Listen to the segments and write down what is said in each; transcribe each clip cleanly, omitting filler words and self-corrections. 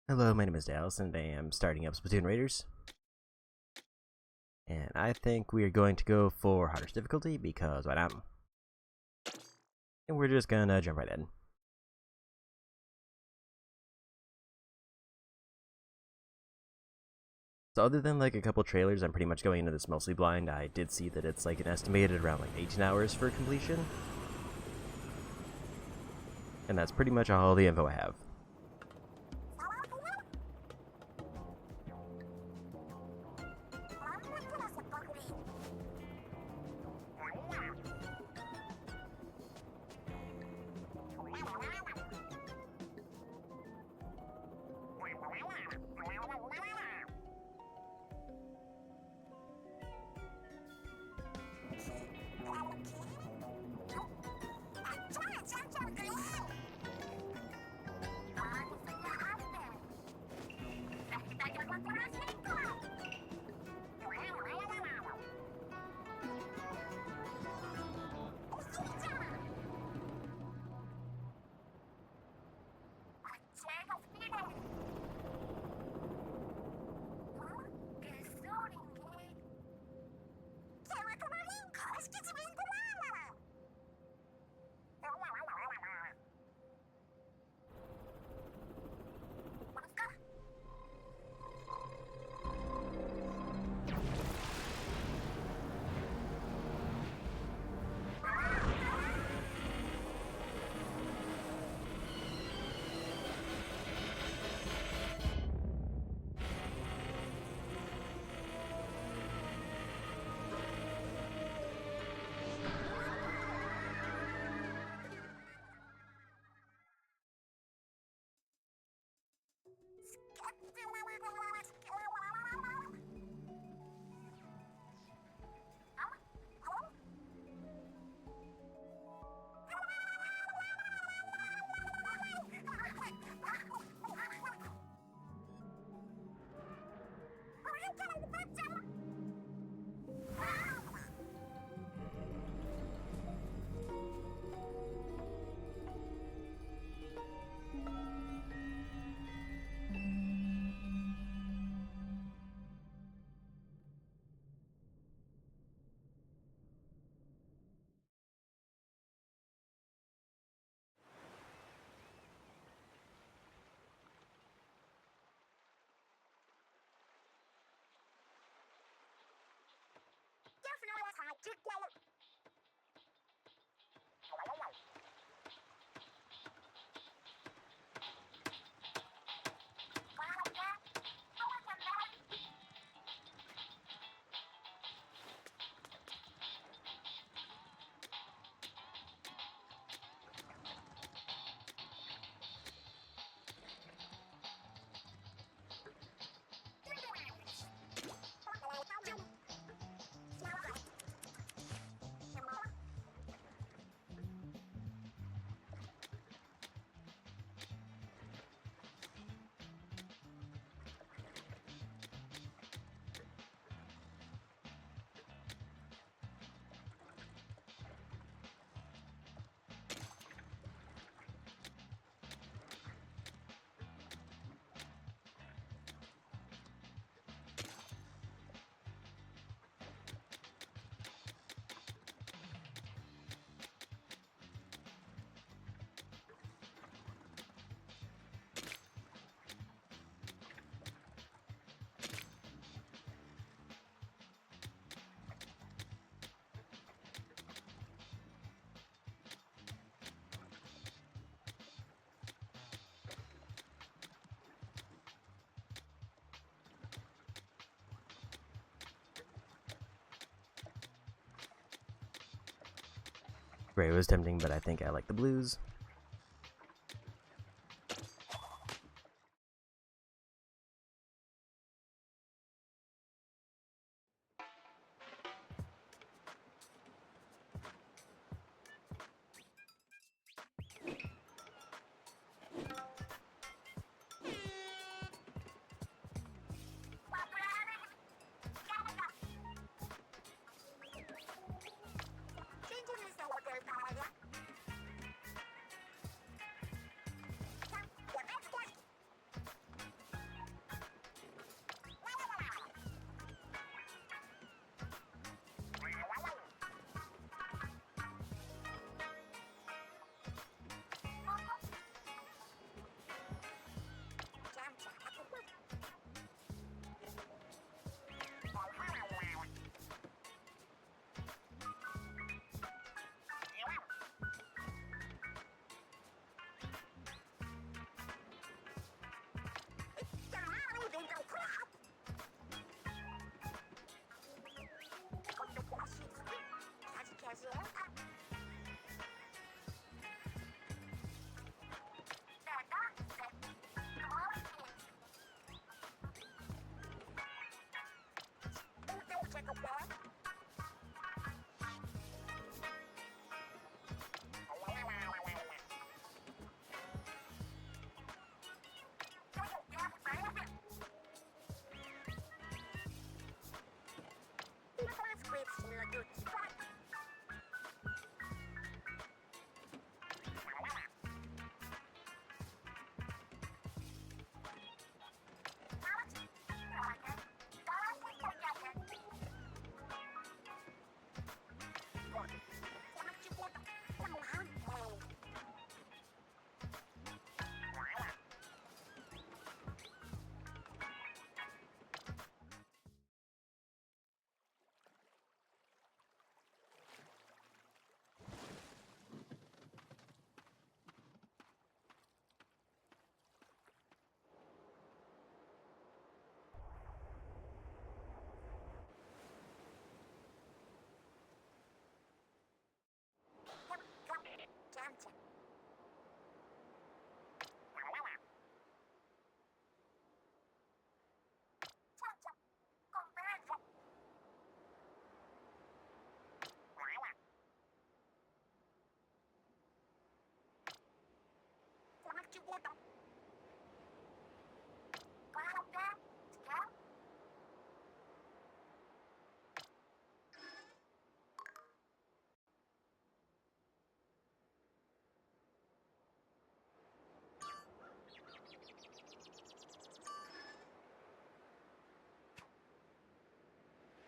Hello, my name is Dallas, and I am starting up Splatoon Raiders. And I think we are going to go for hardest difficulty, because why not? And we're just gonna jump right in. So other than like a couple trailers, I'm pretty much going into this mostly blind. I did see that it's like an estimated around like 18 hours for completion. And that's pretty much all the info I have. Gray was tempting, but I think I like the blues.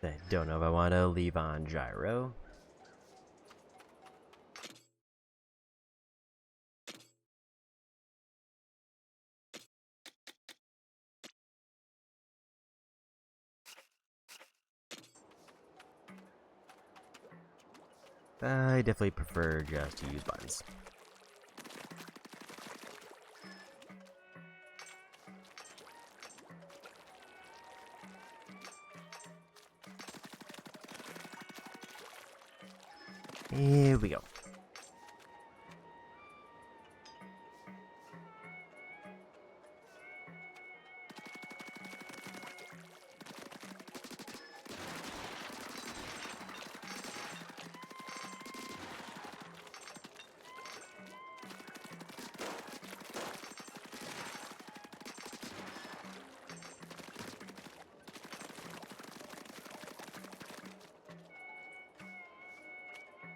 I don't know if I want to leave on gyro. I definitely prefer just to use buttons. Here we go.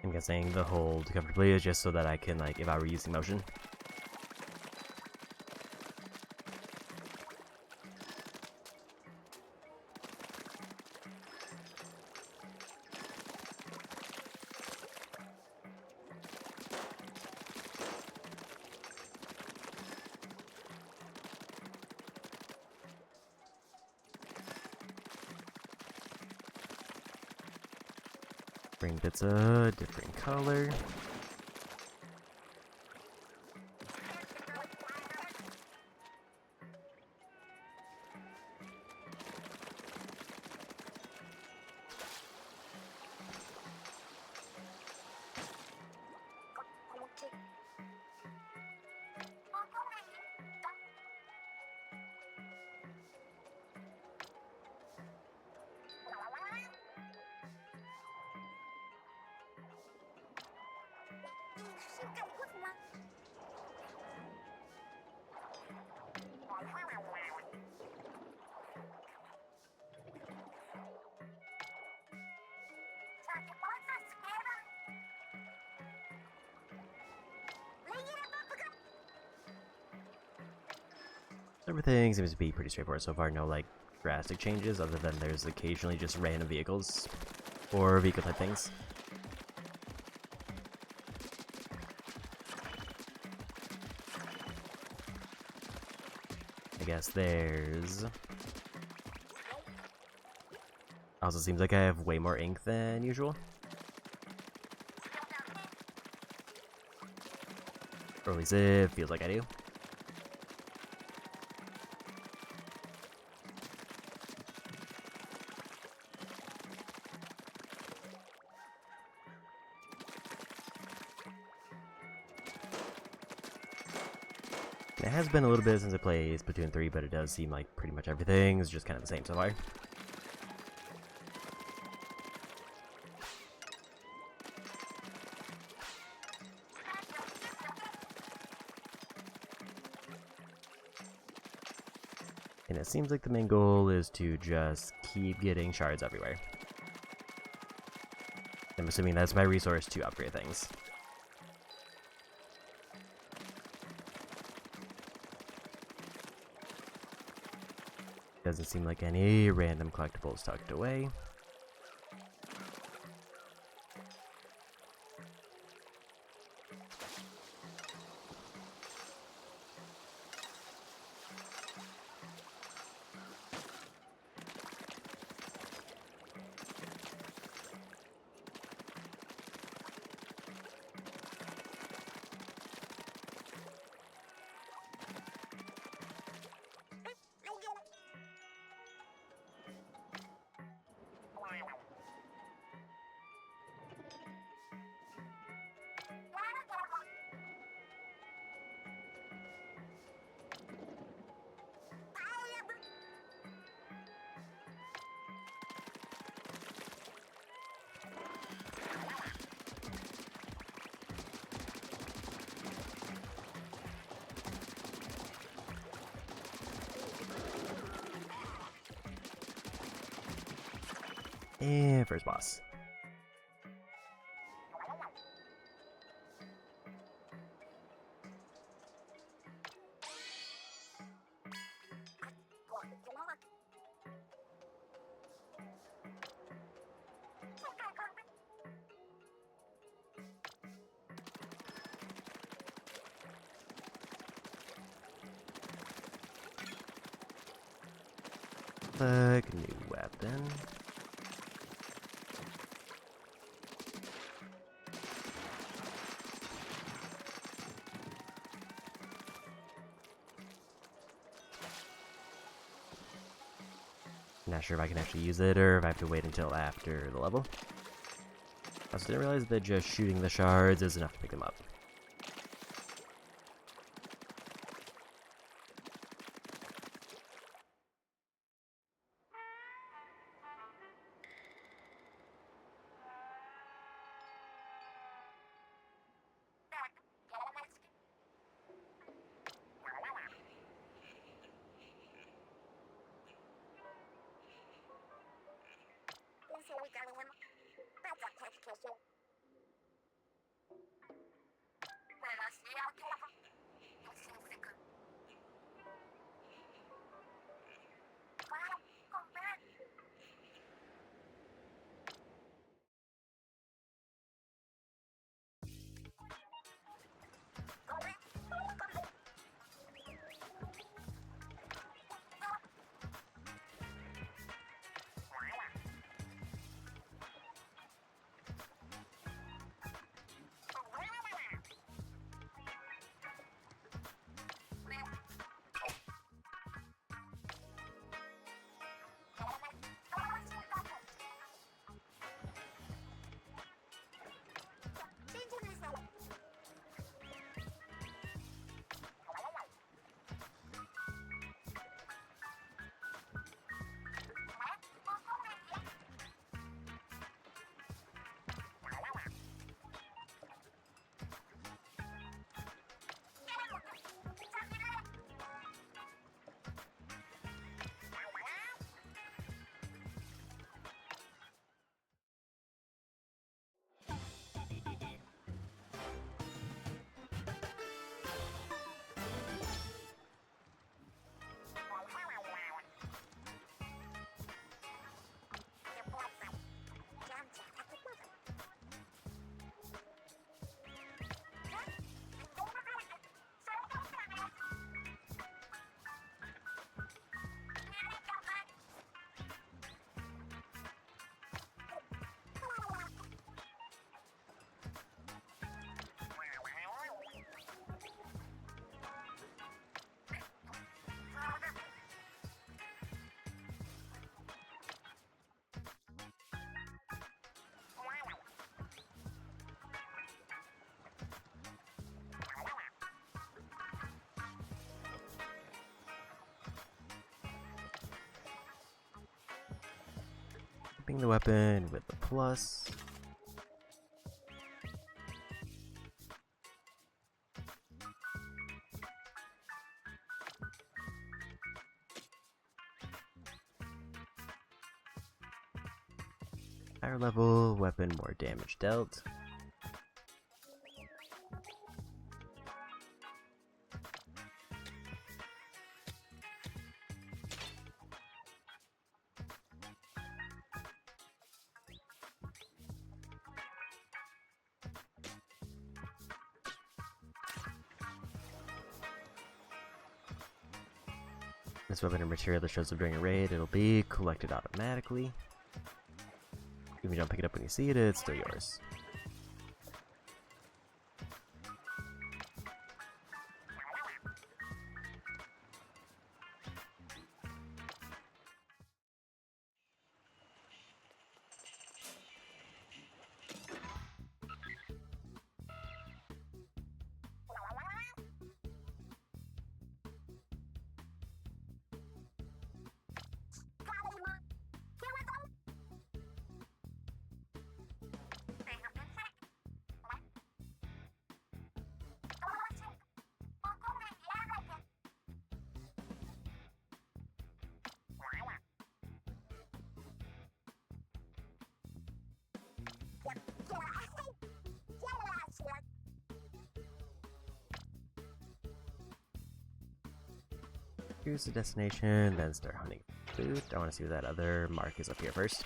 I'm guessing the hold comfortably is just so that I can, like, if I were using motion. Bring bits a different color. Everything seems to be pretty straightforward so far. No, like, drastic changes, other than there's occasionally just random vehicles or vehicle type things. I guess there's... Also seems like I have way more ink than usual. Or at least it feels like I do. It has been a little bit since I played Splatoon 3, but it does seem like pretty much everything is just kind of the same so far. And it seems like the main goal is to just keep getting shards everywhere. I'm assuming that's my resource to upgrade things. Doesn't seem like any random collectibles tucked away. And first boss. Look, new weapon. Not sure if I can actually use it or if I have to wait until after the level. I also didn't realize that just shooting the shards is enough to pick them up. Equipping the weapon with the plus. Higher level weapon, more damage dealt. This weapon or material that shows up during a raid, it'll be collected automatically. If you don't pick it up when you see it, it's still yours. Here's the destination, then start hunting food. I want to see where that other mark is up here first.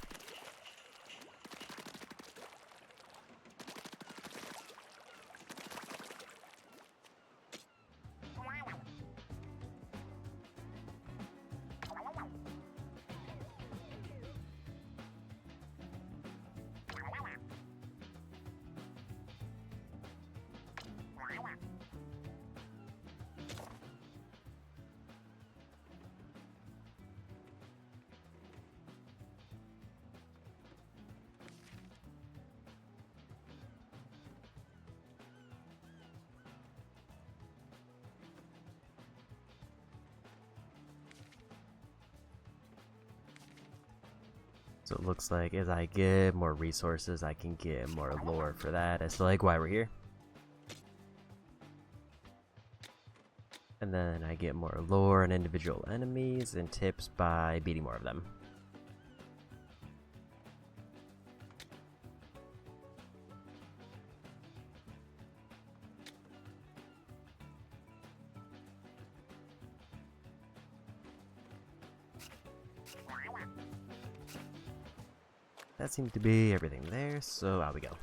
So it looks like as I get more resources, I can get more lore for that as to like why we're here. And then I get more lore on individual enemies and tips by beating more of them. That seems to be everything there, so out we go.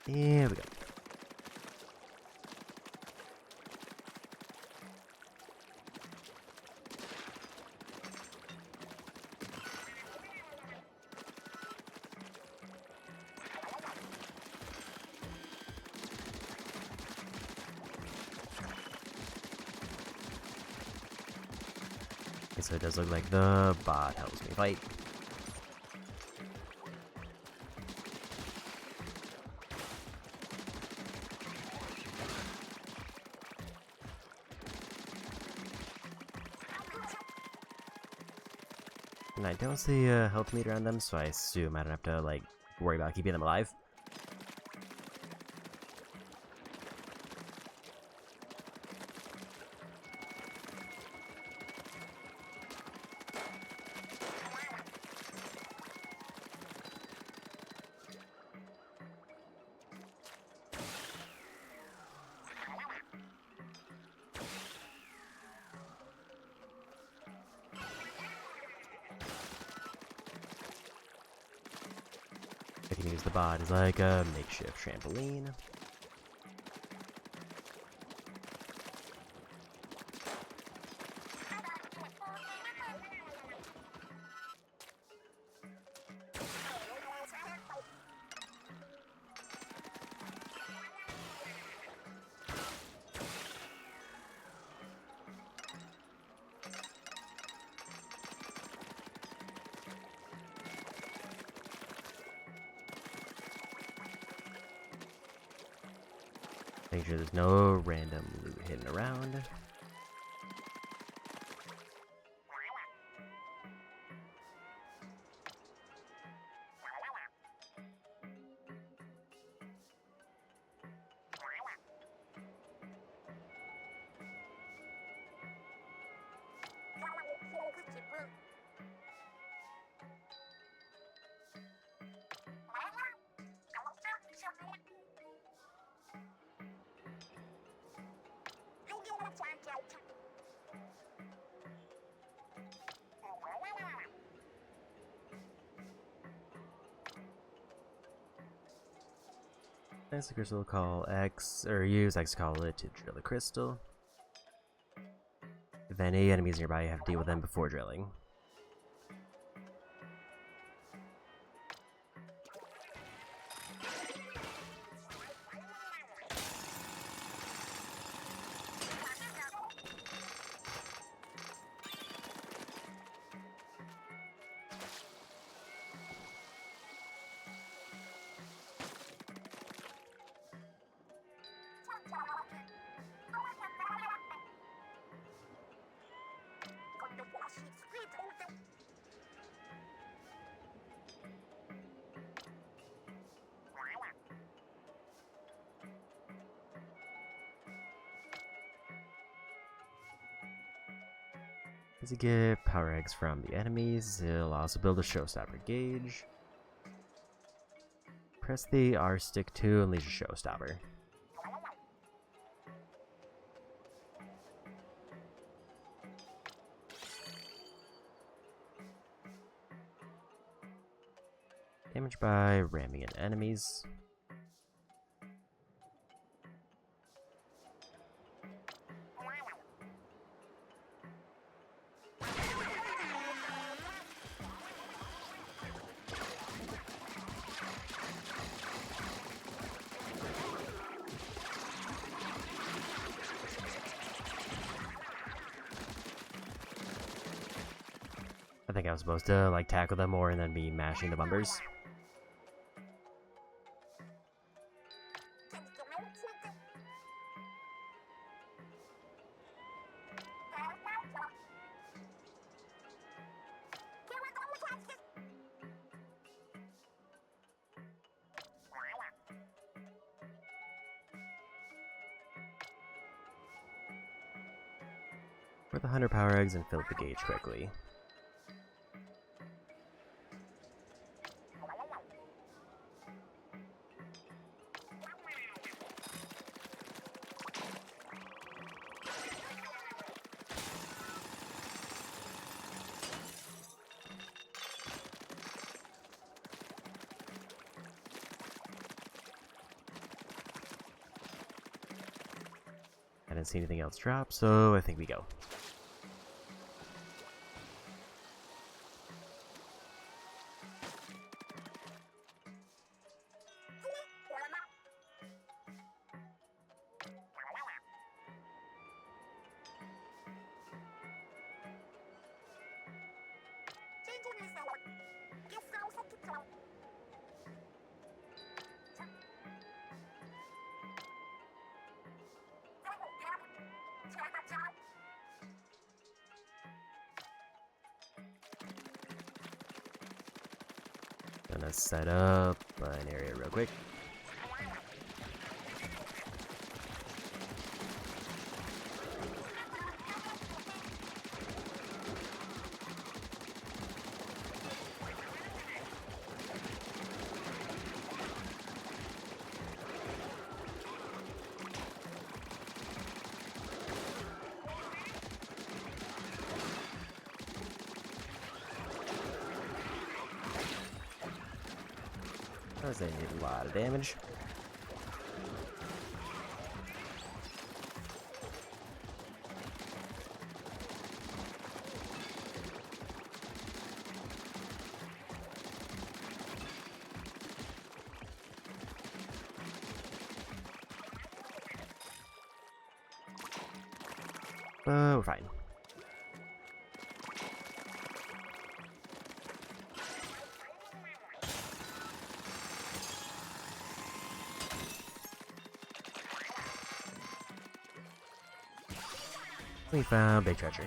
Here we go. Okay, so it does look like the bot helps me fight. And I don't see a health meter on them, so I assume I don't have to, like, worry about keeping them alive. I can use the bot as like a makeshift trampoline. Make sure there's no random loot hidden around. That's the crystal, call X, or use X call it to drill a crystal. If any enemies nearby, you have to deal with them before drilling. As you get power eggs from the enemies, it'll also build a showstopper gauge. Press the R stick to unleash a showstopper. Damage by ramming into enemies. I think I was supposed to like tackle them more and then be mashing the bumpers. With 100 power eggs and fill up the gauge quickly. didn't see anything else drop, so I think we go. Gonna set up an area real quick. They did a lot of damage. We're fine. We found big treasure.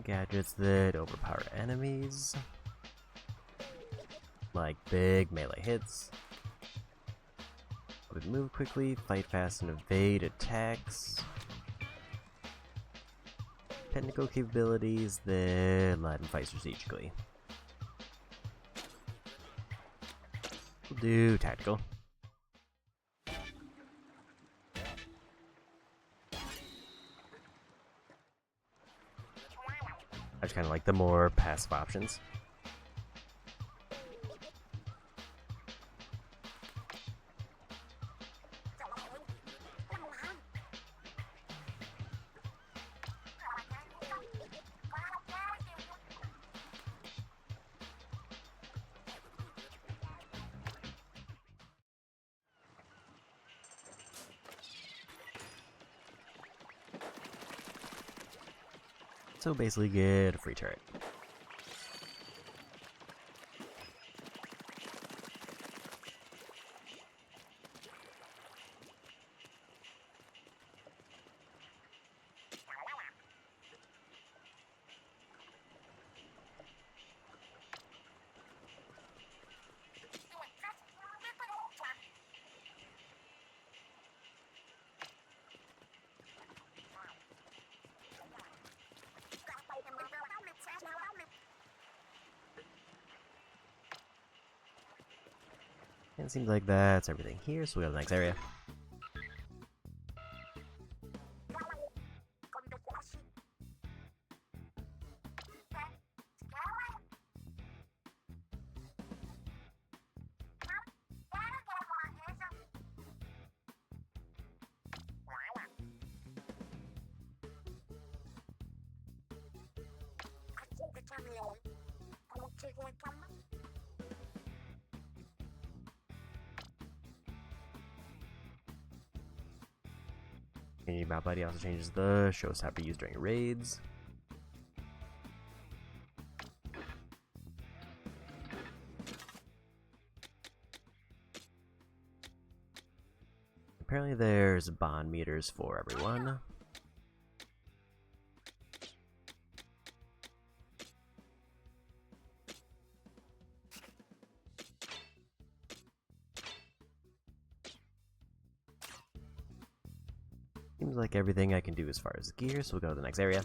Gadgets that overpower enemies. Like big melee hits. We move quickly, fight fast, and evade attacks. Technical capabilities that let him fight strategically. We'll do tactical. I just kind of like the more passive options. So basically get a free turret. And it seems like that's everything here, so we go to the next area. Community map ID also changes the shows how to be used during raids. Apparently there's bond meters for everyone. Seems like everything I can do as far as gear, so we'll go to the next area.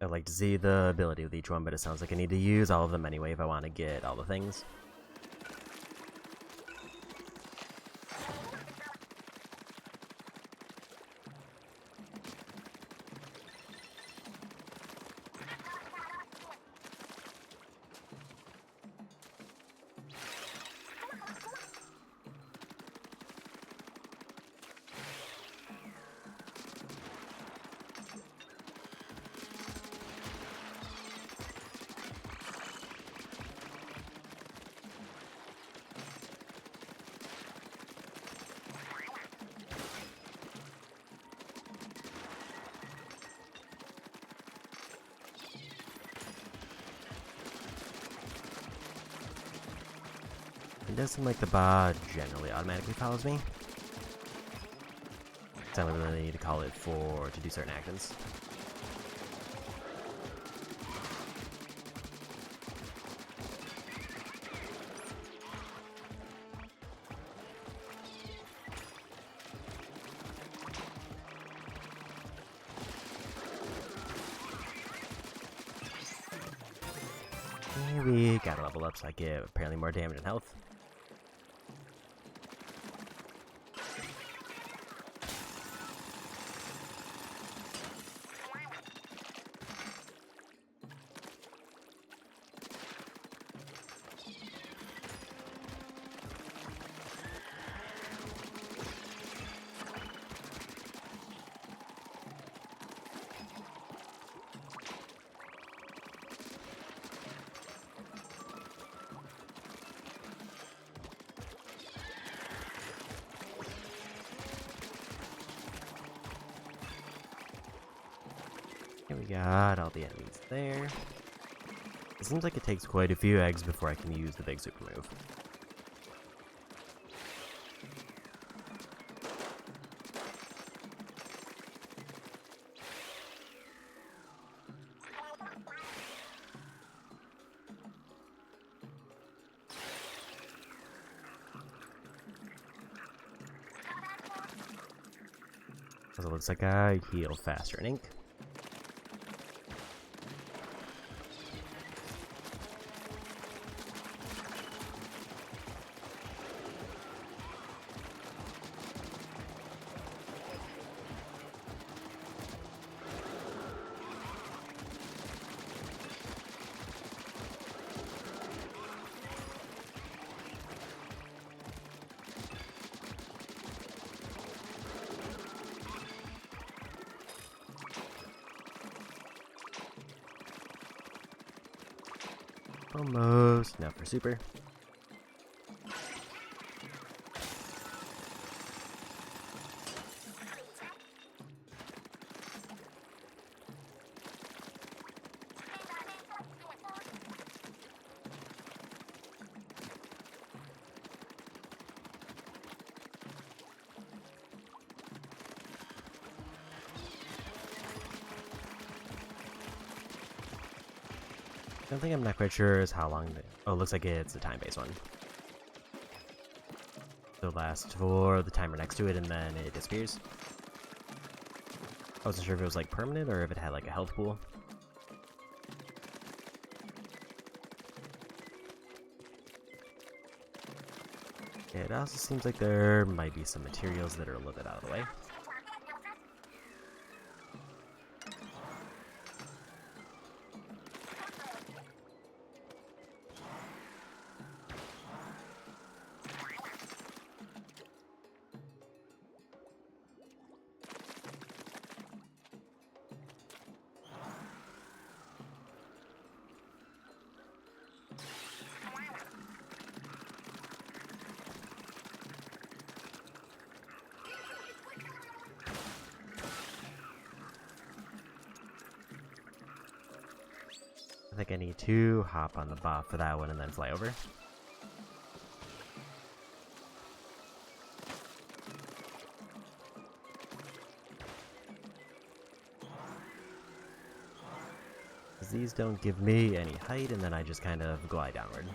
I'd like to see the ability with each one, but it sounds like I need to use all of them anyway if I want to get all the things. It does seem like the bot generally automatically follows me. So I don't really need to call it to do certain actions. We gotta level up so I get apparently more damage and health. Here we got all the enemies there. It seems like it takes quite a few eggs before I can use the big super move. Because it looks like I heal faster in ink. Almost. Now for super. The only thing I'm not quite sure is how long. Oh, it looks like it's a time-based one. So it lasts for the timer next to it, and then it disappears. I wasn't sure if it was like permanent or if it had like a health pool. It also seems like there might be some materials that are a little bit out of the way. I think I need to hop on the bot for that one and then fly over. These don't give me any height, and then I just kind of glide downward.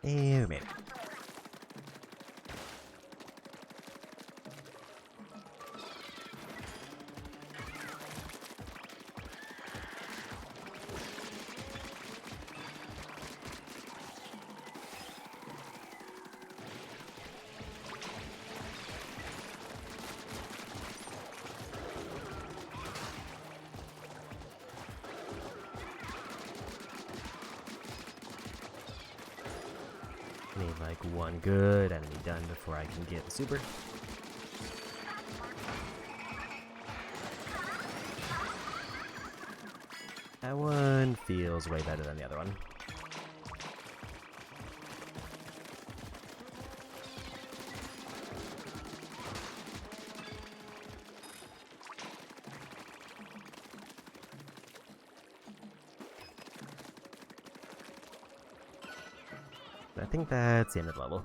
And we made it. Need like one good enemy done before I can get the super. That one feels way better than the other one. I think that's the end of the level.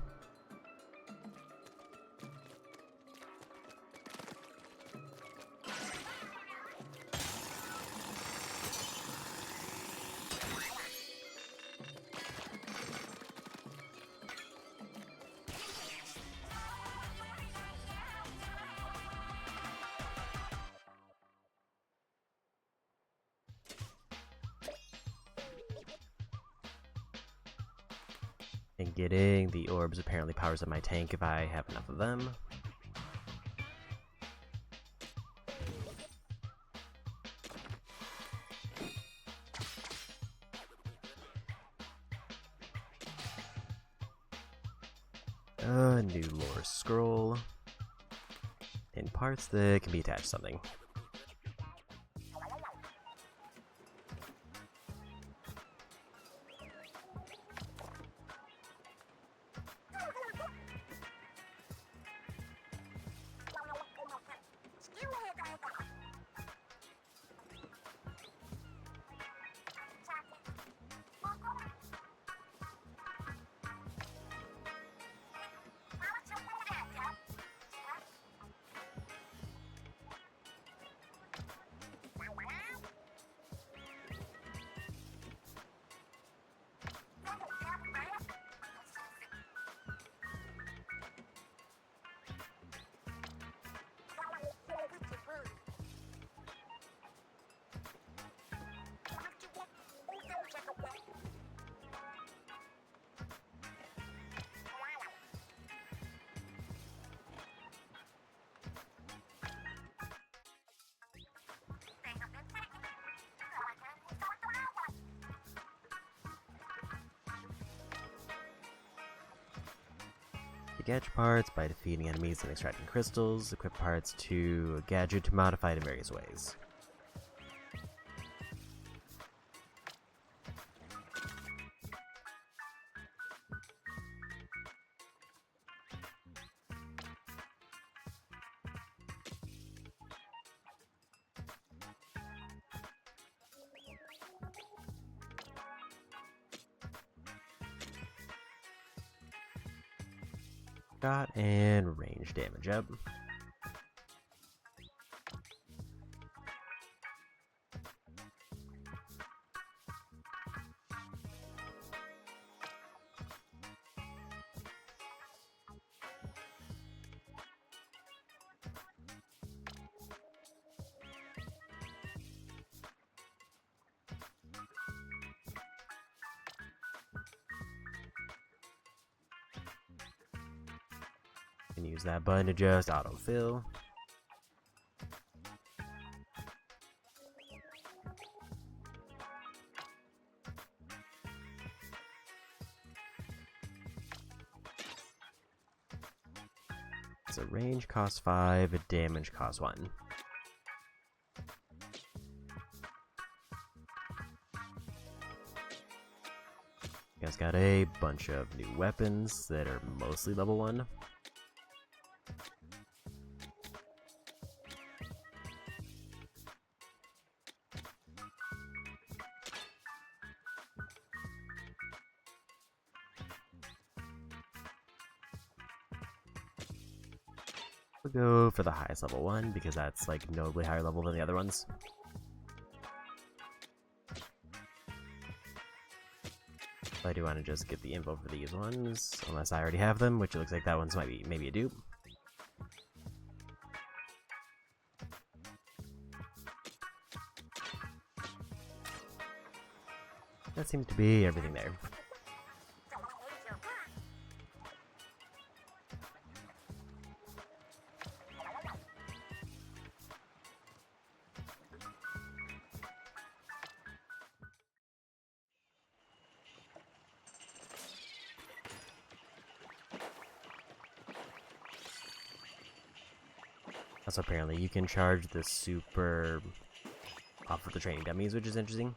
And getting the orbs apparently powers up my tank if I have enough of them. A new lore scroll. And parts that can be attached to something. gadget parts by defeating enemies and extracting crystals. Equip parts to a gadget to modify it in various ways. Shot and range damage up. Can use that button to just autofill. So range costs 5, damage costs 1. You guys got a bunch of new weapons that are mostly level 1. We'll go for the highest level one because that's like notably higher level than the other ones. But I do want to just get the info for these ones, unless I already have them, which it looks like that one's might be maybe a dupe. That seems to be everything there. Also, apparently, you can charge the super off of the training dummies, which is interesting.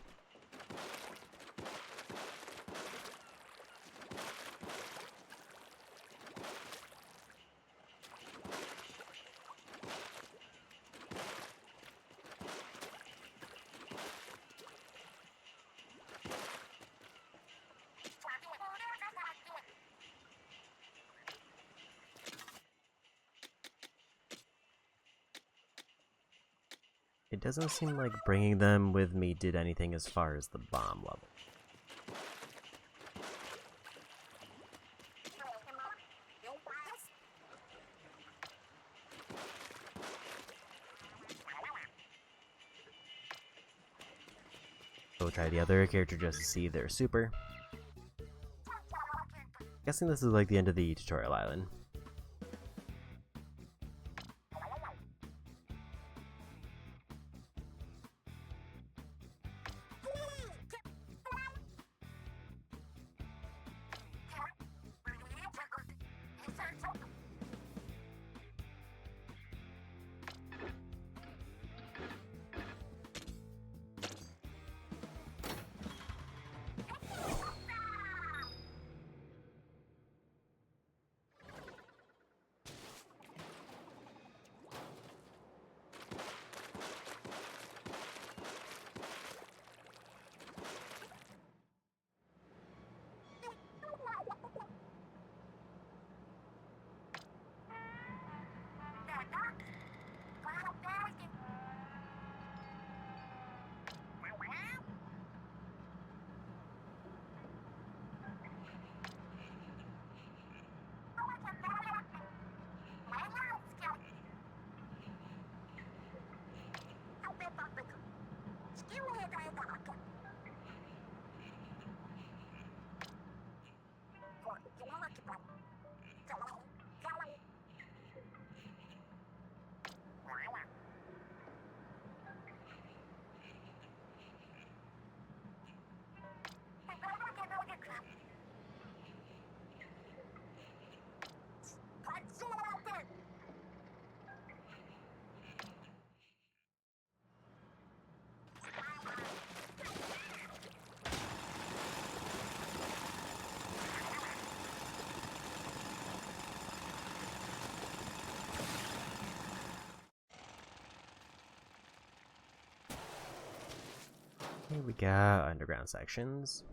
It doesn't seem like bringing them with me did anything as far as the bomb level. We'll try the other character just to see their super. Guessing this is like the end of the tutorial island. we got underground sections.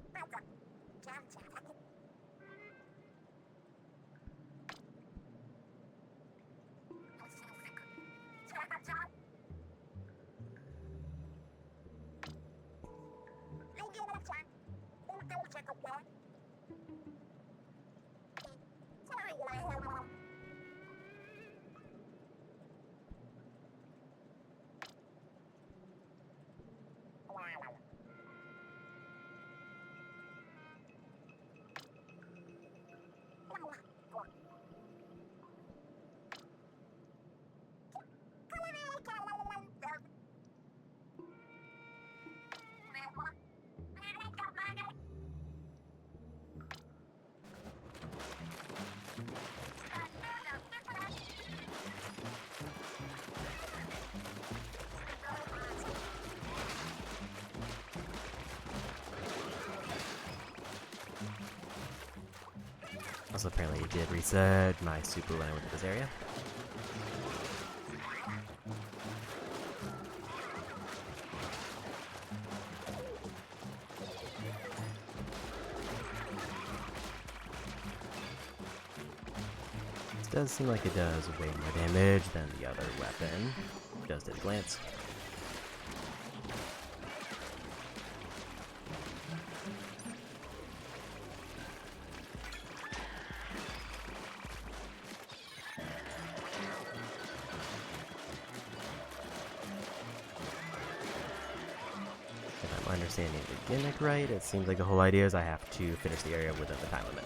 Also, apparently it did reset my super when I went to this area. This does seem like it does way more damage than the other weapon. Just at a glance. If I'm understanding the gimmick right, it seems like the whole idea is I have to finish the area within the time limit.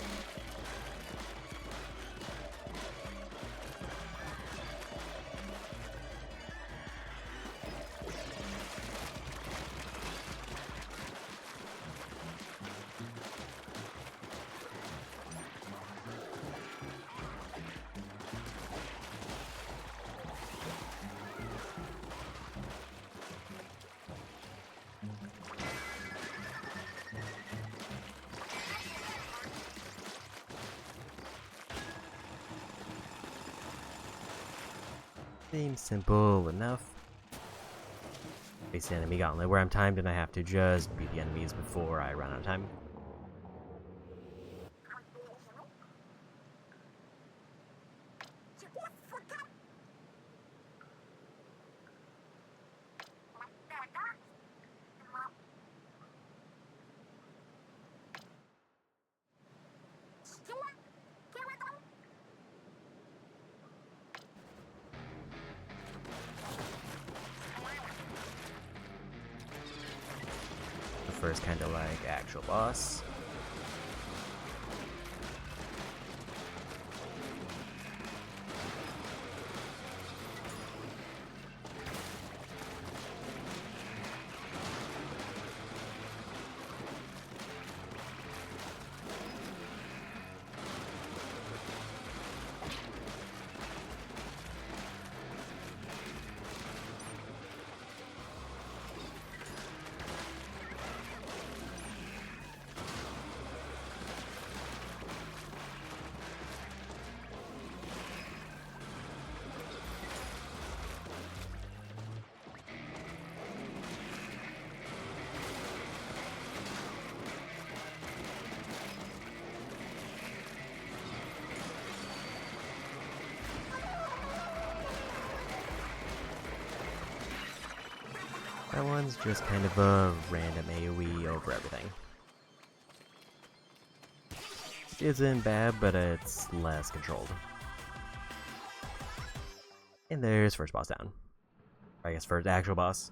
Seems simple enough. Face the enemy gauntlet where I'm timed and I have to just beat the enemies before I run out of time. First kind of like actual boss. That one's just kind of a random AoE over everything. Isn't bad, but it's less controlled. And there's first boss down. Or I guess first actual boss.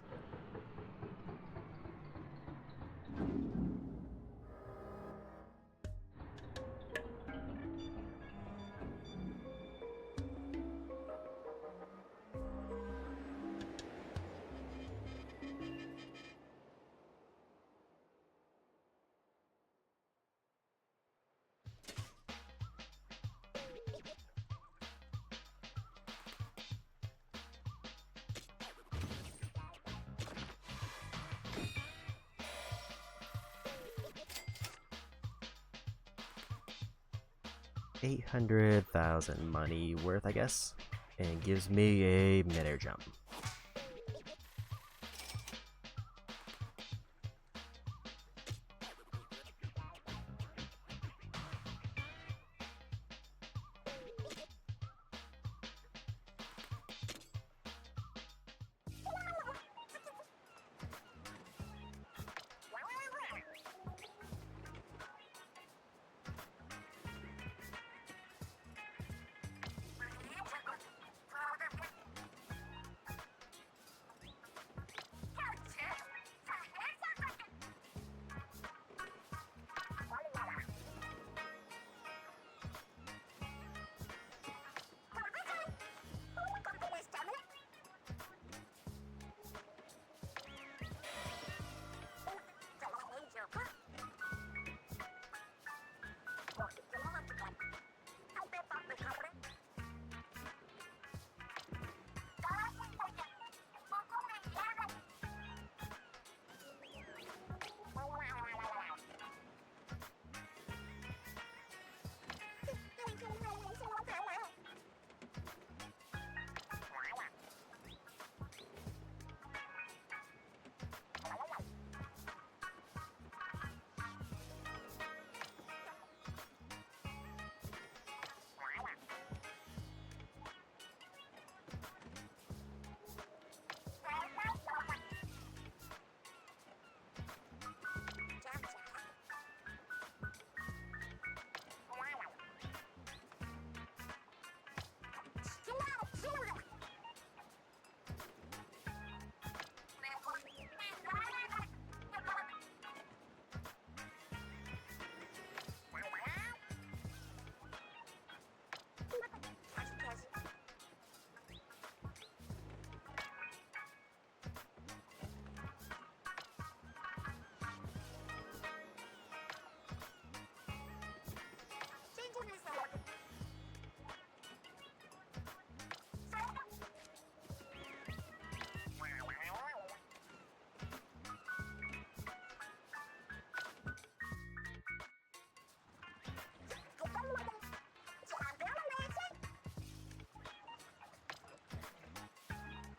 $800,000 money worth, I guess, and gives me a mid-air jump.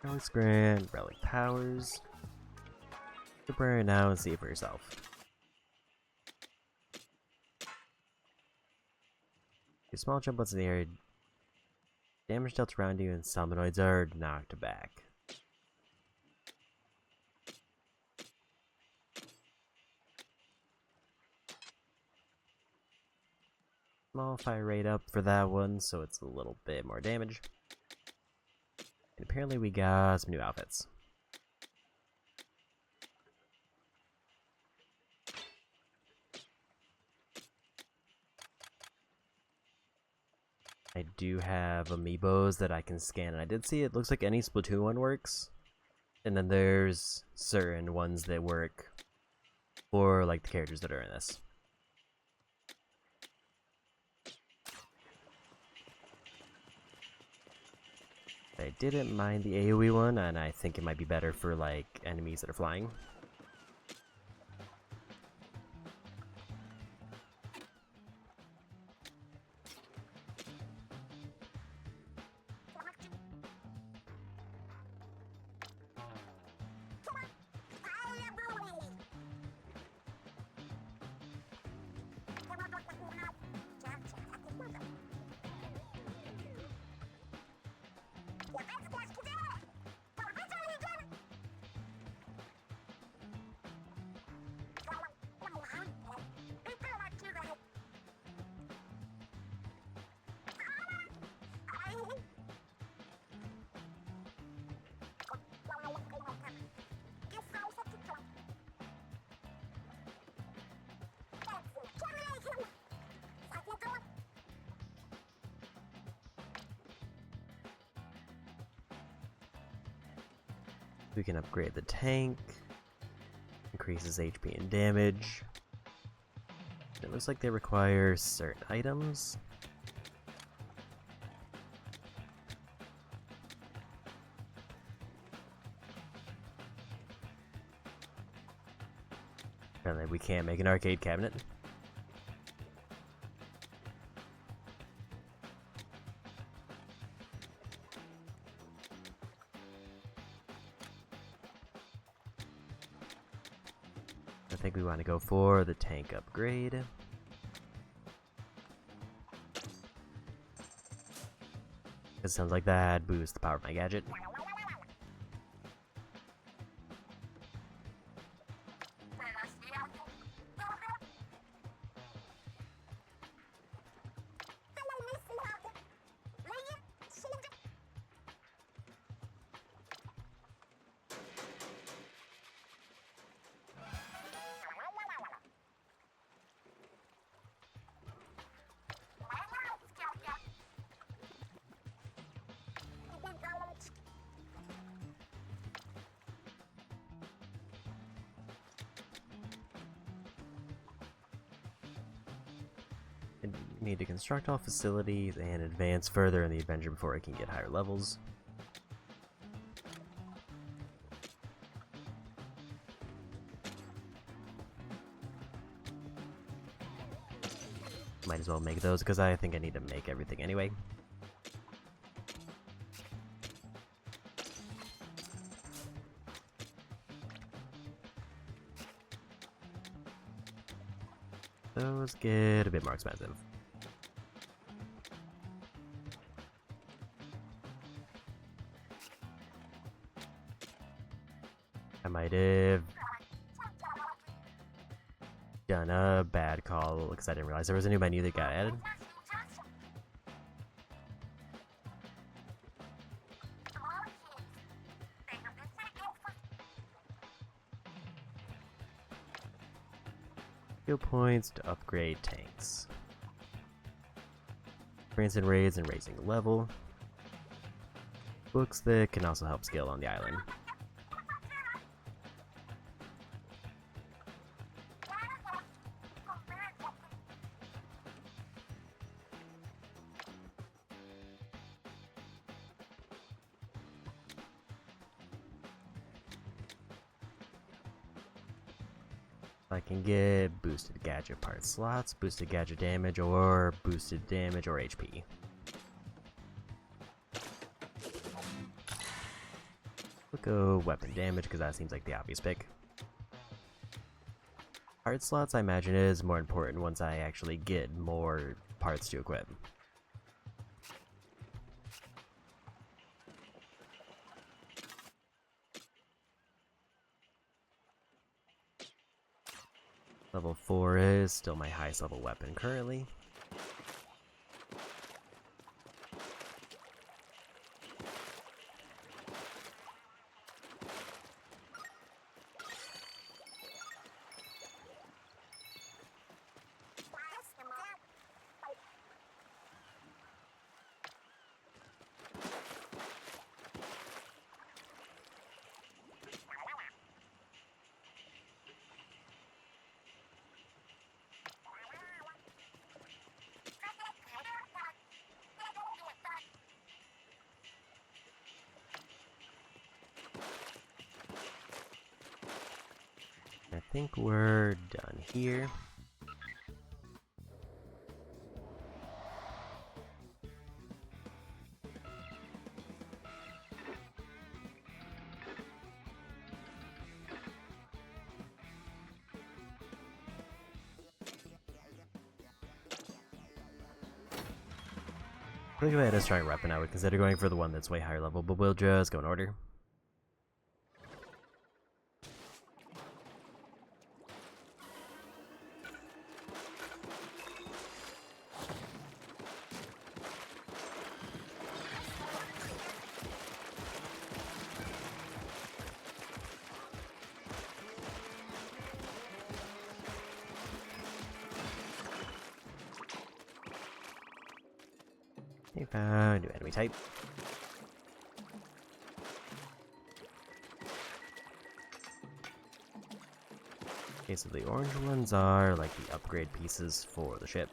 Relic Grant, Relic Powers. Prepare it now and see it for yourself. A small jump once in the air. Damage dealt around you and summonids are knocked back. Small fire rate up for that one, so it's a little bit more damage. And apparently we got some new outfits. I do have amiibos that I can scan, and I did see it looks like any Splatoon one works. And then there's certain ones that work for like the characters that are in this. I didn't mind the AoE one, and I think it might be better for like enemies that are flying. We can upgrade the tank, increases HP and damage. It looks like they require certain items. Apparently we can't make an arcade cabinet. I think we want to go for the tank upgrade. It sounds like that boosts the power of my gadget. Need to construct all facilities and advance further in the adventure before I can get higher levels. Might as well make those because I think I need to make everything anyway. Those get a bit more expensive. I might have done a bad call because I didn't realize there was a new menu that got added. Skill points to upgrade tanks. Experience in raids and raising level. Books that can also help scale on the island. I can get boosted gadget part slots, boosted gadget damage, or boosted damage or HP. We'll go weapon damage because that seems like the obvious pick. Part slots, I imagine, is more important once I actually get more parts to equip. Level 4 is still my highest level weapon currently. I think we're done here. I'm gonna go ahead and start weapon. I would consider going for the one that's way higher level, but we'll just go in order. New enemy type. Okay, so the orange ones are like the upgrade pieces for the ship.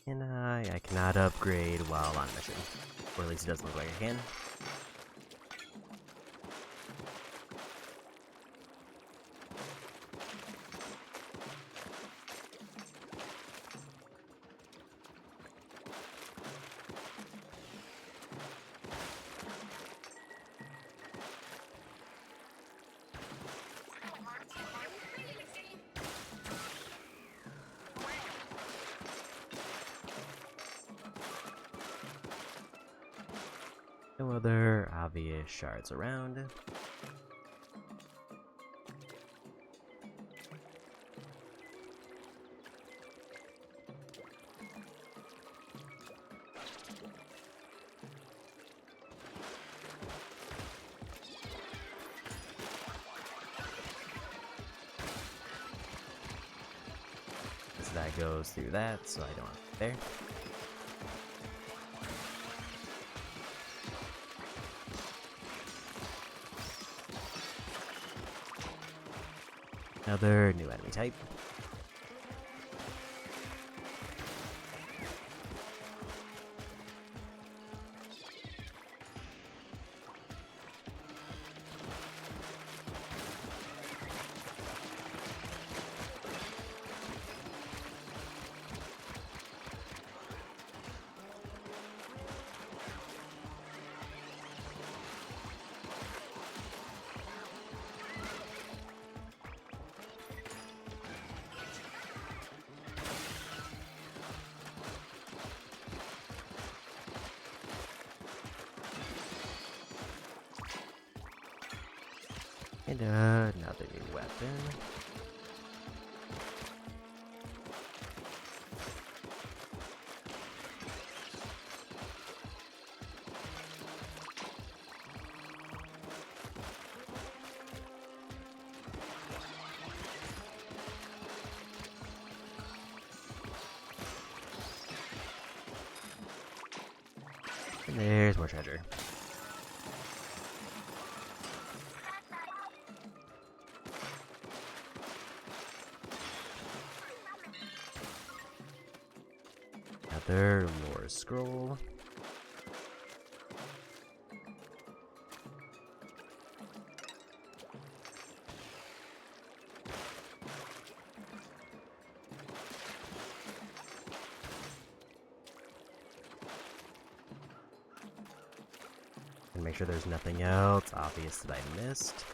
And I cannot upgrade while on mission. Or at least it doesn't look like I can. No other obvious shards around. So that goes through that, so I don't have it there. Another new enemy type. And another new weapon. And there's more treasure. Another lore scroll. And make sure there's nothing else obvious that I missed.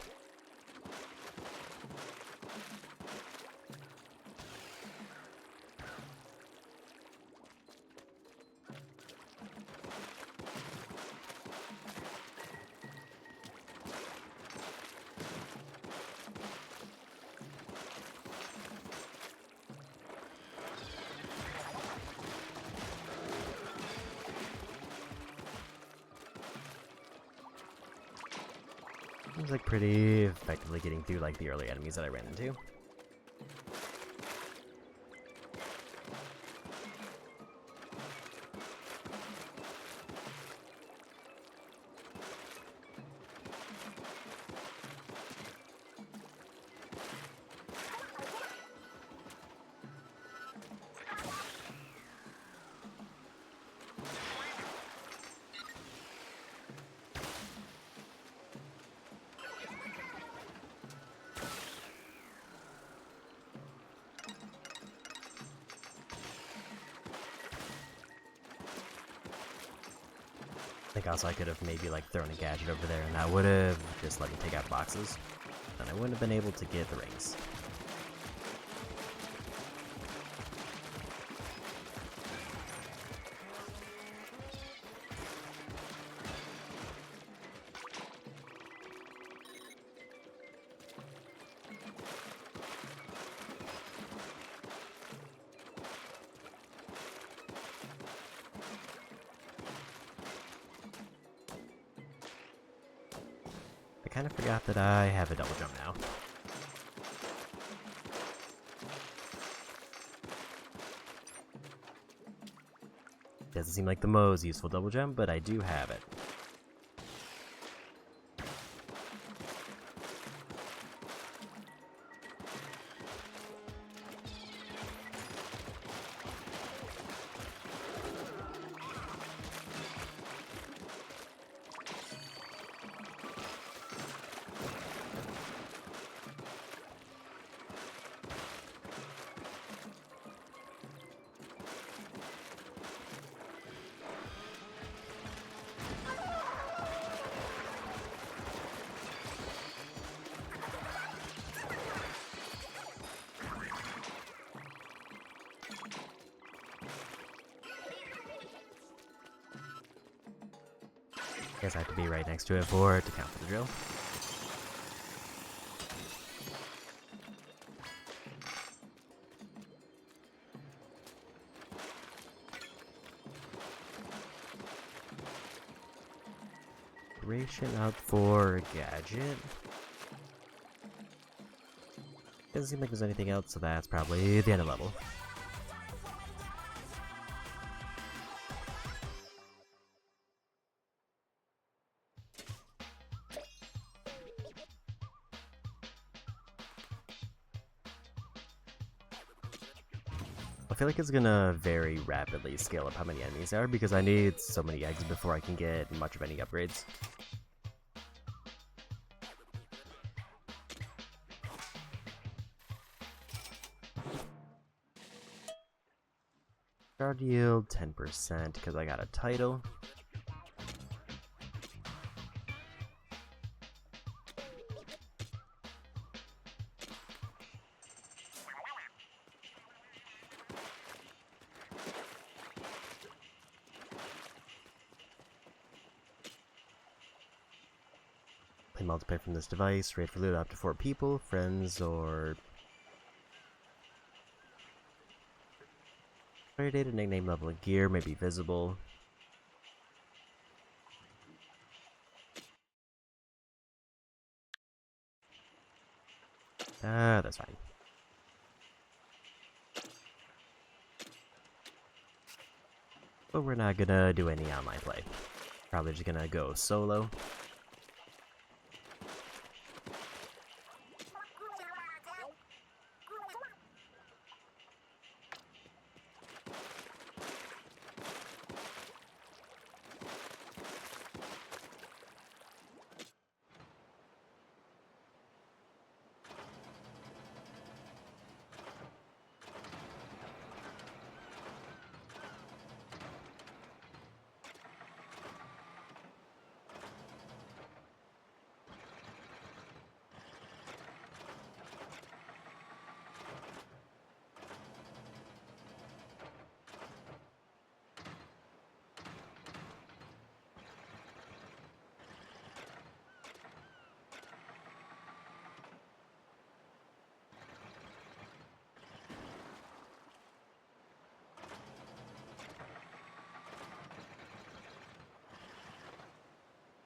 Seems like pretty effectively getting through like the early enemies that I ran into. I think also I could have maybe like thrown a gadget over there and that would have just let me take out boxes. And I wouldn't have been able to get the rings. I kind of forgot that I have a double jump now. Doesn't seem like the most useful double jump, but I do have it. Guess I have to be right next to it for it to count for the drill. Ration up for a gadget. Doesn't seem like there's anything else, so that's probably the end of level. I feel like it's gonna very rapidly scale up how many enemies there are because I need so many eggs before I can get much of any upgrades. Guard yield 10% because I got a title. Play multiplayer from this device, raid for loot up to 4 people, friends, or player data, nickname, level, and gear may be visible. That's fine. But we're not gonna do any online play. Probably just gonna go solo.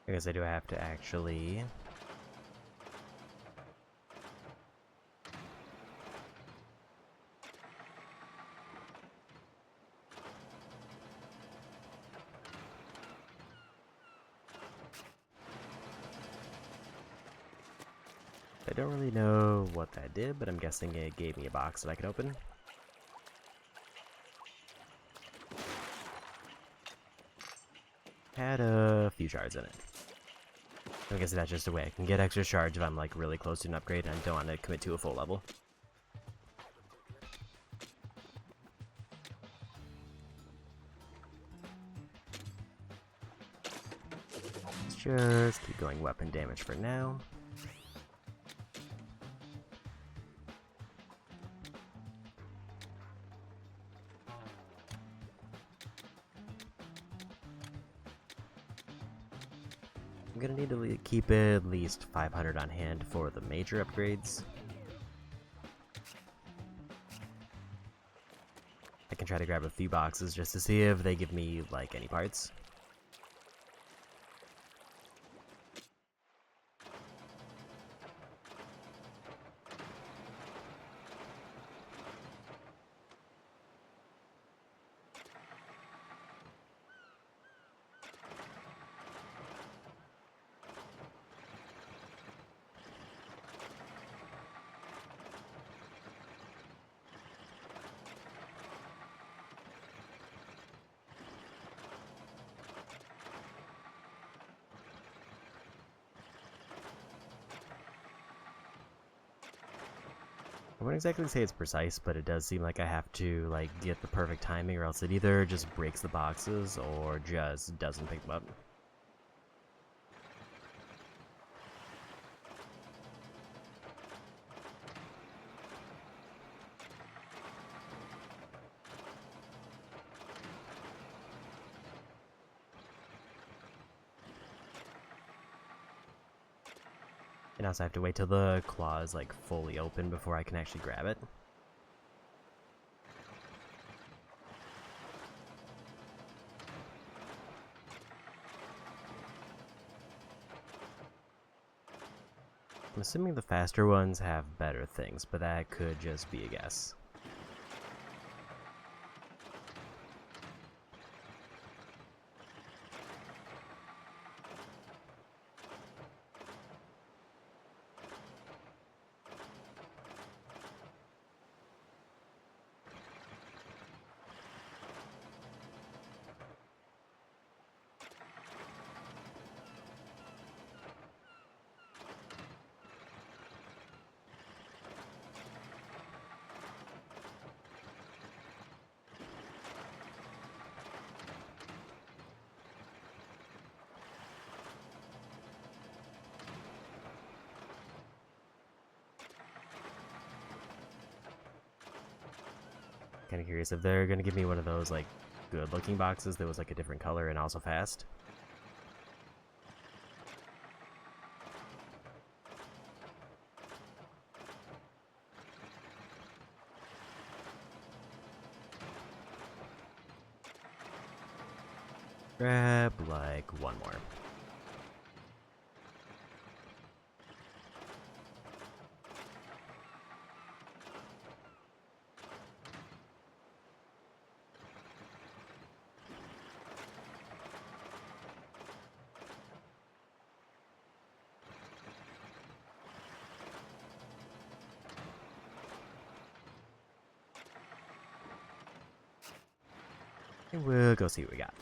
I guess I do have to actually... I don't really know what that did, but I'm guessing it gave me a box that I could open. Had a few shards in it. I guess that's just a way I can get extra shards if I'm like really close to an upgrade and I don't want to commit to a full level. Let's just keep going weapon damage for now. I'm gonna need to keep at least 500 on hand for the major upgrades. I can try to grab a few boxes just to see if they give me, like, any parts. I wouldn't exactly say it's precise, but it does seem like I have to like get the perfect timing or else it either just breaks the boxes or just doesn't pick them up. And also I have to wait till the claw is like fully open before I can actually grab it. I'm assuming the faster ones have better things, but that could just be a guess. Kind of curious if they're gonna give me one of those like good looking boxes that was like a different color and also fast. Grab like one more. And we'll go see what we got.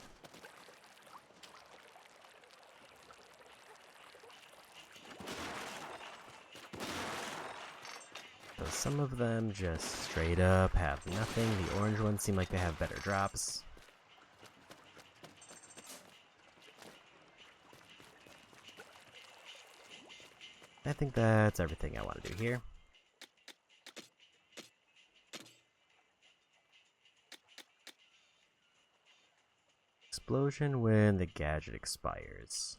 So some of them just straight up have nothing. The orange ones seem like they have better drops. I think that's everything I want to do here. Explosion when the gadget expires.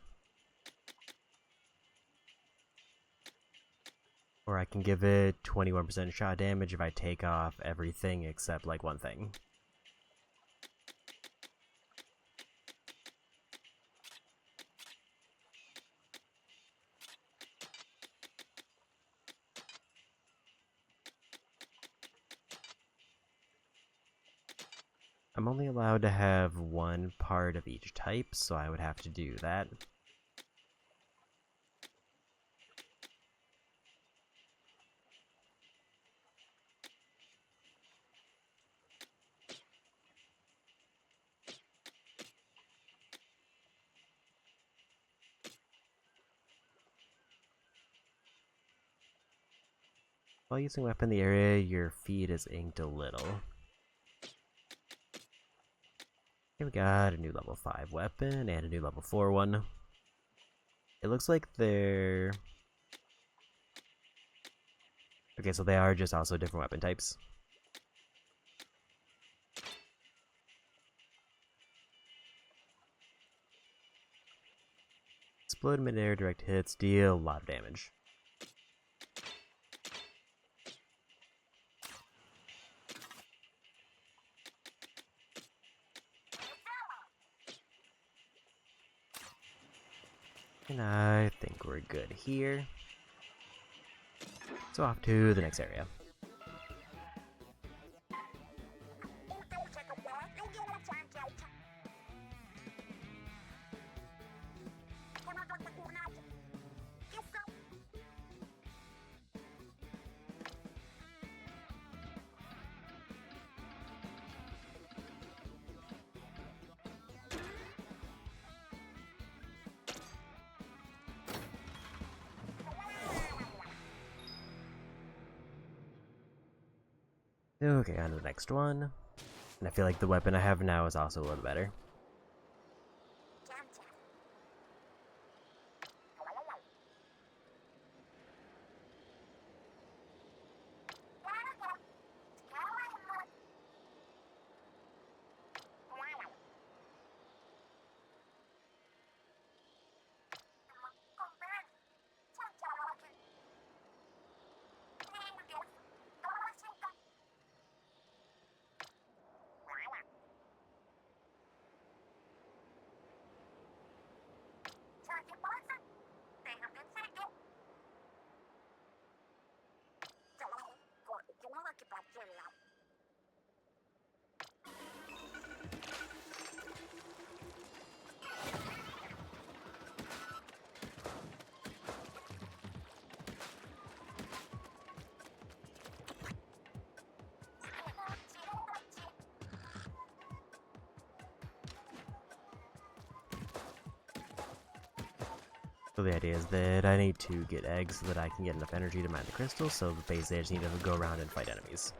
Or I can give it 21% shot damage if I take off everything except like one thing. I'm only allowed to have one part of each type, so I would have to do that. While using weapon in the area, your feed is inked a little. Okay, we got a new level 5 weapon and a new level 4 one. It looks like they're... Okay, so they are just also different weapon types. Explode mid-air, direct hits, deal a lot of damage. And I think we're good here. So off to the next area. Okay, on to the next one. And I feel like the weapon I have now is also a little better. So the idea is that I need to get eggs so that I can get enough energy to mine the crystals, so basically I just need to go around and fight enemies.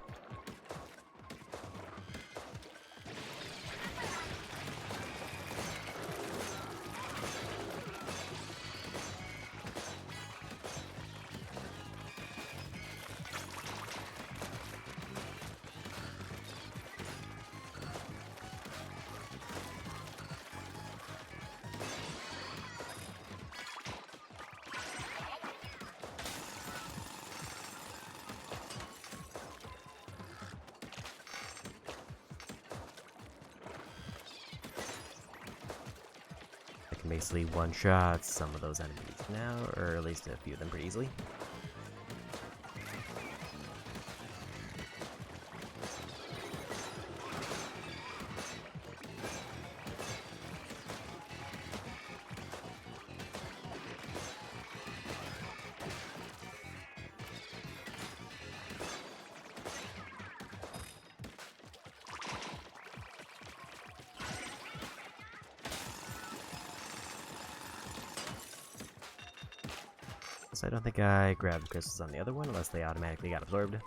Basically one-shot some of those enemies now, or at least a few of them pretty easily. So I don't think I grabbed crystals on the other one unless they automatically got absorbed.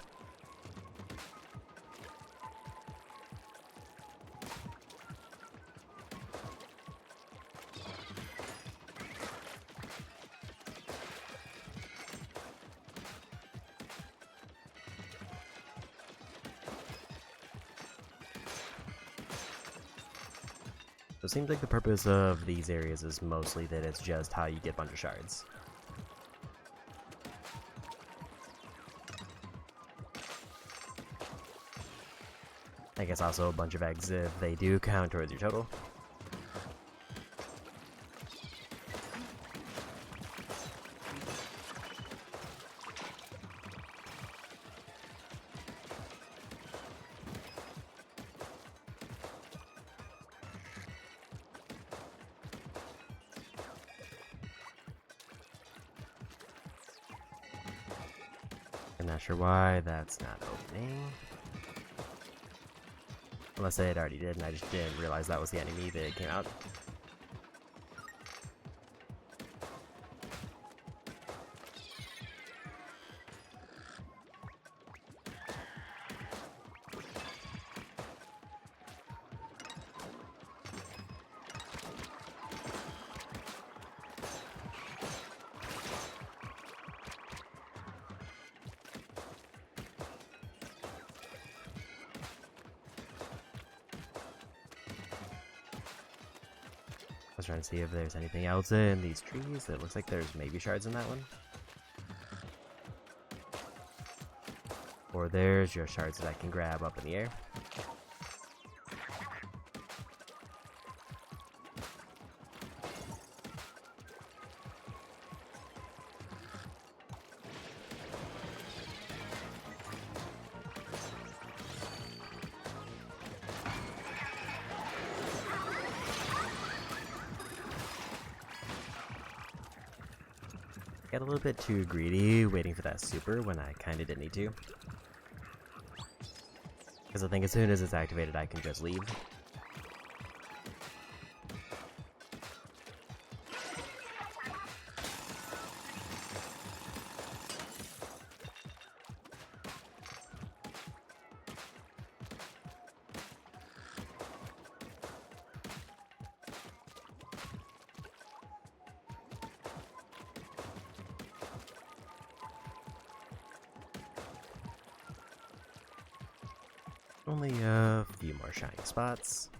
So it seems like the purpose of these areas is mostly that it's just how you get a bunch of shards. I guess also a bunch of eggs if they do count towards your total. I'm not sure why that's not opening. Unless it already did and I just didn't realize that was the enemy that came out. I was trying to see if there's anything else in these trees. It looks like there's maybe shards in that one. Or there's your shards that I can grab up in the air. Got a little bit too greedy waiting for that super when I kinda didn't need to. Because I think as soon as it's activated I can just leave. Only a few more shiny spots.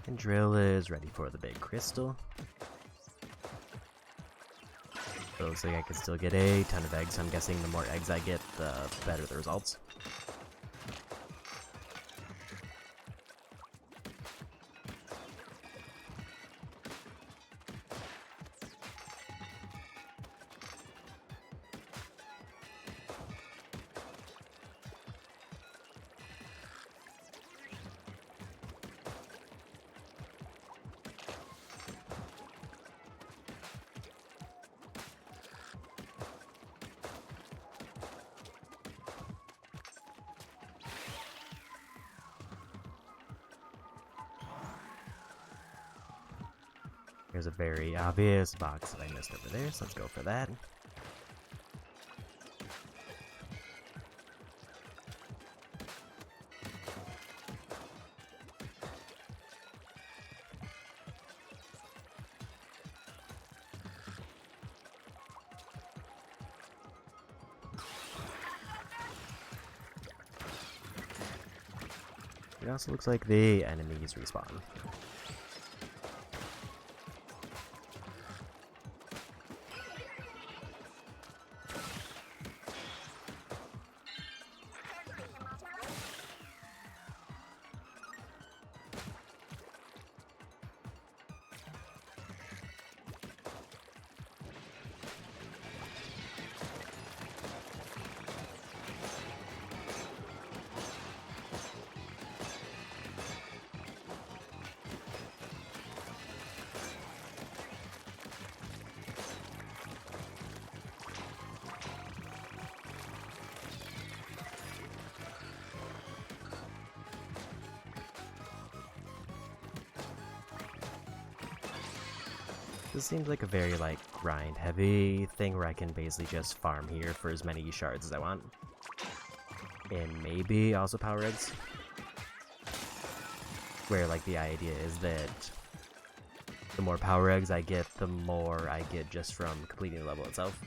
And drill is ready for the big crystal. It looks like I can still get a ton of eggs. I'm guessing the more eggs I get, the better the results. There's a very obvious box that I missed over there, so let's go for that. It also looks like the enemies respawn. This seems like a very, like, grind-heavy thing where I can basically just farm here for as many shards as I want. And maybe also power eggs. Where, like, the idea is that the more power eggs I get, the more I get just from completing the level itself.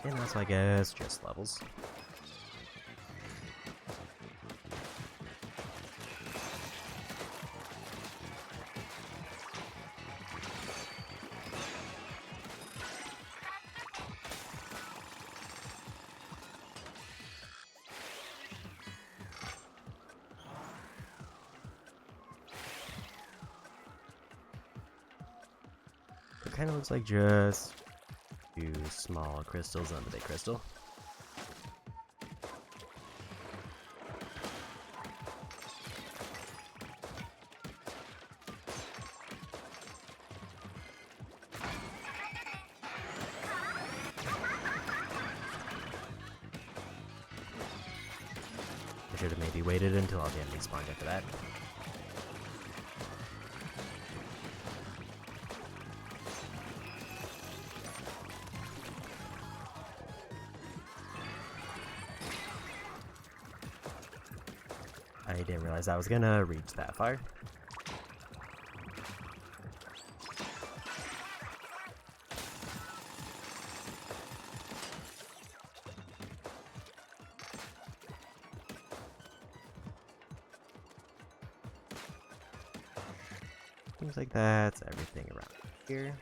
And also, I guess, just levels. It kind of looks like just few small crystals on the big crystal. I should have maybe waited until all the enemies spawned after that. I didn't realize I was gonna reach that far. Seems like that's everything around here.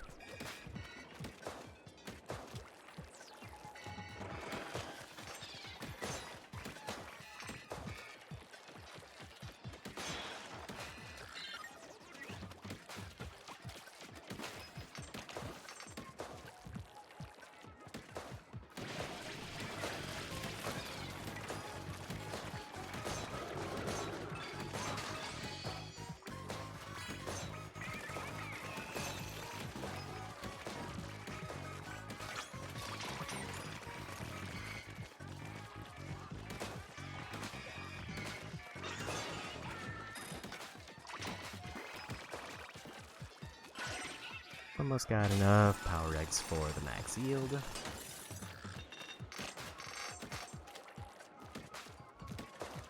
Almost got enough power eggs for the max yield.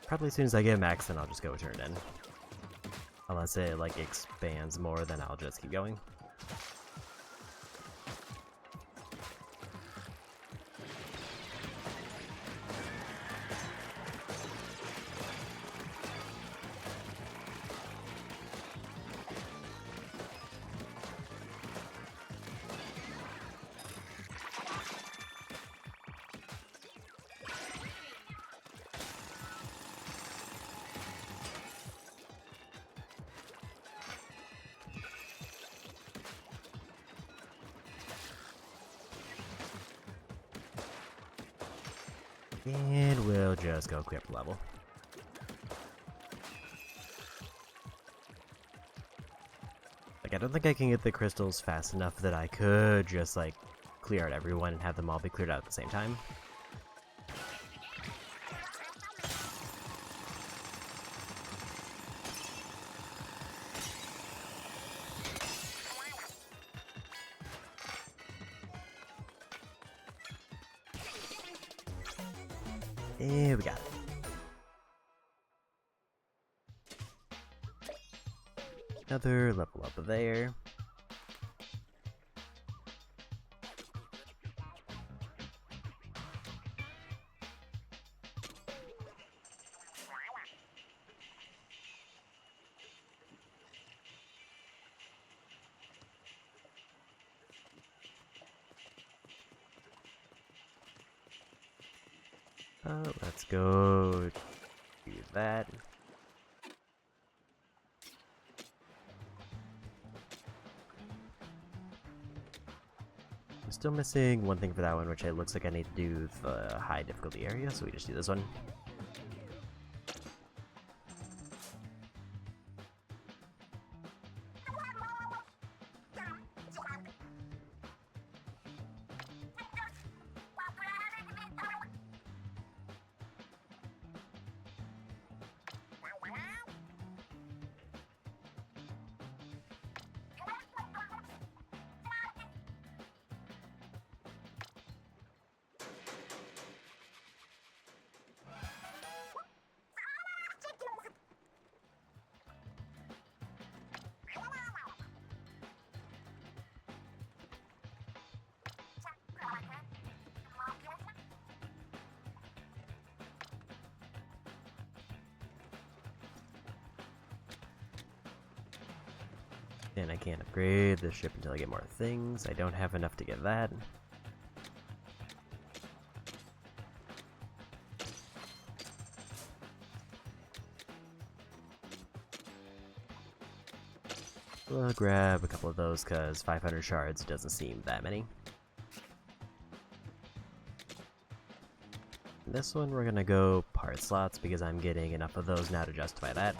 Probably as soon as I get max, then I'll just go turn in. Unless it like expands more, then I'll just keep going. And we'll just go equip level. Like, I don't think I can get the crystals fast enough that I could just, like, clear out everyone and have them all be cleared out at the same time. And we got it. Another level up there. Let's go do that. Just Still missing one thing for that one, which it looks like I need to do the high difficulty area, so we just do this one. And I can't upgrade the ship until I get more things. I don't have enough to get that. We'll grab a couple of those because 500 shards doesn't seem that many. This one we're gonna go part slots because I'm getting enough of those now to justify that.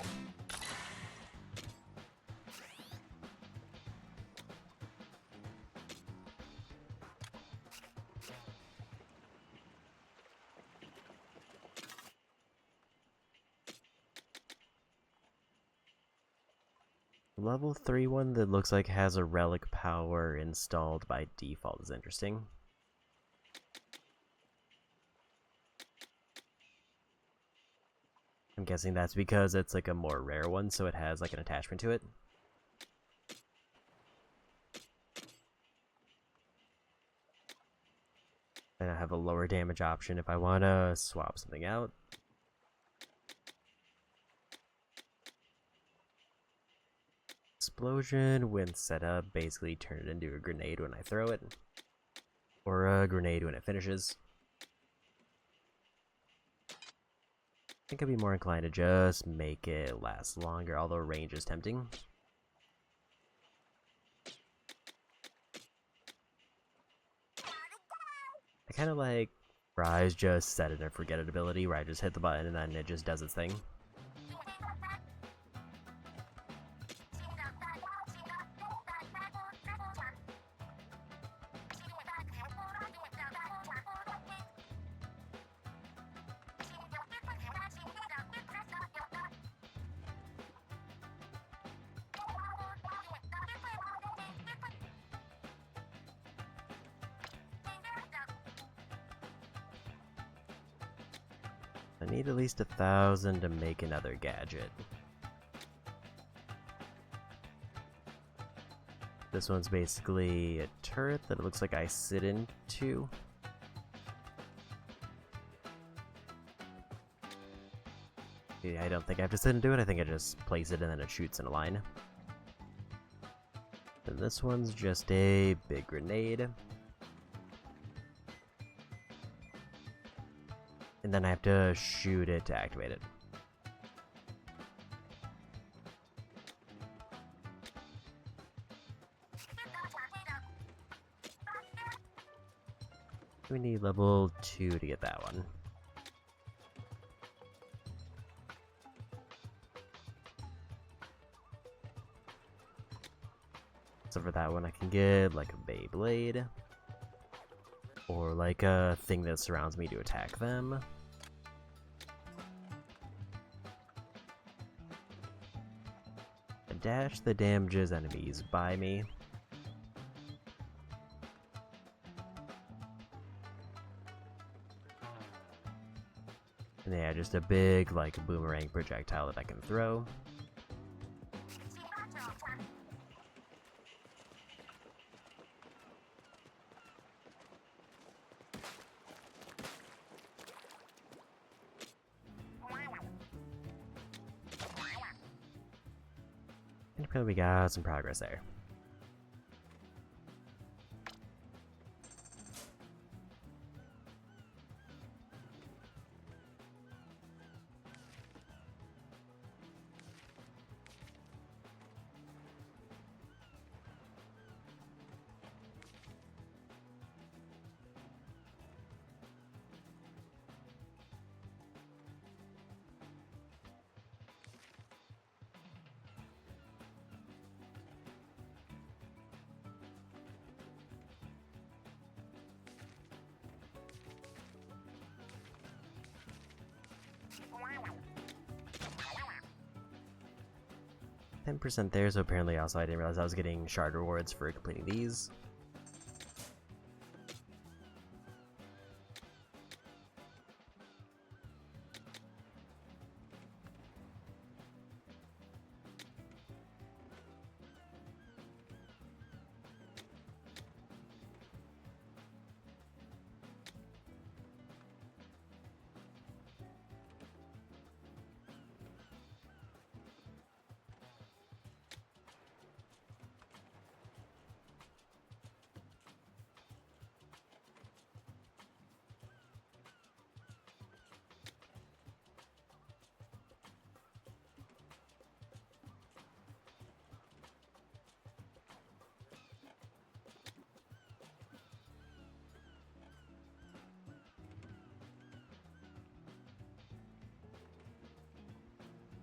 Level 3 one that looks like has a relic power installed by default is interesting. I'm guessing that's because it's like a more rare one, so it has like an attachment to it. And I have a lower damage option if I want to swap something out. Explosion, when set up, basically turn it into a grenade when I throw it. Or a grenade when it finishes. I think I'd be more inclined to just make it last longer, although range is tempting. I kind of like Rise just set it and forget it ability, where I just hit the button and then it just does its thing. I need at least 1,000 to make another gadget. This one's basically a turret that it looks like I sit into. Yeah, I don't think I have to sit into it, I think I just place it and then it shoots in a line. And this one's just a big grenade. And then I have to shoot it to activate it. We need level 2 to get that one. So for that one I can get like a Beyblade. Or like a thing that surrounds me to attack them. A dash that damages enemies by me. And yeah, just a big like boomerang projectile that I can throw. And we got some progress there. 10% there, so apparently also I didn't realize I was getting shard rewards for completing these.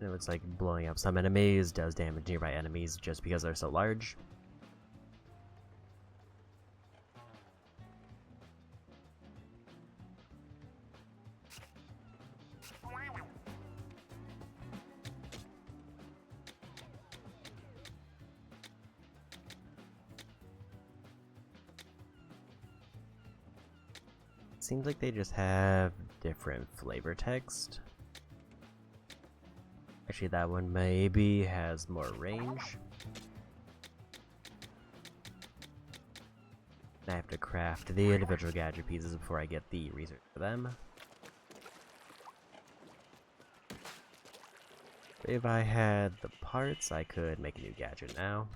It looks like blowing up some enemies does damage nearby enemies just because they're so large. Seems like they just have different flavor text. Actually, that one maybe has more range. I have to craft the individual gadget pieces before I get the research for them. If I had the parts, I could make a new gadget now.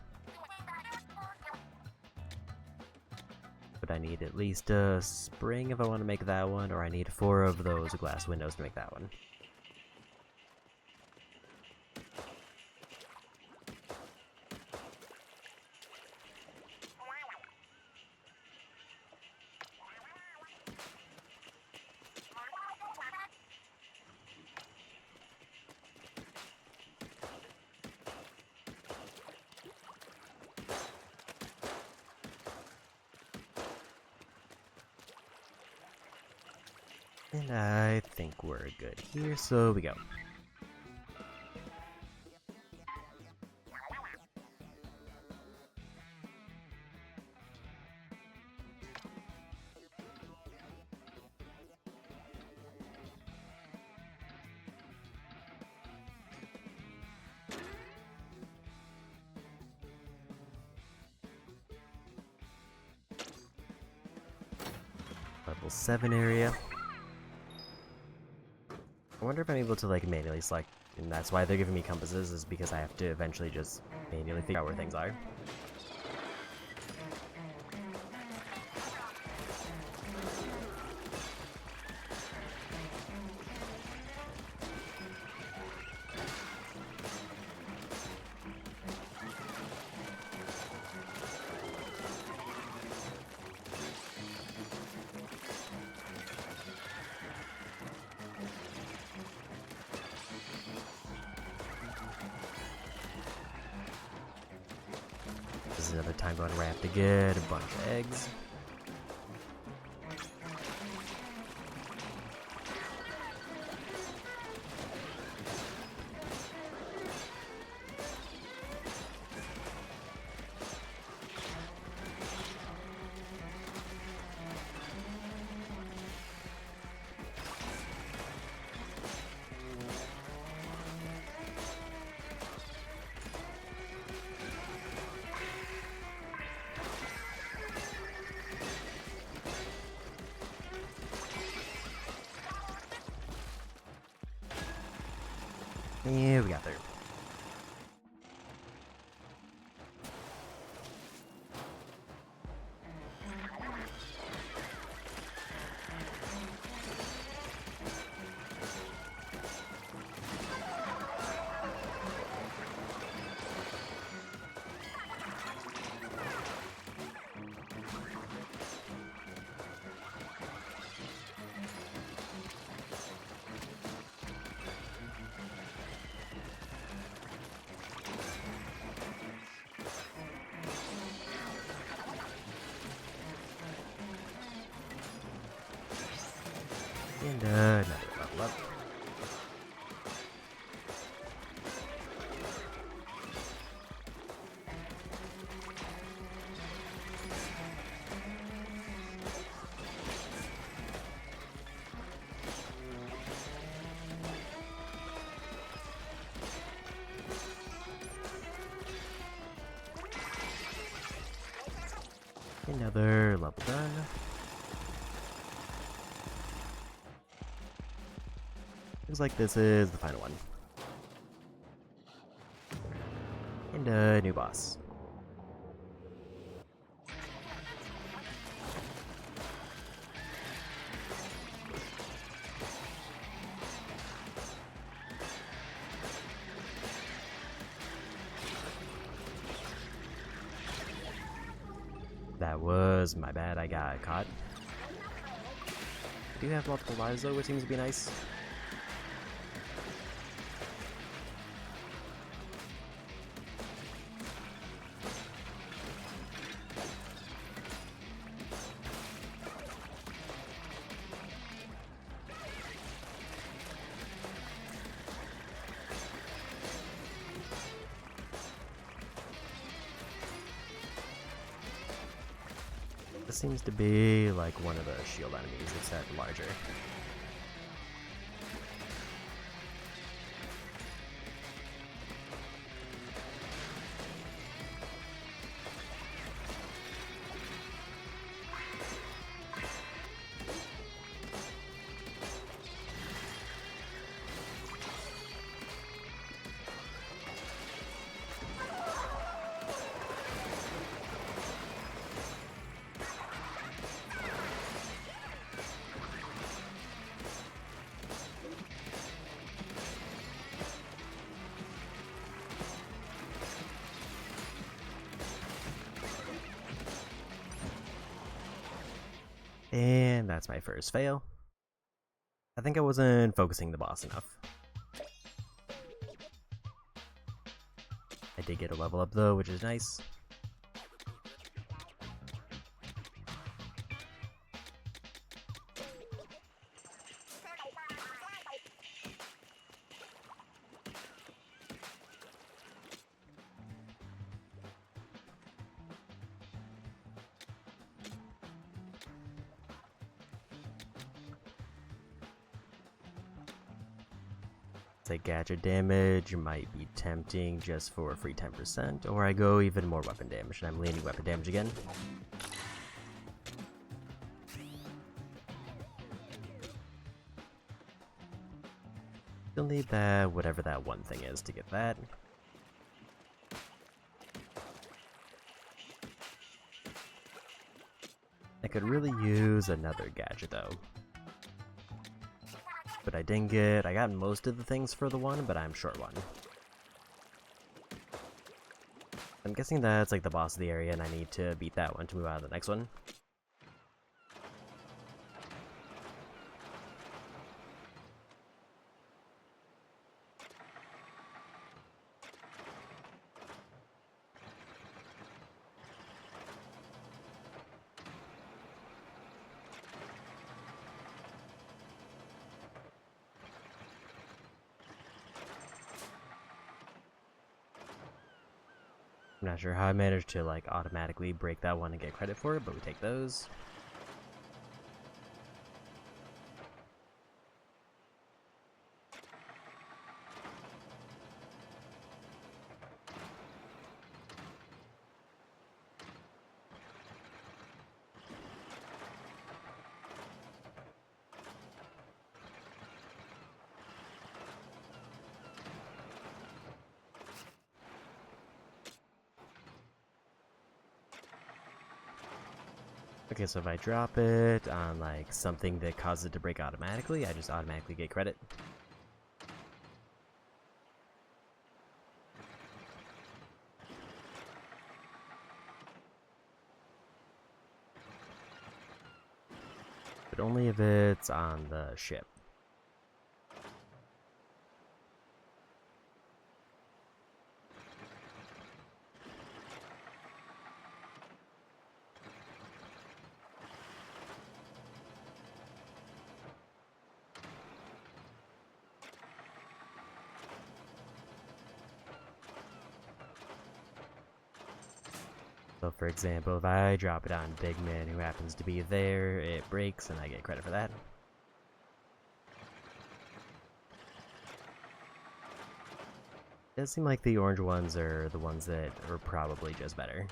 But I need at least a spring if I want to make that one, or I need 4 of those glass windows to make that one. And I think we're good here, so we go. Level 7 area. I wonder if I'm able to like manually select, and that's why they're giving me compasses, is because I have to eventually just manually figure out where things are. This is another time going where I have to get a bunch of eggs. Yeah, we got there. And another level up. Another level done. Looks like this is the final one. And a new boss. That was my bad, I got caught. I do have multiple lives though, which seems to be nice. This seems to be like one of the shield enemies, except larger. And that's my first fail. I think I wasn't focusing the boss enough. I did get a level up though, which is nice. Say gadget damage might be tempting just for a free 10%, or I go even more weapon damage, and I'm leaning weapon damage again. Still need that, whatever that one thing is to get that. I could really use another gadget though. But I got most of the things for the one, but I'm short one. I'm guessing that's like the boss of the area and I need to beat that one to move on to the next one. I'm not sure how I managed to like automatically break that one and get credit for it, but we take those. Okay, so if I drop it on like something that causes it to break automatically, I just automatically get credit. But only if it's on the ship. So for example, if I drop it on Big Man who happens to be there, it breaks and I get credit for that. It does seem like the orange ones are the ones that are probably just better.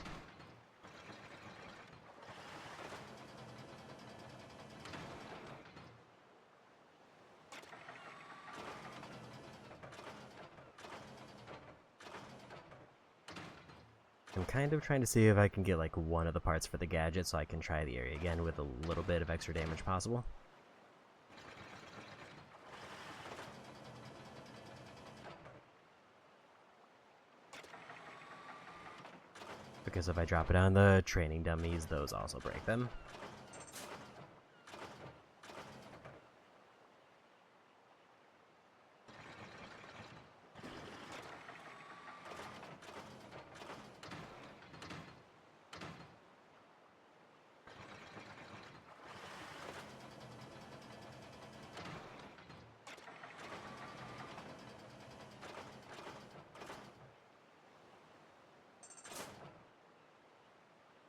I'm kind of trying to see if I can get like one of the parts for the gadget so I can try the area again with a little bit of extra damage possible. Because if I drop it on the training dummies, those also break them.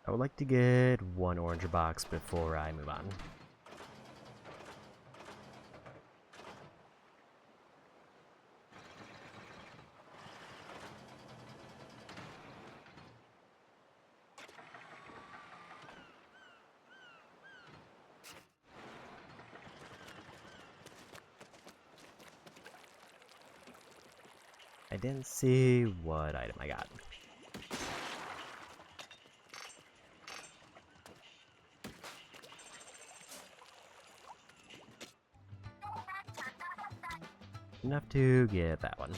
I would like to get one orange box before I move on. I didn't see what item I got. Enough to get that one.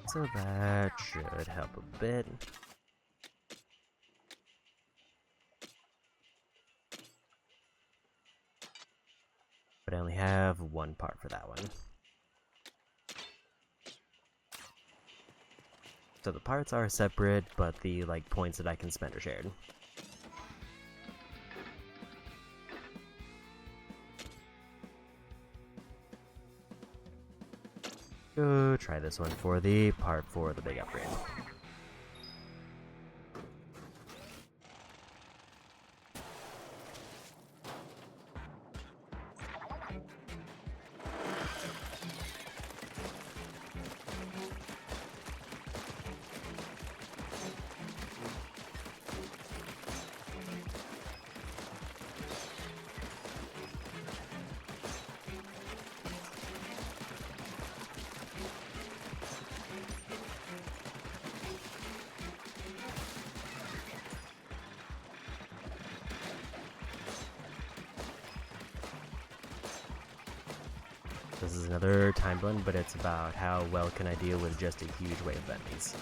So that should help a bit. But I only have one part for that one. So the parts are separate, but the points that I can spend are shared. Go try this one for the part for the big upgrade. This is another time blend, but it's about how well can I deal with just a huge wave of enemies.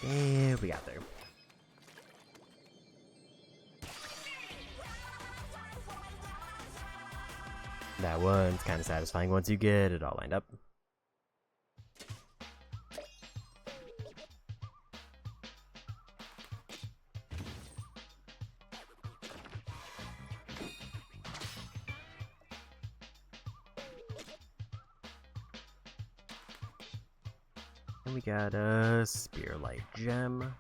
And we got there. That one's kind of satisfying once you get it all lined up. And we got a Spearlight Gem.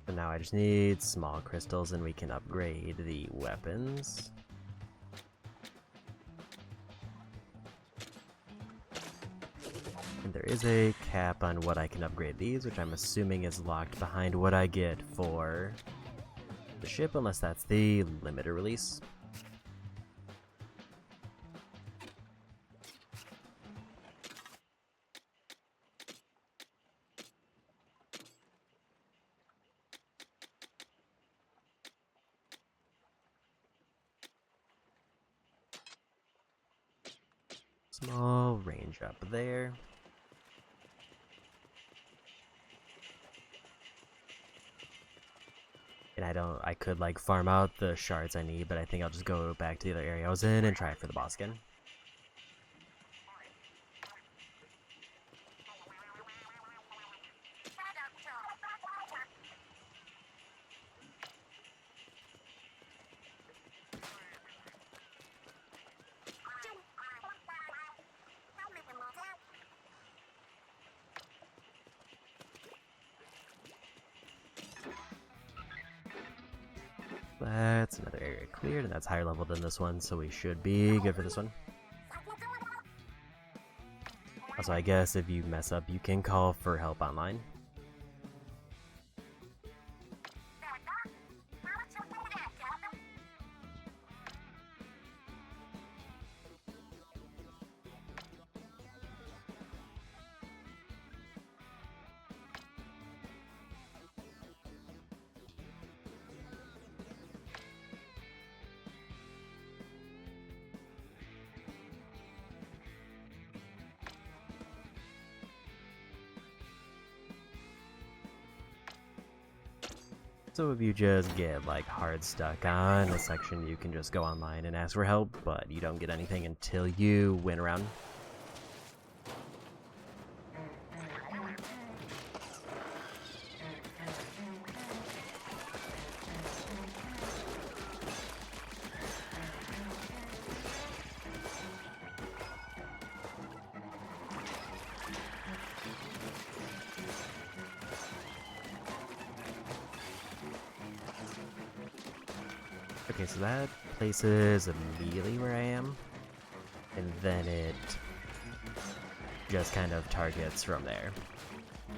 So now I just need small crystals and we can upgrade the weapons. And there is a cap on what I can upgrade these, which I'm assuming is locked behind what I get for the ship, unless that's the limited release. I'll range up there. And I could like farm out the shards I need, but I think I'll just go back to the other area I was in and try for the boss again. That's another area cleared, and that's higher level than this one, so we should be good for this one. Also, I guess if you mess up, you can call for help online. So if you just get like hard stuck on a section, you can just go online and ask for help, but you don't get anything until you win a round. Okay, so that places immediately where I am, and then it just kind of targets from there.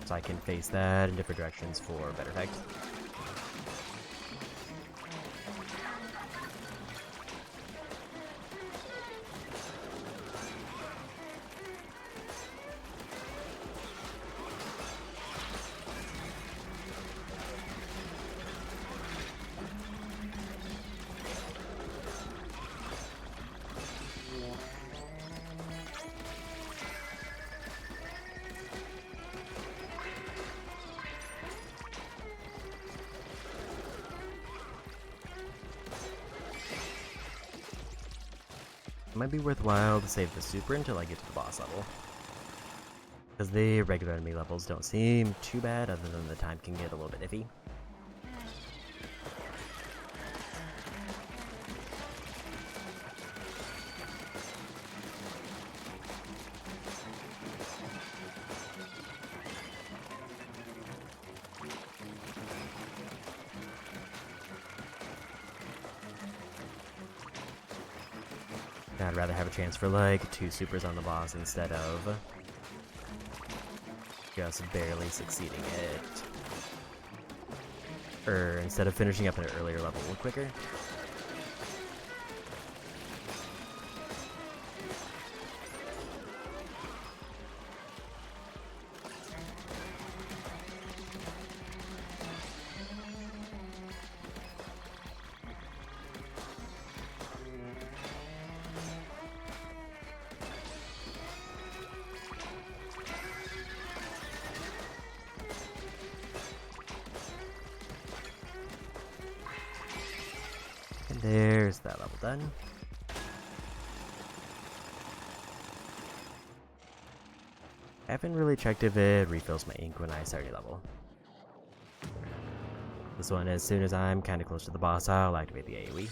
So I can face that in different directions for better effect. It might be worthwhile to save the super until I get to the boss level, because the regular enemy levels don't seem too bad, other than the time can get a little bit iffy. I'd rather have a chance for like 2 supers on the boss instead of just barely succeeding it. Or instead of finishing up at an earlier level a little quicker. And there's that level done. I haven't really checked if it refills my ink when I start a new level. This one, as soon as I'm kind of close to the boss, I'll activate the AoE.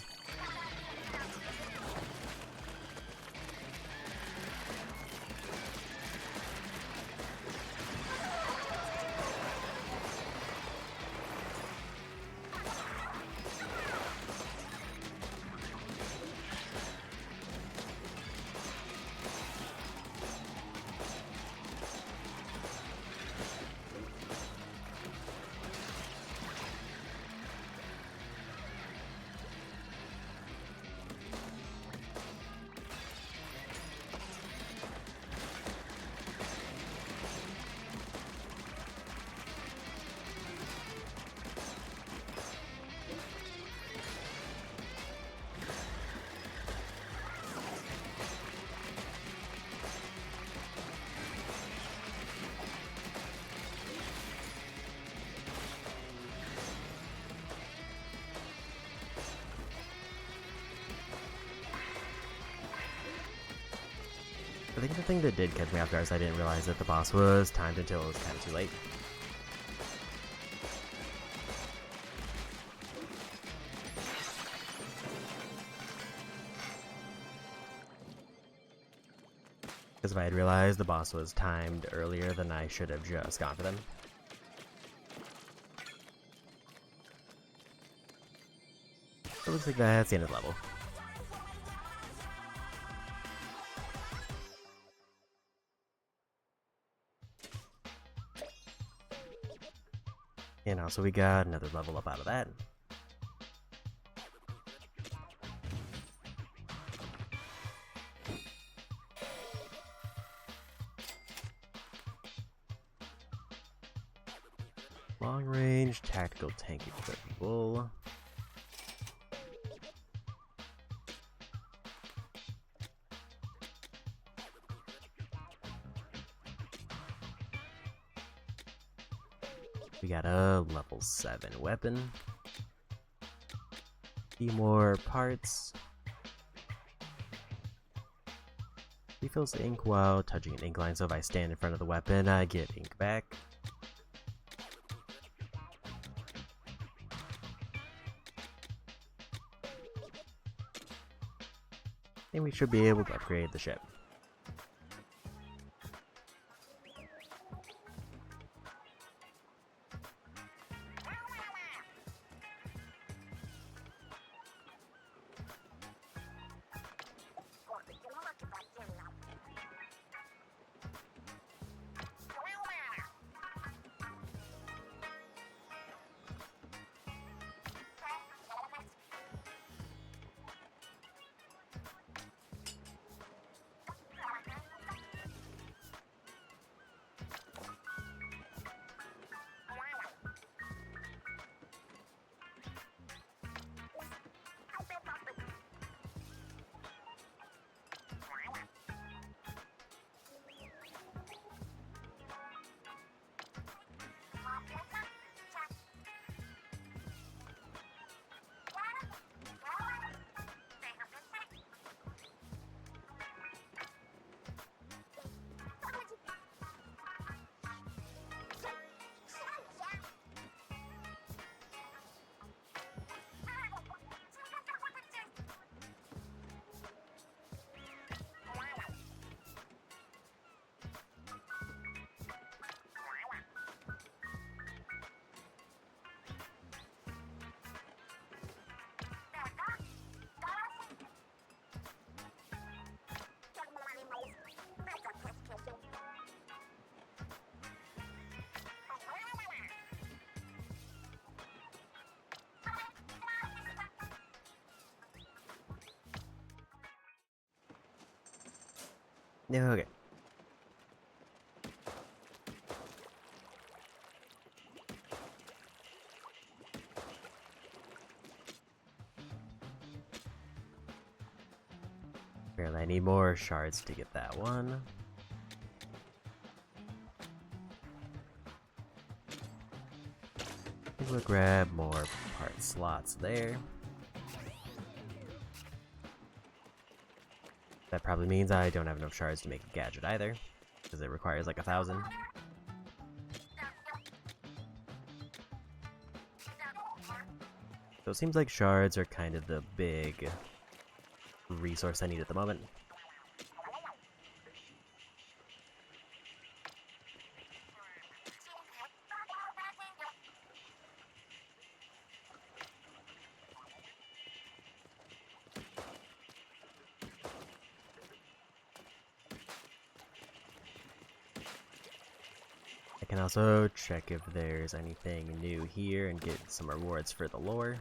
I think the thing that did catch me off guard is I didn't realize that the boss was timed until it was kind of too late. Because if I had realized the boss was timed earlier, then I should have just gone for them. It looks like that's the end of the level. And also we got another level up out of that. Long range, tactical tank equipable. We got a level 7 weapon. A few more parts. Refills the ink while touching an ink line, so if I stand in front of the weapon, I get ink back. And we should be able to upgrade the ship. Okay. Apparently I need more shards to get that one. We'll grab more part slots there. That probably means I don't have enough shards to make a gadget either, because it requires like 1,000. So it seems like shards are kind of the big resource I need at the moment. I can also check if there's anything new here and get some rewards for the lore.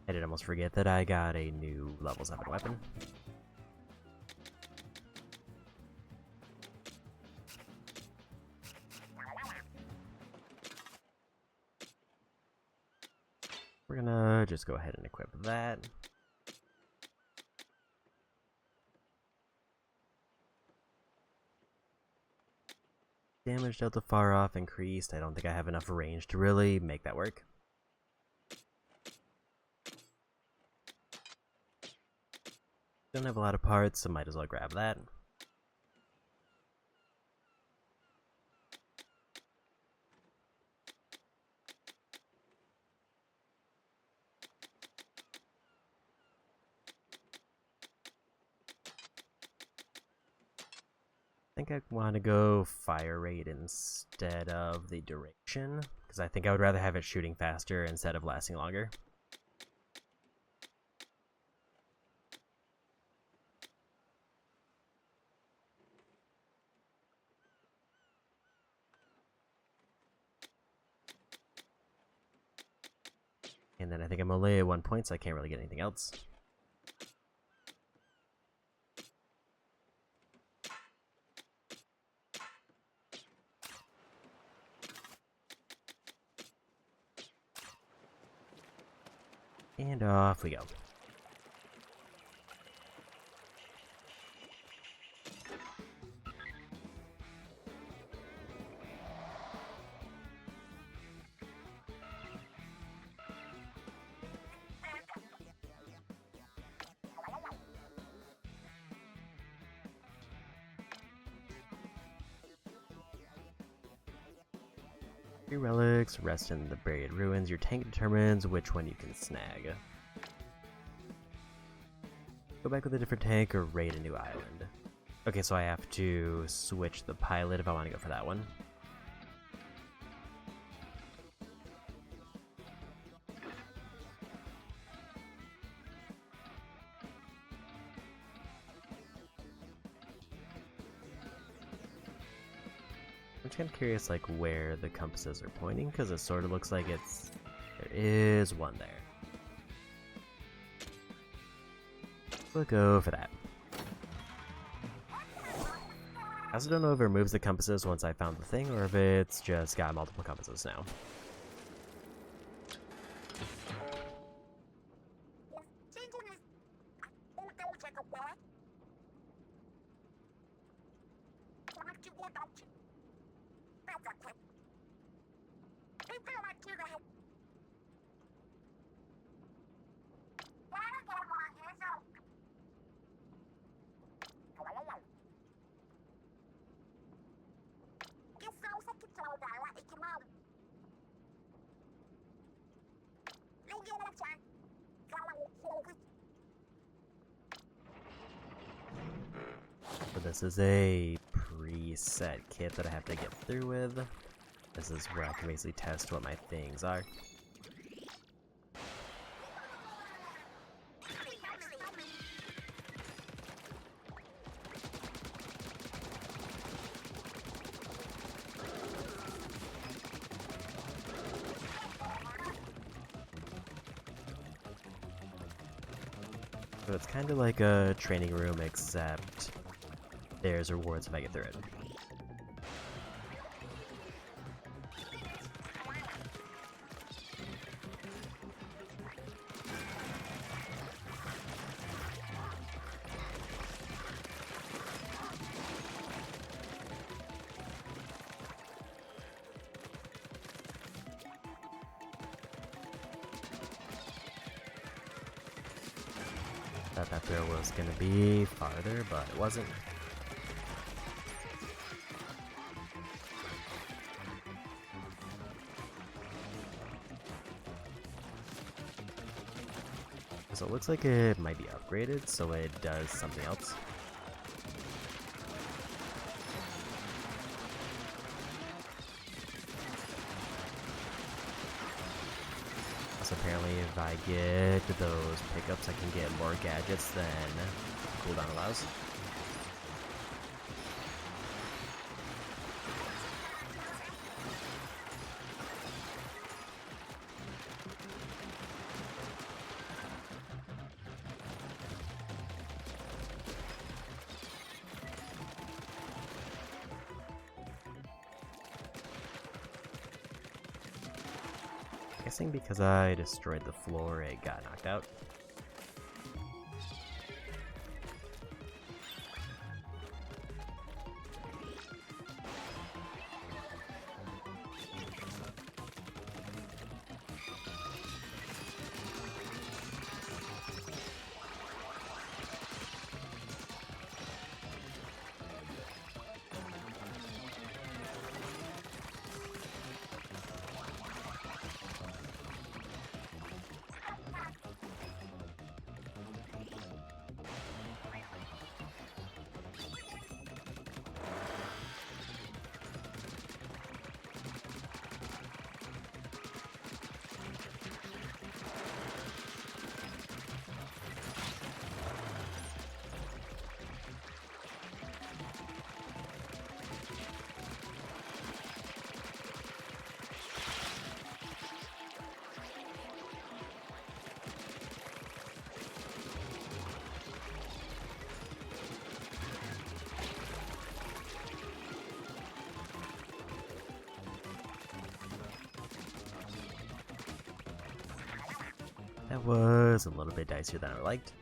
I did almost forget that I got a new level 7 weapon. We're gonna just go ahead and equip that. Damage dealt to far off increased. I don't think I have enough range to really make that work. Don't have a lot of parts, so might as well grab that. I think I want to go fire rate instead of the duration, because I think I would rather have it shooting faster instead of lasting longer. And then I think I'm only at 1 point, so I can't really get anything else. And off we go. Three relics, rest in the buried ruins. Your tank determines which one you can snag. Go back with a different tank or raid a new island. Okay, so I have to switch the pilot if I want to go for that one. I'm just kind of curious, like, where the compasses are pointing, because it sort of looks like it's... There is one there. We'll go for that. I also don't know if it removes the compasses once I found the thing, or if it's just got multiple compasses now. So this is a preset kit that I have to get through with. This is where I can basically test what my things are. So it's kind of like a training room, except there's rewards if I get through it. Thought that throw was going to be farther, but it wasn't. So it looks like it might be upgraded, so it does something else. So apparently if I get those pickups, I can get more gadgets than cooldown allows. Guessing because I destroyed the floor, it got knocked out. That was a little bit dicier than I liked.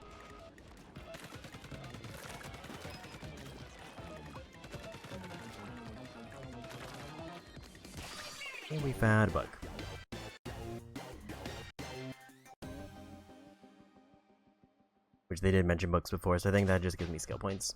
And we found a bug. Which they did mention bugs before, so I think that just gives me skill points.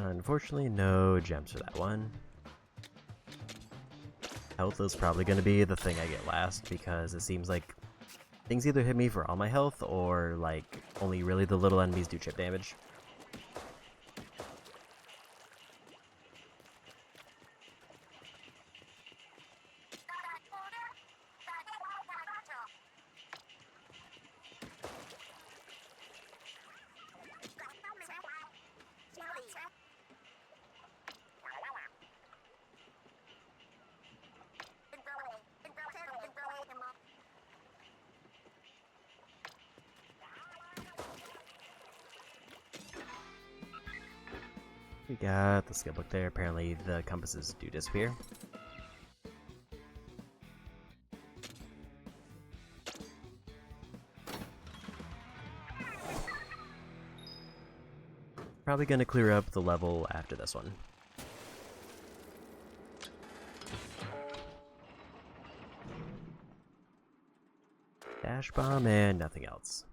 Unfortunately, no gems for that one. Health is probably going to be the thing I get last, because it seems like things either hit me for all my health, or like only really the little enemies do chip damage. We got the skill book there. Apparently the compasses do disappear. Probably gonna clear up the level after this one. Dash bomb and nothing else.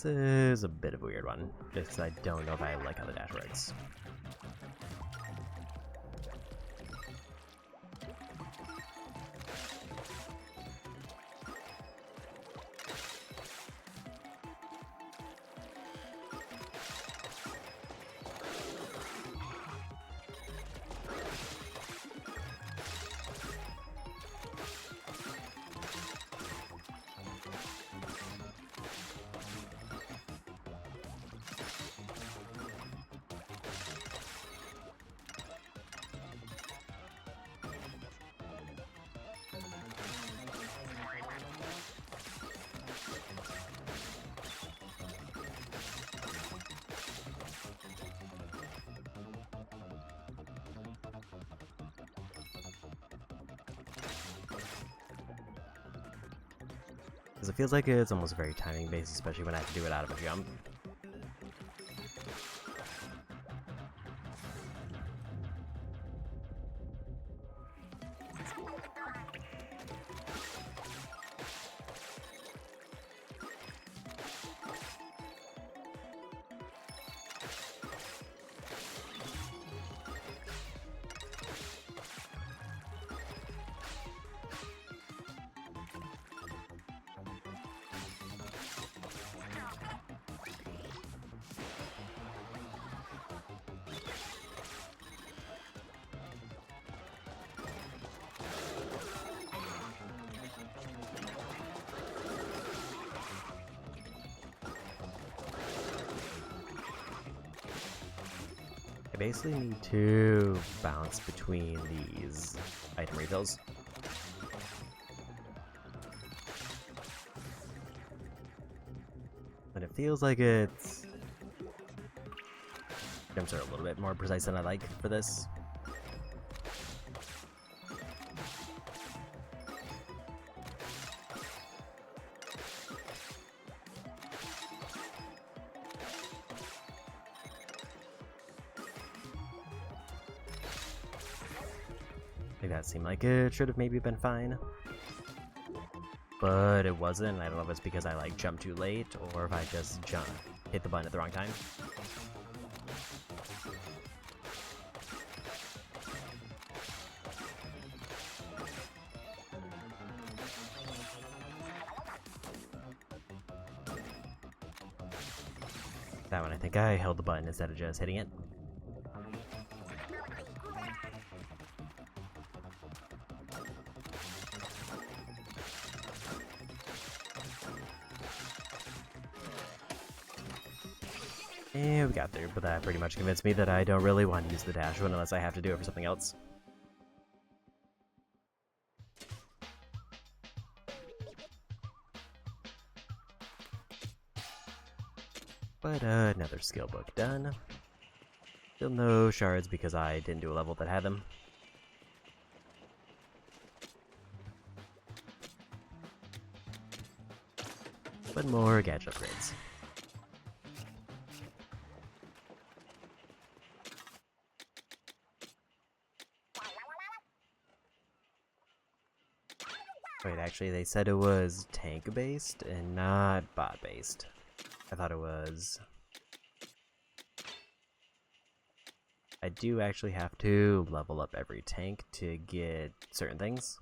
This is a bit of a weird one, just because I don't know if I like how the dash works. Because it feels like it's almost very timing based, especially when I have to do it out of a jump. basically need to bounce between these item refills. But it feels like it's... Jumps are a little bit more precise than I like for this. Like that seemed like it should have maybe been fine. But it wasn't. I don't know if it's because I like jumped too late or if I just hit the button at the wrong time. That one, I think I held the button instead of just hitting it. And we got there, but that pretty much convinced me that I don't really want to use the dash one unless I have to do it for something else. But another skill book done. Still no shards because I didn't do a level that had them. But more gadget upgrades. Wait, actually they said it was tank-based and not bot-based. I thought it was... I do actually have to level up every tank to get certain things.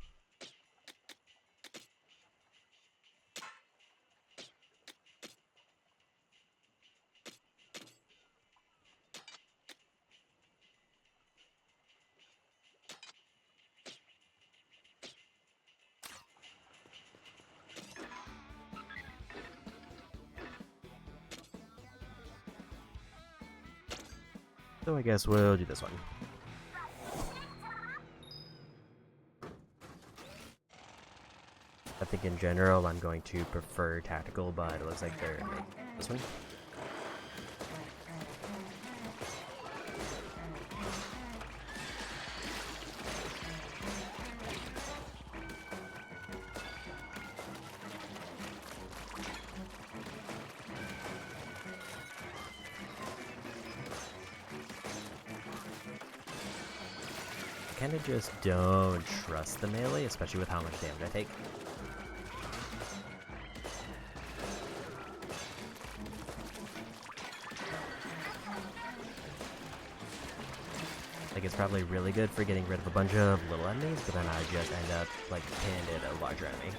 So I guess we'll do this one. I think in general I'm going to prefer tactical, but it looks like they're this one. I kind of just don't trust the melee, especially with how much damage I take. Like, it's probably really good for getting rid of a bunch of little enemies, but then I just end up, like, pinned at a larger enemy.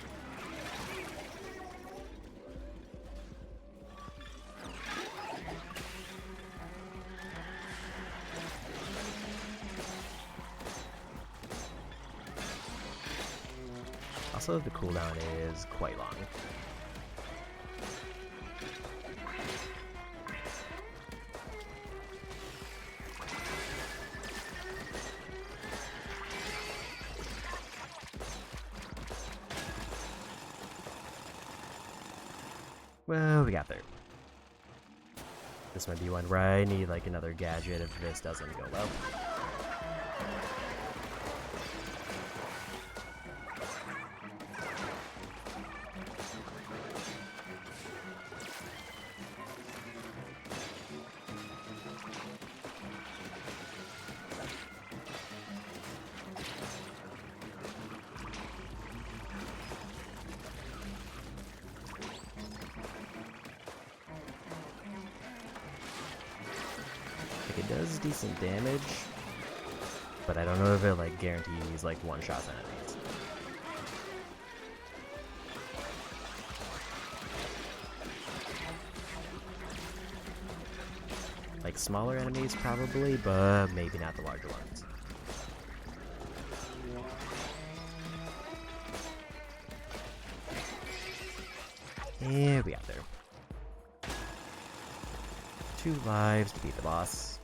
Also, the cooldown is quite long. Well, we got there. This might be one where I need like another gadget if this doesn't go well. It does decent damage, but I don't know if it like guarantees like one-shot enemies. Like smaller enemies probably, but maybe not the larger ones. Yeah, we got there. 2 lives to beat the boss.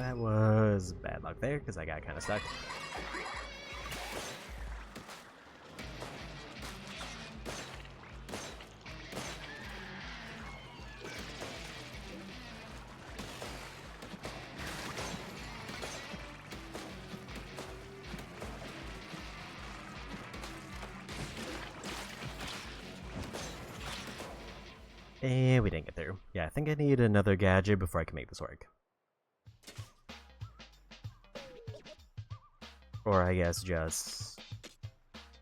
That was bad luck there, because I got kind of stuck. And we didn't get through. Yeah, I think I need another gadget before I can make this work. Or I guess just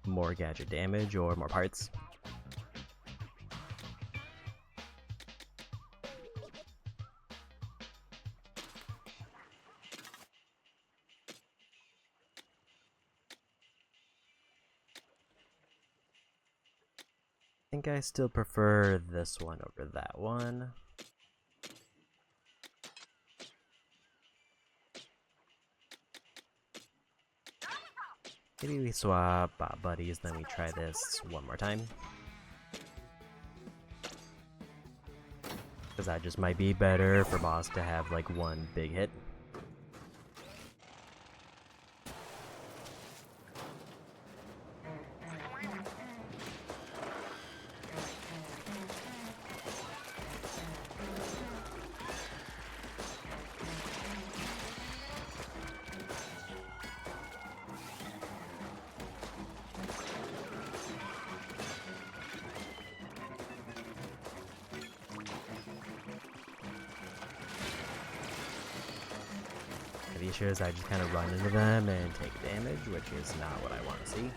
more gadget damage or more parts. I think I still prefer this one over that one. Maybe we swap buddies, then we try this one more time. Because that just might be better for boss to have like one big hit. The issue is I just kind of run into them and take damage, which is not what I want to see.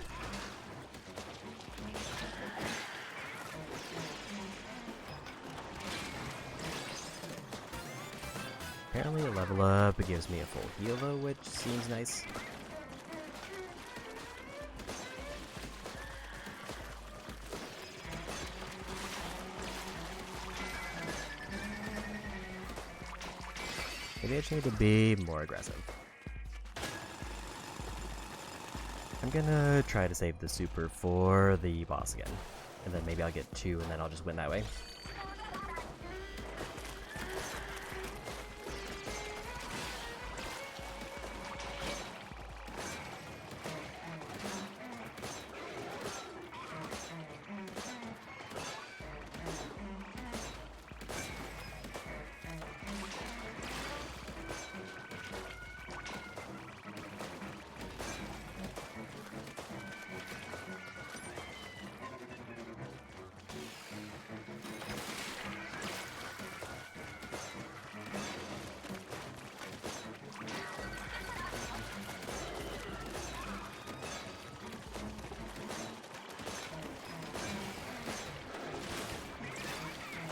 Apparently a level up, it gives me a full heal though, which seems nice. Maybe I just need to be more aggressive. I'm gonna try to save the super for the boss again. And then maybe I'll get 2 and then I'll just win that way.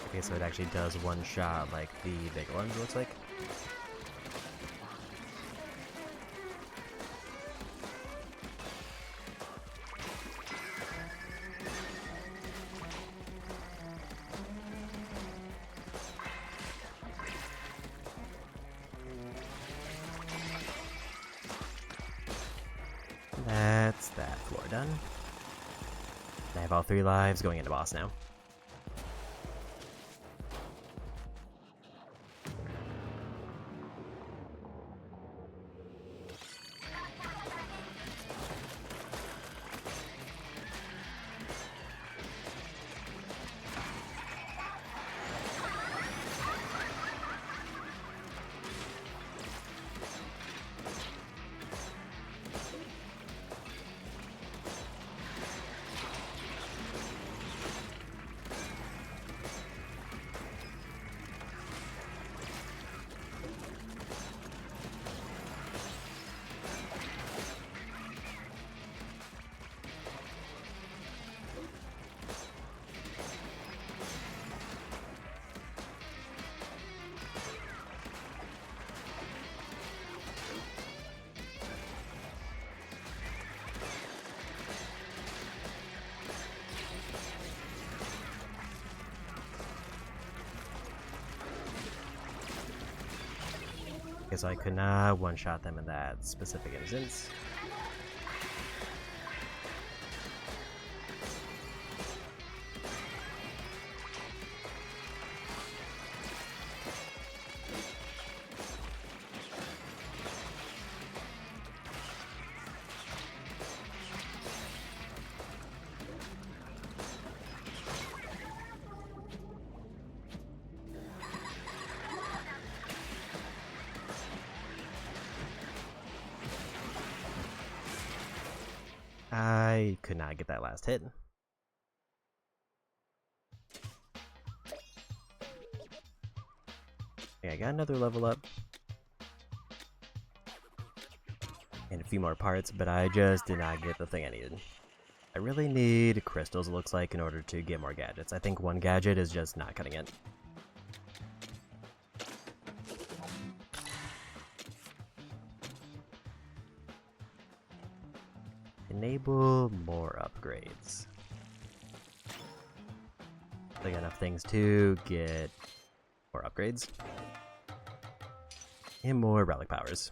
Okay, so it actually does one shot like the big ones, looks like. That's that floor done. I have all 3 lives going into boss now. So I could not one-shot them in that specific instance. I could not get that last hit. Okay, I got another level up. And a few more parts, but I just did not get the thing I needed. I really need crystals, it looks like, in order to get more gadgets. I think one gadget is just not cutting it. Enable more upgrades. I got enough things to get more upgrades. And more relic powers.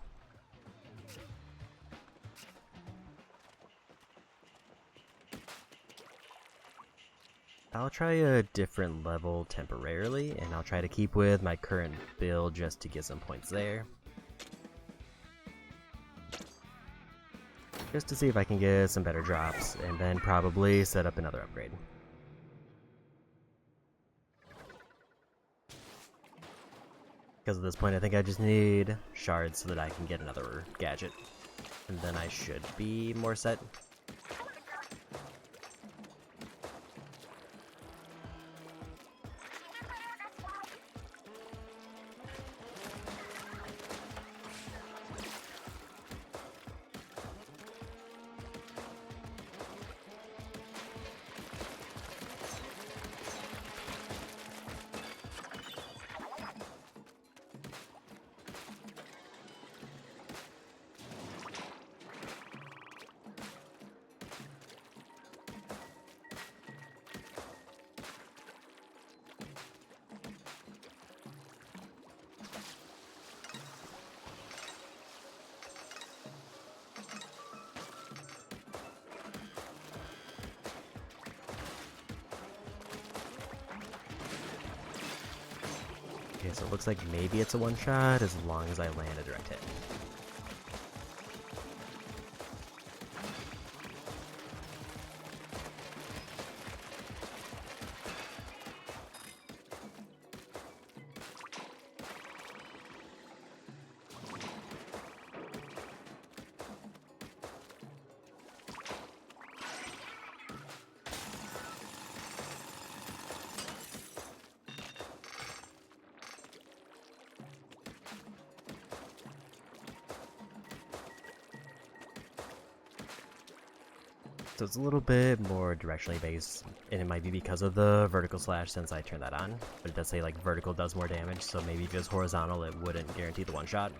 I'll try a different level temporarily, and I'll try to keep with my current build just to get some points there. Just to see if I can get some better drops, and then probably set up another upgrade. Because at this point I think I just need shards so that I can get another gadget. And then I should be more set. Okay, so it looks like maybe it's a one-shot as long as I land a direct hit. So it's a little bit more directionally based, and it might be because of the vertical slash since I turned that on. But it does say like vertical does more damage, so maybe just horizontal it wouldn't guarantee the one shot.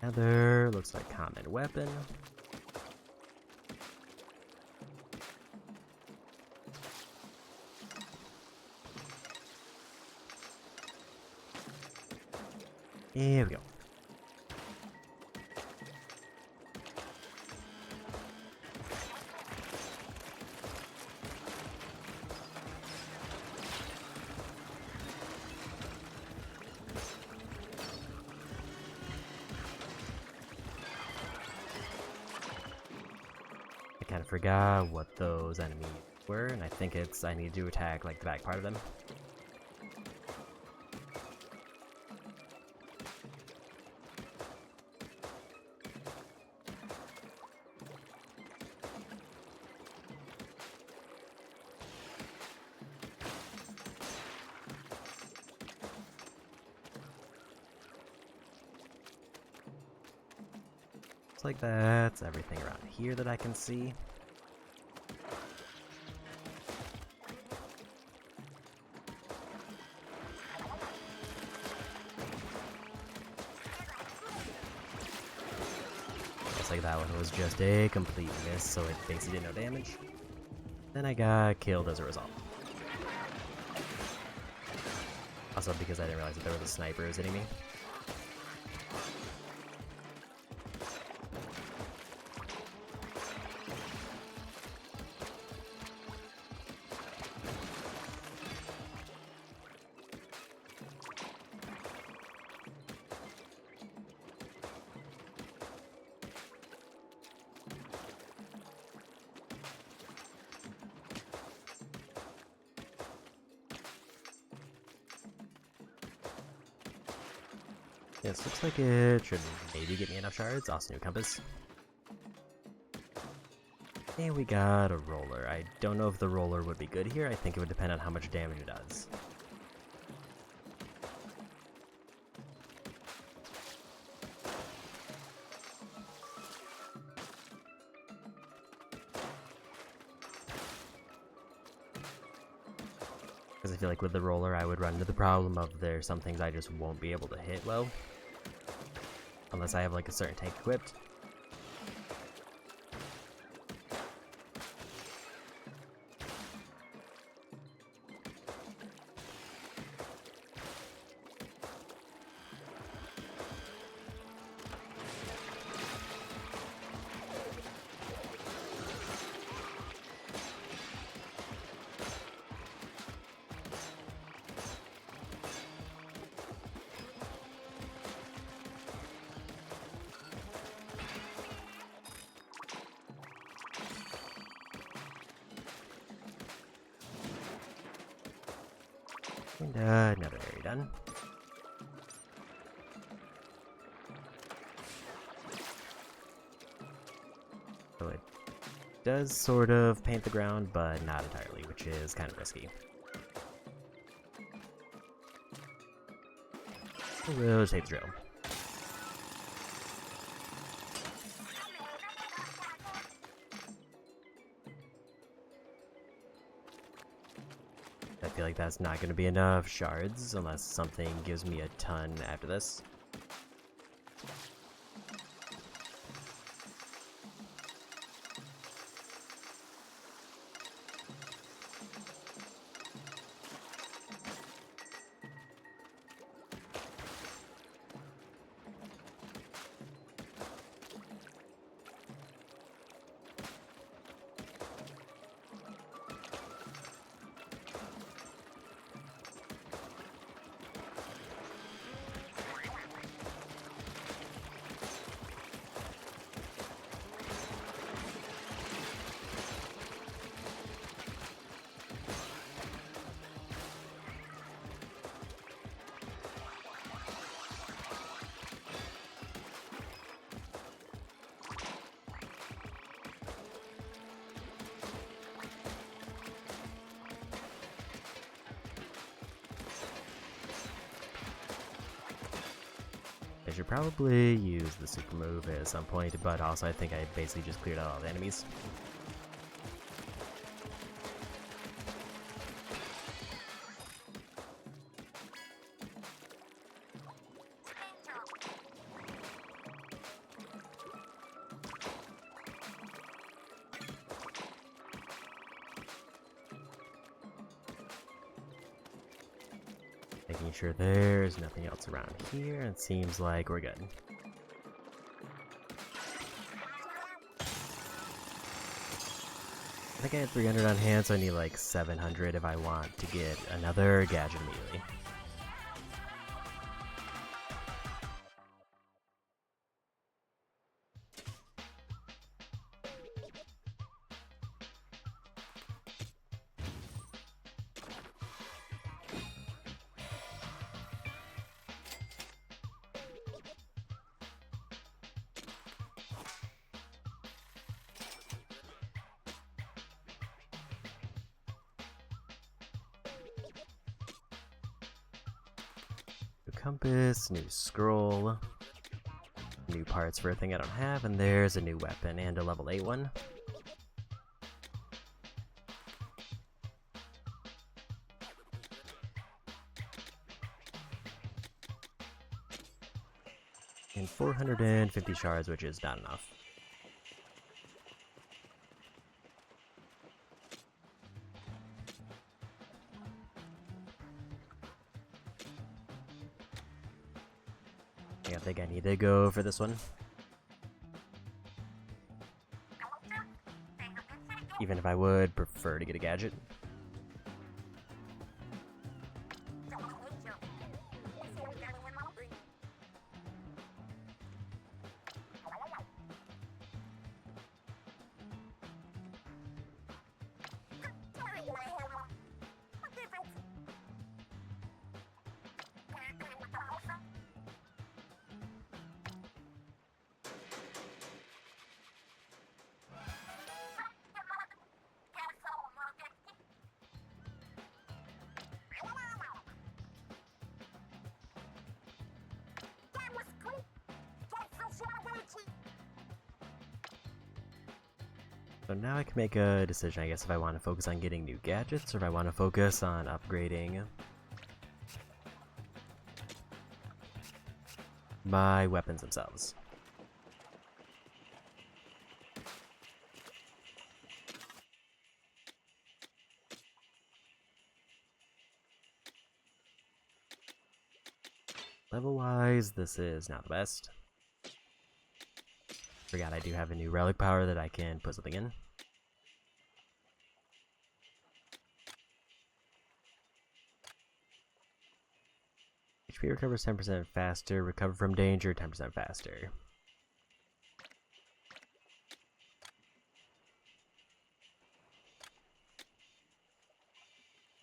Another looks like common weapon. Here we go. I kind of forgot what those enemies were, and I think it's I need to attack like the back part of them. Like that's everything around here that I can see. Looks like that one was just a complete miss, so it basically did no damage. Then I got killed as a result. Also because I didn't realize that there were the snipers hitting me. Yes, looks like it should maybe get me enough shards. Also, new compass. And we got a roller. I don't know if the roller would be good here. I think it would depend on how much damage it does. Because I feel like with the roller, I would run into the problem of there's some things I just won't be able to hit well. Unless I have like a certain tank equipped. And another area done. So it does sort of paint the ground, but not entirely, which is kind of risky. We'll just take the drill. I feel like that's not going to be enough shards unless something gives me a ton after this. I should probably use the super move at some point, but also I think I basically just cleared out all the enemies. Making sure there's nothing else around here, and it seems like we're good. I think I had 300 on hand, so I need like 700 if I want to get another gadget immediately. New compass, new scroll, new parts for a thing I don't have, and there's a new weapon and a level 8 one. And 450 shards, which is not enough. I think I need to go for this one. Even if I would prefer to get a gadget. So now I can make a decision, I guess, if I want to focus on getting new gadgets or if I want to focus on upgrading my weapons themselves. Level-wise, this is not the best. Forgot I do have a new relic power that I can put something in. HP recovers 10% faster, recover from danger 10% faster.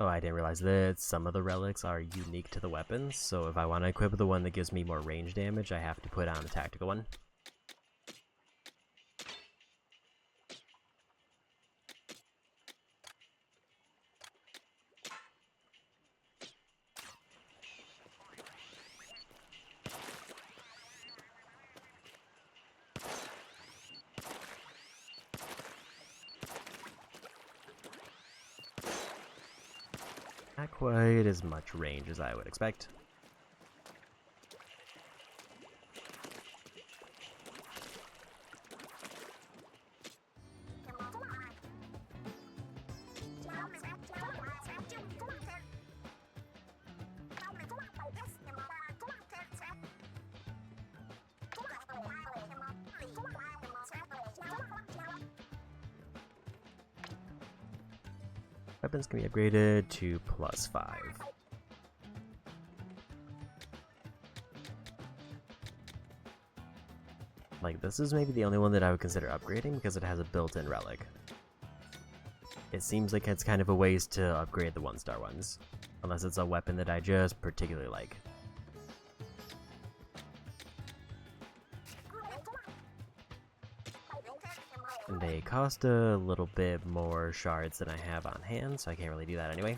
Oh, I didn't realize that some of the relics are unique to the weapons, so if I want to equip the one that gives me more range damage, I have to put on the tactical one. Not quite as much range as I would expect. Weapons can be upgraded to +5. Like, this is maybe the only one that I would consider upgrading because it has a built-in relic. It seems like it's kind of a waste to upgrade the 1-star ones, unless it's a weapon that I just particularly like. And they cost a little bit more shards than I have on hand, so I can't really do that anyway.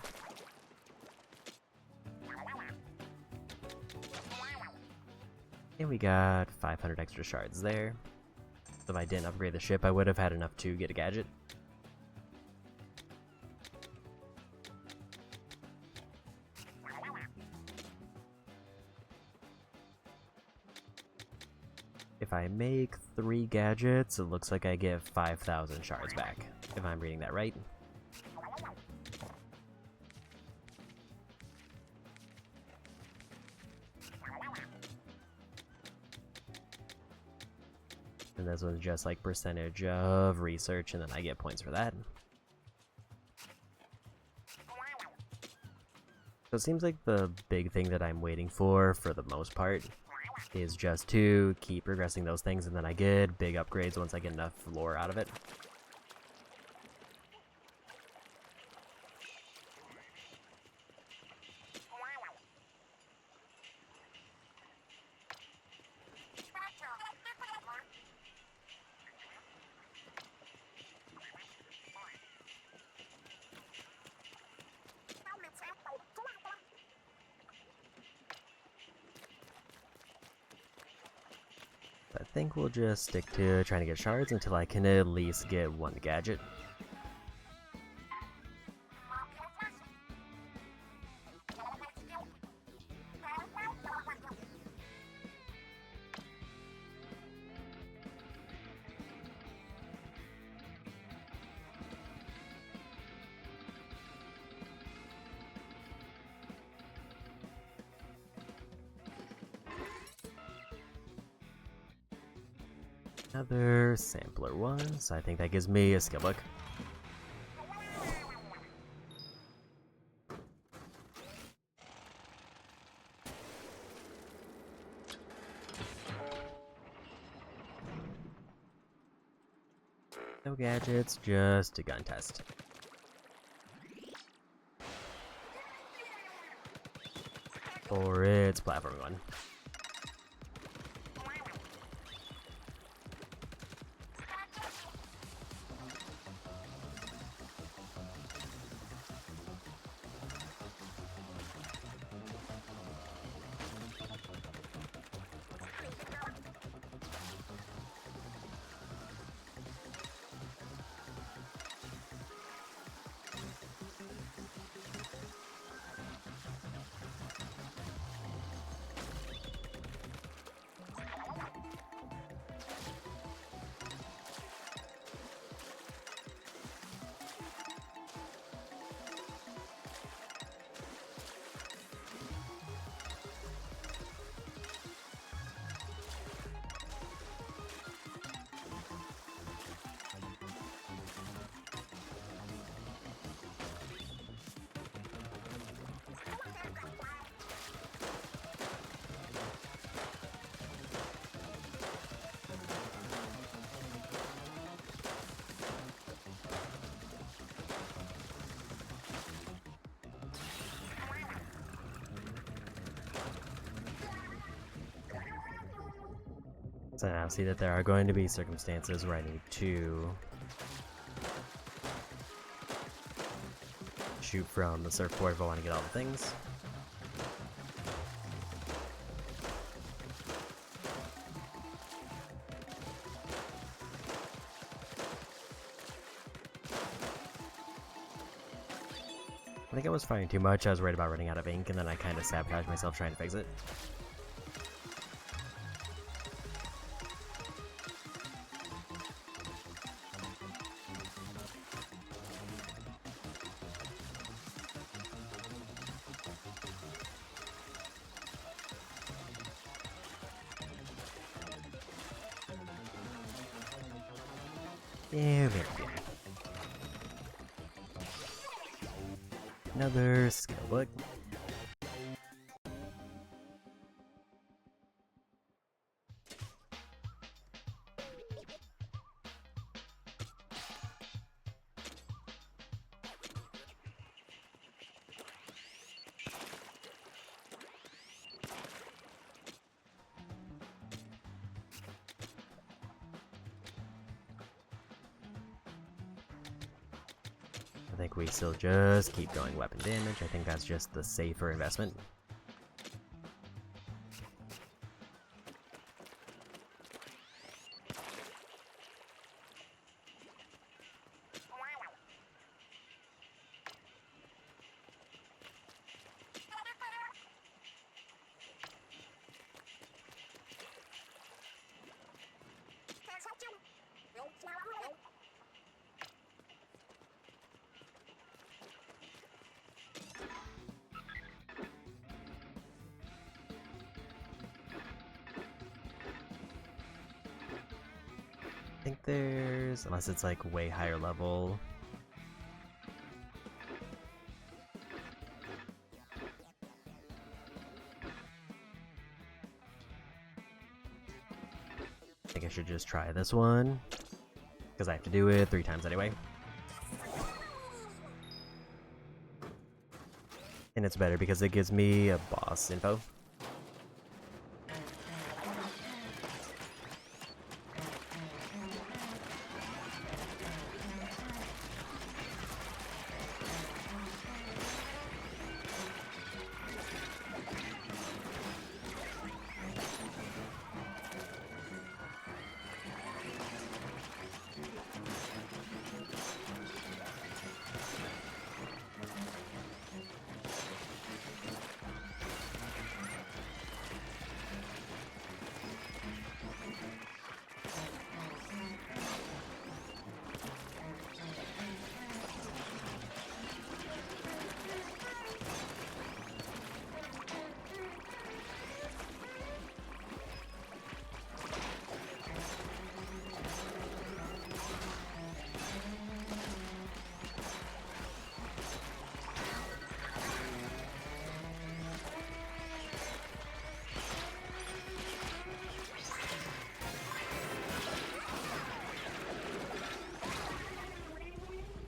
And we got 500 extra shards there. If I didn't upgrade the ship, I would have had enough to get a gadget. If I make 3 gadgets, it looks like I get 5,000 shards back, if I'm reading that right. And this one's just like percentage of research, and then I get points for that. So it seems like the big thing that I'm waiting for the most part, is just to keep progressing those things, and then I get big upgrades once I get enough lore out of it. I think we'll just stick to trying to get shards until I can at least get 1 gadget. Another sampler one, so I think that gives me a skill book. No gadgets, just a gun test. Or it's platform one. So now see that there are going to be circumstances where I need to shoot from the surfboard if I want to get all the things. I think I was firing too much. I was worried about running out of ink, and then I kind of sabotaged myself trying to fix it. Yeah, very good. Another skill book. I think we still just keep going weapon damage. I think that's just the safer investment. I think there's, unless it's like way higher level. I think I should just try this one, because I have to do it 3 times anyway. And it's better because it gives me a boss info.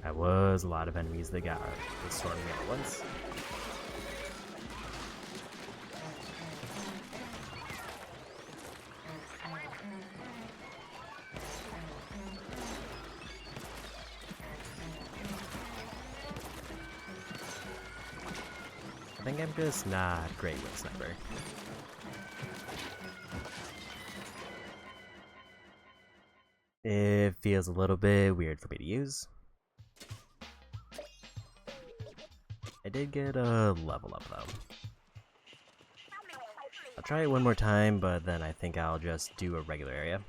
That was a lot of enemies that got storming at once. I think I'm just not great with sniper. It feels a little bit weird for me to use. I did get a level up though. I'll try it one more time, but then I think I'll just do a regular area.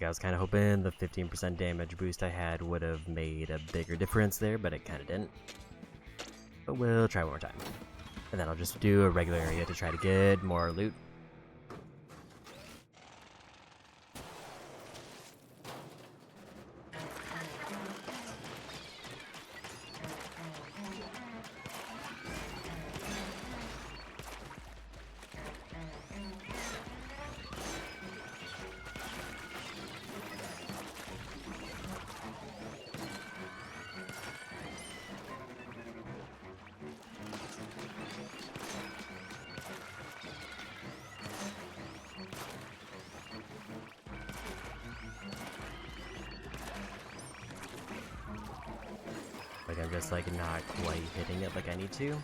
I was kind of hoping the 15% damage boost I had would have made a bigger difference there, but it kind of didn't. But we'll try one more time. And then I'll just do a regular area to try to get more loot. I'm just like not quite hitting it like I need to.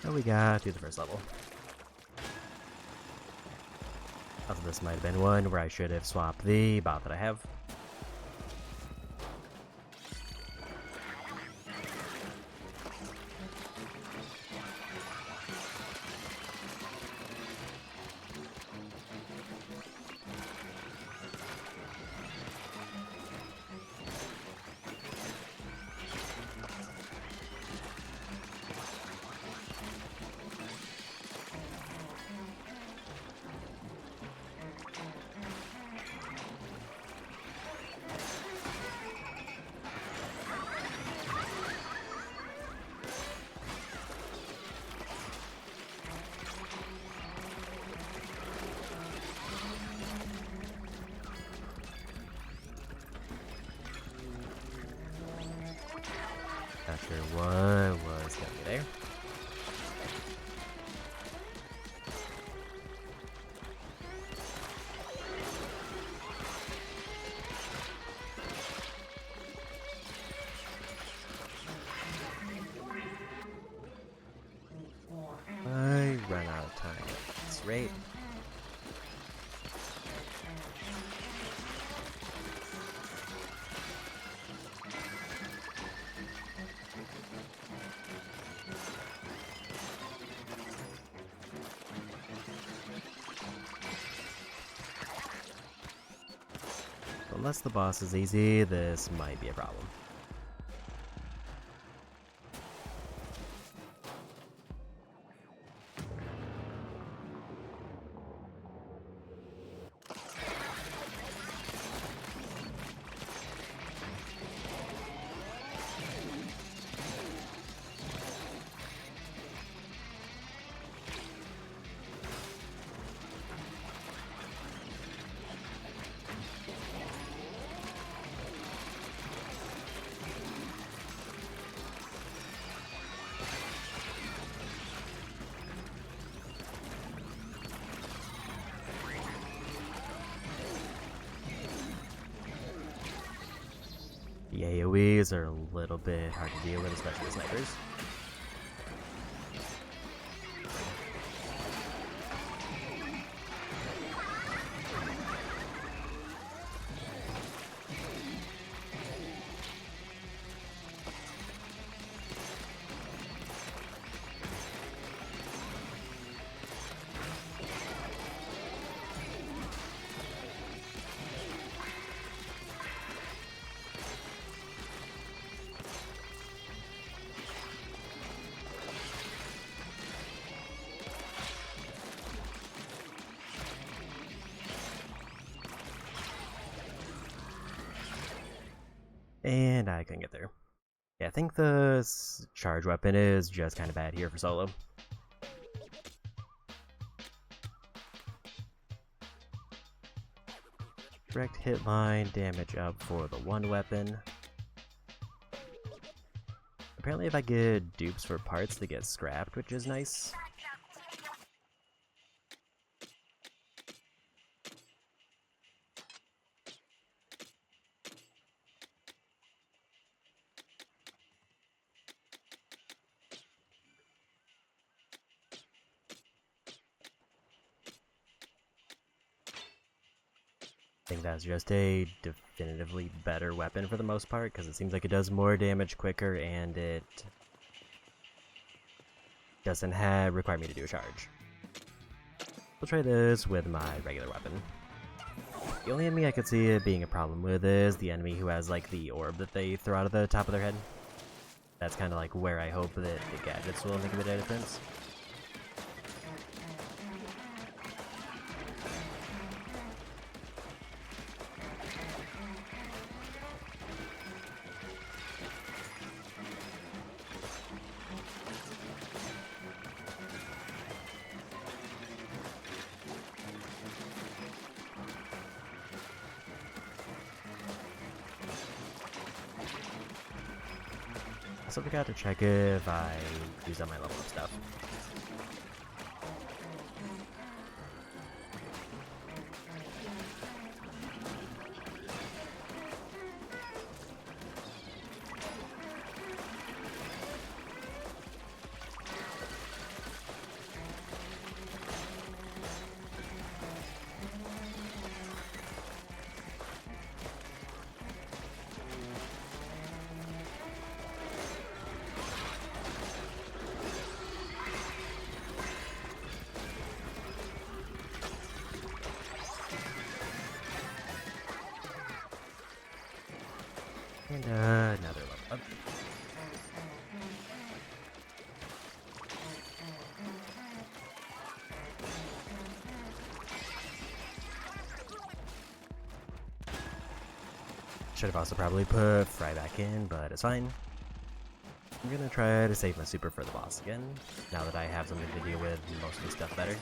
So we got through the first level. Also, this might have been one where I should have swapped the bot that I have. Not sure what was gonna be there. I run out of time at this rate. Unless the boss is easy, this might be a problem. The AoEs are a little bit hard to deal with, especially with snipers. And I couldn't get there. Yeah, I think the charge weapon is just kind of bad here for solo. Direct hit line, damage up for the one weapon. Apparently if I get dupes for parts, they get scrapped, which is nice. I think that's just a definitively better weapon for the most part, because it seems like it does more damage quicker and it doesn't require me to do a charge. We'll try this with my regular weapon. The only enemy I could see it being a problem with is the enemy who has like the orb that they throw out of the top of their head. That's kind of like where I hope that the gadgets will make a bit of difference. also forgot to check if I used up my level up stuff. And another level up. Should have also probably put Fry back in, but it's fine. I'm gonna try to save my super for the boss again, now that I have something to deal with most of the stuff better.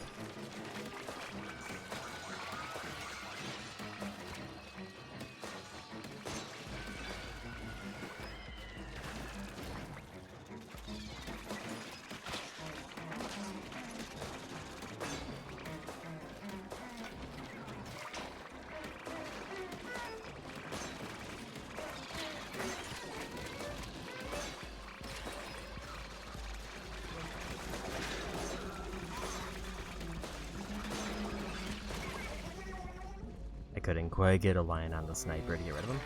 I couldn't quite get a line on the sniper to get rid of him.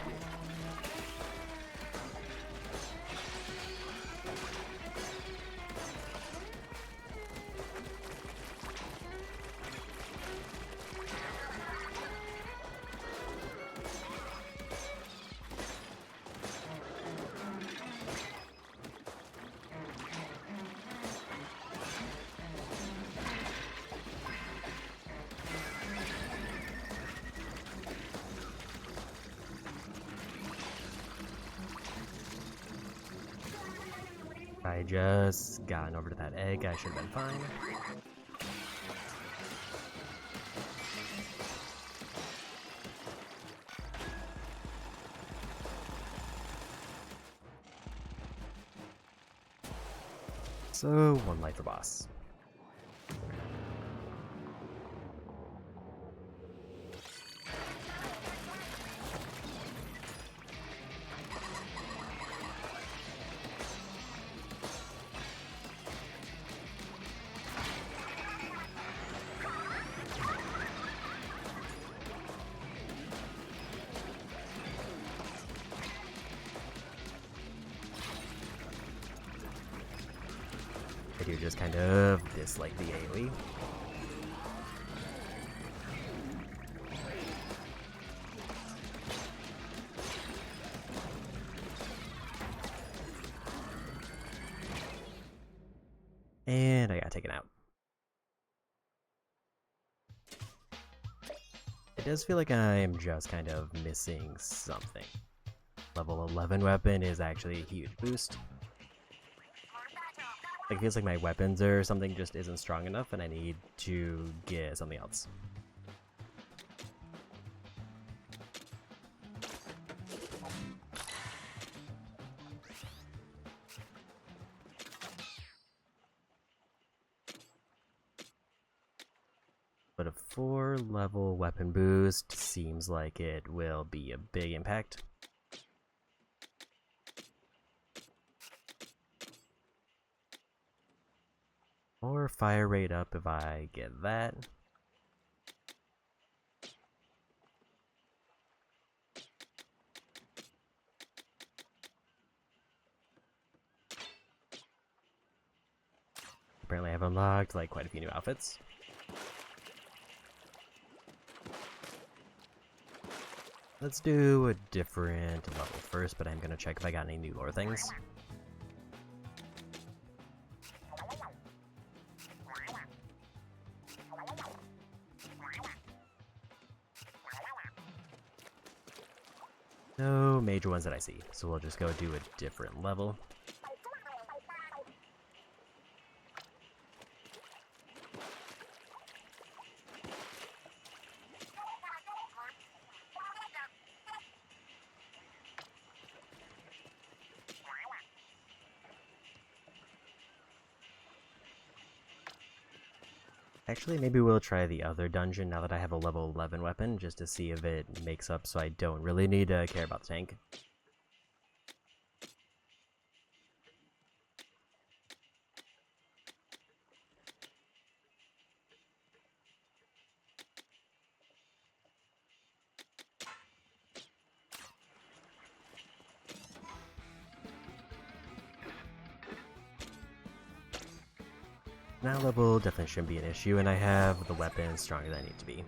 I just gotten over to that egg, I should have been fine. So, one life for boss. I do just kind of dislike the AoE. And I got taken out. It does feel like I'm just kind of missing something. Level 11 weapon is actually a huge boost. Like, it feels like my weapons or something just isn't strong enough and I need to get something else. But a 4-level weapon boost seems like it will be a big impact. Or fire rate up if I get that. Apparently I've unlocked like quite a few new outfits. Let's do a different level first, but I'm gonna check if I got any new lore things. No major ones that I see, so we'll just go do a different level. Actually, maybe we'll try the other dungeon now that I have a level 11 weapon, just to see if it makes up so I don't really need to care about the tank. Now level definitely shouldn't be an issue, and I have the weapon stronger than I need to be.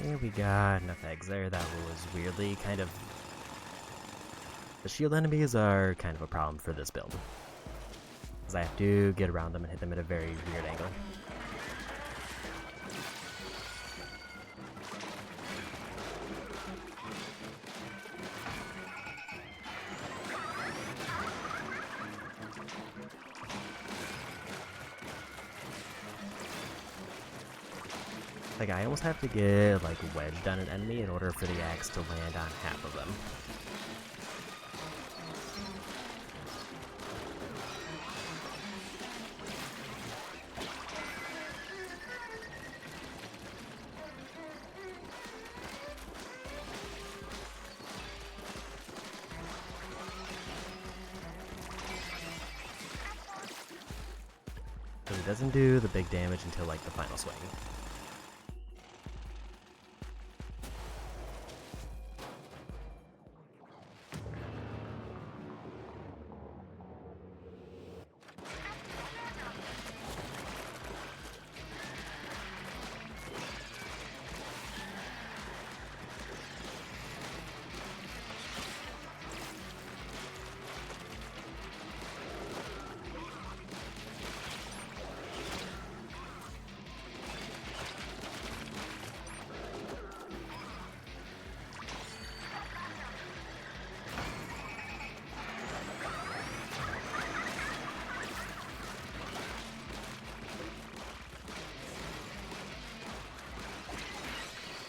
Here we got enough eggs there. That was weirdly kind of... The shield enemies are kind of a problem for this build, because I have to get around them and hit them at a very weird angle. Like, I almost have to get, like, wedged on an enemy in order for the axe to land on half of them. So it doesn't do the big damage until, like, the final swing.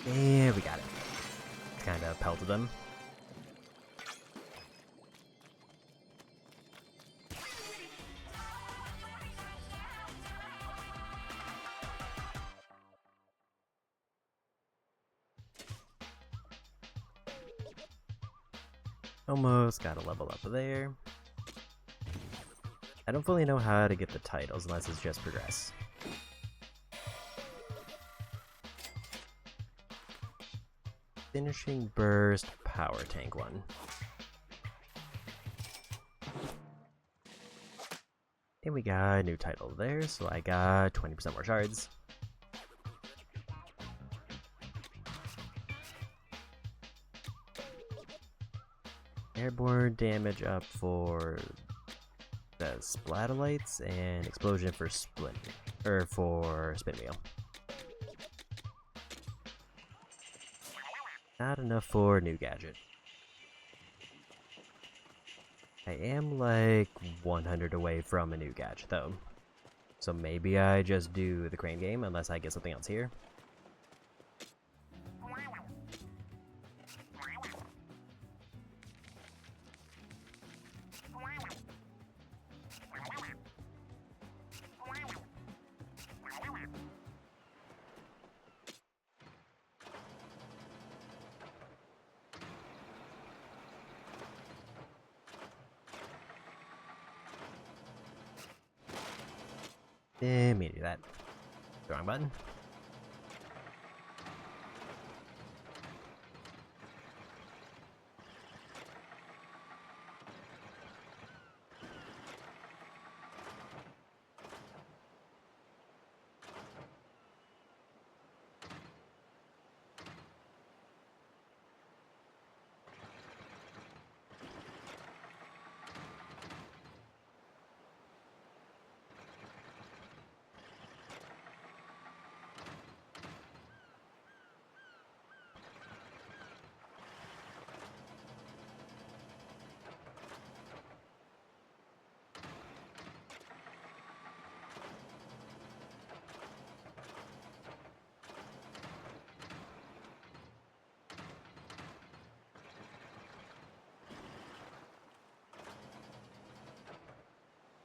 Yeah, we got it. Kind of pelted them. Almost got a level up there. I don't fully know how to get the titles unless it's just progress. Finishing burst, power tank 1. And we got a new title there, so I got 20% more shards. Airborne damage up for the Splatolites and explosion for for spin wheel. Not enough for new gadget. I am like 100 away from a new gadget though. So maybe I just do the crane game unless I get something else here. Didn't mean to do that. Wrong button.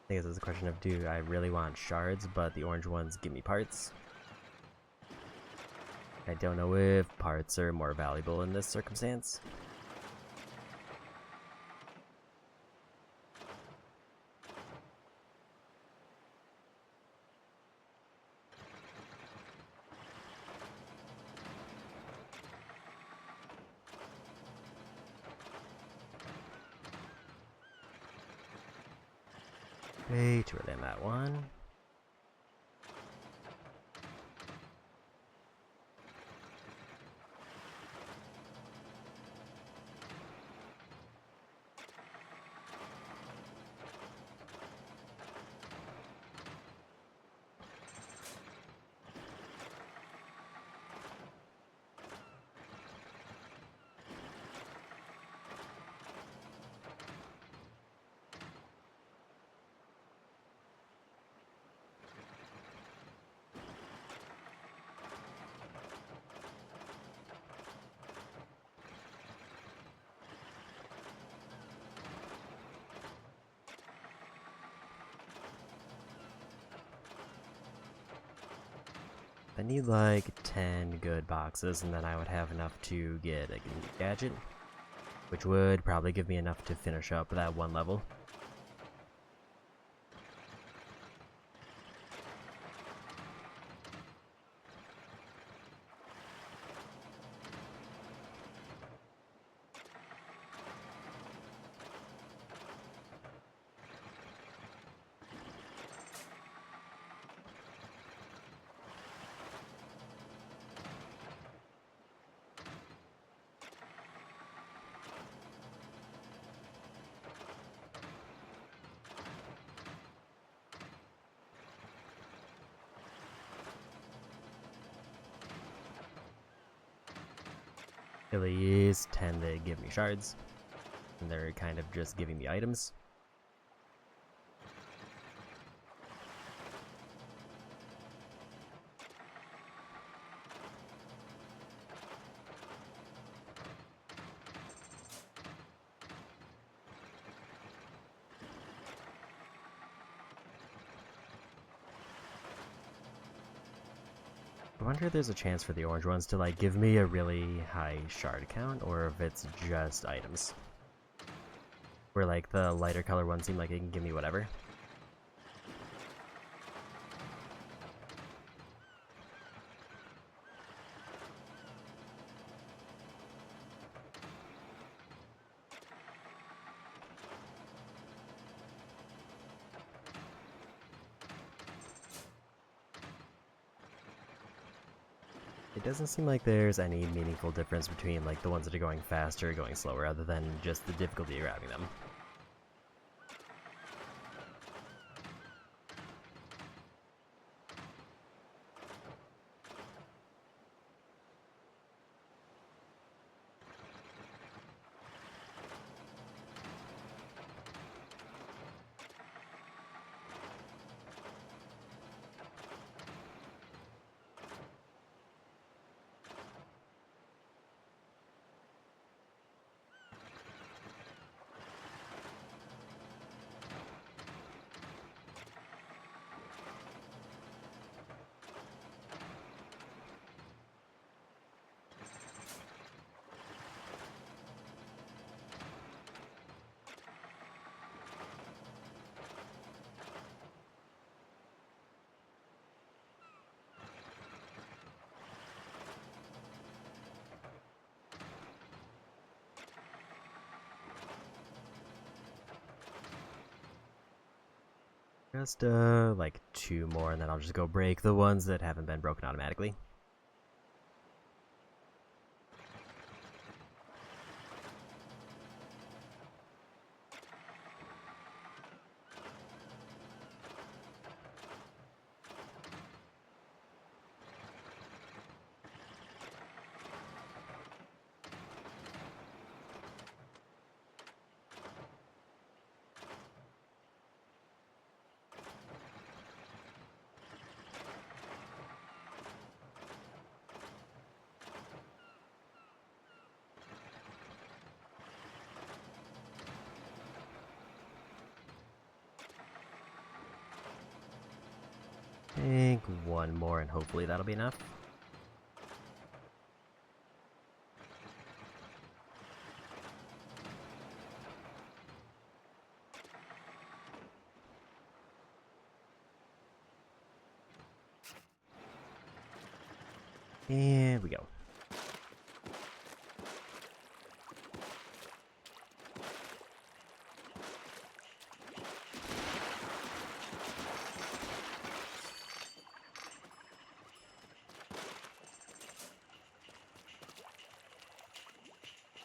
I think this is a question of, do I really want shards, but the orange ones give me parts? I don't know if parts are more valuable in this circumstance. Way too early on that one. I need like 10 good boxes, and then I would have enough to get a gadget, which would probably give me enough to finish up that one level. Ilies tend to give me shards, and they're kind of just giving me items. I wonder if there's a chance for the orange ones to like give me a really high shard count, or if it's just items. Where like the lighter color ones seem like it can give me whatever. It doesn't seem like there's any meaningful difference between like the ones that are going faster or going slower, other than just the difficulty of grabbing them. Just like 2 more, and then I'll just go break the ones that haven't been broken automatically. I think 1 more, and hopefully that'll be enough. And we go.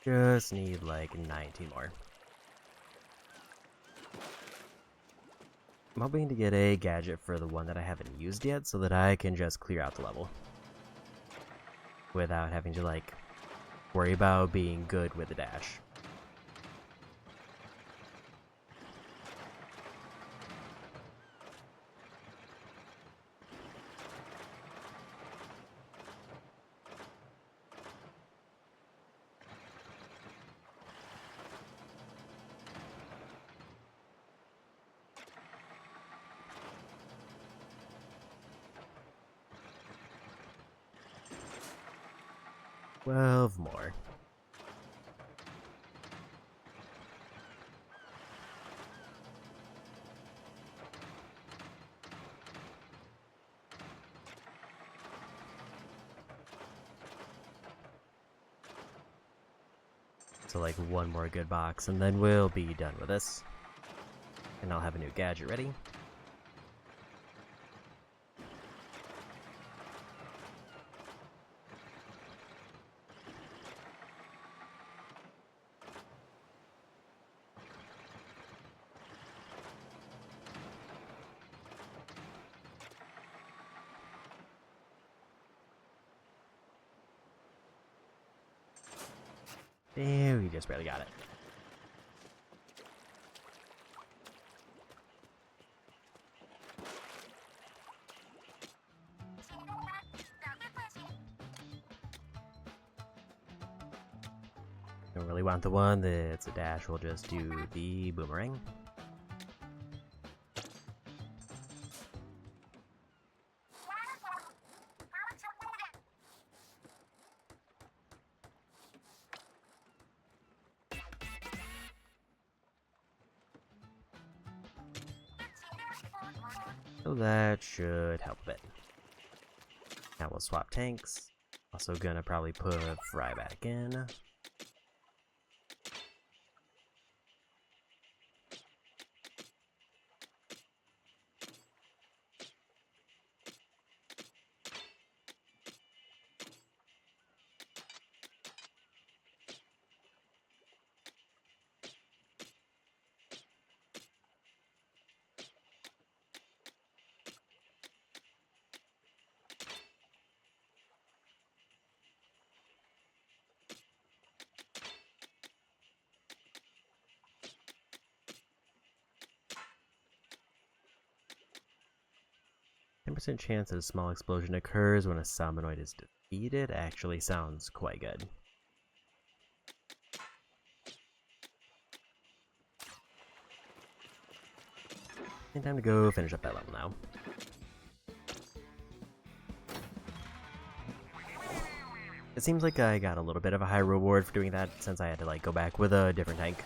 Just need like 19 more. I'm hoping to get a gadget for the one that I haven't used yet so that I can just clear out the level without having to like worry about being good with the dash. Twelve more. So like 1 more good box, and then we'll be done with this. And I'll have a new gadget ready. And we just barely got it. Don't really want the one that's a dash, we'll just do the boomerang. So that should help a bit. Now we'll swap tanks. Also gonna probably put Fry back in. % chance that a small explosion occurs when a Salmonoid is defeated actually sounds quite good. And time to go finish up that level now. It seems like I got a little bit of a high reward for doing that since I had to like go back with a different tank.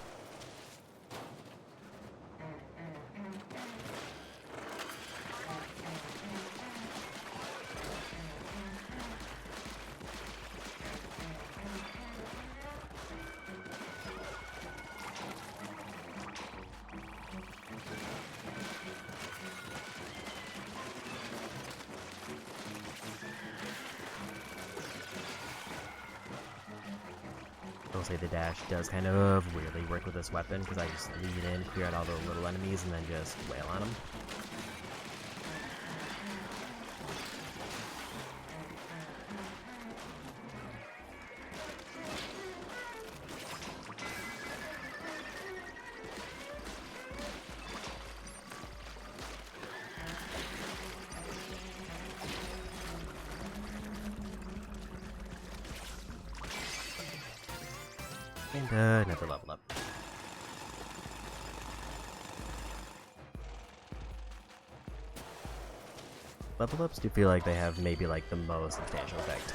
will say the dash does kind of weirdly work with this weapon, because I just lean in, clear out all the little enemies, and then just wail on them. And another level up. Level ups do feel like they have maybe like the most substantial effect.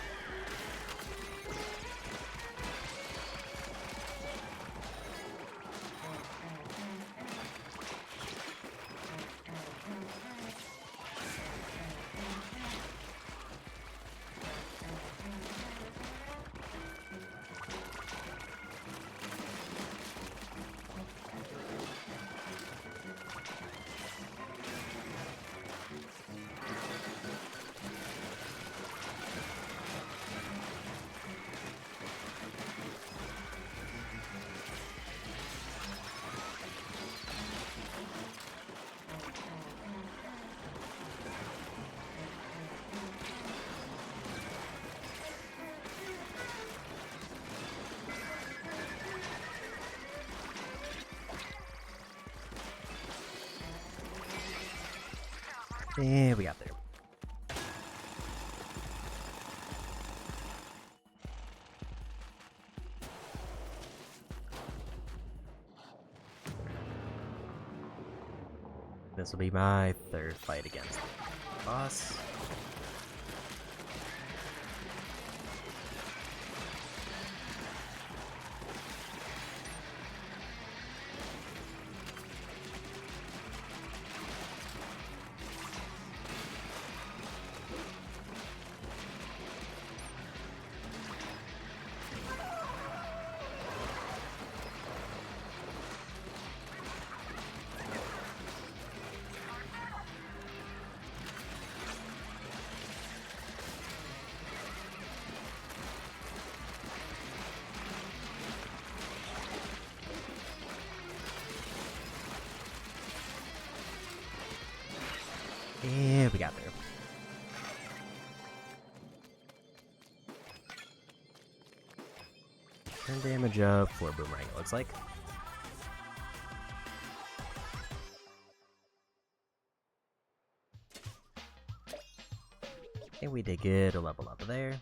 And we got there. This will be my third fight against the boss. And we got there. Turn damage up for Boomerang, it looks like. And we did get a level up there.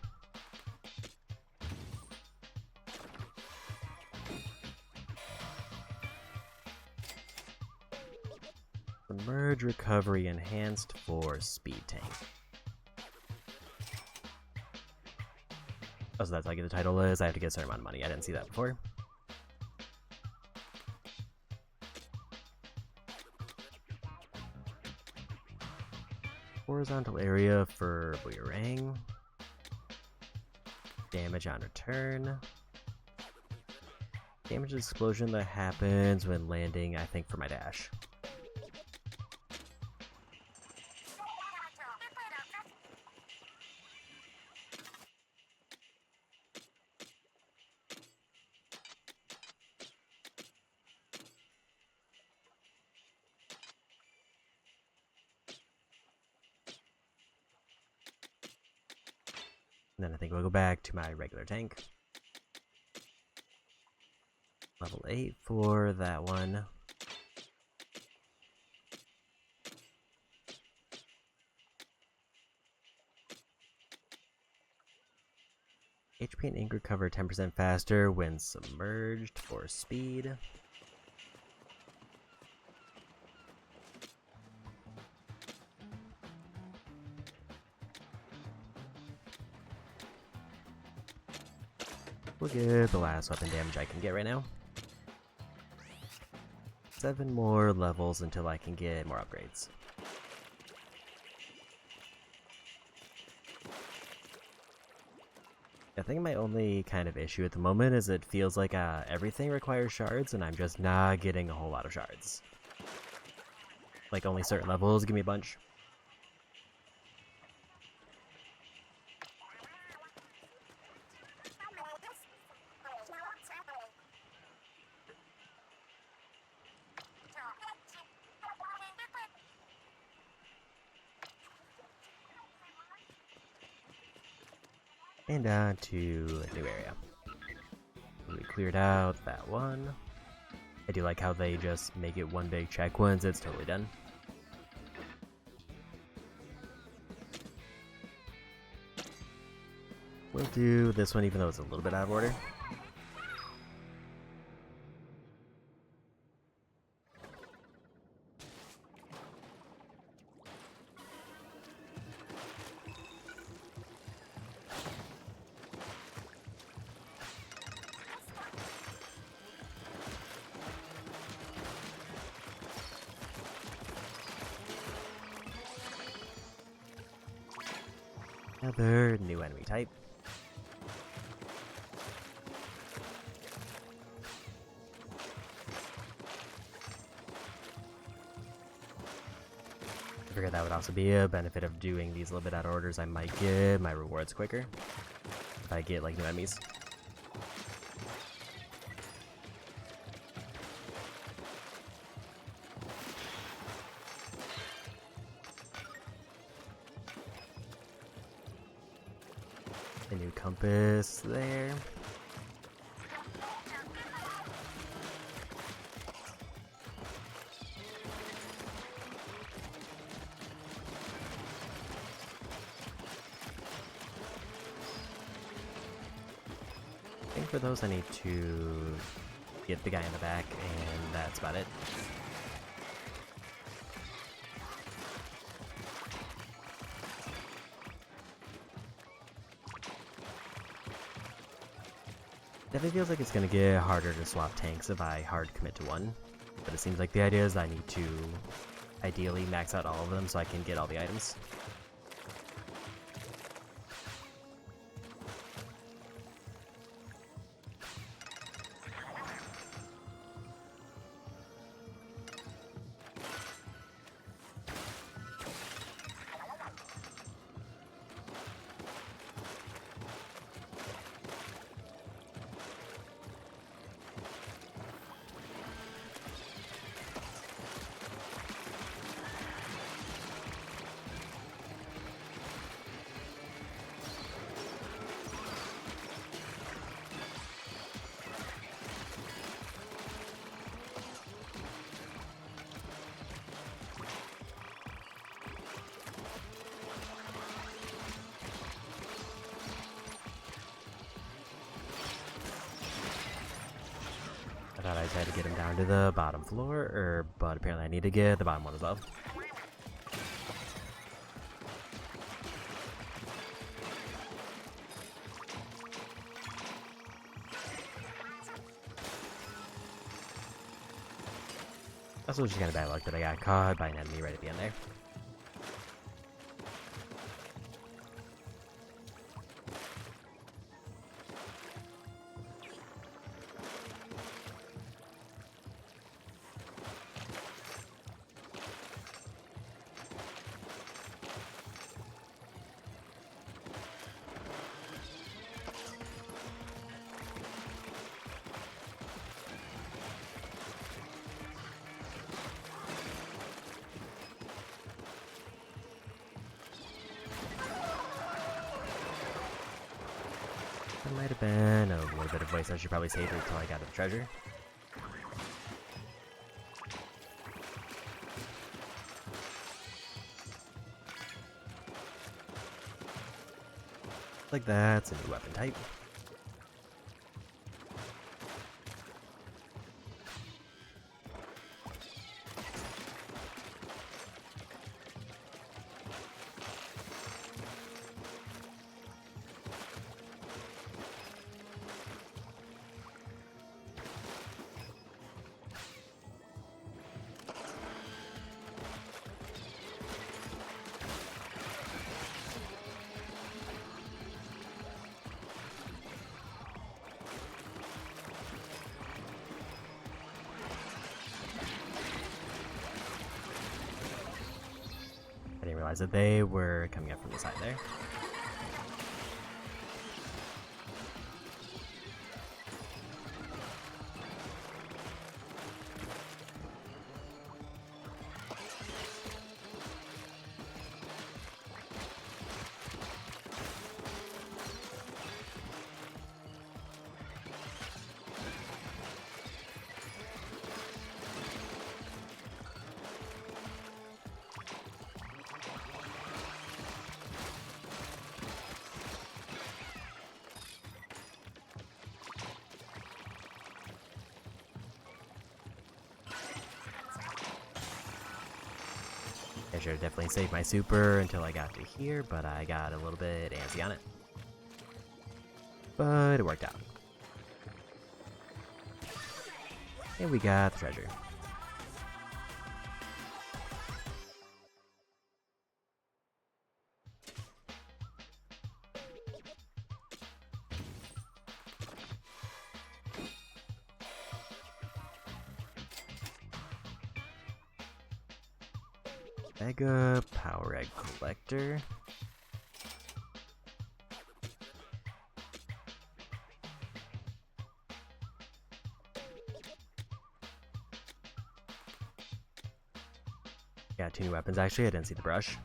Submerge Recovery Enhanced for Speed Tank. Oh, so that's like the title is. I have to get a certain amount of money. I didn't see that before. Horizontal area for Boomerang. Damage on return. Damage explosion that happens when landing, I think, for my dash. And then I think we'll go back to my regular tank. Level 8 for that one. HP and ink recover 10% faster when submerged for speed. We'll get the last weapon damage I can get right now. 7 more levels until I can get more upgrades. I think my only kind of issue at the moment is it feels like everything requires shards and I'm just not getting a whole lot of shards. Like only certain levels give me a bunch. And on to a new area. We cleared out that one. I do like how they just make it one big check once it's totally done. We'll do this one even though it's a little bit out of order. Another new enemy type. I figured that would also be a benefit of doing these a little bit out of orders. I might get my rewards quicker if I get like new enemies. A new compass there. I think for those I need to get the guy in the back, and that's about it. Definitely feels like it's gonna get harder to swap tanks if I hard commit to one, but it seems like the idea is I need to ideally max out all of them so I can get all the items. I thought I just had to get him down to the bottom floor, but apparently I need to get the bottom one as well. Also, just kind of bad luck that I got caught by an enemy right at the end there. That might have been a little bit of waste. I should probably save it until I got to the treasure. Like that's a new weapon type. I didn't realize that they were coming up from the side there. should have definitely saved my super until I got to here, but I got a little bit antsy on it. But it worked out. And we got the treasure. Mega Power Egg Collector. Got 2 new weapons actually, I didn't see the brush.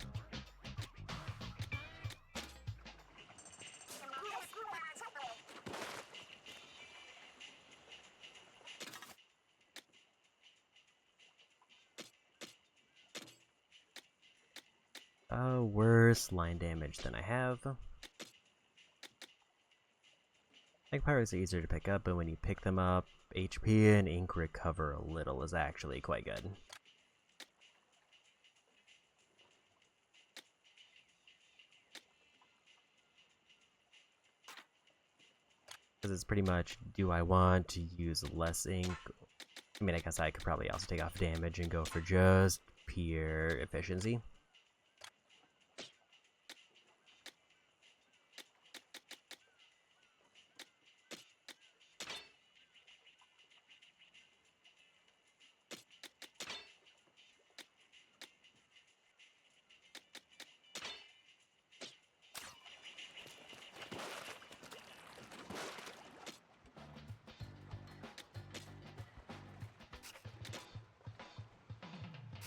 Worse line damage than I have. Egg pirates are easier to pick up, but when you pick them up, HP and ink recover a little is actually quite good. Because it's pretty much, do I want to use less ink? I mean, I guess I could probably also take off damage and go for just pure efficiency.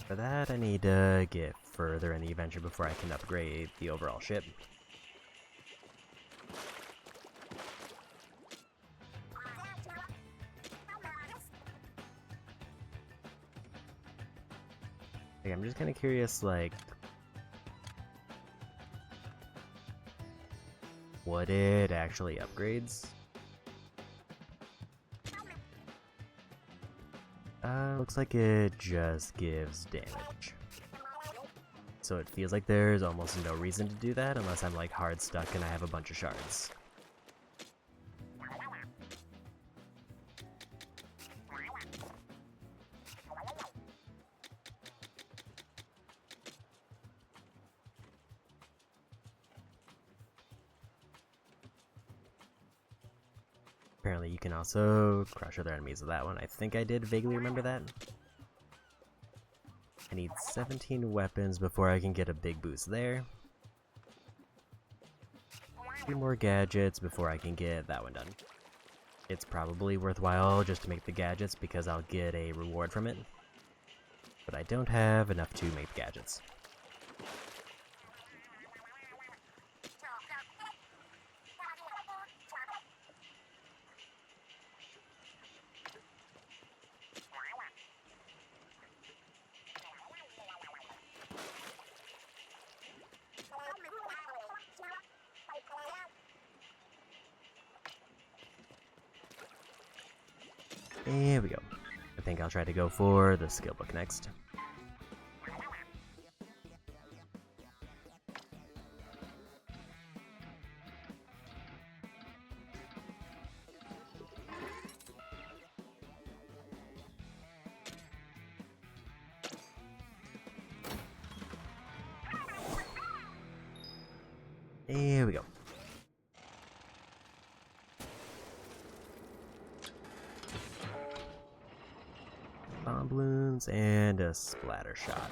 For that, I need to get further in the adventure before I can upgrade the overall ship. Like, I'm just kind of curious, like, what it actually upgrades. Looks like it just gives damage. So it feels like there's almost no reason to do that unless I'm like hard stuck and I have a bunch of shards. Apparently you can also crush other enemies with that one. I think I did vaguely remember that. I need 17 weapons before I can get a big boost there. 3 more gadgets before I can get that one done. It's probably worthwhile just to make the gadgets because I'll get a reward from it. But I don't have enough to make the gadgets. There we go. I think I'll try to go for the skill book next. There we go. Bomb balloons and a splatter shot.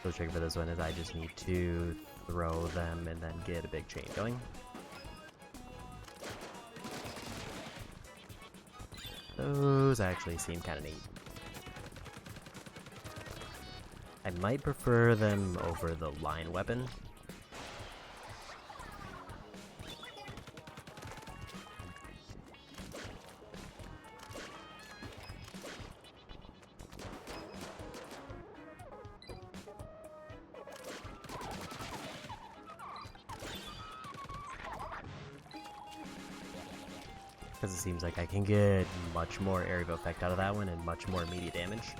The trick for this one is I just need to throw them and then get a big chain going. Those actually seem kind of neat. I might prefer them over the line weapon. because it seems like I can get much more area of effect out of that one and much more immediate damage.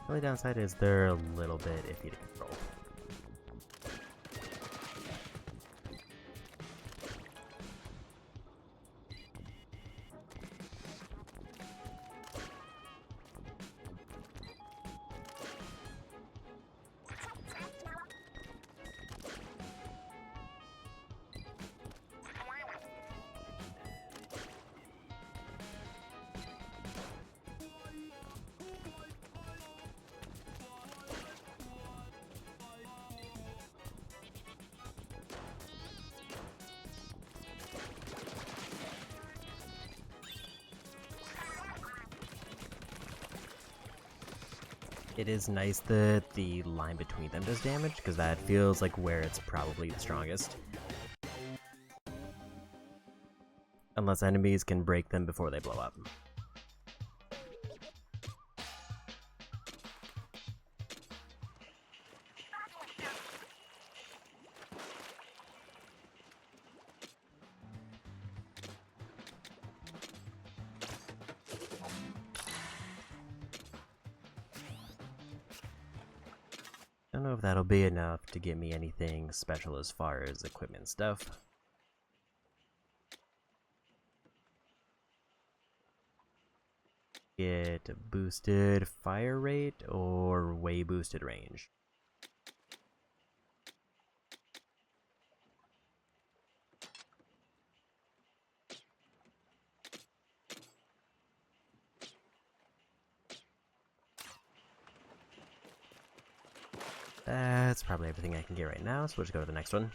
The only downside is they're a little bit iffy to control. It is nice that the line between them does damage, because that feels like where it's probably the strongest. Unless enemies can break them before they blow up. I don't know if that'll be enough to get me anything special as far as equipment stuff. Get boosted fire rate or way boosted range. That's probably everything I can get right now, so we'll just go to the next one.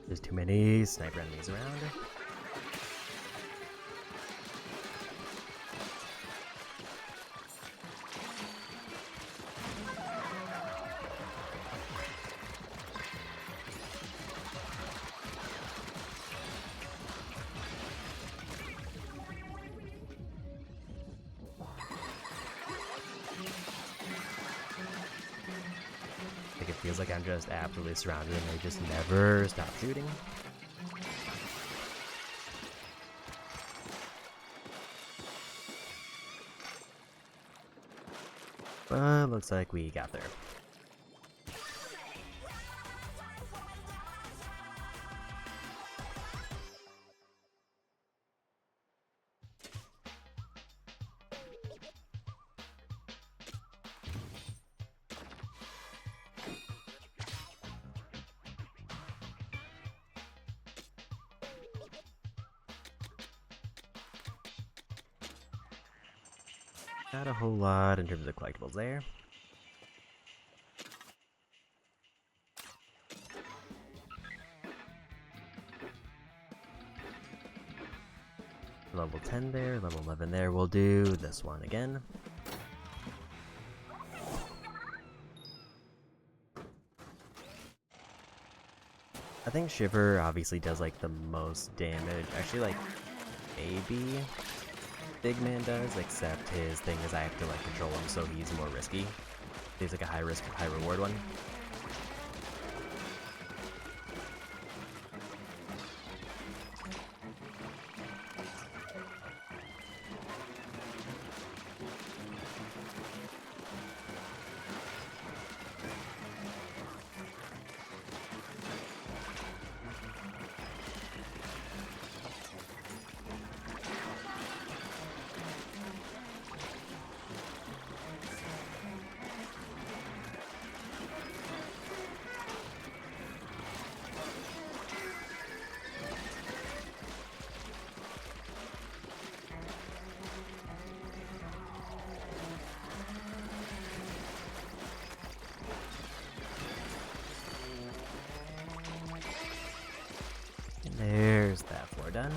There's too many sniper enemies around. Like, it feels like I'm just absolutely surrounded and they just never stop shooting. But looks like we got there. Not a whole lot in terms of collectibles there. Level 10 there, level 11 there. We'll do this one again. think Shiver obviously does like the most damage. Actually, like maybe Big Man does, except his thing is I have to like control him, so he's more risky. He's like a high risk, high reward one. There's that floor done.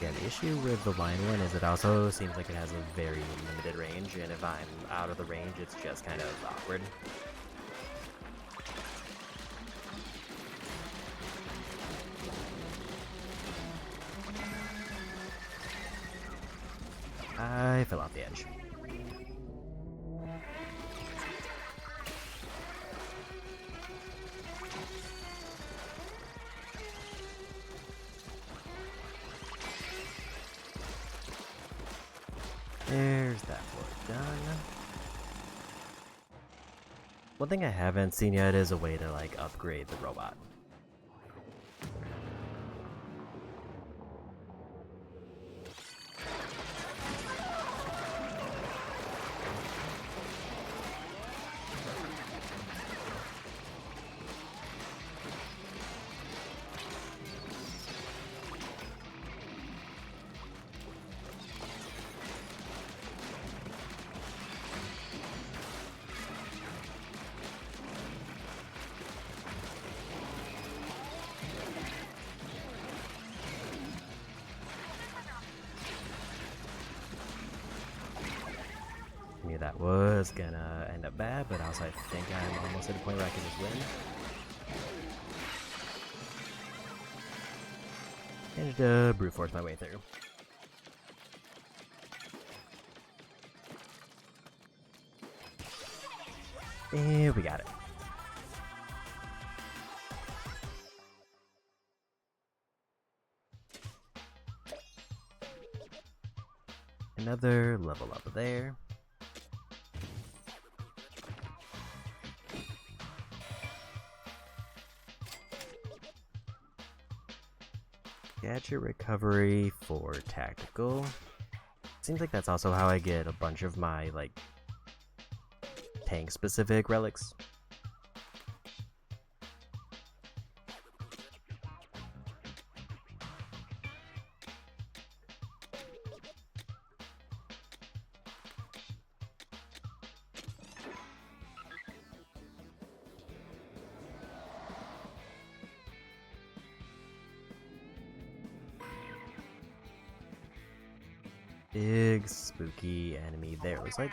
Yeah, the issue with the line one is it also seems like it has a very limited range, and if I'm out of the range, it's just kind of awkward. I fell off the edge. There's that floor done. One thing I haven't seen yet is a way to like upgrade the robot. Knew that was gonna end up bad, but also I think I'm almost at a point where I can just win. Managed to brute force my way through. And we got it. Another level up there. Gadget recovery for tactical. Seems like that's also how I get a bunch of my, like, tank-specific relics. Big spooky enemy there. Looks like.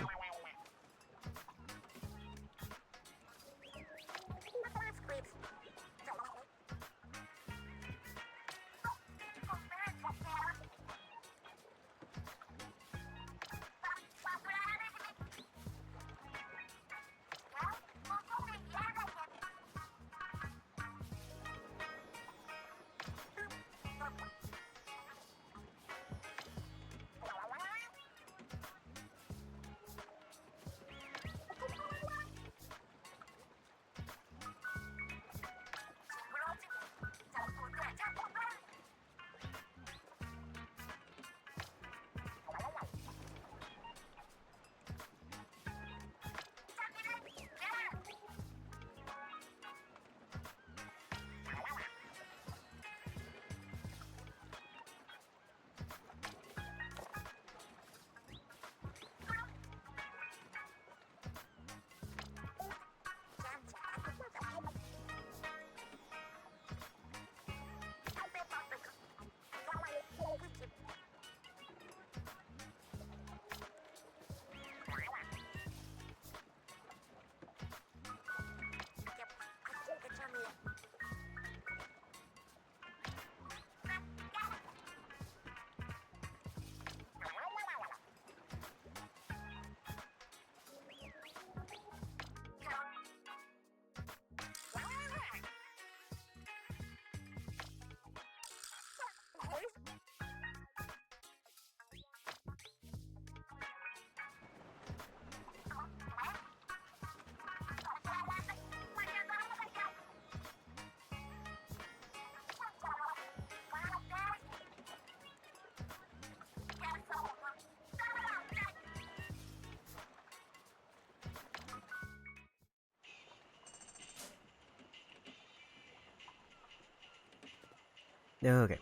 Okay.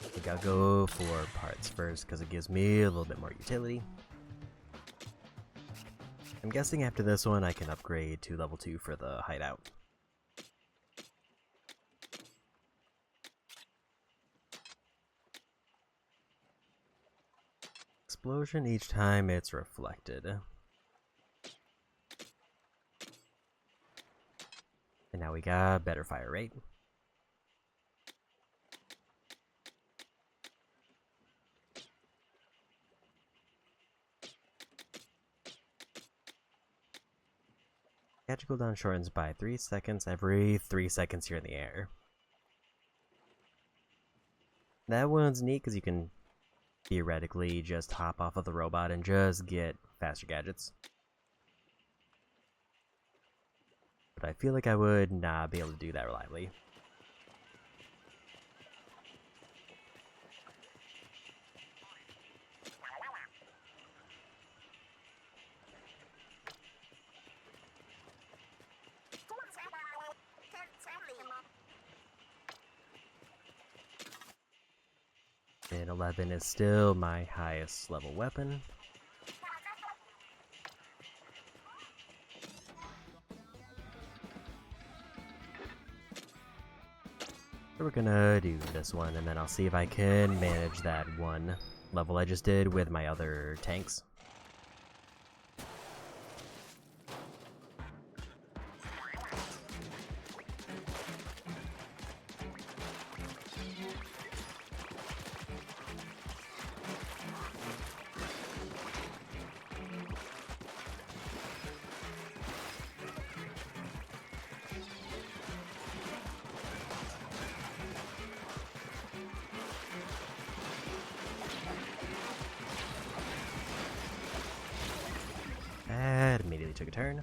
I think I'll go for parts first because it gives me a little bit more utility. I'm guessing after this one I can upgrade to level 2 for the hideout. Explosion each time it's reflected. And now we got better fire rate. Catch cooldown shortens by 3 seconds every 3 seconds here in the air. That one's neat because you can theoretically just hop off of the robot and just get faster gadgets. But I feel like I would not be able to do that reliably. And 11 is still my highest level weapon. So we're gonna do this one, and then I'll see if I can manage that one level I just did with my other tanks. That immediately took a turn.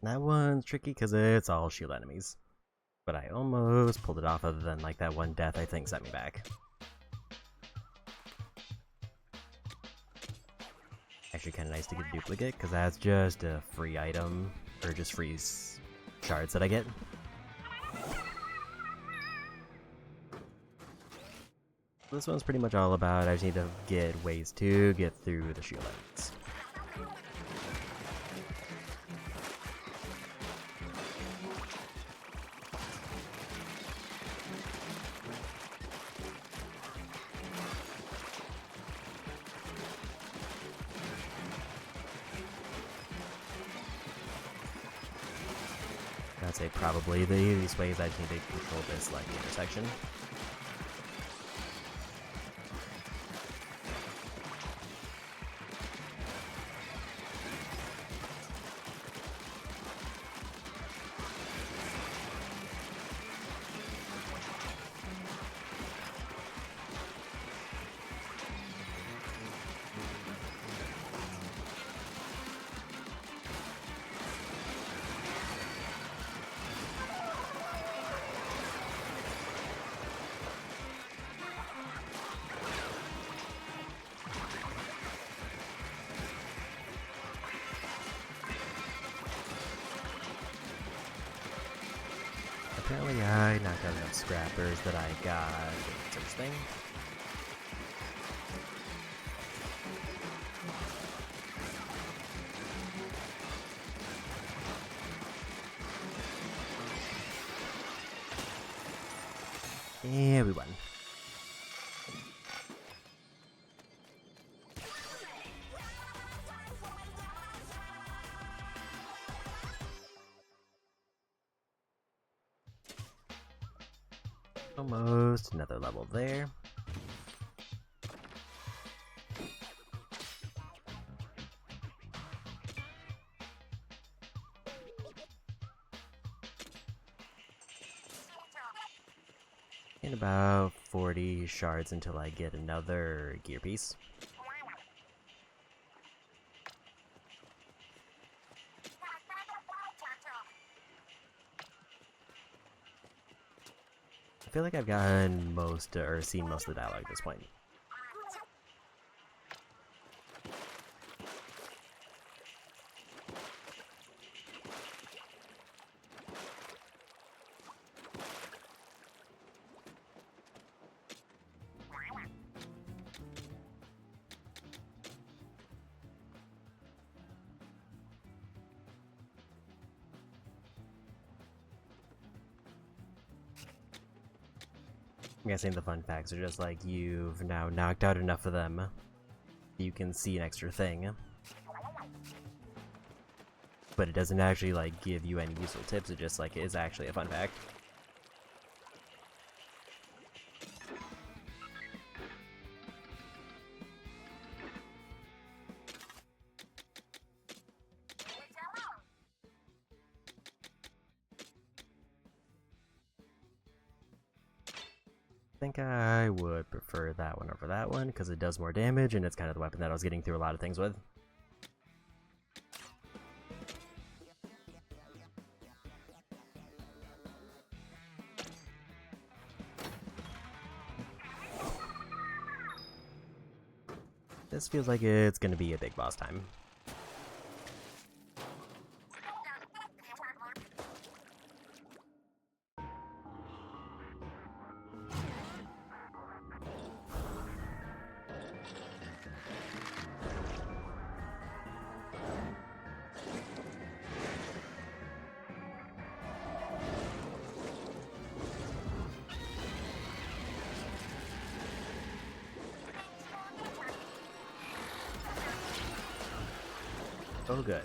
That one's tricky because it's all shield enemies. But I almost pulled it off, other than like that one death I think set me back. Actually kind of nice to get a duplicate because that's just a free item, or just free shards that I get. This one's pretty much all about I just need to get ways to get through the shield enemies. I'd say probably the easiest way is I just need to control this like intersection. Apparently I knocked out enough scrappers that I got such thing. And we won. Almost another level there. And about 40 shards until I get another gear piece. I feel like I've gotten most, or seen most of the dialogue at this point. I'm guessing the fun facts are just like you've now knocked out enough of them. You can see an extra thing. But it doesn't actually like give you any useful tips, it just like is actually a fun fact. I think I would prefer that one over that one because it does more damage and it's kind of the weapon that I was getting through a lot of things with. This feels like it's going to be a big boss time. Oh, good.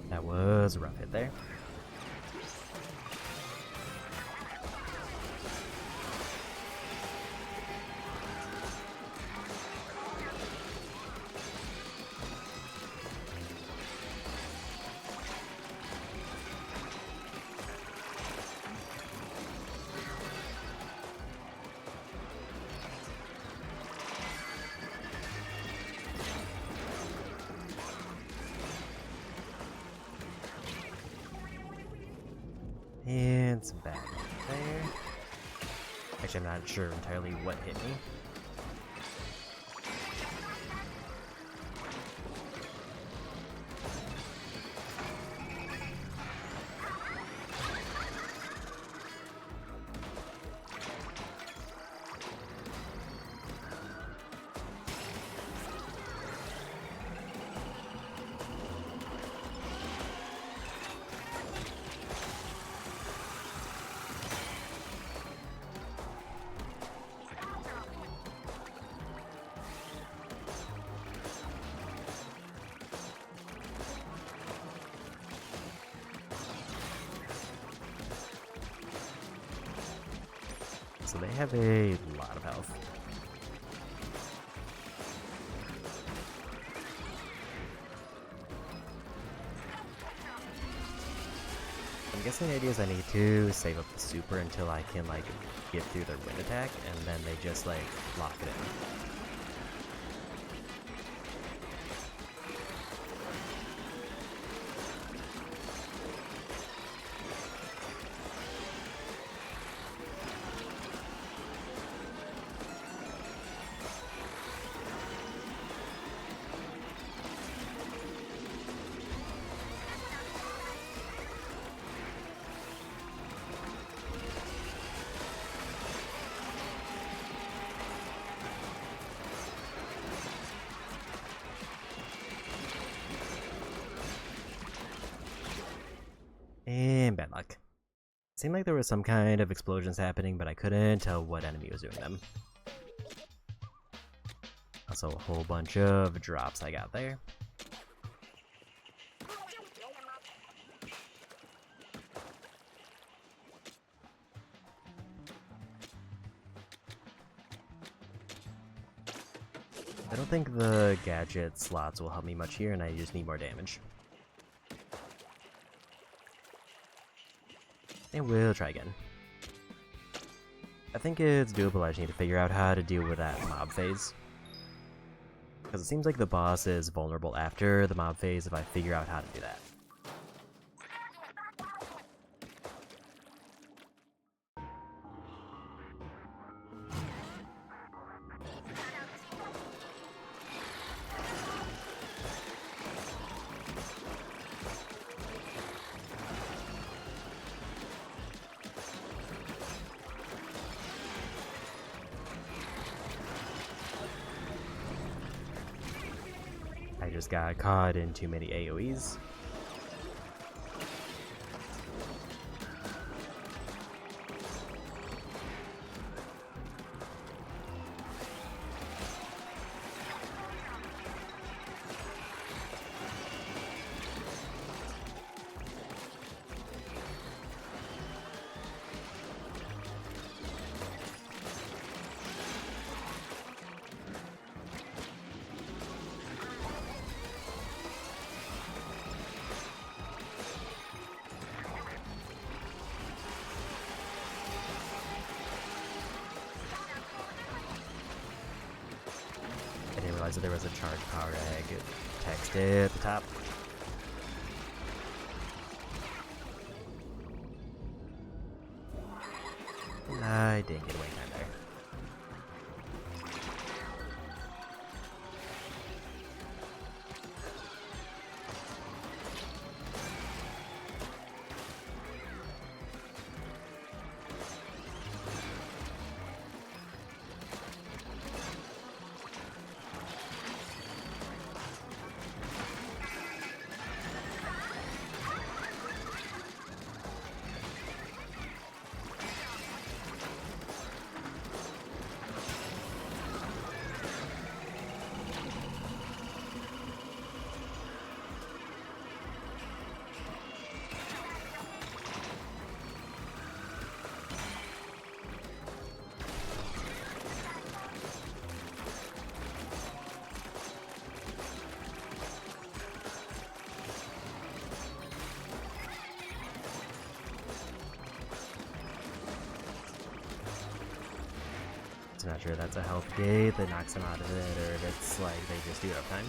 That was a rough hit there. And some bad there. Actually, I'm not sure entirely what hit me. So they have a lot of health. guess the idea is I need to save up the super until I can, like, get through their wind attack, and then they just, like, lock it in. And bad luck. Seemed like there was some kind of explosions happening, but I couldn't tell what enemy was doing them. Also, a whole bunch of drops I got there. I don't think the gadget slots will help me much here, and I just need more damage. And we'll try again. I think it's doable, I just need to figure out how to deal with that mob phase. Because it seems like the boss is vulnerable after the mob phase if I figure out how to do that. I just got caught in too many AoEs. I didn't realize that there was a charge power egg text at the top. I didn't get away in time there. I'm not sure if that's a health gate that knocks them out of it, or if it's like they just do it uptime.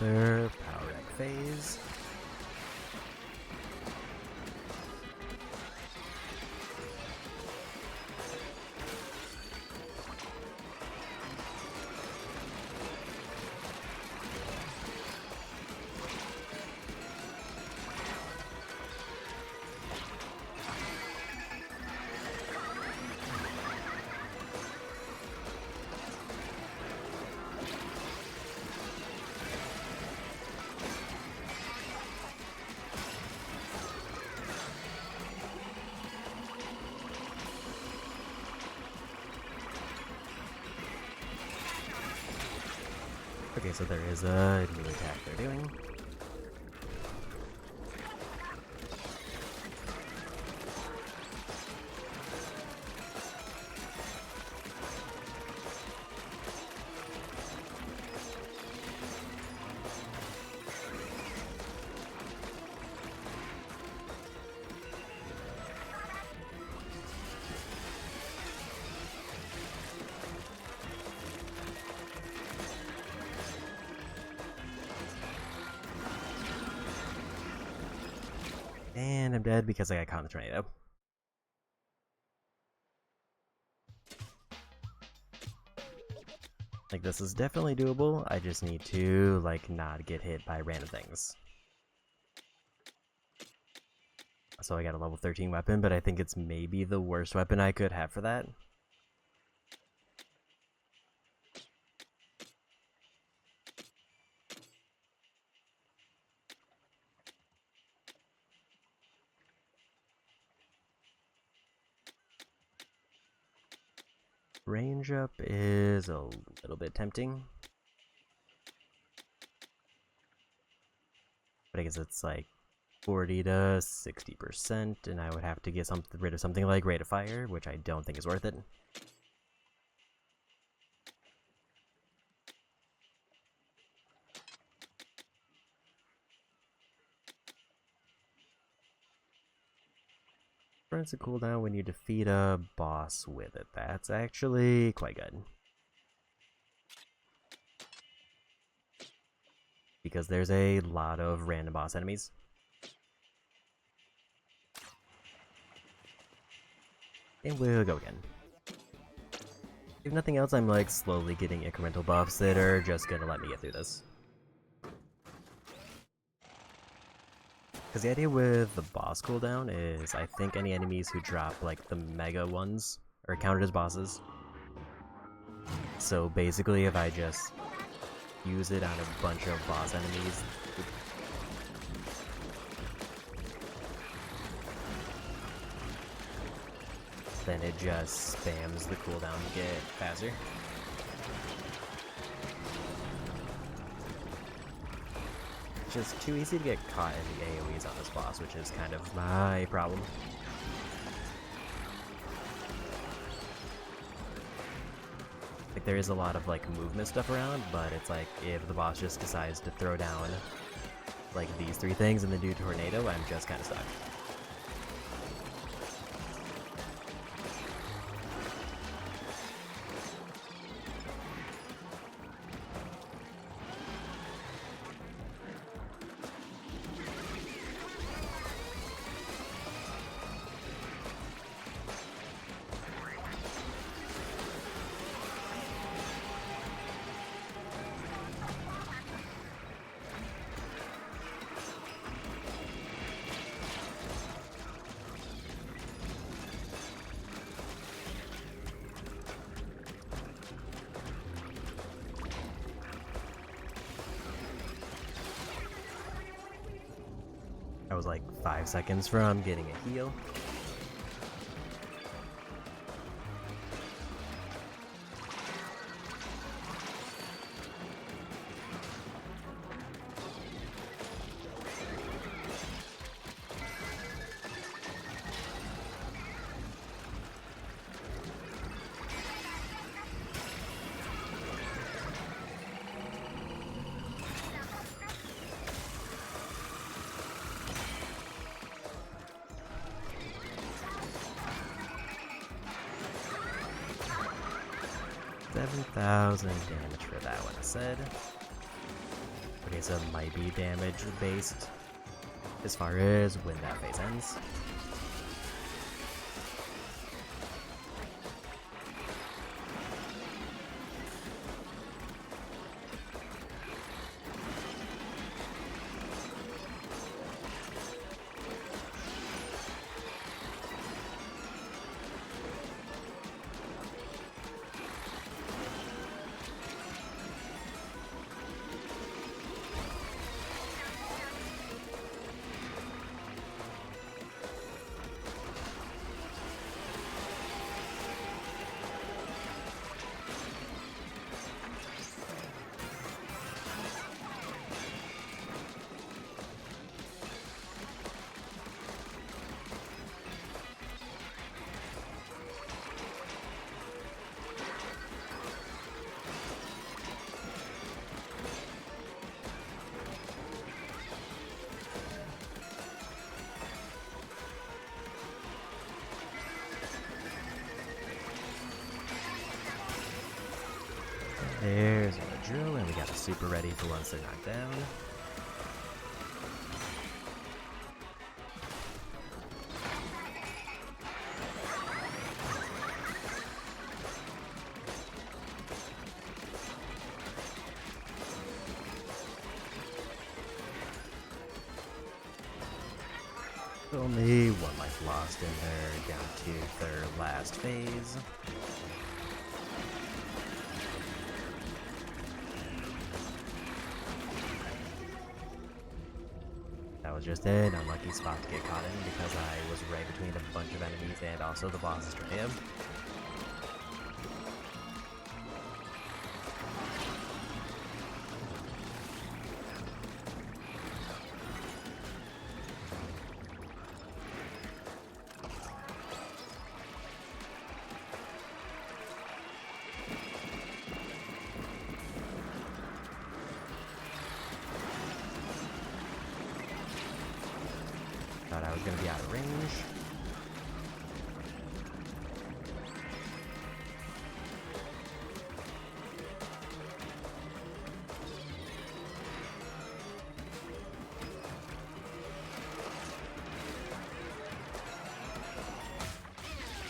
Another power egg phase. Okay, so there is a new attack they're doing. And I'm dead because I got caught in the tornado. Like, this is definitely doable. I just need to, like, not get hit by random things. So I got a level 13 weapon, but I think it's maybe the worst weapon I could have for that. Range up is a little bit tempting. But I guess it's like 40 to 60%, and I would have to get rid of something like Rate of Fire, which I don't think is worth it. Burns a cooldown when you defeat a boss with it. That's actually quite good. Because there's a lot of random boss enemies. And we'll go again. If nothing else, I'm like slowly getting incremental buffs that are just gonna let me get through this. Because the idea with the boss cooldown is I think any enemies who drop like the mega ones are counted as bosses. So basically if I just use it on a bunch of boss enemies, then it just spams the cooldown to get faster. It's just too easy to get caught in the AoEs on this boss, which is kind of my problem. Like, there is a lot of like movement stuff around, but it's like if the boss just decides to throw down like these three things and then do a tornado, I'm just kind of stuck. I was like 5 seconds from getting a heal. $7,000 damage for that one, I said. Okay, so it might be damage based as far as when that phase ends. There's a drill, and we got a super ready for once they're knocked down. Only one life lost in there, down to their last phase. That was just an unlucky spot to get caught in because I was right between a bunch of enemies and also the boss's Drea. Thought I was going to be out of range.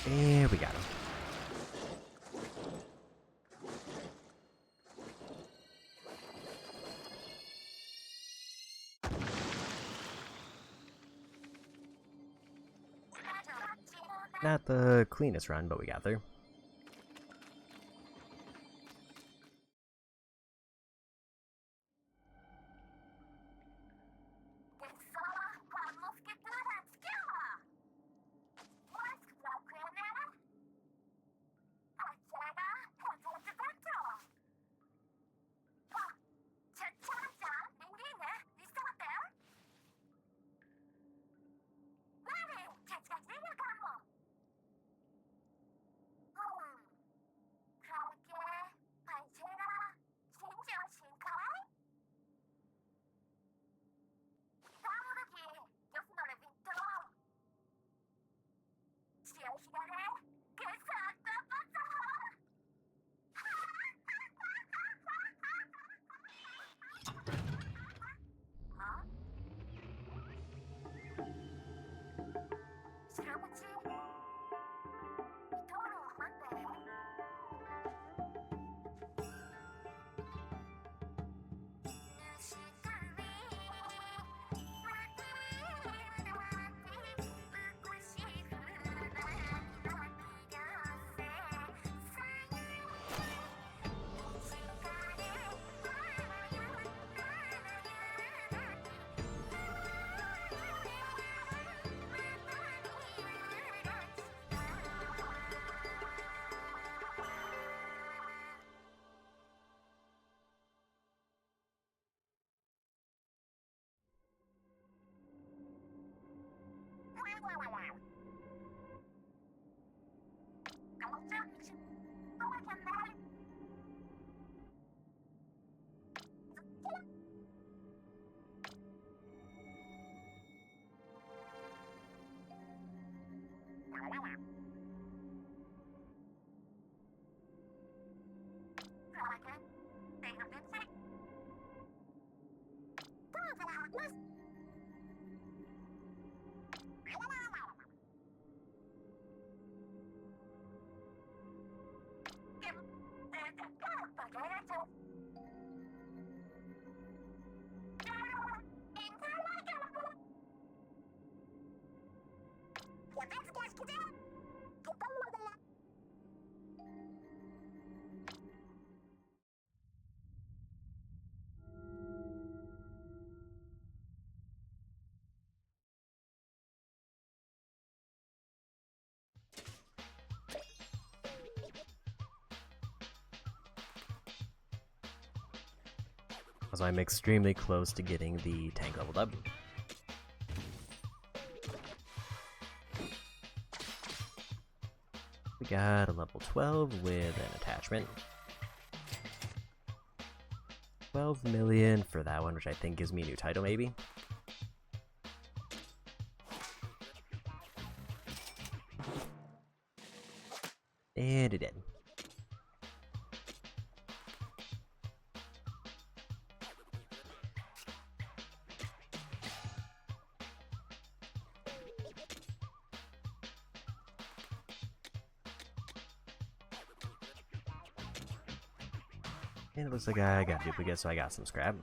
And we got him. Not the cleanest run, but we got there. So I'm extremely close to getting the tank leveled up. We got a level 12 with an attachment. 12 million for that one, which I think gives me a new title, maybe. And it did. And it looks like I got duplicate, so I got some scrap.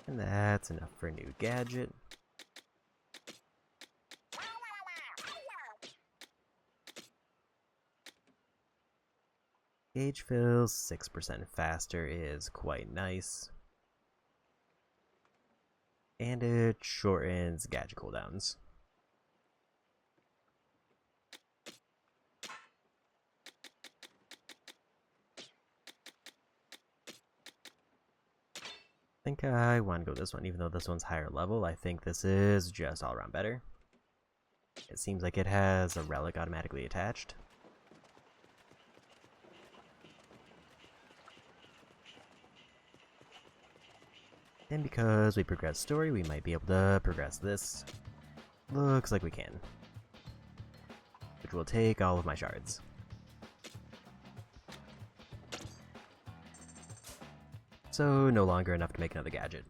And that's enough for a new gadget. Gauge fills 6% faster is quite nice. And it shortens gadget cooldowns. I think I want to go this one, even though this one's higher level. I think this is just all around better. It seems like it has a relic automatically attached. And because we progress story, we might be able to progress this. Looks like we can. Which will take all of my shards. So, no longer enough to make another gadget.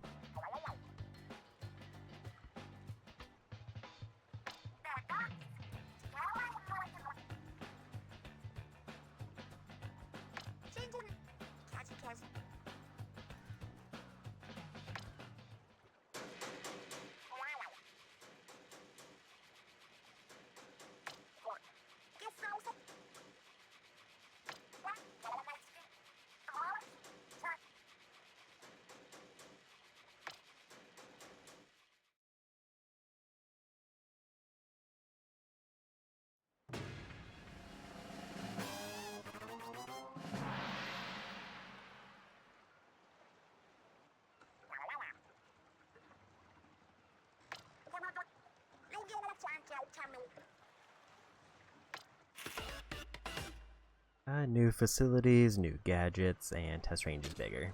New facilities, new gadgets, and test range is bigger.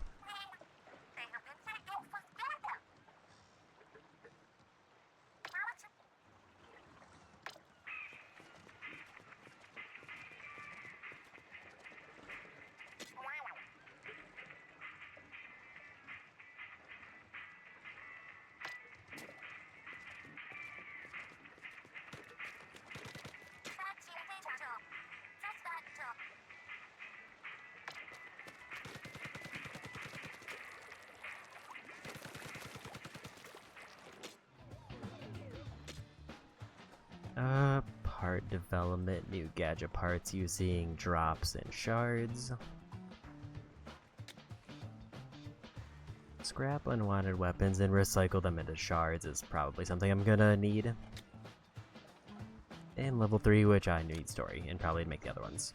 Part development, new gadget parts using drops and shards. Scrap unwanted weapons and recycle them into shards is probably something I'm gonna need. And level 3, which I need story, and probably make the other ones.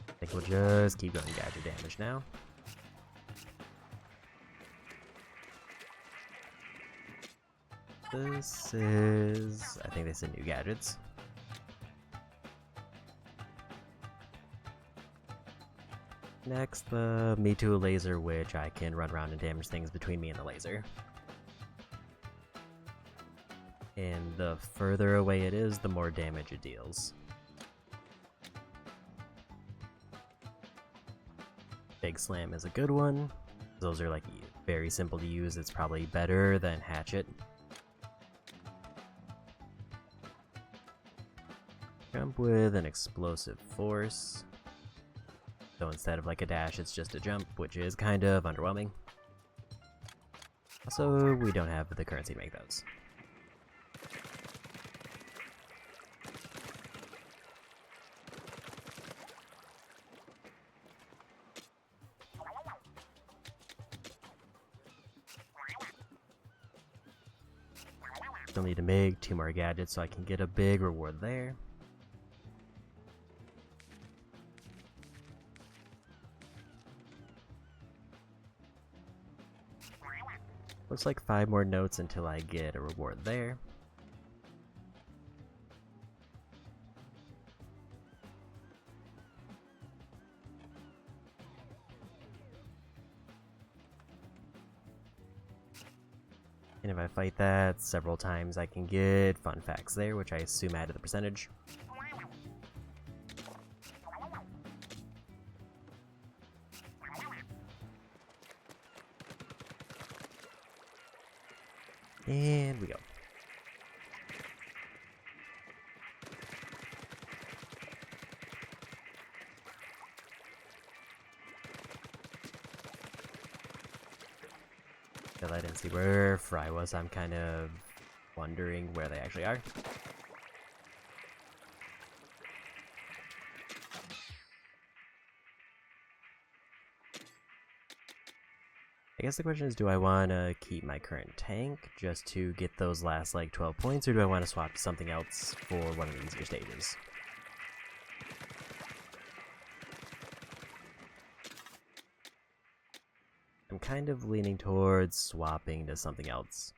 I think we'll just keep going gadget damage now. This is... I think this is new gadgets. Next, the Me Too laser, which I can run around and damage things between me and the laser. And the further away it is, the more damage it deals. Big Slam is a good one. Those are like very simple to use. It's probably better than Hatchet. Jump with an explosive force. So instead of like a dash, it's just a jump, which is kind of underwhelming. Also, we don't have the currency to make those. Still need to make 2 more gadgets so I can get a big reward there. Looks like 5 more notes until I get a reward there. And if I fight that several times, I can get fun facts there, which I assume add to the percentage. And we go. I didn't see where Fry was. I'm kind of wondering where they actually are. I guess the question is, do I want to keep my current tank just to get those last like 12 points, or do I want to swap to something else for one of the easier stages? I'm kind of leaning towards swapping to something else.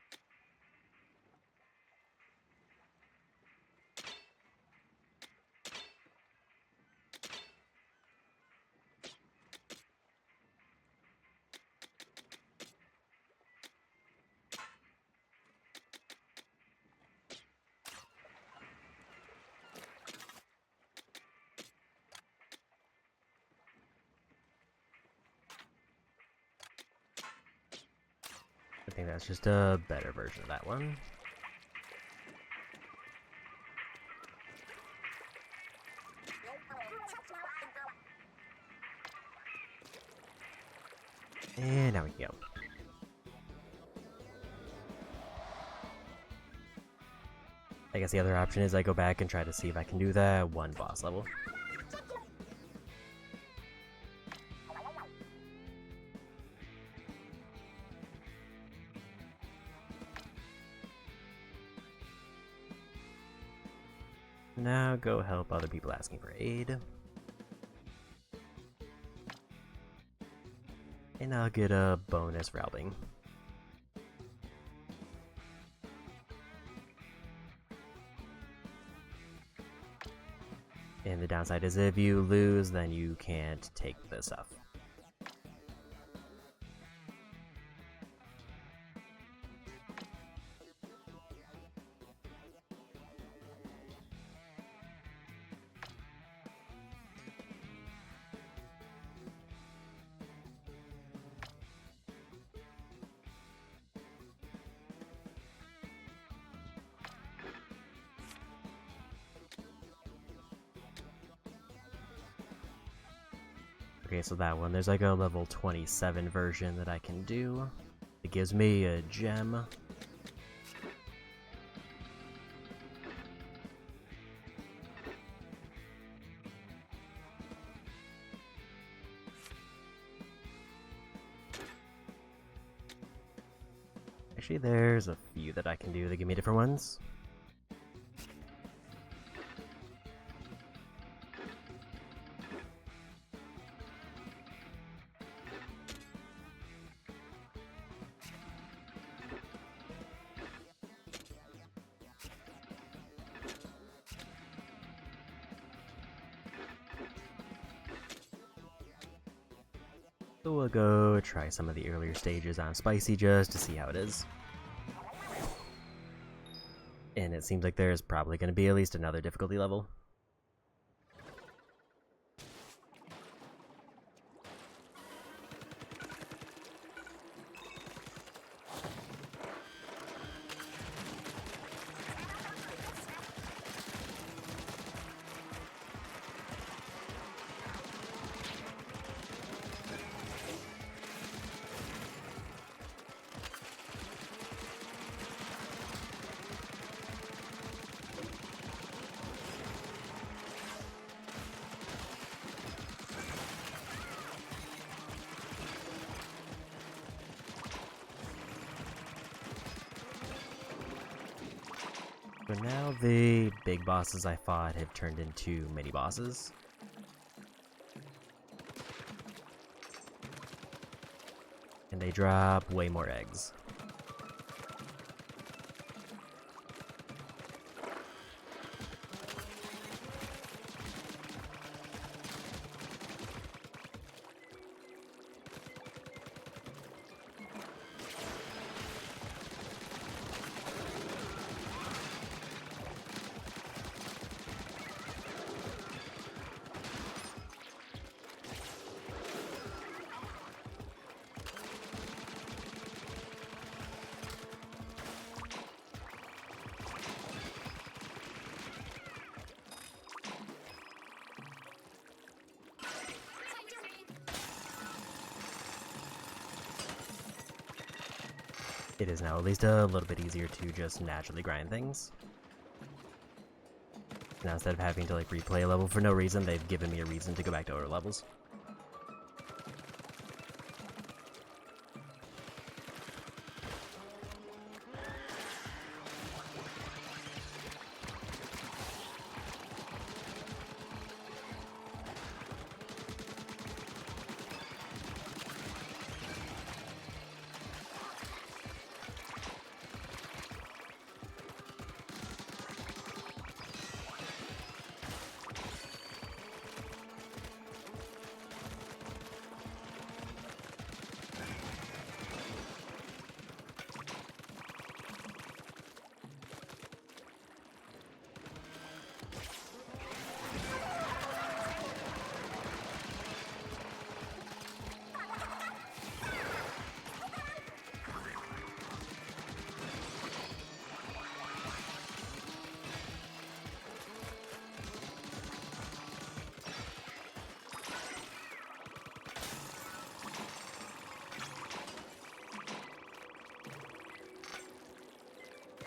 I think that's just a better version of that one. And now we can go. I guess the other option is I go back and try to see if I can do that one boss level. Now go help other people asking for aid. And I'll get a bonus for helping. And the downside is if you lose, then you can't take the stuff. Okay, so that one, there's like a level 27 version that I can do. It gives me a gem. Actually, there's a few that I can do that give me different ones. So we'll go try some of the earlier stages on Spicy just to see how it is. And it seems like there's probably going to be at least another difficulty level. now the big bosses I fought have turned into mini bosses. And they drop way more eggs. It is now at least a little bit easier to just naturally grind things. Now instead of having to like replay a level for no reason, they've given me a reason to go back to older levels.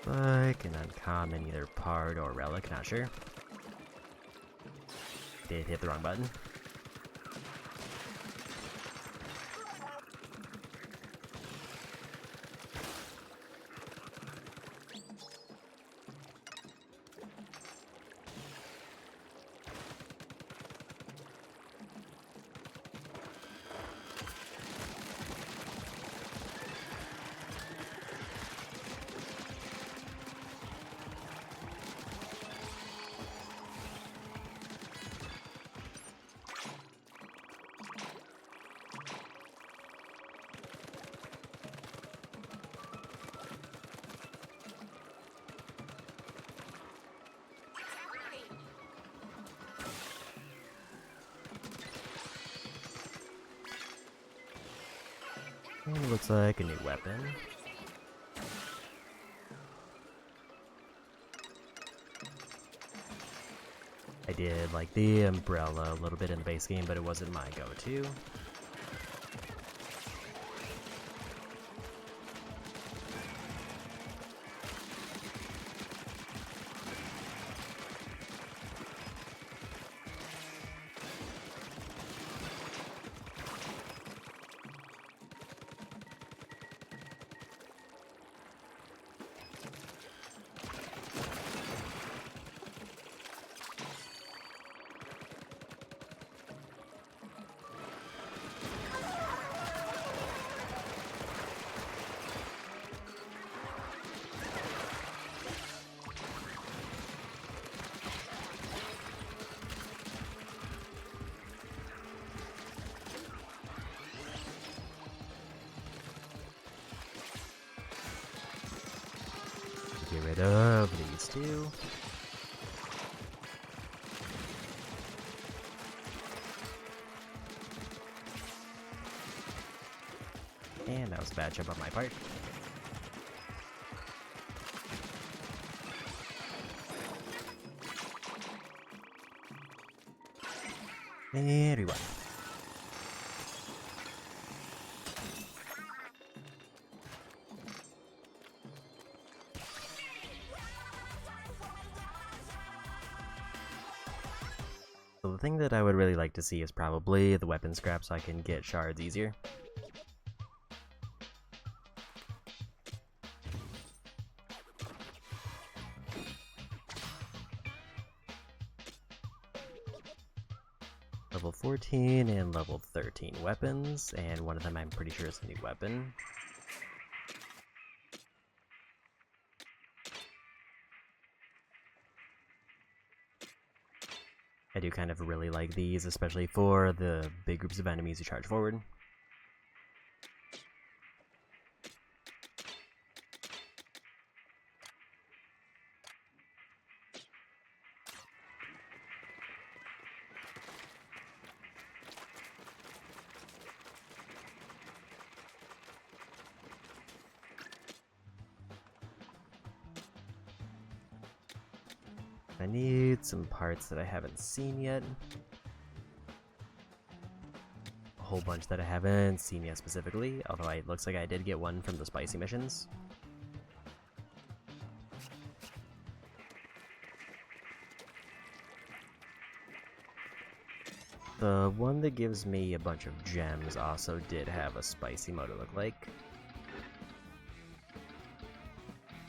Like an uncommon either part or relic, not sure. Did hit the wrong button. And looks like a new weapon. I did like the umbrella a little bit in the base game, but it wasn't my go-to. Get rid of these two. And that was a bad jump on my part. And we won. So the thing that I would really like to see is probably the weapon scrap so I can get shards easier. level 14 and level 13 weapons, and one of them I'm pretty sure is a new weapon. I do kind of really like these, especially for the big groups of enemies who charge forward. I need some parts that I haven't seen yet. A whole bunch that I haven't seen yet specifically, although it looks like I did get one from the spicy missions. The one that gives me a bunch of gems also did have a spicy mode, it looked like.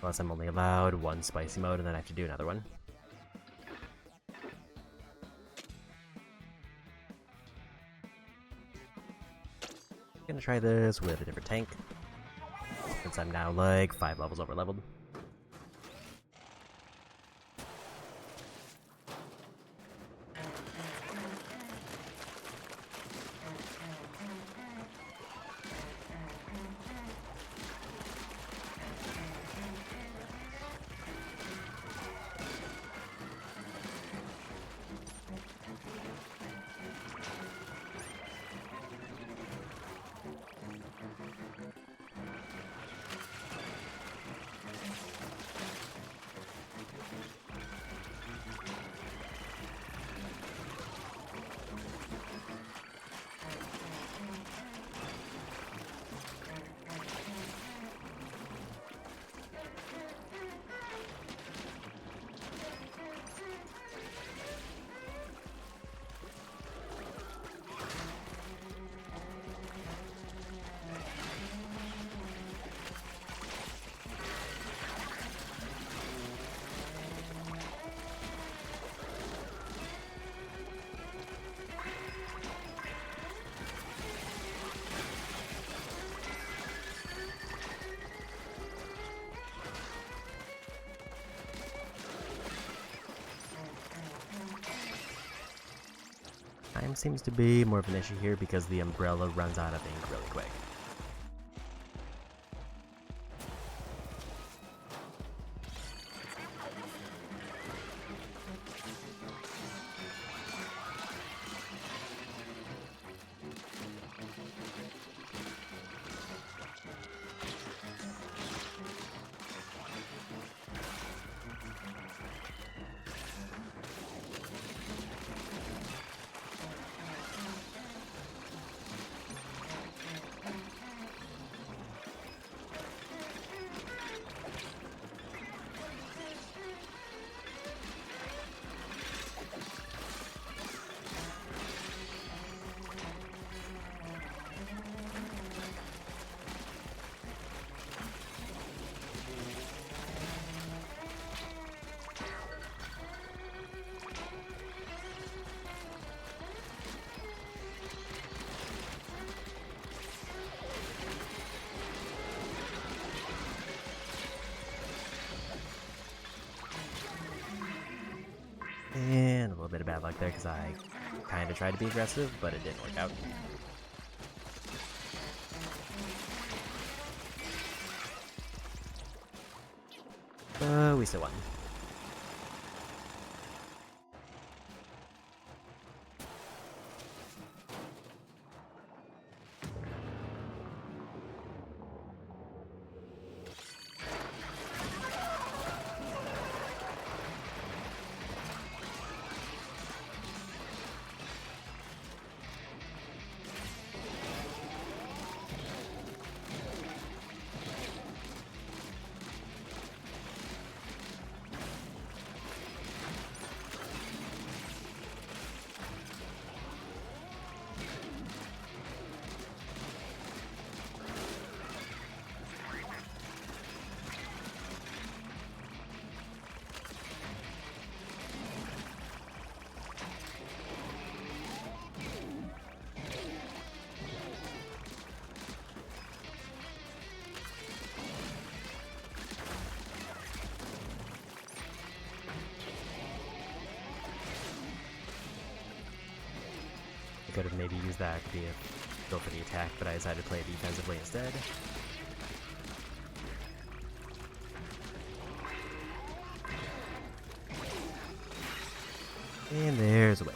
Plus I'm only allowed one spicy mode and then I have to do another one. Gonna try this with a different tank, since I'm now like 5 levels over leveled. Time seems to be more of an issue here because the umbrella runs out of ink really quick. And a little bit of bad luck there because I kind of tried to be aggressive, but it didn't work out. We still won. could have maybe used that to go for the attack, but I decided to play it defensively instead. And there's a win.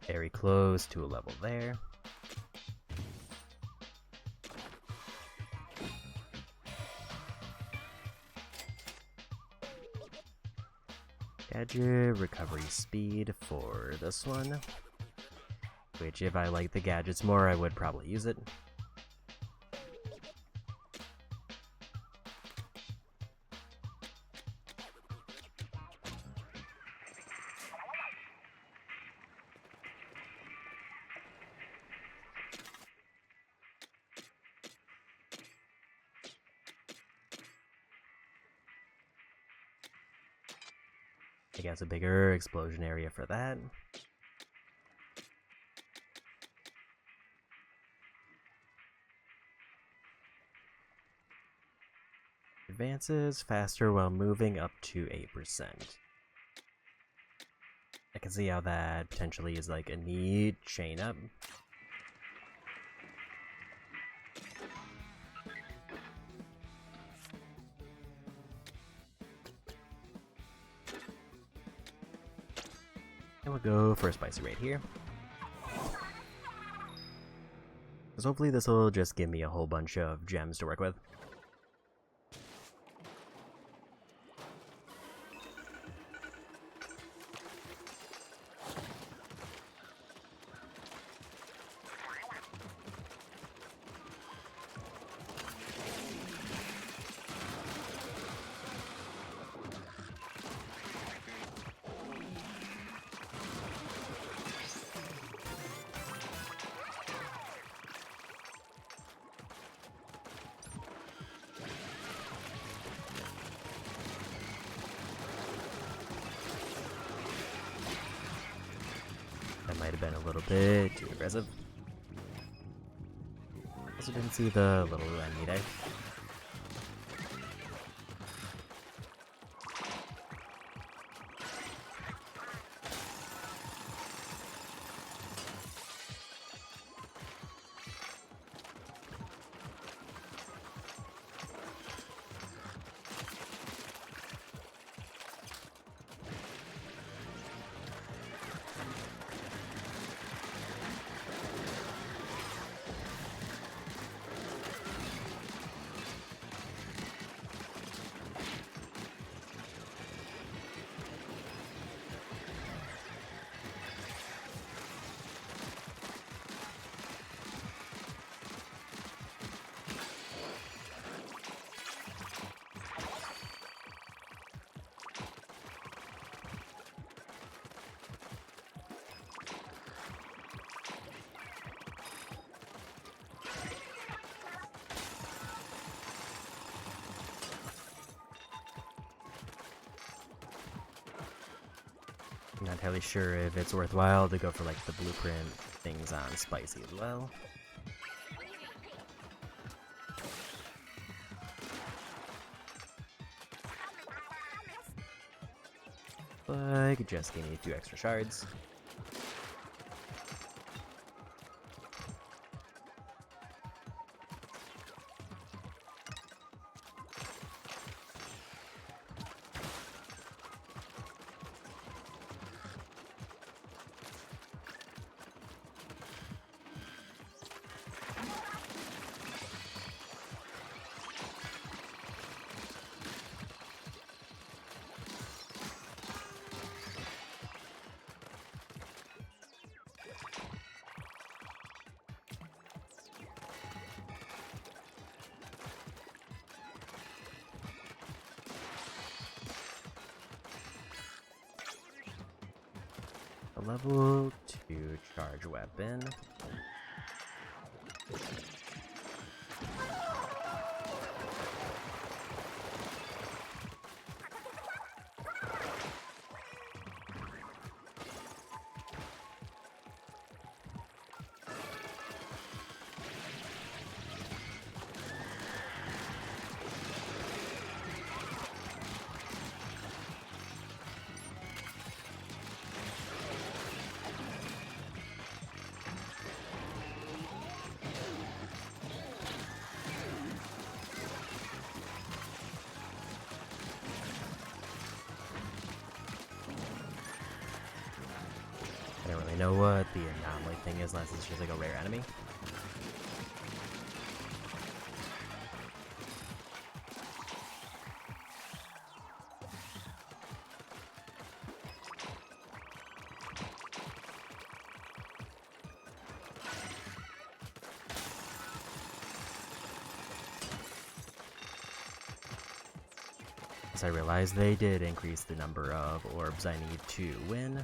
Very close to a level there. Gadget recovery speed for this one. Which, if I like the gadgets more, I would probably use it. I guess a bigger explosion area for that. Advances faster while moving up to 8%. I can see how that potentially is like a neat chain up. And we'll go for a spicy raid here. Because hopefully this will just give me a whole bunch of gems to work with. That might have been a little bit too aggressive. Also didn't see the little enemy there. I'm not entirely sure if it's worthwhile to go for like the blueprint things on spicy as well. But it could just give me a few extra shards. A level 2 charge weapon. know what the anomaly thing is unless it's just like a rare enemy. I realized they did increase the number of orbs I need to win.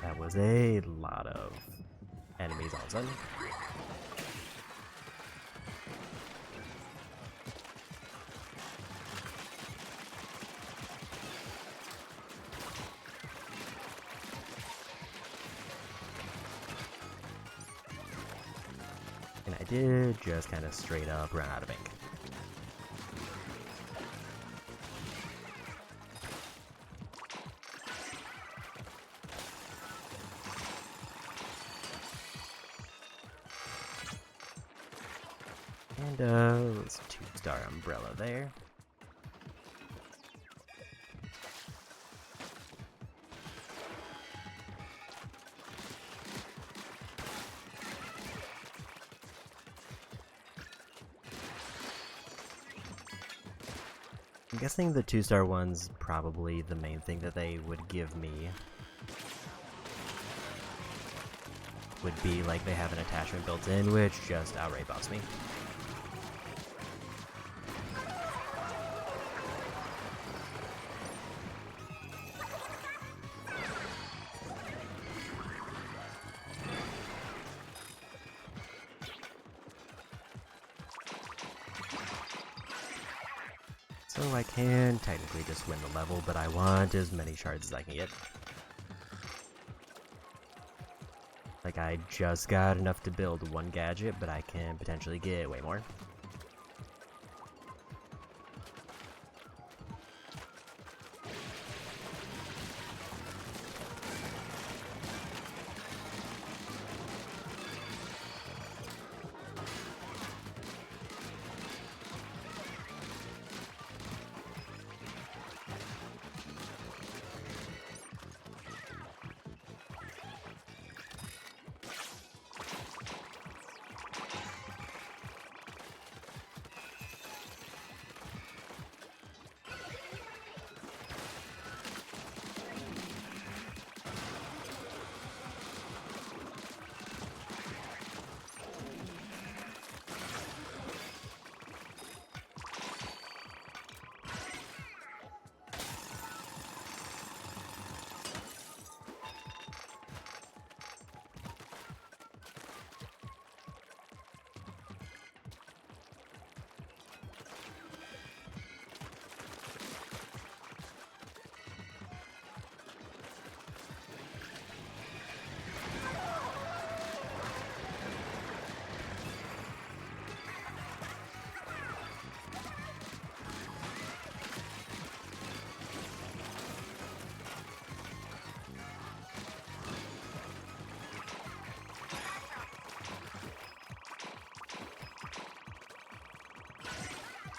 That was a lot of enemies all of a sudden. And I did just kind of straight up run out of ink. And let's 2-star umbrella there. I'm guessing the 2-star one's probably the main thing that they would give me. Would be like they have an attachment built in, which just outright buffs me. So I can technically just win the level, but I want as many shards as I can get. Like, I just got enough to build one gadget, but I can potentially get way more.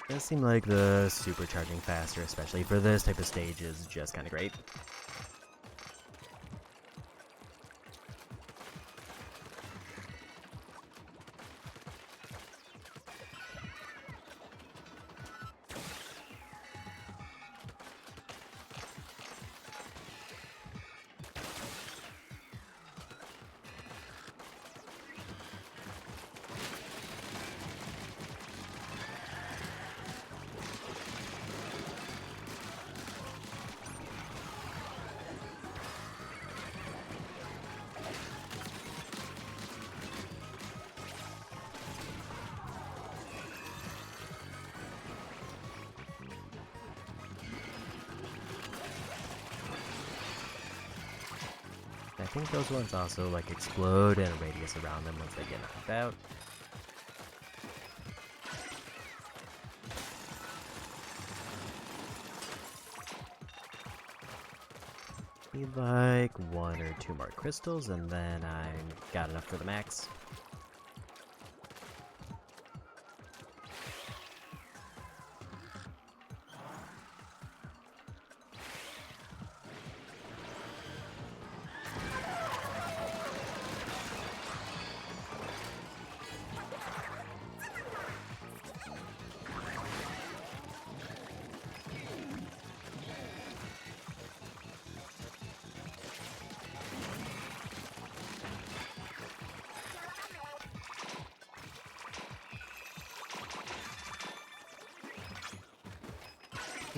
It does seem like the supercharging faster, especially for this type of stage, is just kind of great. think those ones also like explode in a radius around them once they get knocked out. Need like 1 or 2 more crystals, and then I got enough for the max.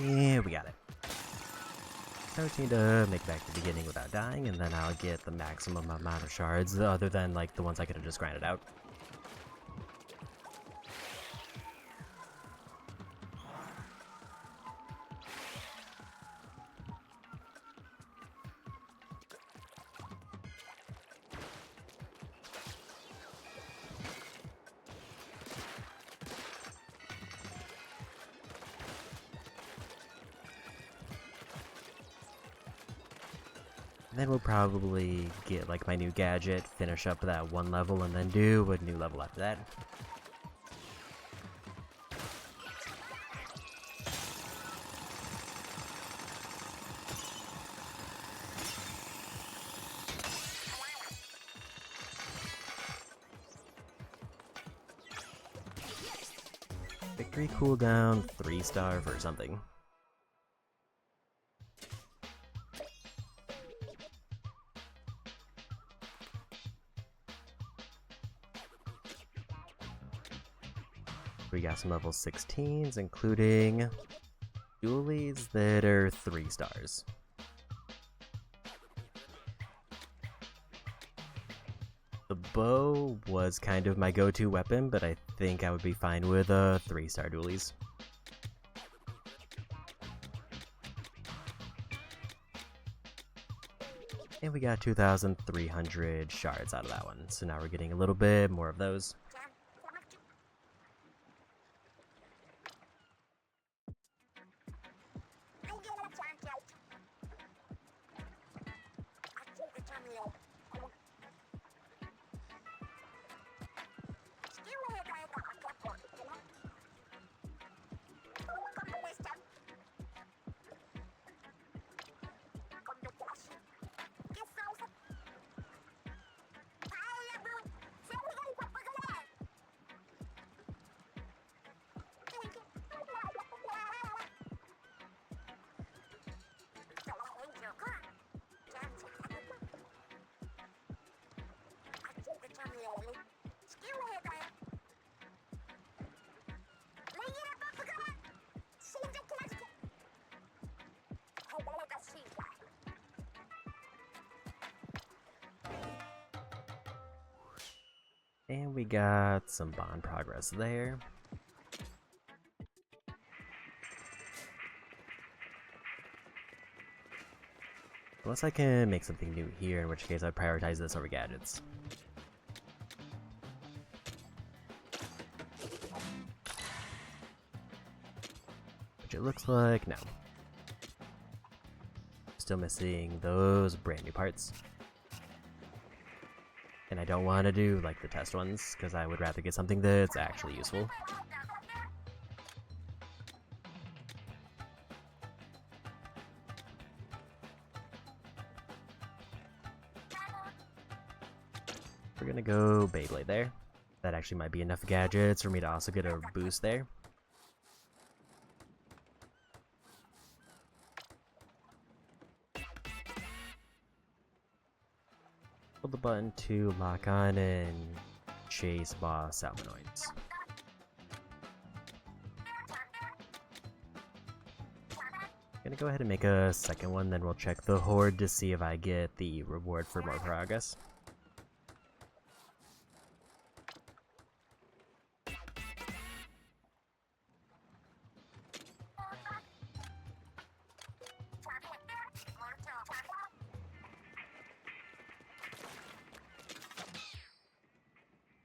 Yeah, we got it. I just need to make it back to the beginning without dying, and then I'll get the maximum amount of shards, other than like the ones I could have just grinded out. Then we'll probably get like my new gadget, finish up that 1 level, and then do a new level after that. Victory cooldown 3-star for something. We got some level 16s, including dualies that are 3 stars. The bow was kind of my go-to weapon, but I think I would be fine with 3-star dualies. And we got 2,300 shards out of that one, so now we're getting a little bit more of those. And we got some bond progress there. Unless I can make something new here, in which case I'd prioritize this over gadgets. Which it looks like no. Still missing those brand new parts. And I don't want to do like the test ones, because I would rather get something that's actually useful. We're gonna go Beyblade there. That actually might be enough gadgets for me to also get a boost there. Hold the button to lock on and chase boss Salmonoids. Gonna go ahead and make a second one, then we'll check the horde to see if I get the reward for more progress.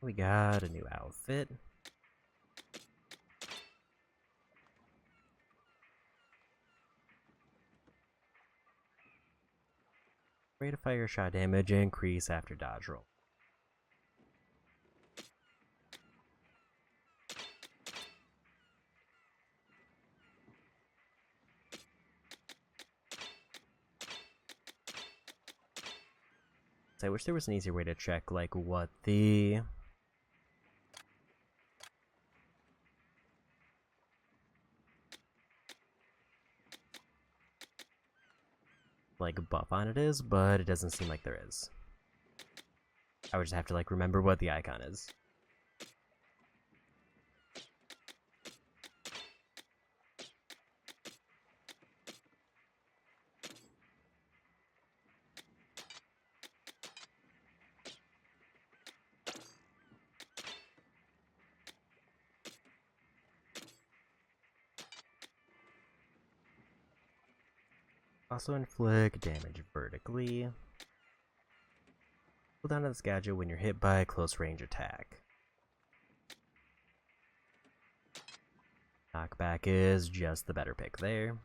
We got a new outfit. Rate of fire shot damage increase after dodge roll. So I wish there was an easier way to check like what the buff on it is, but it doesn't seem like there is. I would just have to like remember what the icon is. Also inflict damage vertically. Pull down on this gadget when you're hit by a close range attack. Knockback is just the better pick there.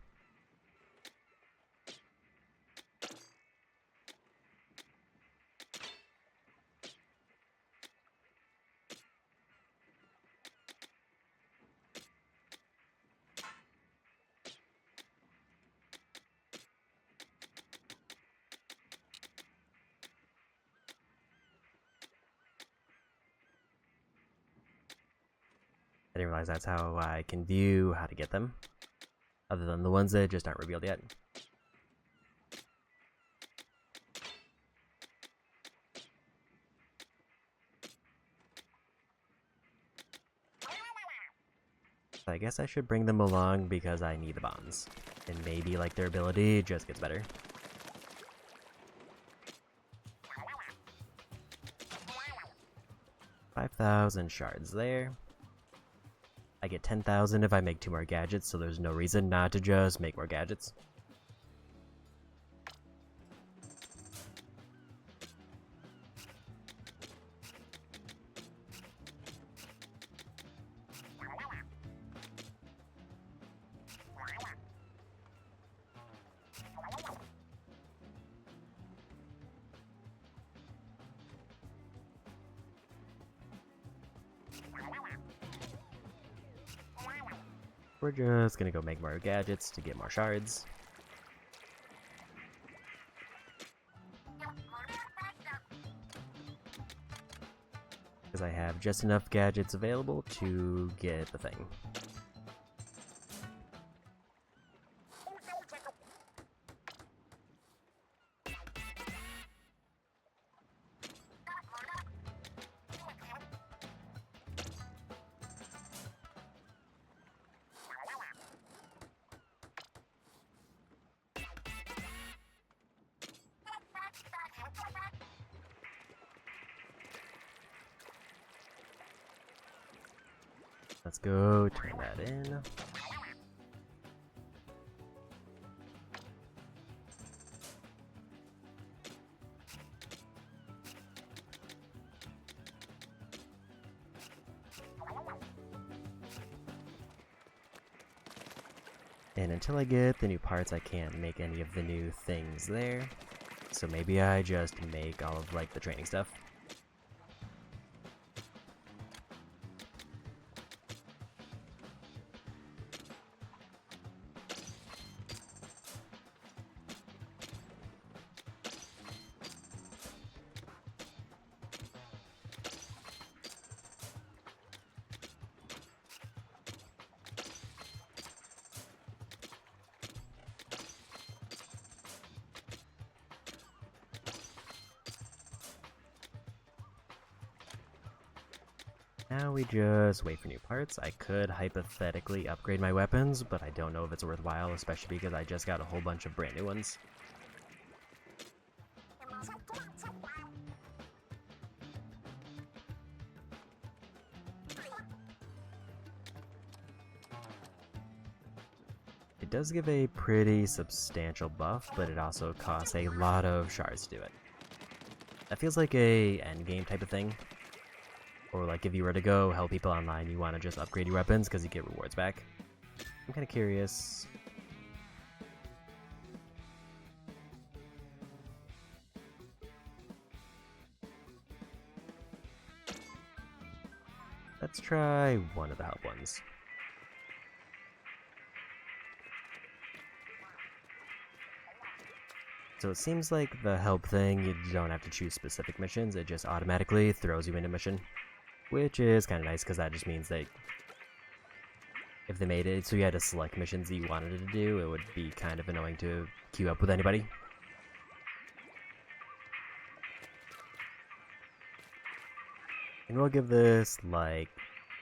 I didn't realize that's how I can view how to get them, other than the ones that just aren't revealed yet. So I guess I should bring them along because I need the bombs, and maybe like their ability just gets better. $5,000 shards there. I get 10,000 if I make 2 more gadgets, so there's no reason not to just make more gadgets. We're just gonna go make more gadgets to get more shards. Because I have just enough gadgets available to get the thing. Let's go turn that in. And until I get the new parts, I can't make any of the new things there. So maybe I just make all of like the training stuff. Now we just wait for new parts. I could hypothetically upgrade my weapons, but I don't know if it's worthwhile, especially because I just got a whole bunch of brand new ones. It does give a pretty substantial buff, but it also costs a lot of shards to do it. That feels like a endgame type of thing. Or like if you were to go help people online, you want to just upgrade your weapons because you get rewards back. I'm kind of curious. Let's try one of the help ones. So it seems like the help thing, you don't have to choose specific missions, it just automatically throws you into mission. Which is kind of nice, because that just means that if they made it so you had to select missions that you wanted to do, it would be kind of annoying to queue up with anybody. And we'll give this like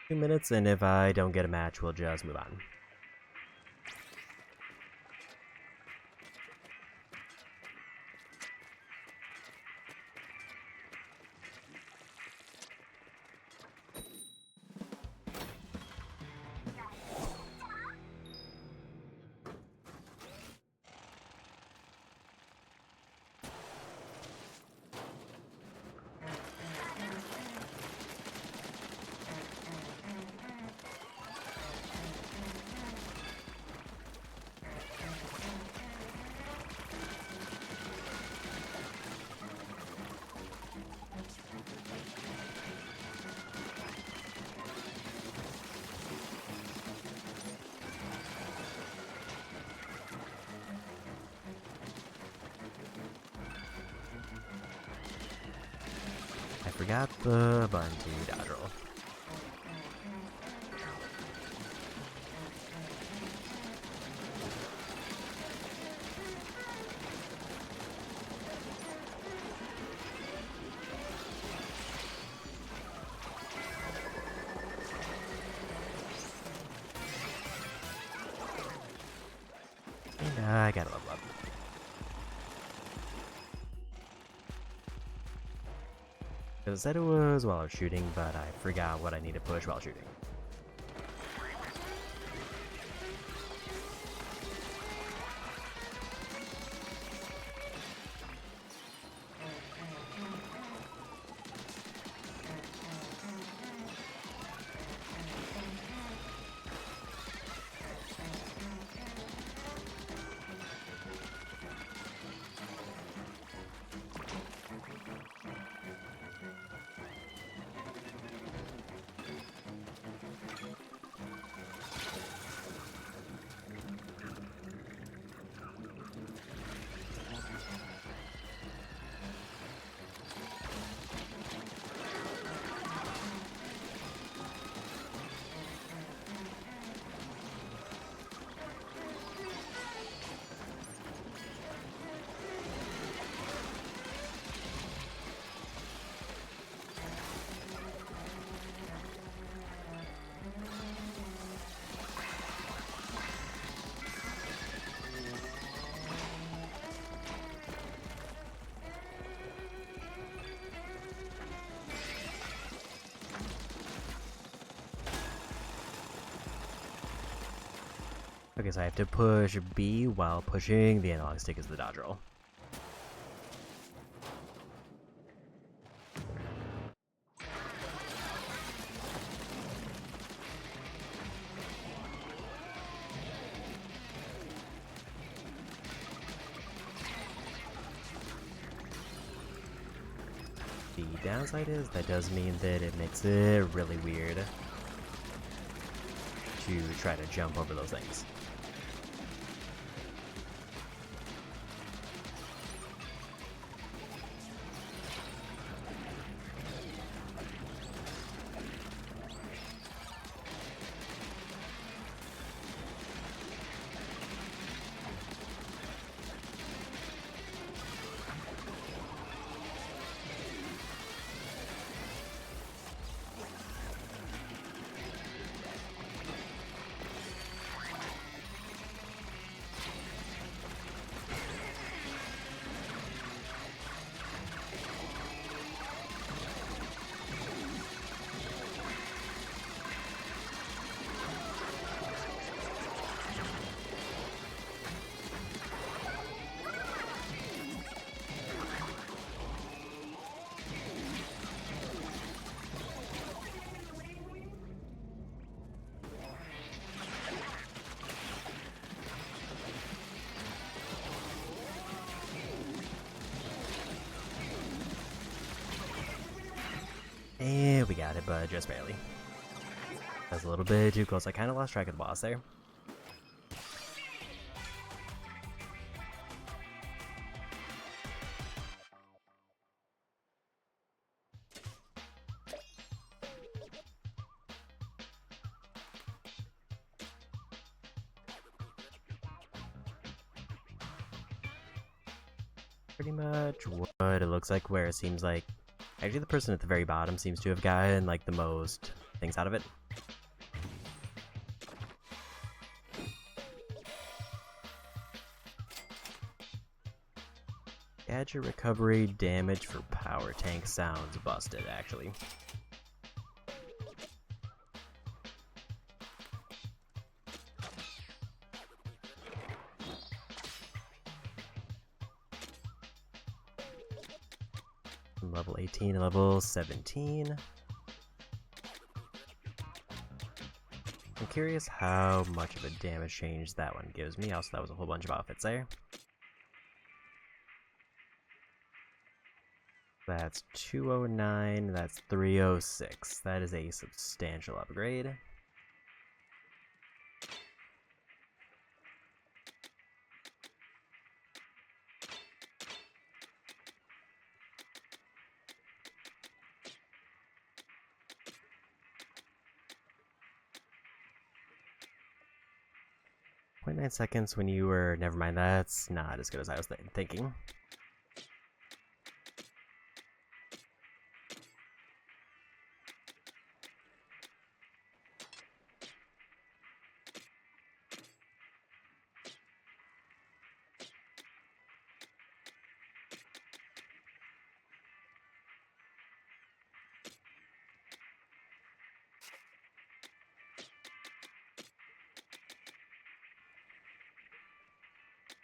2 minutes, and if I don't get a match, we'll just move on. I forgot the button to dodge roll. And I gotta level up. It said it was while I was shooting, but I forgot what I need to push while shooting. Okay, so I have to push B while pushing the analog stick as the dodge roll. The downside is that does mean that it makes it really weird to try to jump over those things. got it, but just barely. That's a little bit too close. I kind of lost track of the boss there. Pretty much what it looks like, where it seems like actually the person at the very bottom seems to have gotten like the most things out of it. Gadget recovery damage for power tank sounds busted, actually. Level 18 and level 17. I'm curious how much of a damage change that one gives me. Also, that was a whole bunch of outfits there. That's 209, that's 306. That is a substantial upgrade. .9 seconds when you were... Never mind, that's not as good as I was thinking.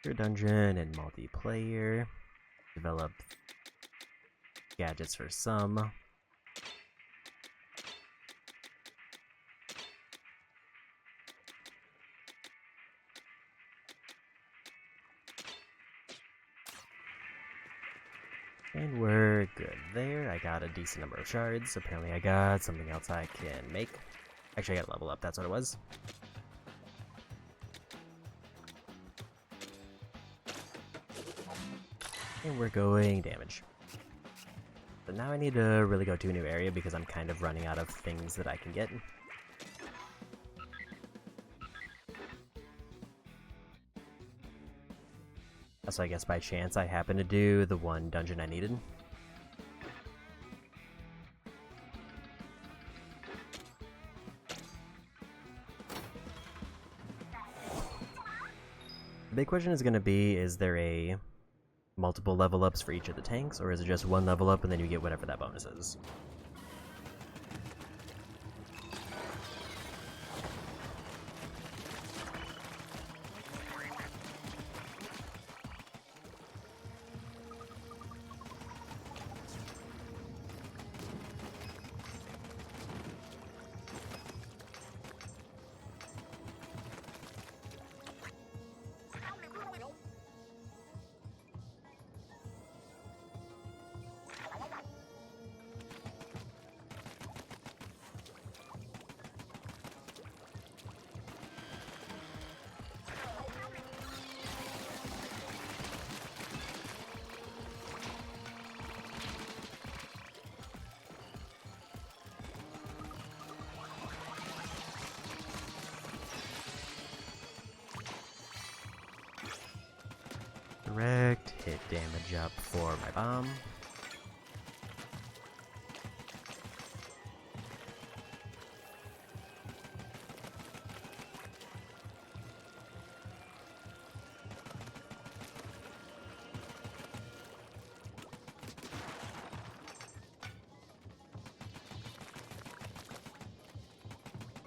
Your dungeon and multiplayer. Develop gadgets for some. And we're good there. I got a decent number of shards. Apparently I got something else I can make. Actually, I got to level up. That's what it was. And we're going damage. But now I need to really go to a new area because I'm kind of running out of things that I can get. So I guess by chance I happened to do the one dungeon I needed. The big question is going to be, is there a multiple level ups for each of the tanks, or is it just one level up and then you get whatever that bonus is? Direct hit damage up for my bomb.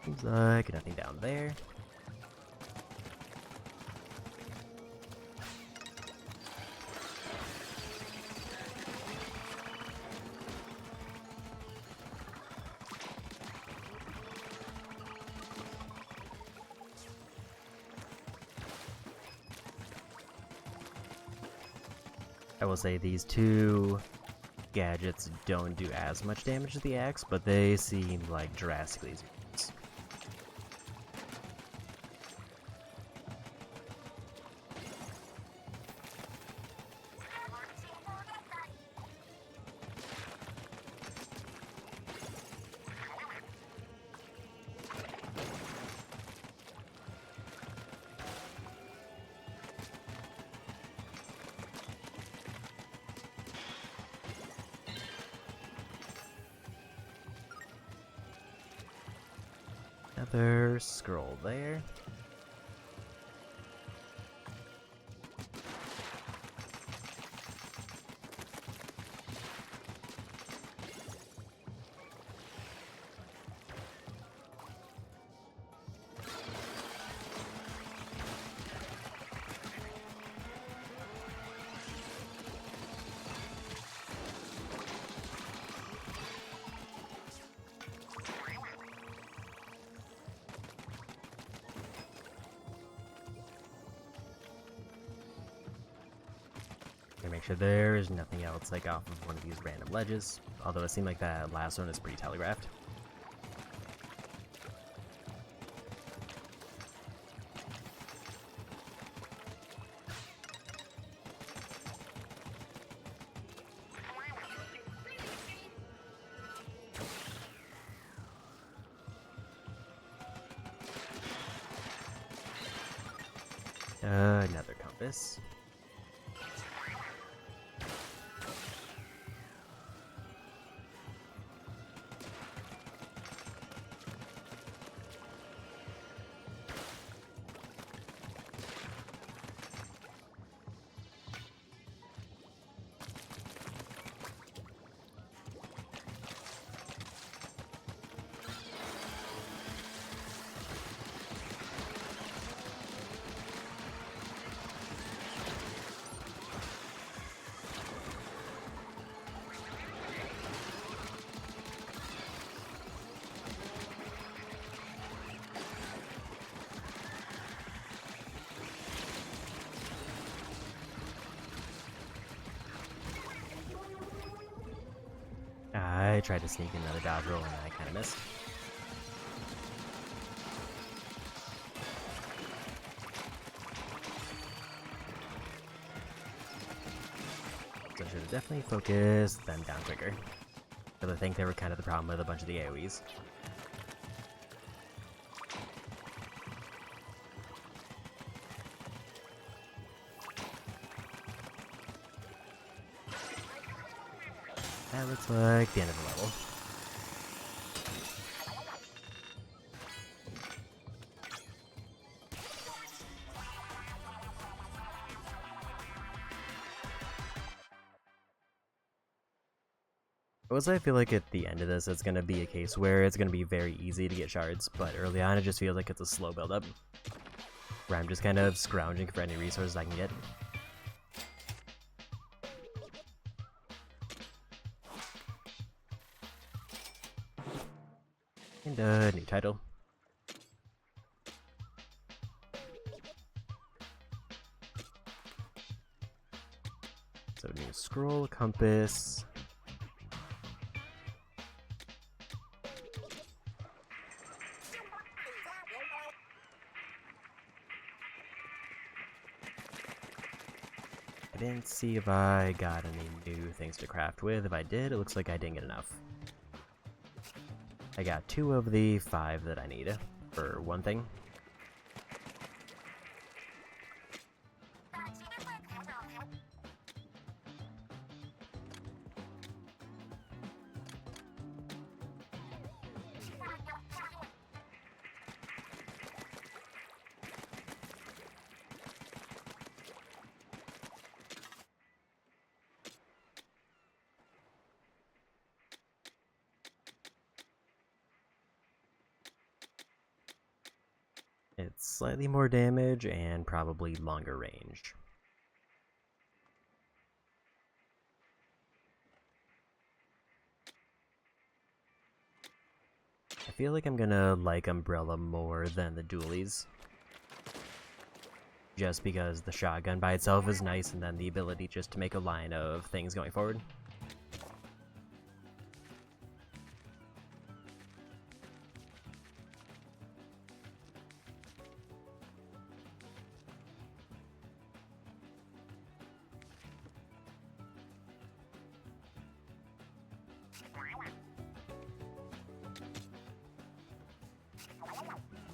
Seems like nothing down there. I will say these two gadgets don't do as much damage to the axe, but they seem like drastically easier. Another scroll there. Make sure there is nothing else like off of one of these random ledges, although it seemed like that last one is pretty telegraphed. Another compass. I tried to sneak another dodge roll and I kind of missed. So I should have definitely focused them down quicker. Because I think they were kind of the problem with a bunch of the AoEs. That looks like the end of the level. I feel like at the end of this, it's going to be a case where it's going to be very easy to get shards, but early on it just feels like it's a slow build-up, where I'm just kind of scrounging for any resources I can get. And a new title. So new scroll, compass. I didn't see if I got any new things to craft with. If I did, it looks like I didn't get enough. I got 2 of the 5 that I need for one thing. It's slightly more damage and probably longer range. I feel like I'm gonna like Umbrella more than the dualies. Just because the shotgun by itself is nice and then the ability just to make a line of things going forward.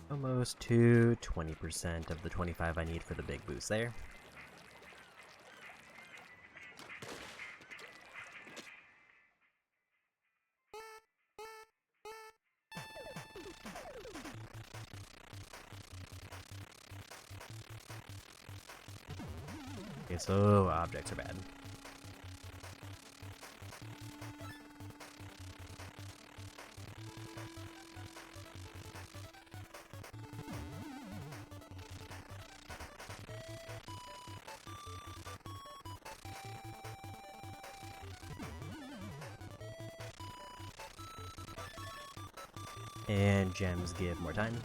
Almost to 20% of the 25 I need for the big boost there. Okay, so objects are bad. And gems give more time.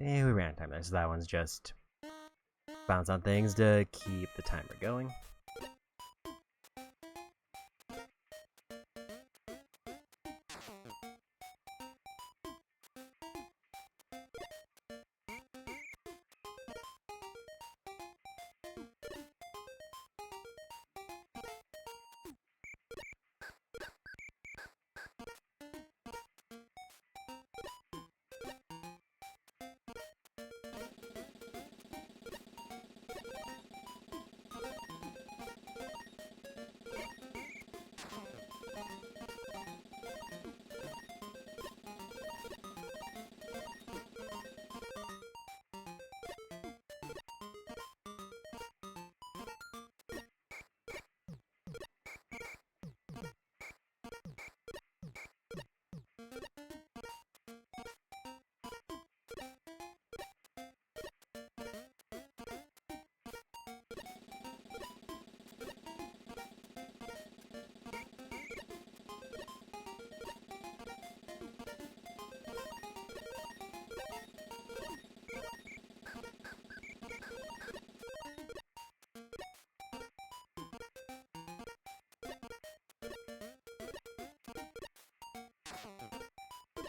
And we ran out of time there, so that one's just bounce on things to keep the timer going.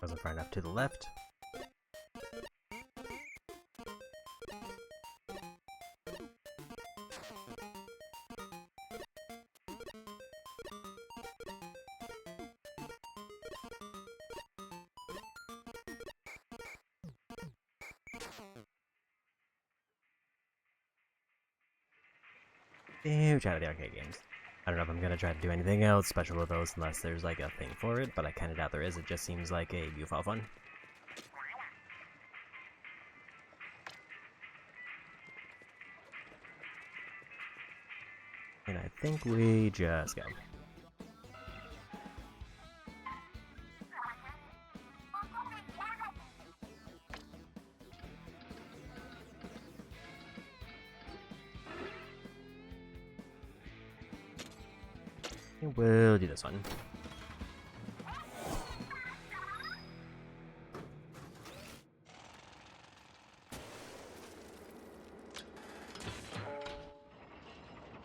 Wasn't far enough to the left. Huge out of the arcade games. I don't know if I'm gonna try to do anything else special with those unless there's like a thing for it, but I kinda doubt there is. It just seems like a goof off one. And I think we just go. We'll do this one.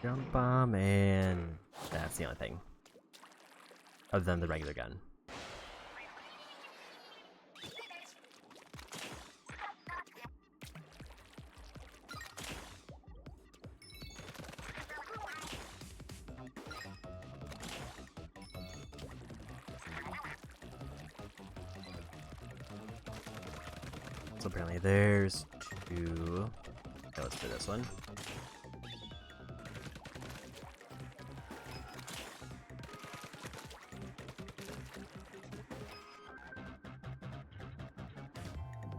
Jump bomb, and that's the only thing. Other than the regular gun. So apparently there's two. Okay, let's do this one.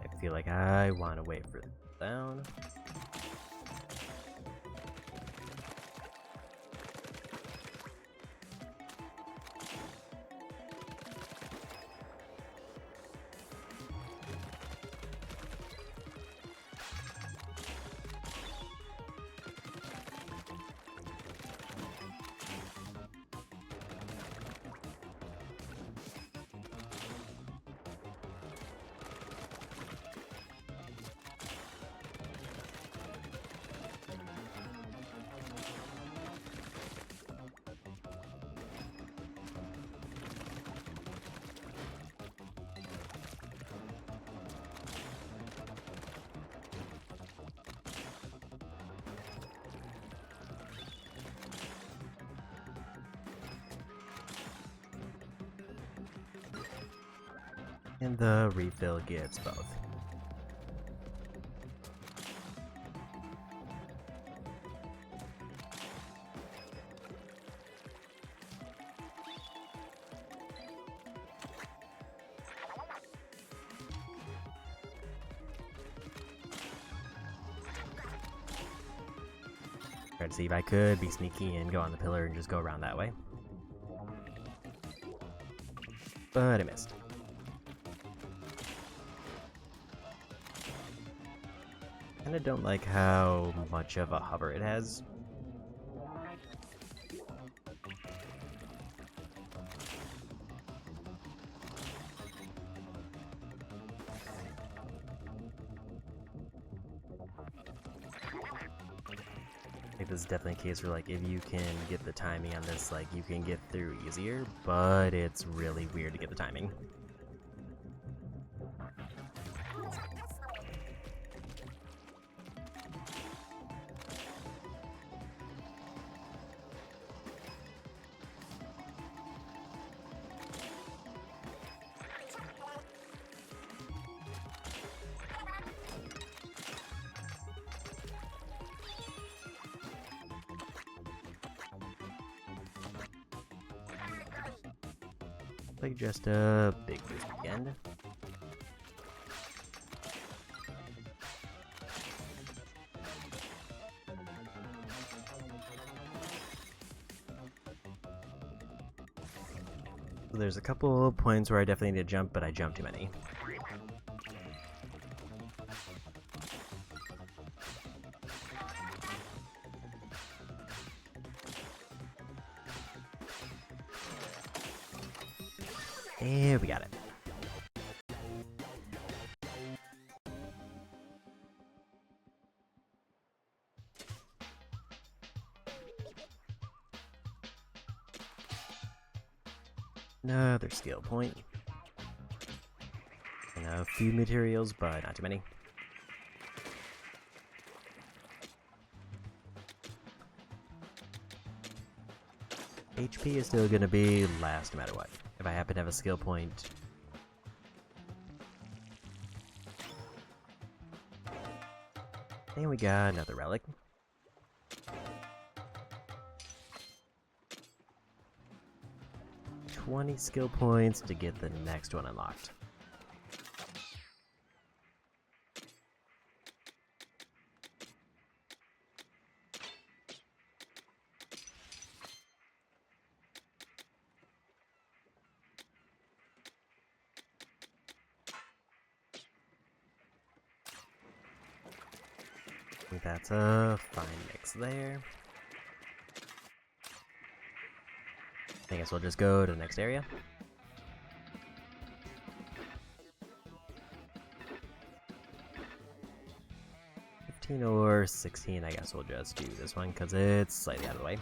I feel like I want to wait for it down. And the refill gets both. Try to see if I could be sneaky and go on the pillar and just go around that way. But I missed. Kinda don't like how much of a hover it has. I think this is definitely a case where, like, if you can get the timing on this, like, you can get through easier, but it's really weird to get the timing. Like just a big boost again. So there's a couple points where I definitely need to jump, but I jumped too many. And we got it. Another skill point. And a few materials, but not too many. HP is still going to be last no matter what. If I happen to have a skill point. And we got another relic. $20 skill points to get the next one unlocked. I think that's a fine mix there. I guess we'll just go to the next area. Or 16, I guess we'll just do this one because it's slightly out of the way.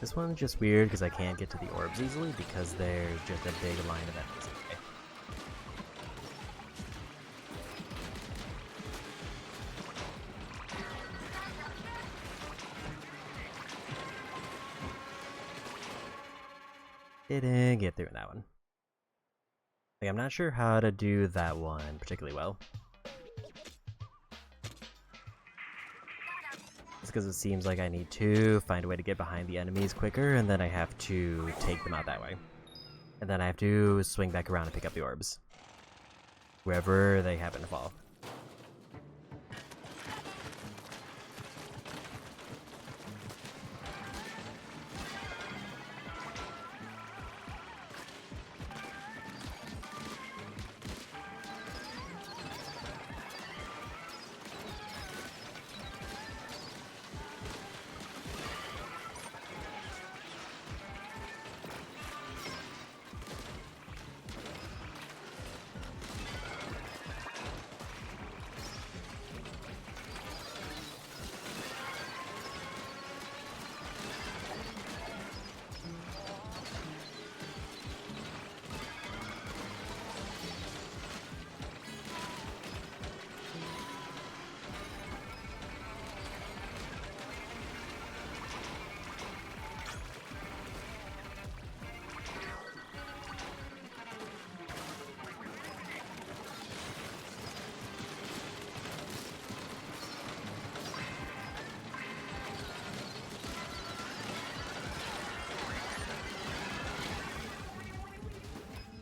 This one's just weird because I can't get to the orbs easily because there's just a big line of enemies in the way. Didn't get through in that one. Like, I'm not sure how to do that one particularly well. It's because it seems like I need to find a way to get behind the enemies quicker, and then I have to take them out that way. And then I have to swing back around and pick up the orbs, wherever they happen to fall.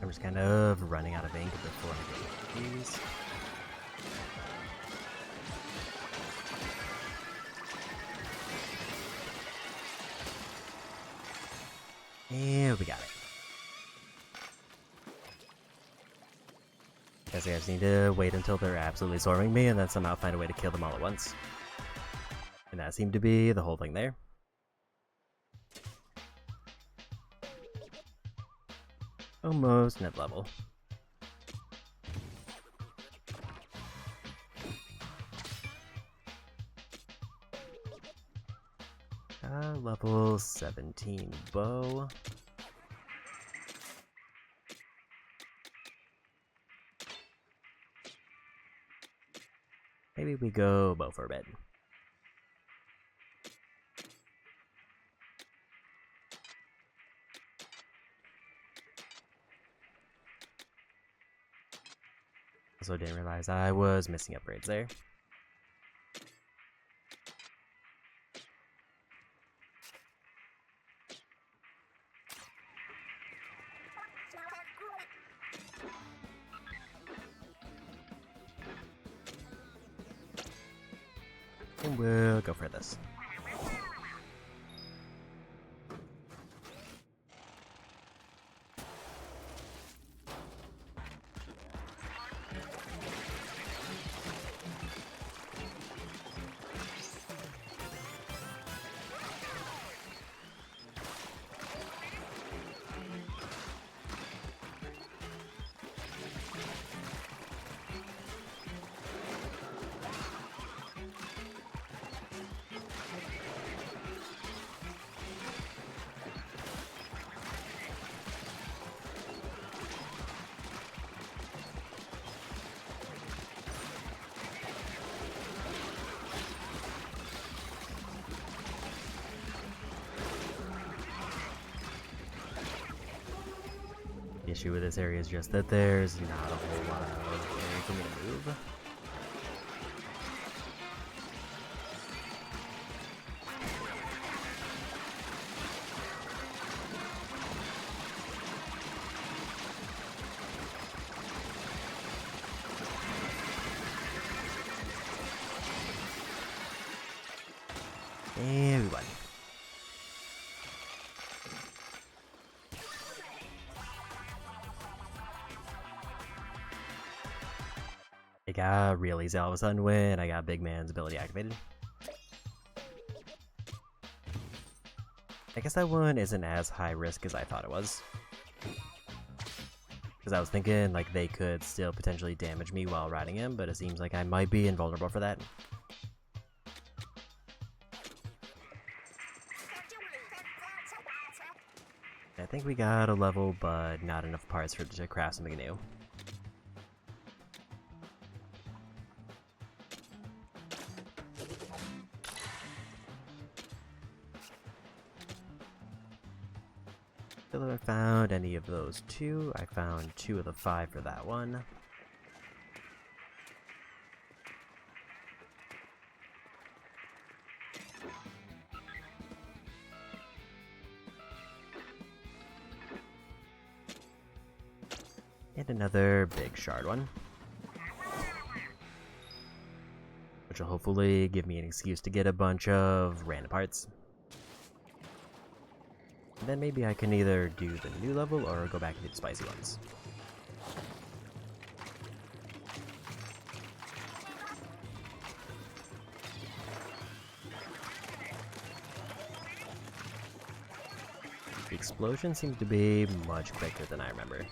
I'm just kind of running out of ink before I get these. And we got it. Guess I just need to wait until they're absolutely swarming me and then somehow find a way to kill them all at once. And that seemed to be the whole thing there. Almost net level. Level 17 bow. Maybe we go bow for a bit. Also didn't realize I was missing upgrades there. And we'll go for this. issue with this area is just that there's not a whole lot of area for me to move. Everyone. I got really easy all of a sudden when I got Big Man's ability activated. I guess that one isn't as high risk as I thought it was. Because I was thinking like they could still potentially damage me while riding him, but it seems like I might be invulnerable for that. I think we got a level, but not enough parts for to craft something new. Still haven't found any of those two. I found 2 of the 5 for that one. And another big shard one. Which will hopefully give me an excuse to get a bunch of random parts. And then maybe I can either do the new level or go back and do the spicy ones. The explosion seems to be much quicker than I remember.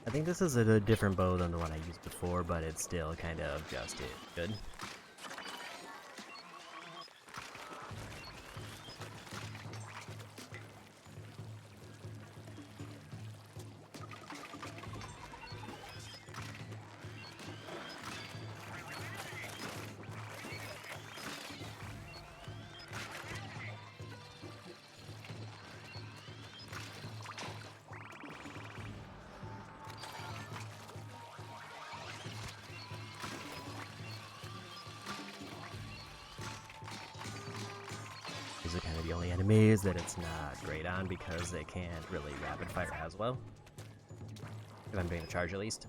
I think this is a different bow than the one I used before, but it's still kind of just good. These are kind of the only enemies that it's not great on because they can't really rapid fire as well. If I'm doing the charge at least.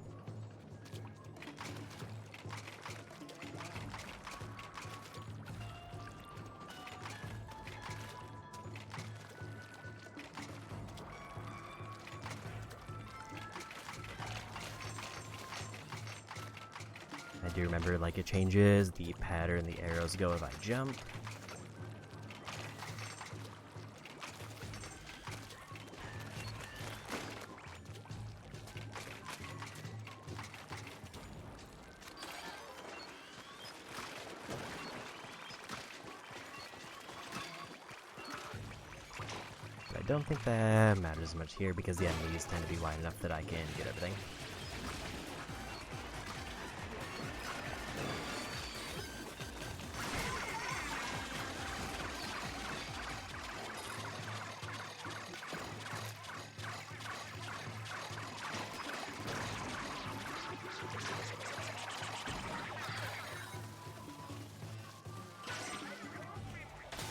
I do remember like it changes the pattern the arrows go if I jump. I don't think that matters much here because the enemies tend to be wide enough that I can get everything.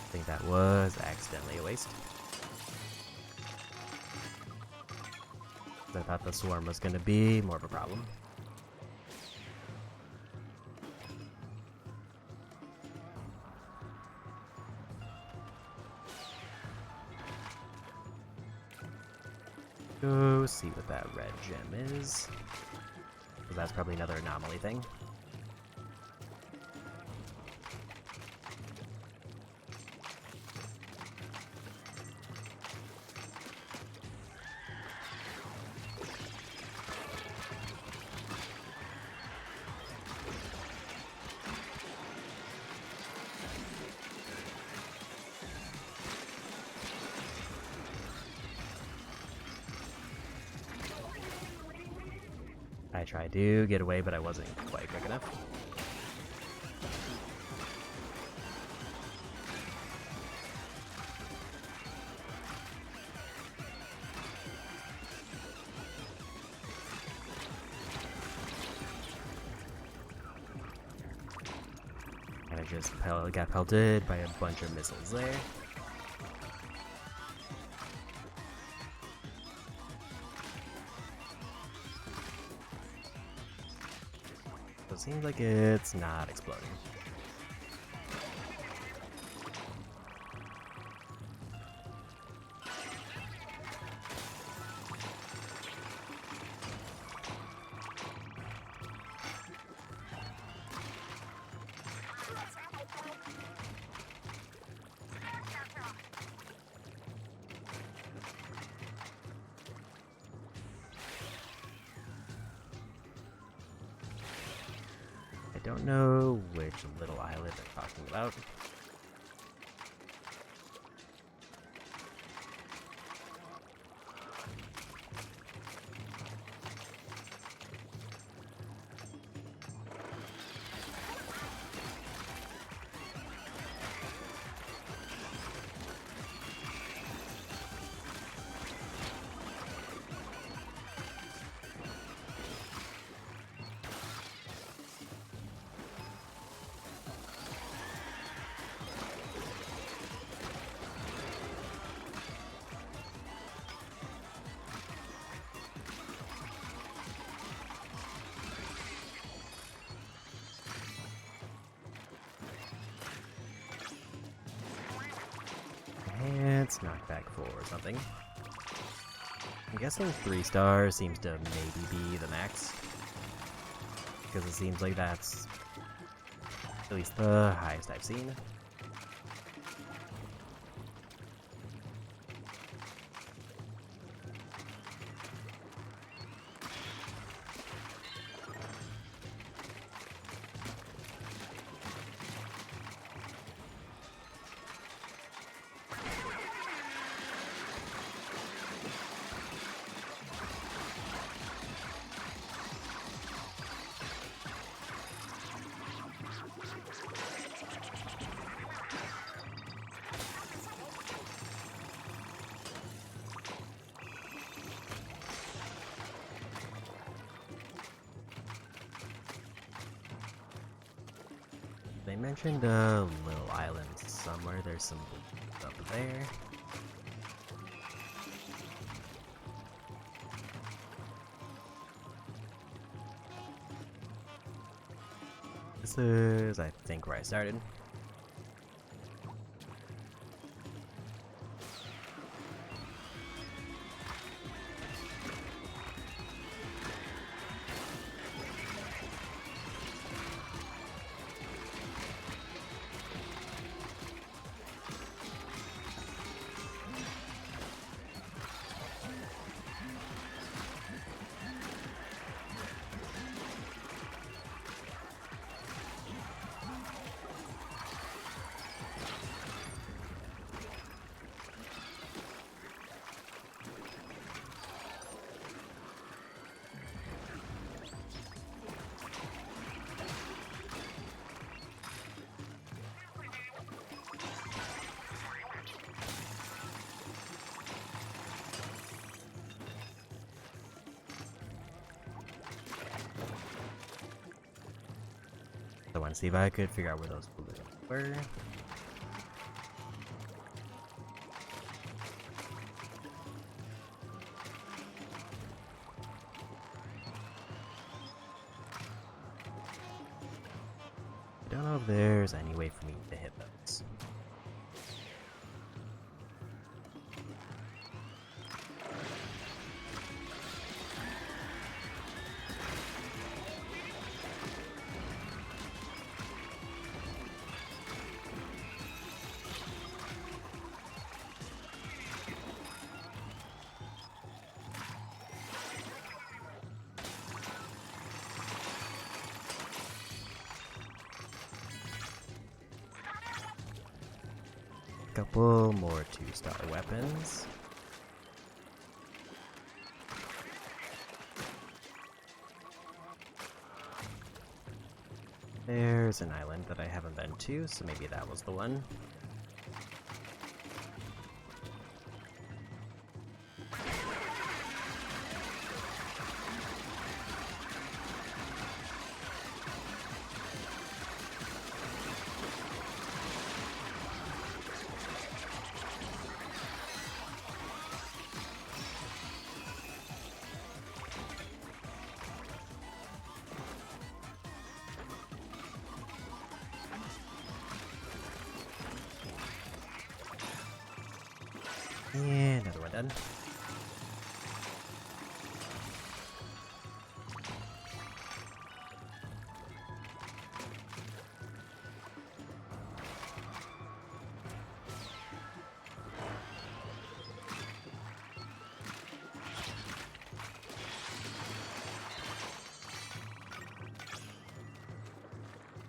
I think that was accidentally a waste. I thought the swarm was going to be more of a problem. Go see what that red gem is. Because that's probably another anomaly thing. I tried to get away, but I wasn't quite quick enough. And I just got pelted by a bunch of missiles there. So it seems like it's not exploding. I don't know which little islet they're talking about. It's knockback 4 or something. I'm guessing 3 stars seems to maybe be the max. Because it seems like that's at least the highest I've seen. They mentioned a little island somewhere. There's some up there. This is, I think, where I started. I want to see if I could figure out where those balloons were. I don't know if there's any way for me to hit those. couple more 2-star weapons. There's an island that I haven't been to, so maybe that was the one. And another one done.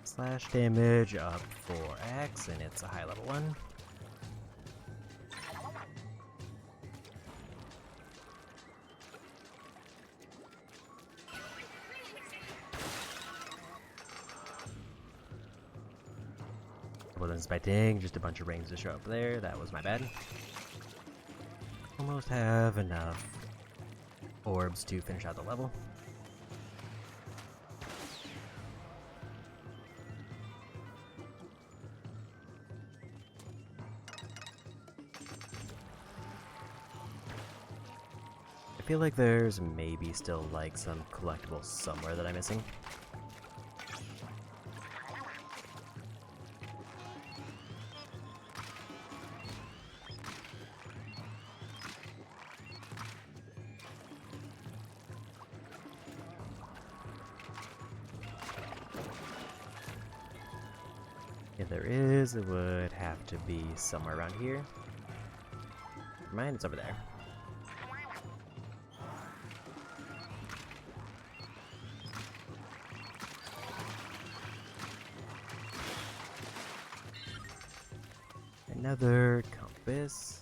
Slash damage up 4x, and it's a high level one. Wasn't expecting just a bunch of rings to show up there. That was my bad. Almost have enough orbs to finish out the level. I feel like there's maybe still like some collectibles somewhere that I'm missing. If there is, it would have to be somewhere around here. Never mind, it's over there. Another compass.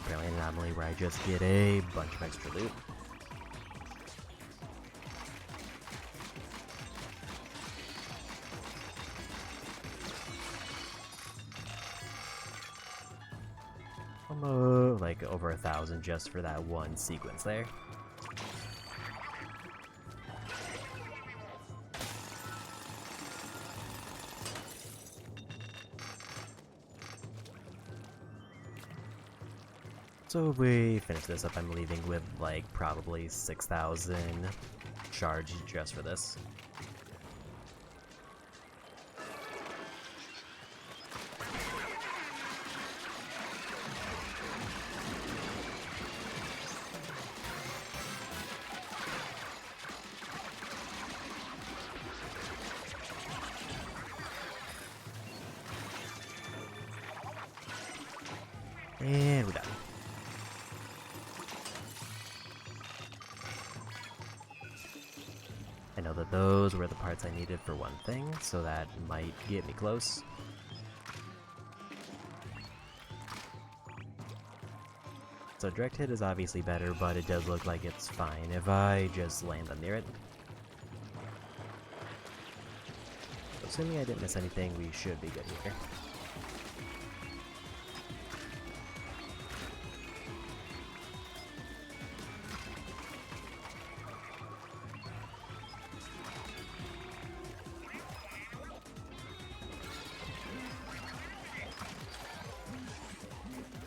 Apparently an anomaly where I just get a bunch of extra loot. Almost like over 1,000 just for that one sequence there. So if we finish this up, I'm leaving with like probably 6,000 charge just for this. And we're done. I know that those were the parts I needed for one thing, so that might get me close. So direct hit is obviously better, but it does look like it's fine if I just land them near it. Assuming I didn't miss anything, we should be good here.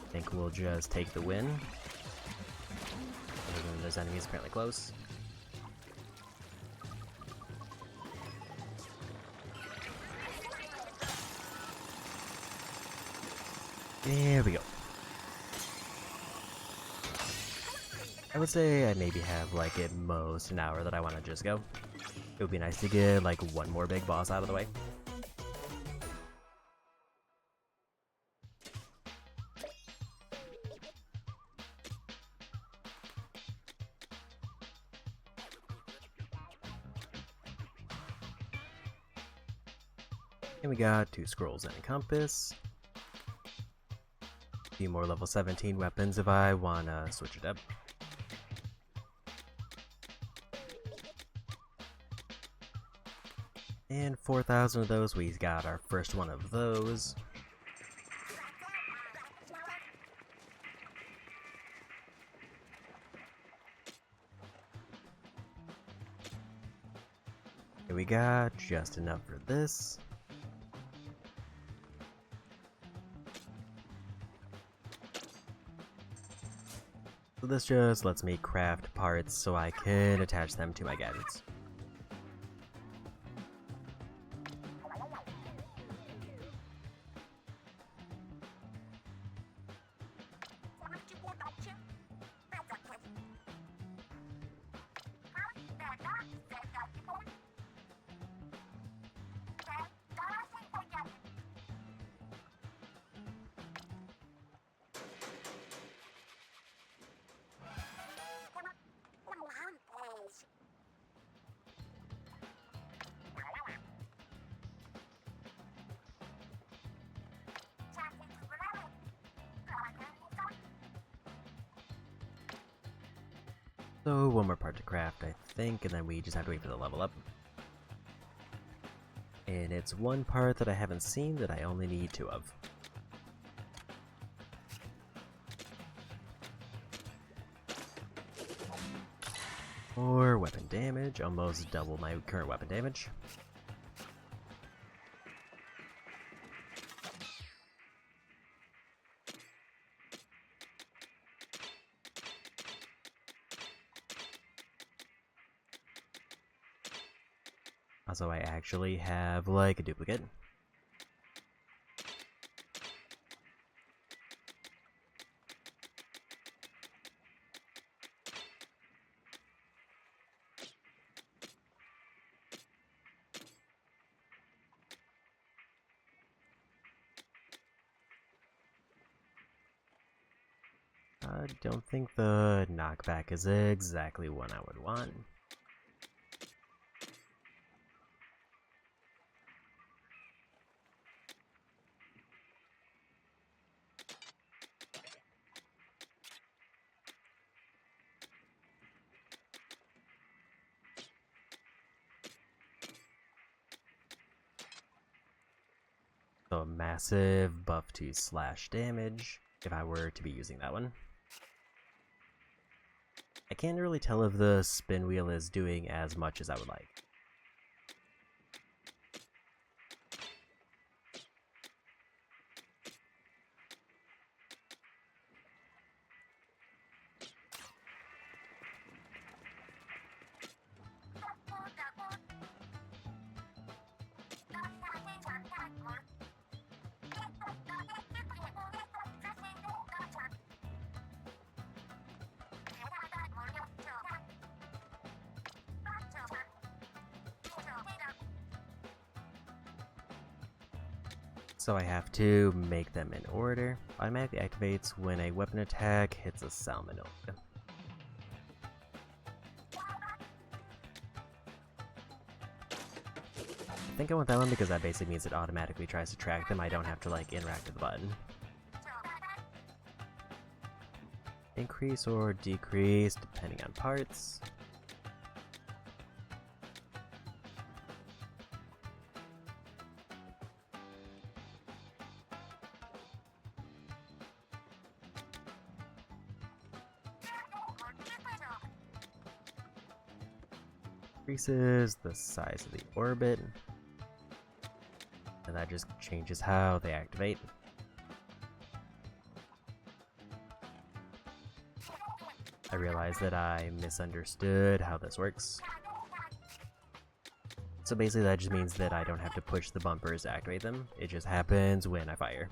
I think we'll just take the win. there's enemies apparently close. There we go. I would say I maybe have like at most an hour that I want to just go. It would be nice to get like one more big boss out of the way. And we got 2 scrolls and a compass. A few more level 17 weapons if I wanna switch it up. And 4,000 of those, we got our first one of those. And we got just enough for this. So this just lets me craft parts so I can attach them to my gadgets. So one more part to craft, I think, and then we just have to wait for the level up. And it's one part that I haven't seen that I only need 2 of. Or weapon damage, almost double my current weapon damage. Also, I actually have, like, a duplicate. I don't think the knockback is exactly what I would want. So a massive buff to slash damage, if I were to be using that one. I can't really tell if the spin wheel is doing as much as I would like. So I have to make them in order. Automatically activates when a weapon attack hits a salmon node. I think I want that one because that basically means it automatically tries to track them. I don't have to like interact with the button. Increase or decrease depending on parts. Increases the size of the orbit, and that just changes how they activate. I realized that I misunderstood how this works. So basically that just means that I don't have to push the bumpers to activate them. It just happens when I fire.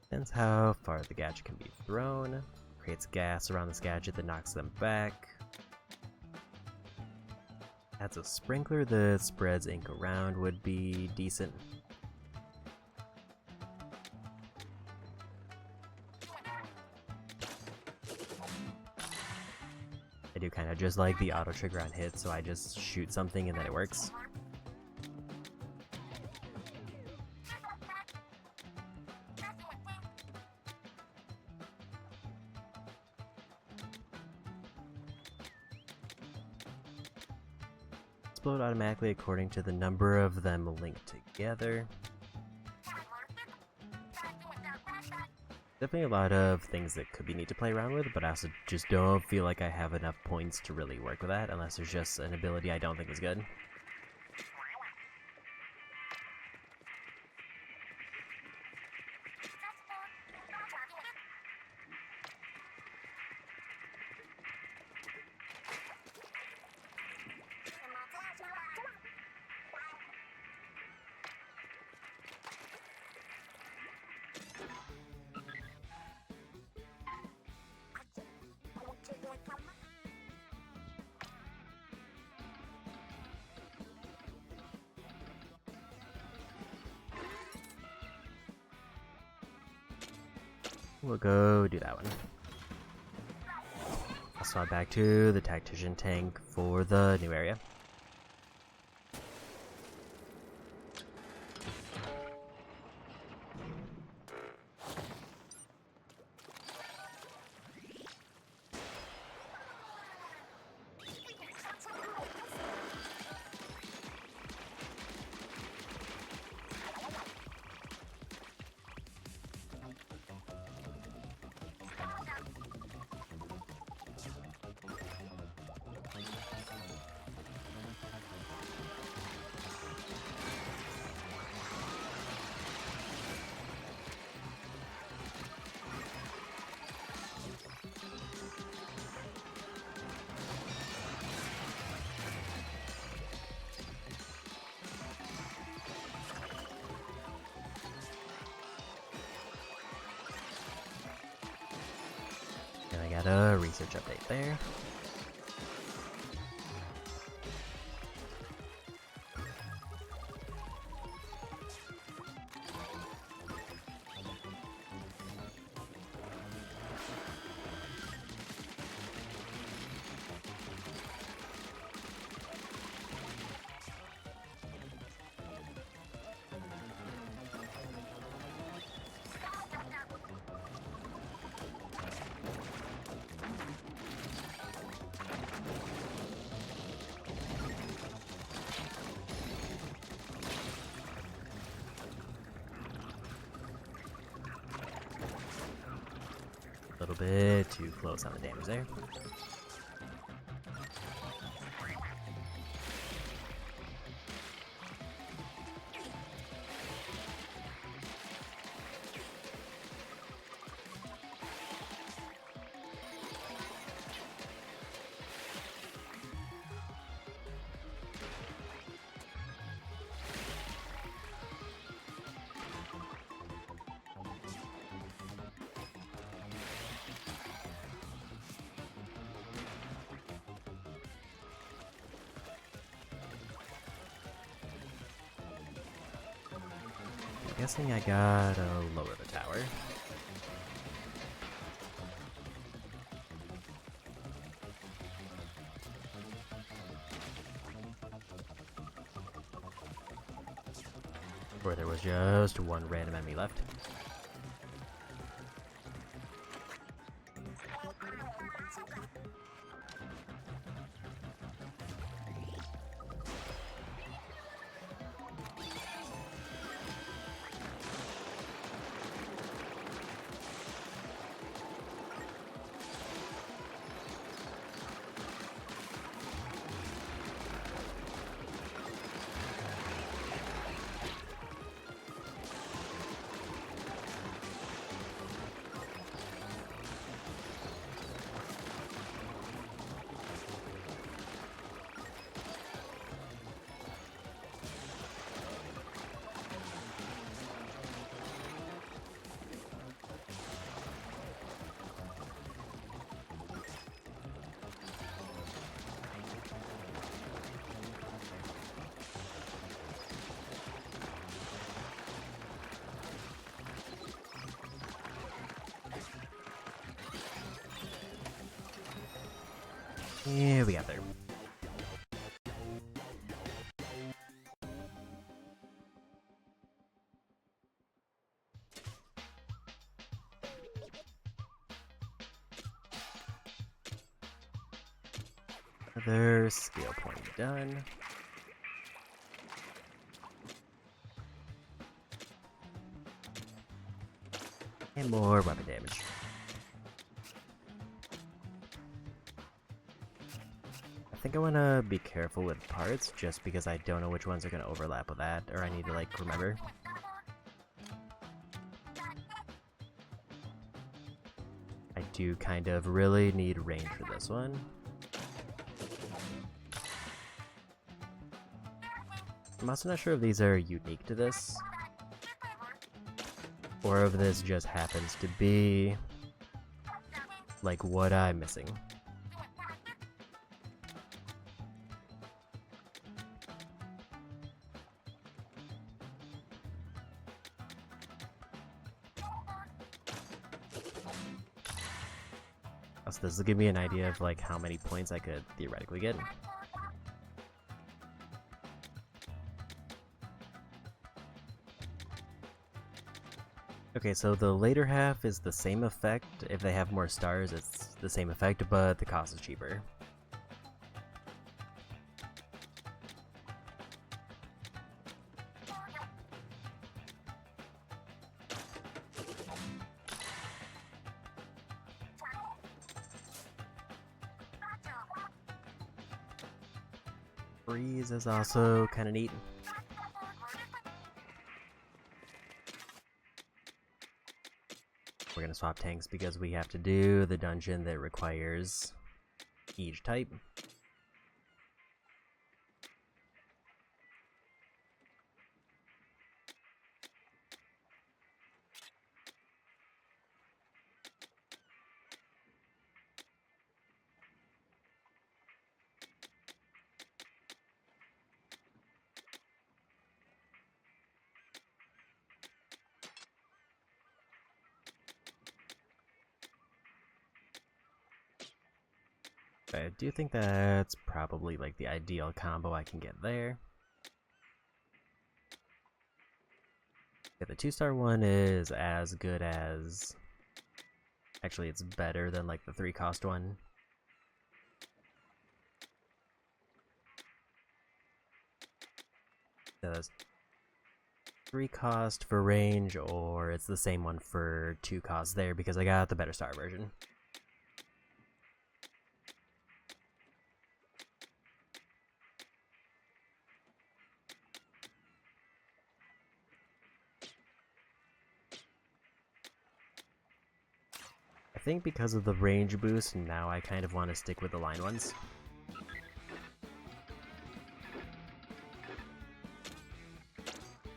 Depends how far the gadget can be thrown. Creates gas around this gadget that knocks them back. Adds a sprinkler that spreads ink around would be decent. I do kind of just like the auto trigger on hit, so I just shoot something and then it works. Explode automatically according to the number of them linked together. Definitely a lot of things that could be neat to play around with, but I also just don't feel like I have enough points to really work with that, unless there's just an ability I don't think is good. We'll go do that one. I'll swap back to the tactician tank for the new area. And I got a research update there. A little bit too close on the damage there. Guessing I gotta lower the tower. Where there was just one random enemy left. Yeah, we got there. Another skill point done. And more weapon damage. I think I want to be careful with parts just because I don't know which ones are going to overlap with that, or I need to like remember. I do kind of really need range for this one. I'm also not sure if these are unique to this, or if this just happens to be like what I'm missing. So this will give me an idea of like how many points I could theoretically get. Okay, so the later half is the same effect. If they have more stars, it's the same effect, but the cost is cheaper. Freeze is also kind of neat. We're gonna swap tanks because we have to do the dungeon that requires each type. I do think that's probably like the ideal combo I can get there. Yeah, the 2-star one is as good as... Actually, it's better than like the 3-cost one. Yeah, that's 3-cost for range, or it's the same one for 2-cost there because I got the better star version. I think because of the range boost, now I kind of want to stick with the line ones.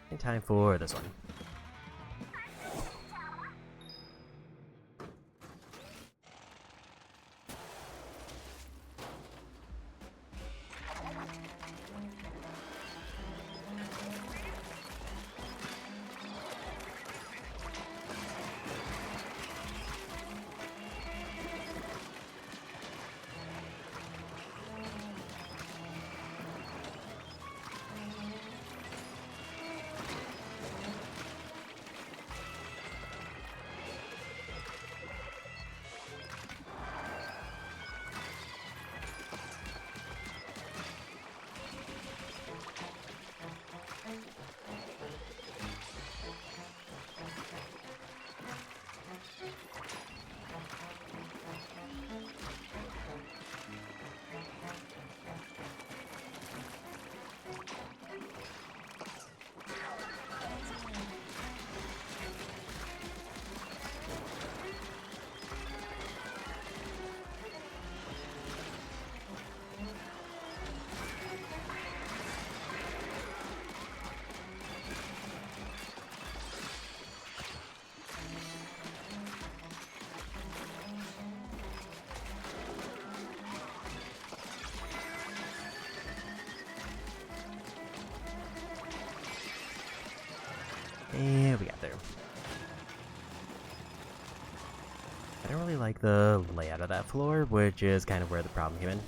And time for this one. don't really like the layout of that floor, which is kind of where the problem came in.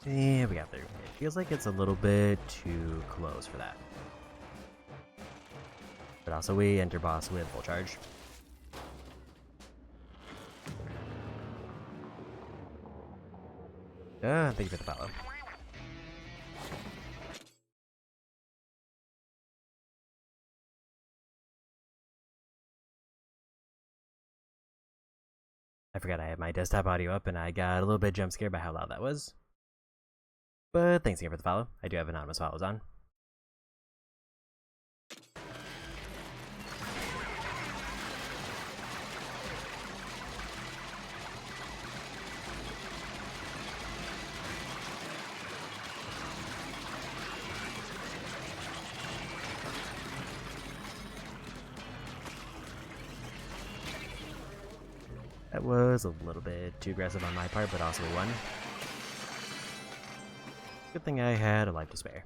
Yeah, we got through. It feels like it's a little bit too close for that. But also we enter boss with full charge. Thank you for the follow. I forgot I had my desktop audio up and I got a little bit jump scared by how loud that was. But thanks again for the follow. I do have anonymous follows on. That was a little bit too aggressive on my part, but also we won. Good thing I had a life to spare.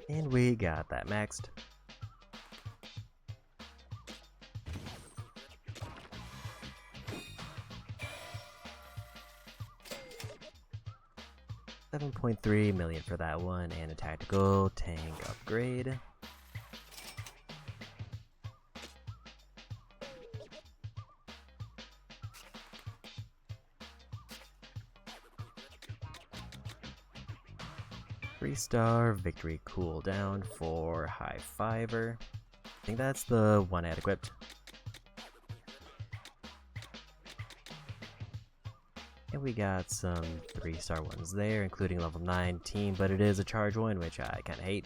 And we got that maxed. $7.3 million for that one, and a tactical tank upgrade. Three-star victory cooldown for high fiver. I think that's the one I had equipped. And we got some 3-star ones there, including level 19, but it is a charge one, which I kinda hate.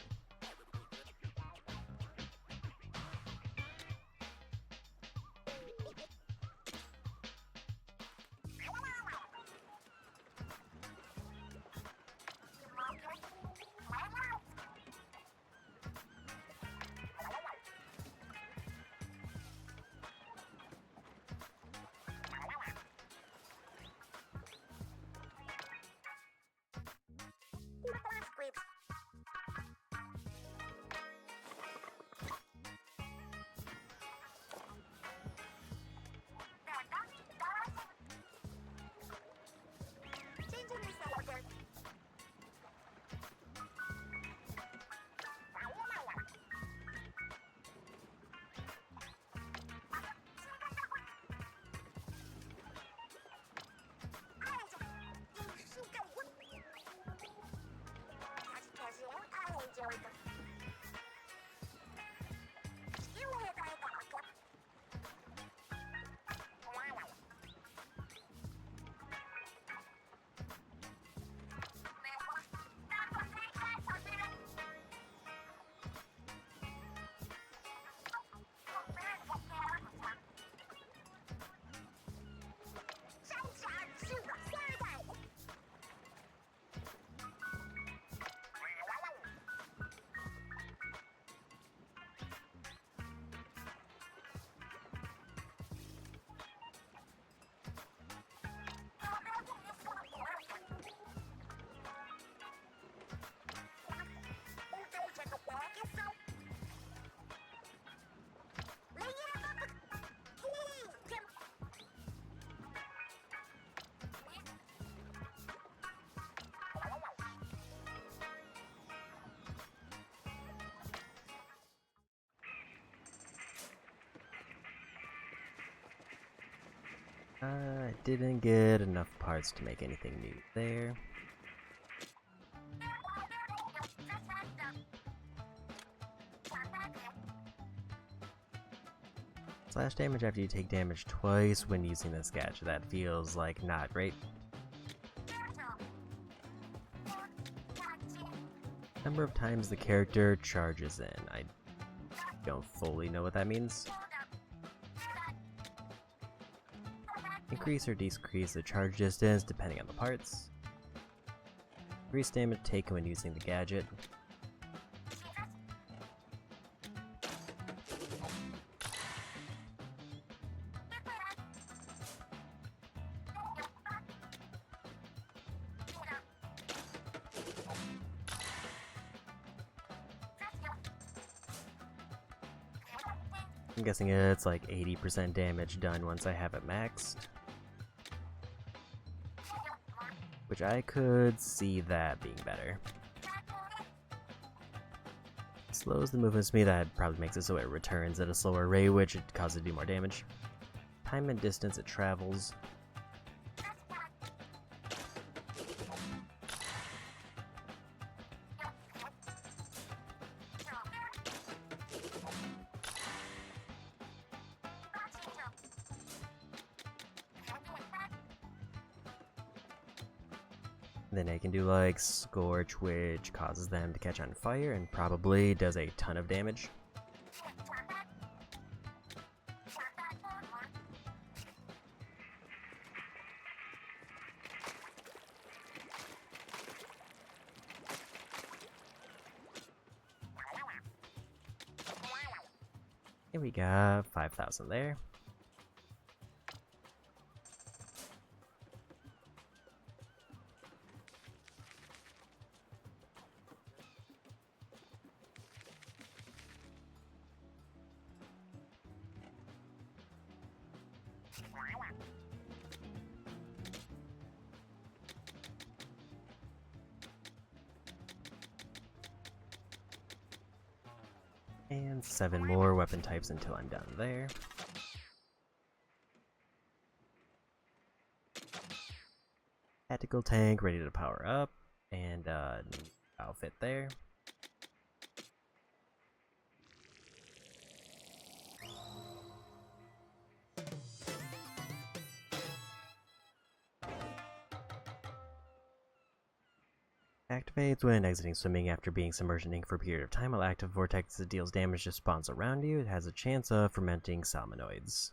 I didn't get enough parts to make anything new there. Slash damage after you take damage twice when using this gadget. That feels like not great. Number of times the character charges in. I don't fully know what that means. Increase or decrease the charge distance depending on the parts. Increase damage taken when using the gadget. I'm guessing it's like 80% damage done once I have it maxed. Which I could see that being better. Slows the movement speed, that probably makes it so it returns at a slower rate, which it causes it to do more damage. Time and distance it travels. Then I can do like Scorch, which causes them to catch on fire and probably does a ton of damage. And we got 5,000 there. And 7 more weapon types until I'm done there. Tactical tank ready to power up, and outfit there. Activates when exiting swimming after being submerged in ink for a period of time. While active vortex that deals damage to spawns around you. It has a chance of fermenting salmonoids.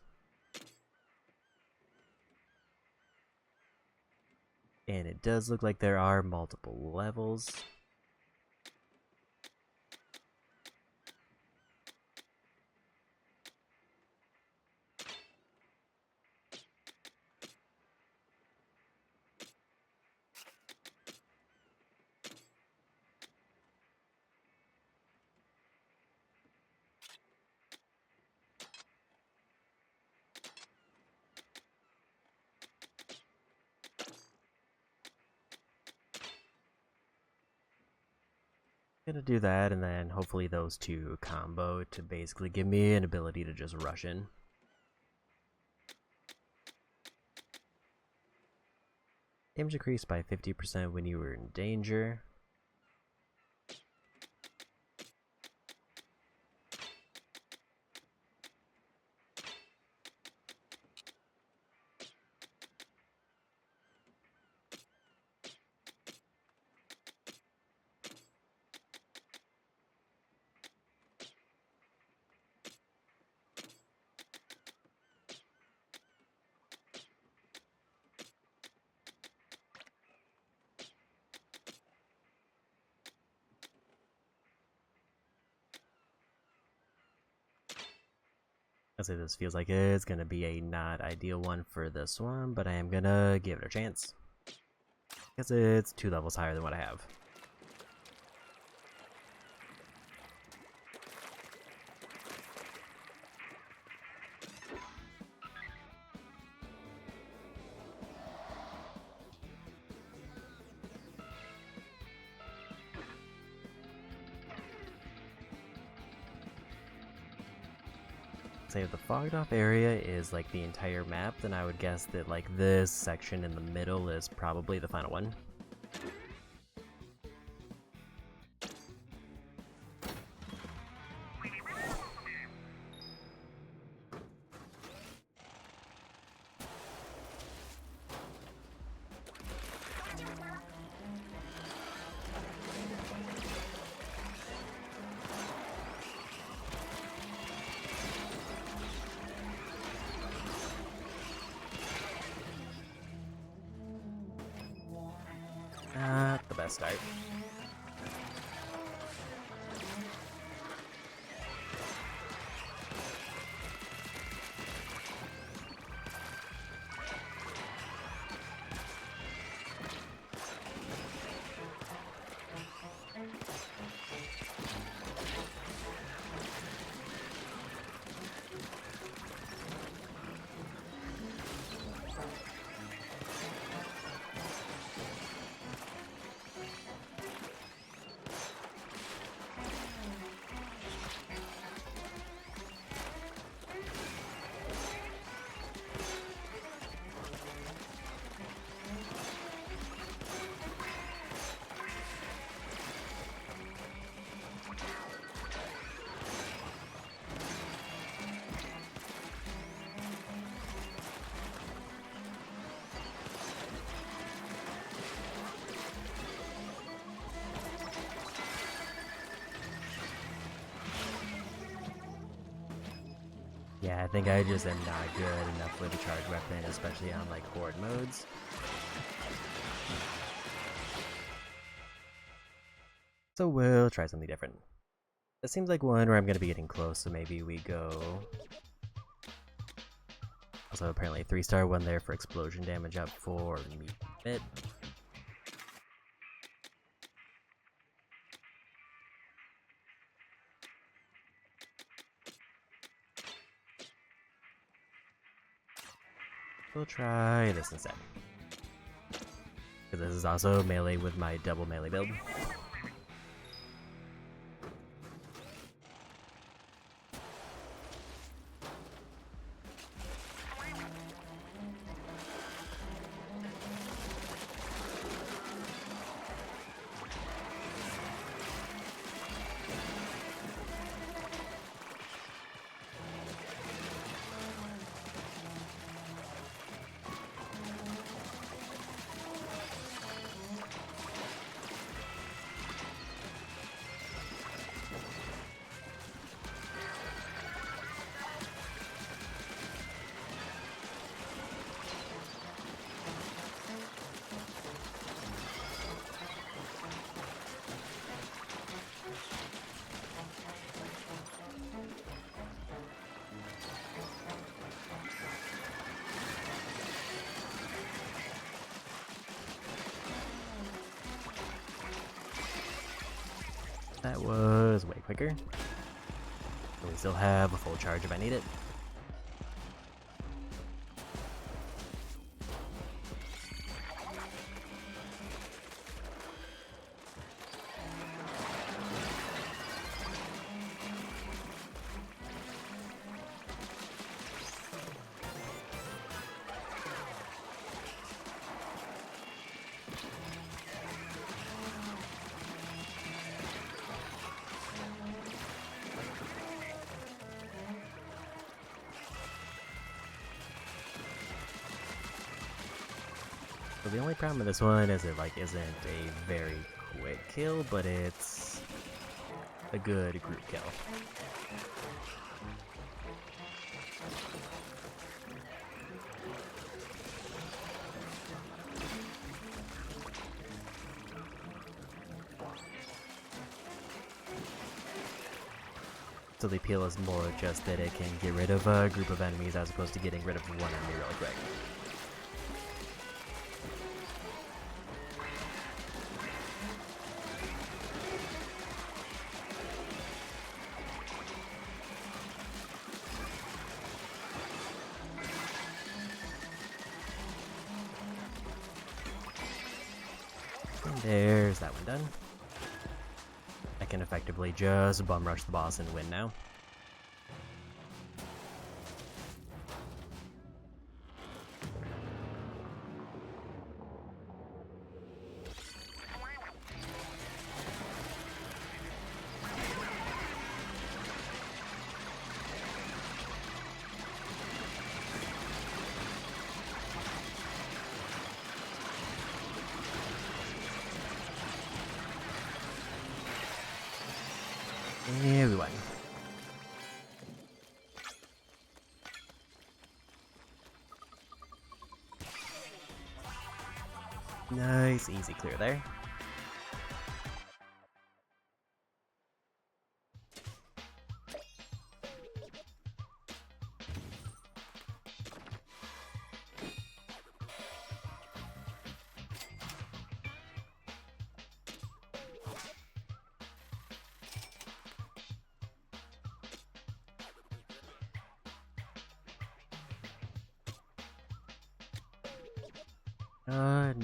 And it does look like there are multiple levels. Gonna do that, and then hopefully those two combo to basically give me an ability to just rush in. Damage decreased by 50% when you were in danger. I'd say this feels like it's gonna be a not ideal one for this one, but I am gonna give it a chance. Because it's 2 levels higher than what I have. say if the fogged off area is like the entire map, then I would guess that like this section in the middle is probably the final one. Not the best start. Yeah, I think I just am not good enough with the charge weapon, especially on like horde modes. So we'll try something different. This seems like one where I'm going to be getting close, so maybe we go... Also, apparently 3-star one there for explosion damage up for mid. We'll try this instead. Because this is also melee with my double melee build. That was way quicker. But we still have a full charge if I need it. So the only problem with this one is it like isn't a very quick kill, but it's a good group kill. So the appeal is more just that it can get rid of a group of enemies as opposed to getting rid of one enemy really quick. And there's that one done. I can effectively just bum rush the boss and win now. Nice, easy clear there.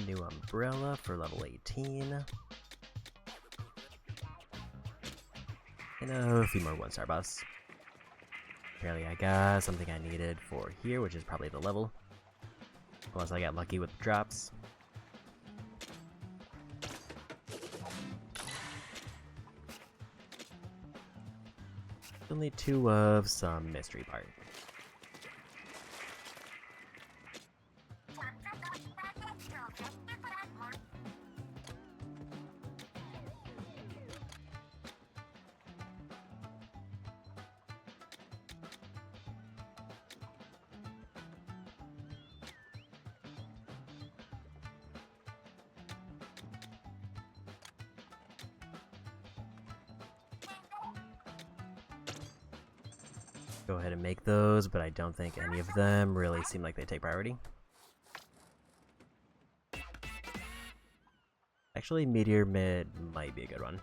New umbrella for level 18. And a few more 1-star buffs. Apparently I got something I needed for here, which is probably the level. Unless I got lucky with the drops. Still need 2 of some mystery part. Go ahead and make those, but I don't think any of them really seem like they take priority. Actually, Meteor Mid might be a good one.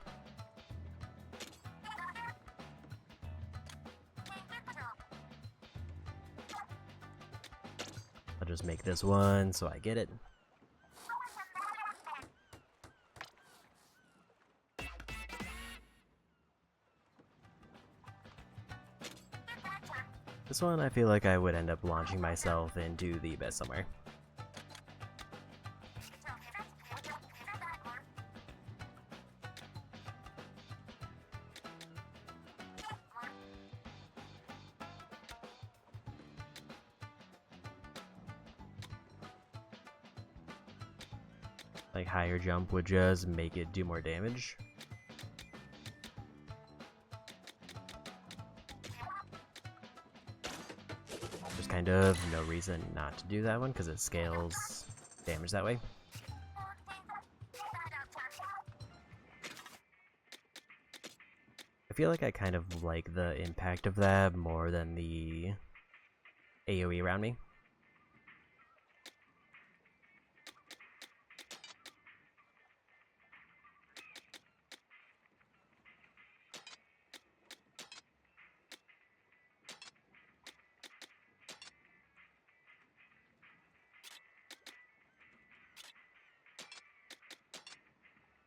I'll just make this one so I get it. This one I feel like I would end up launching myself into the abyss somewhere. Like higher jump would just make it do more damage. There's kind of no reason not to do that one because it scales damage that way. I feel like I kind of like the impact of that more than the AoE around me.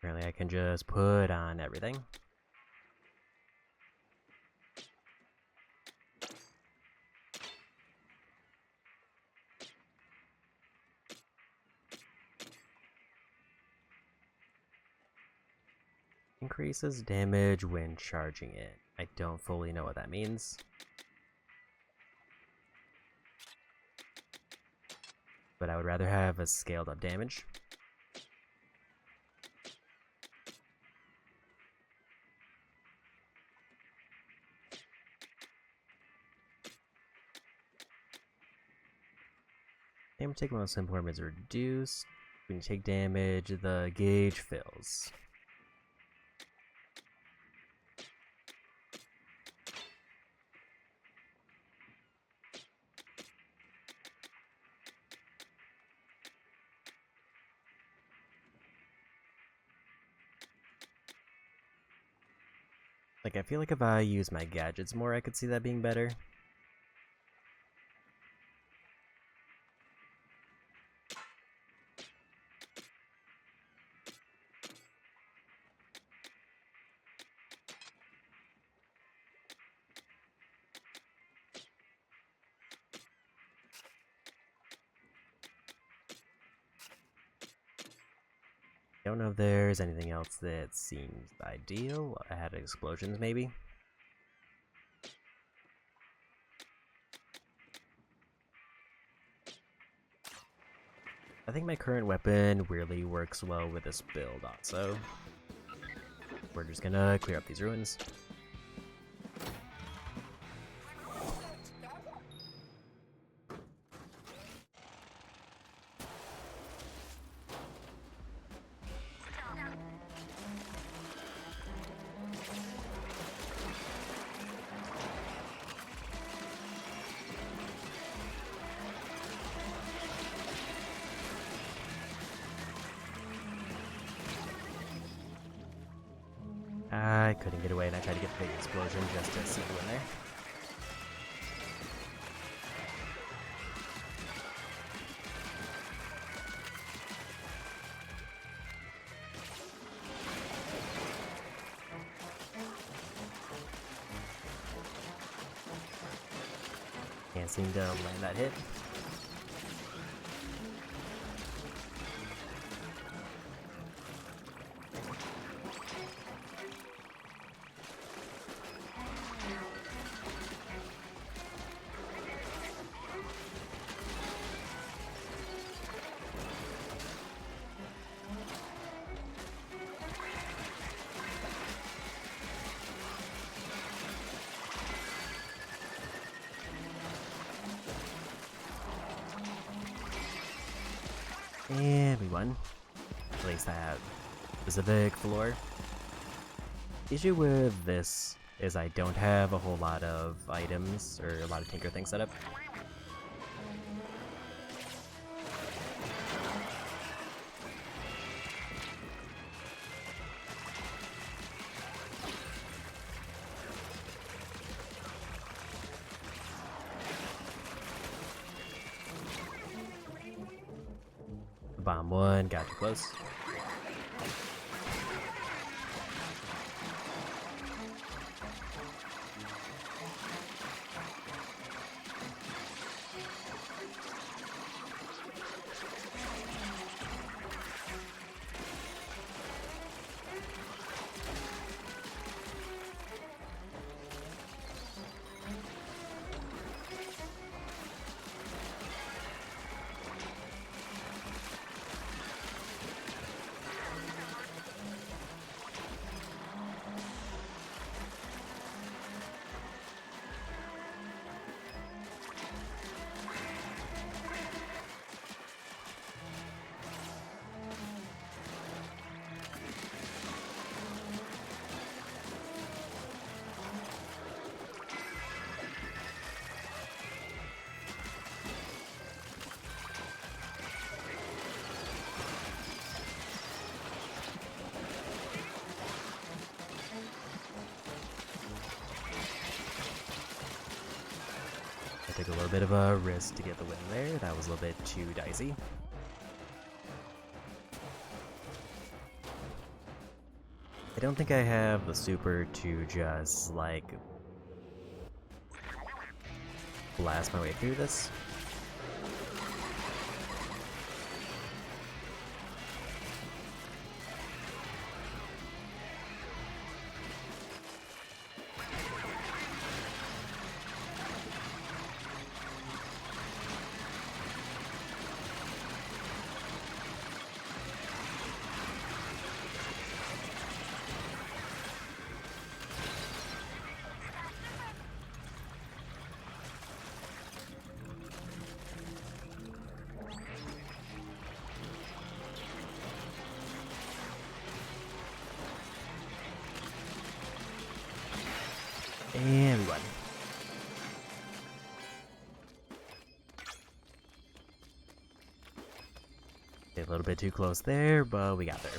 Apparently I can just put on everything. Increases damage when charging it. I don't fully know what that means. But I would rather have a scaled up damage. Damage taken while simple armor is reduced. When you take damage, the gauge fills. Like, I feel like if I use my gadgets more, I could see that being better. Don't know if there's anything else that seems ideal. I had explosions, maybe. I think my current weapon really works well with this build also. We're just gonna clear up these ruins. couldn't get away, and I tried to get the big explosion just to see who in there. Can't seem to land that hit. And we won. At least that specific floor. Issue with this is I don't have a whole lot of items or a lot of tinker things set up. Bomb one, got too close. I took a little bit of a risk to get the win there. That was a little bit too dicey. I don't think I have the super to just, like, blast my way through this. And we won. A little bit too close there, but we got there.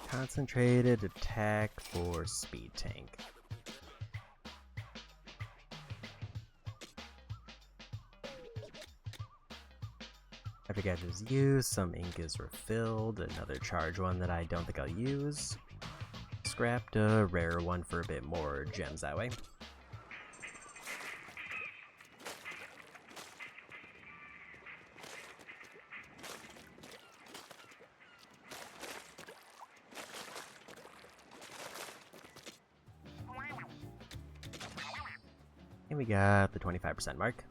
Concentrated attack for speed tank. After gadgets used, some ink is refilled. Another charge one that I don't think I'll use. Scrapped a rare one for a bit more gems that way. And we got the 25% mark.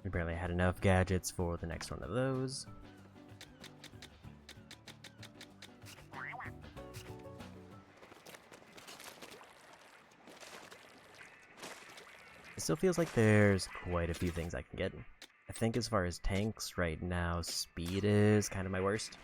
We barely had enough gadgets for the next one of those. It still feels like there's quite a few things I can get. I think as far as tanks, right now, speed is kind of my worst.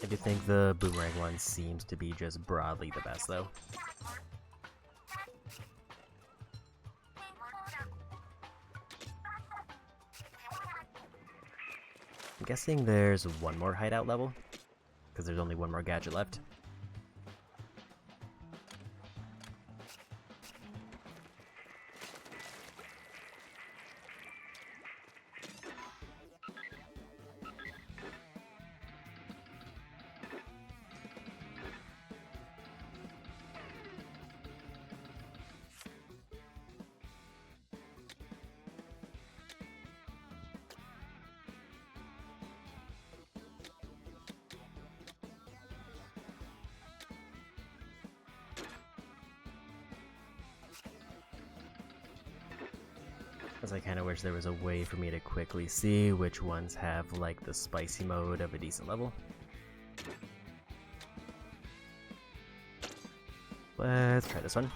I do think the boomerang one seems to be just broadly the best, though. I'm guessing there's one more hideout level, because there's only one more gadget left. As I kind of wish there was a way for me to quickly see which ones have, like, the spicy mode of a decent level. Let's try this one.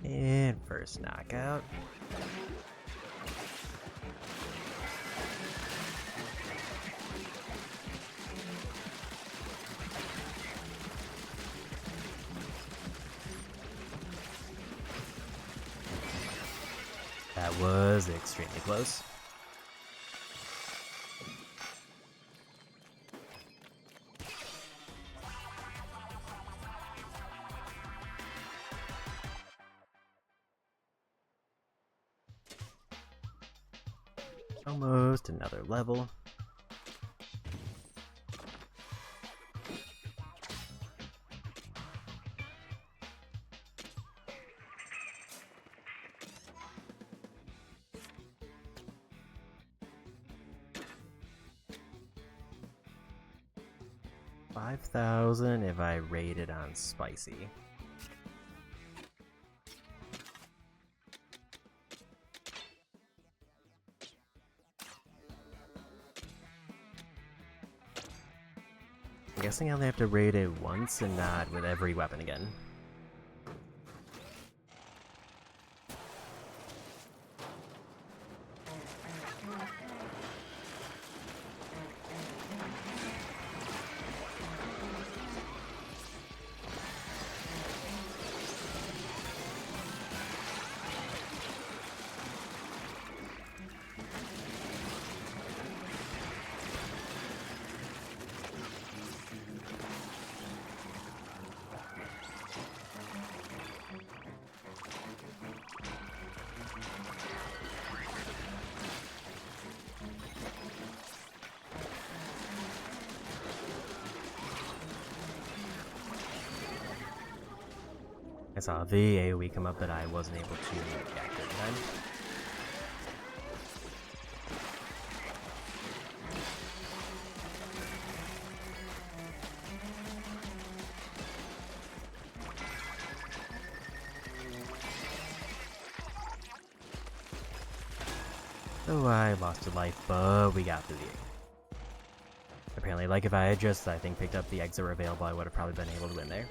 And first knockout. That was extremely close. Almost another level. $5,000 if I rate it on spicy. I'm guessing I only have to raid it once and not with every weapon again. I saw the AoE come up, but I wasn't able to react in time. So I lost a life, but we got through the egg. Apparently, like if I had just, I think, picked up the eggs that were available, I would have probably been able to win there.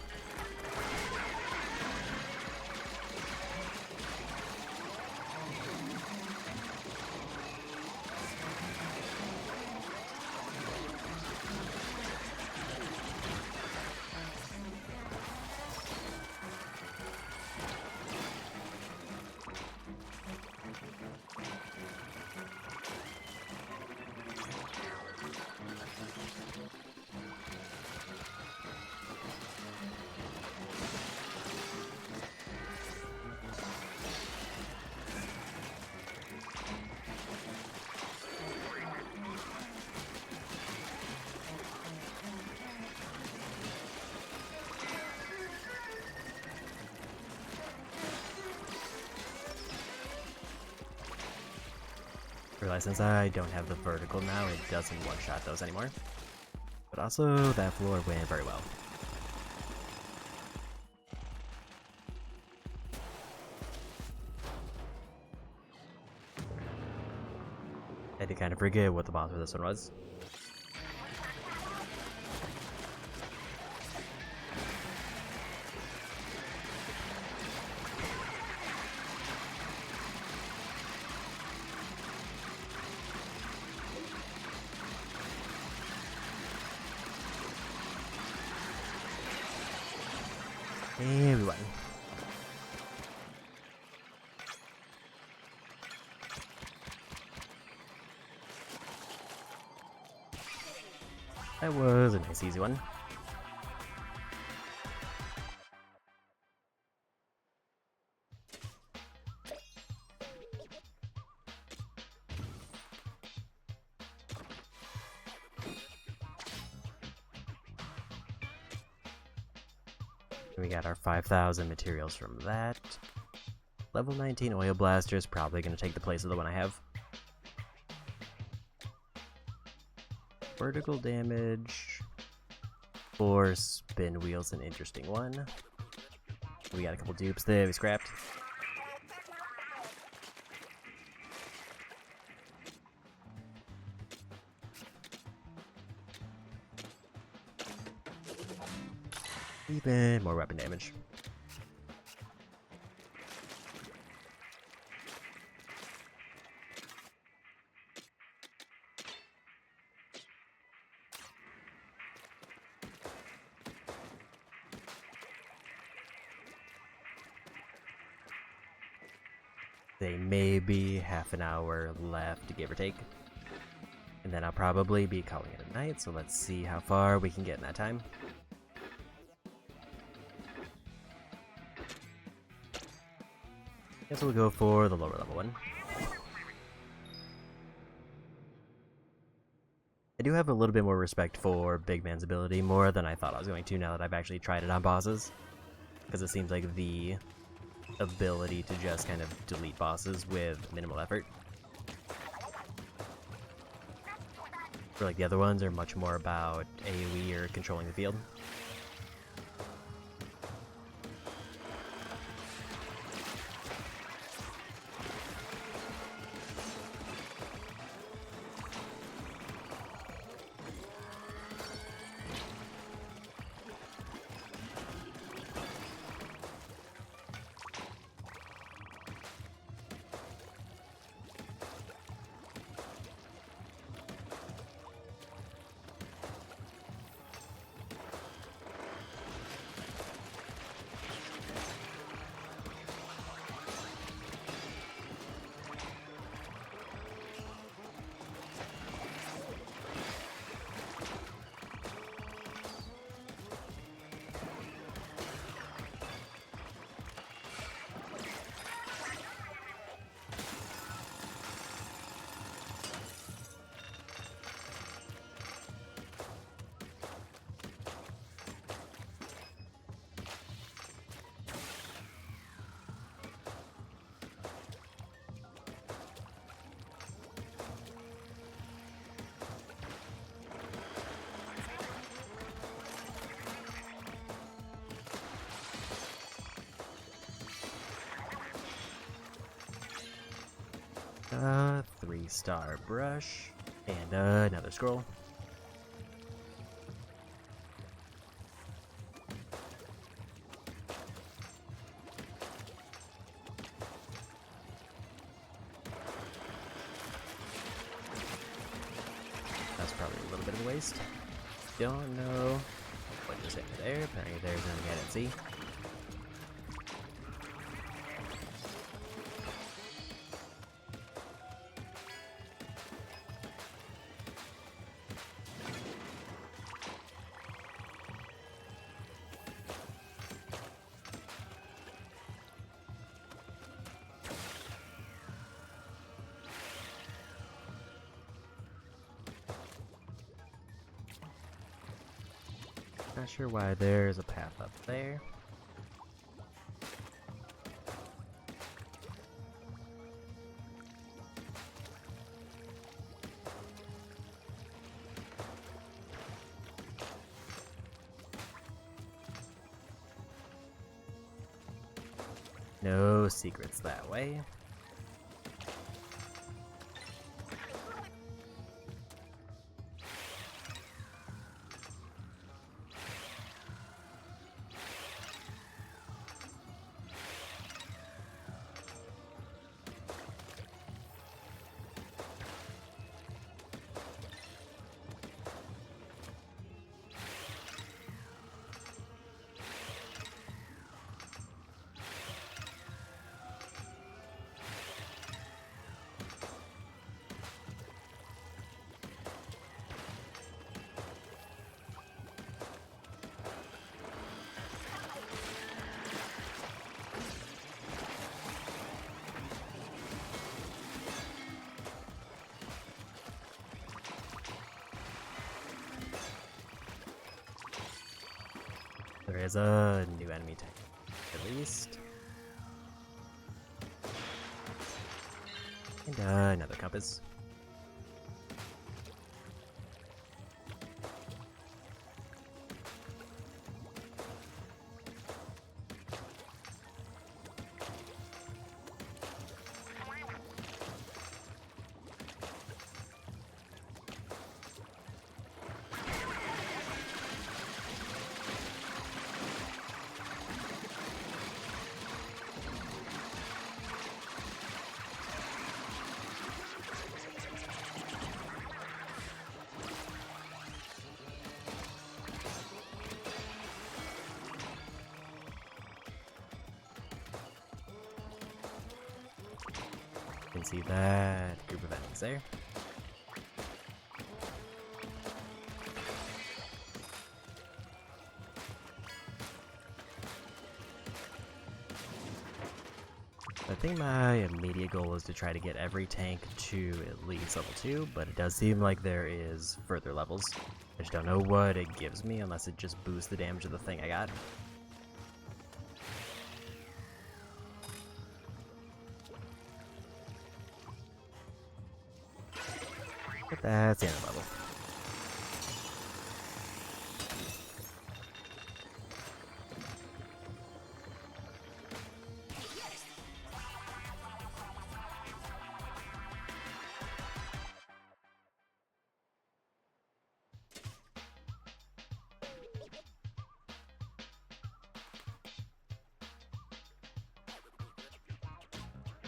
Realize since I don't have the vertical now, it doesn't one-shot those anymore. But also, that floor went very well. I had to kind of forget what the boss for this one was. And we won. That was a nice easy one. We got our 5,000 materials from that. Level 19 oil blaster is probably going to take the place of the one I have. Vertical damage. 4 spin wheels, an interesting one. We got a couple dupes there we scrapped. Even more weapon damage. They may be half an hour left, give or take. And then I'll probably be calling it a night, so let's see how far we can get in that time. Guess we'll go for the lower level one. I do have a little bit more respect for Big Man's ability, more than I thought I was going to now that I've actually tried it on bosses. Because it seems like the ability to just kind of delete bosses with minimal effort. For like the other ones are much more about AoE or controlling the field. 3-star brush, and another scroll. That's probably a little bit of a waste. Don't know what just hit me there. Apparently there's anything I didn't see. Not sure why there's a path up there. No secrets that way. There is a new enemy tank, at least. And another compass. You can see that group of enemies there. I think my immediate goal is to try to get every tank to at least level 2, but it does seem like there is further levels. I just don't know what it gives me unless it just boosts the damage of the thing I got. But that's the end of the level.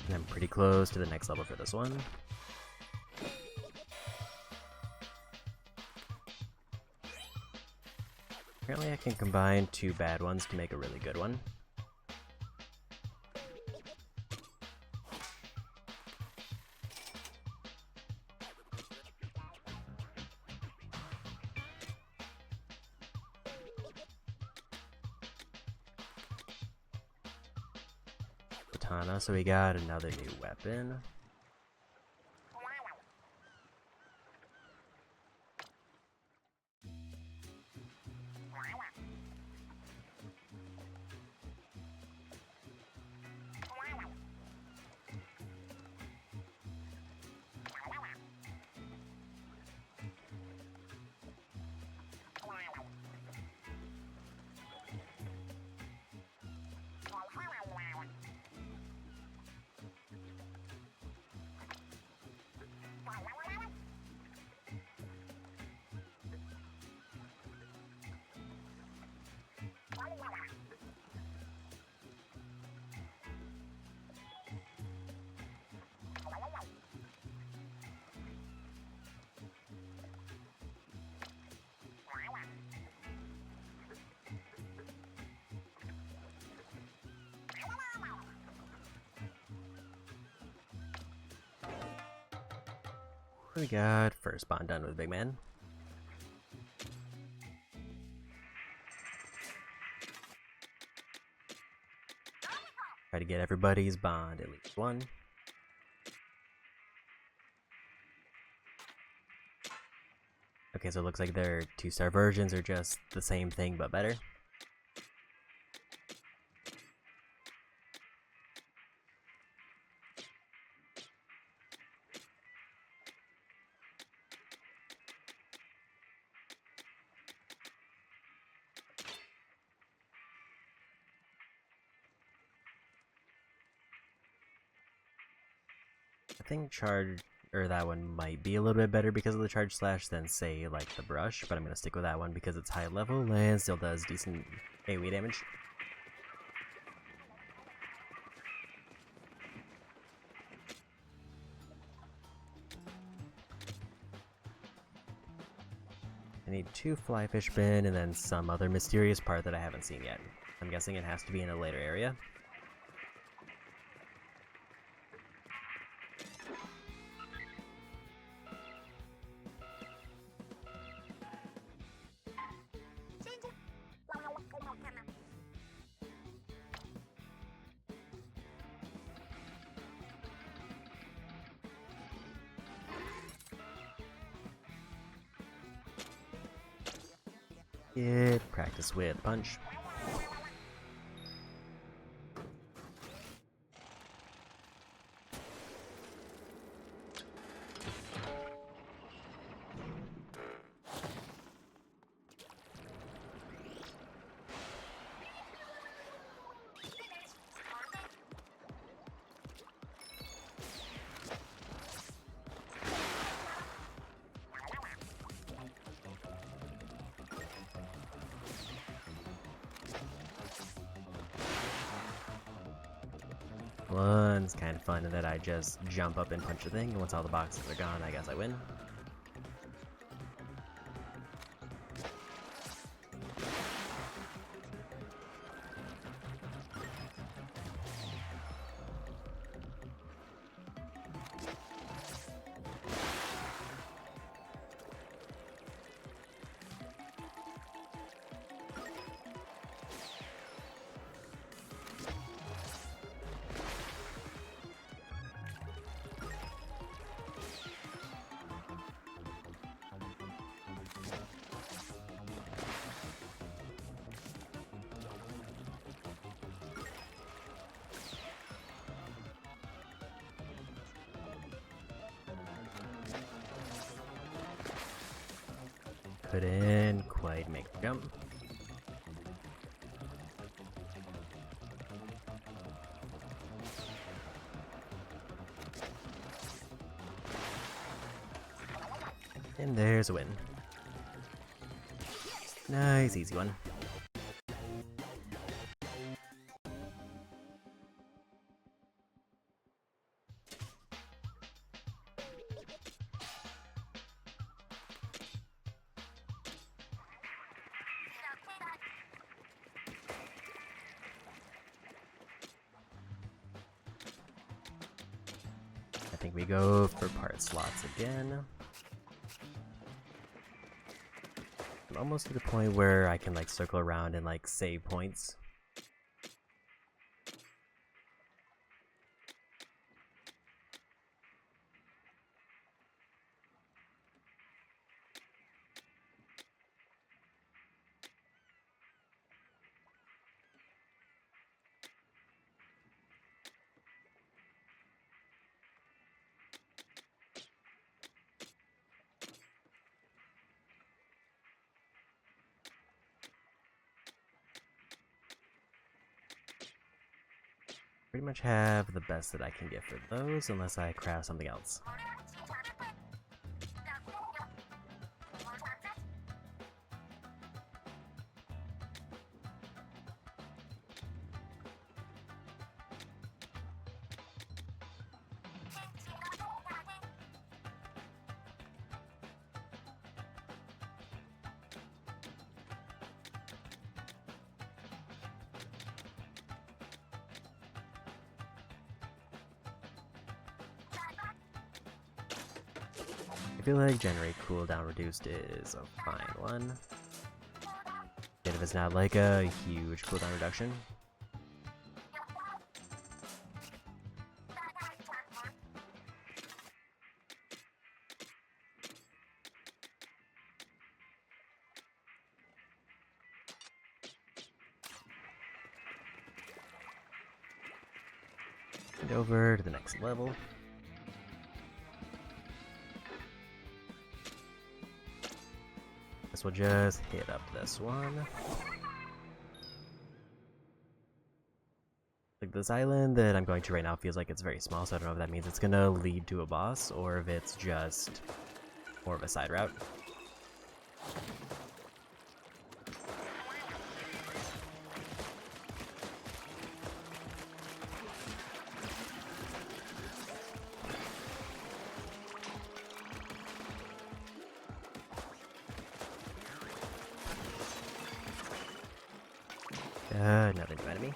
And I'm pretty close to the next level for this one. Apparently I can combine 2 bad ones to make a really good one. Katana, so we got another new weapon. We got first spawn done with Big Man. Try to get everybody's bond at least one. Okay, so it looks like their 2-star versions are just the same thing but better. I think charge, or that one might be a little bit better because of the charge slash than say like the brush, but I'm gonna stick with that one because it's high level and still does decent AoE damage. I need 2 flyfish bin and then some other mysterious part that I haven't seen yet. I'm guessing it has to be in a later area. Get practice with punch. One's kind of fun in that I just jump up and punch the thing, and once all the boxes are gone, I guess I win. Couldn't quite make the jump. And there's a win. Nice, easy one. I think we go for part slots again. I'm almost to the point where I can like circle around and like save points. Pretty much have the best that I can get for those, unless I craft something else. feel like generate cooldown reduced is a fine one. Even if it's not like a huge cooldown reduction. And over to the next level. Guess we'll just hit up this one. Like, this island that I'm going to right now feels like it's very small, so I don't know if that means it's gonna lead to a boss or if it's just more of a side route. Another new enemy.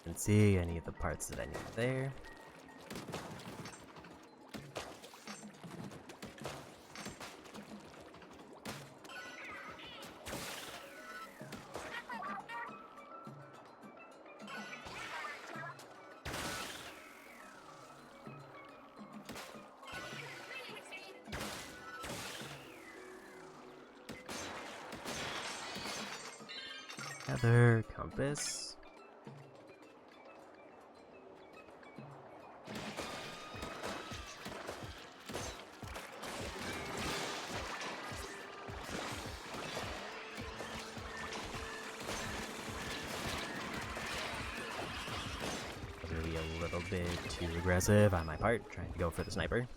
Didn't see any of the parts that I need there. Another compass. Maybe a little bit too aggressive on my part, trying to go for the sniper.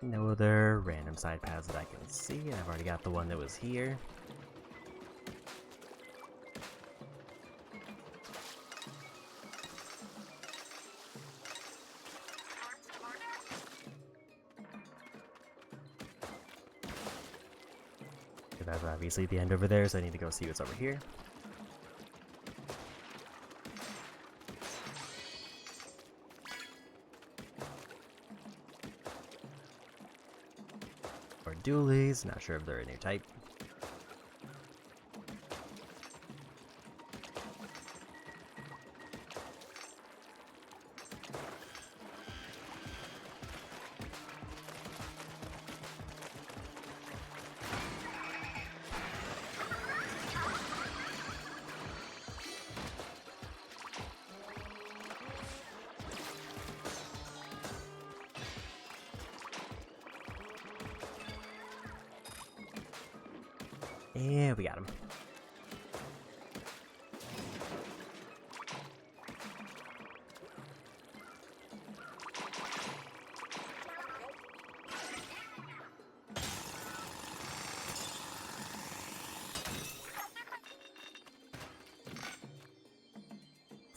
No other random side paths that I can see. I've already got the one that was here. That's obviously the end over there, so I need to go see what's over here. Or dualies, not sure if they're a new type. Yeah, we got him.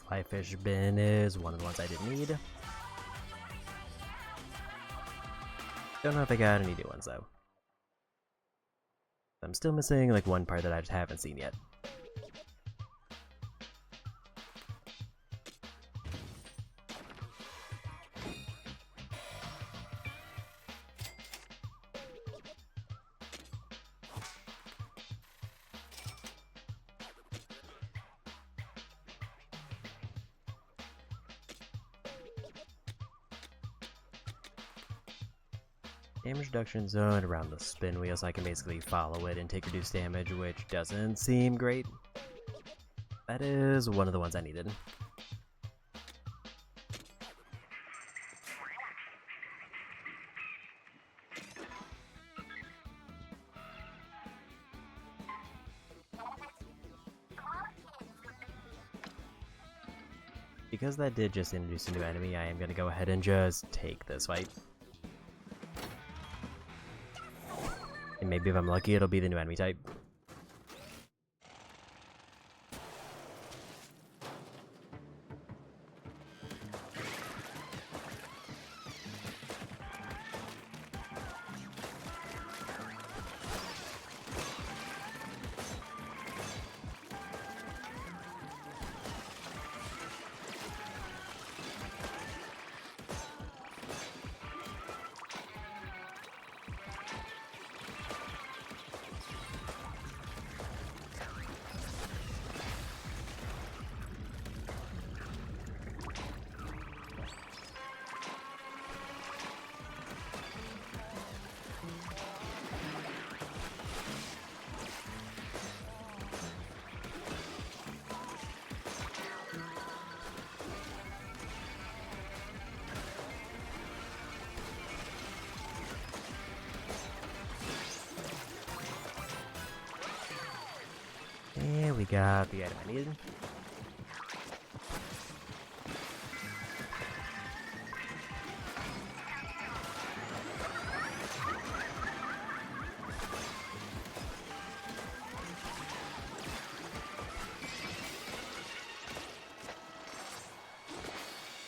Flyfish bin is one of the ones I didn't need. Don't know if I got any new ones though. I'm still missing like one part that I just haven't seen yet. Damage reduction zone around the spin wheel, so I can basically follow it and take reduced damage, which doesn't seem great. That is one of the ones I needed. Because that did just introduce a new enemy, I am going to go ahead and just take this fight. And maybe if I'm lucky, it'll be the new enemy type. And we got the item I needed.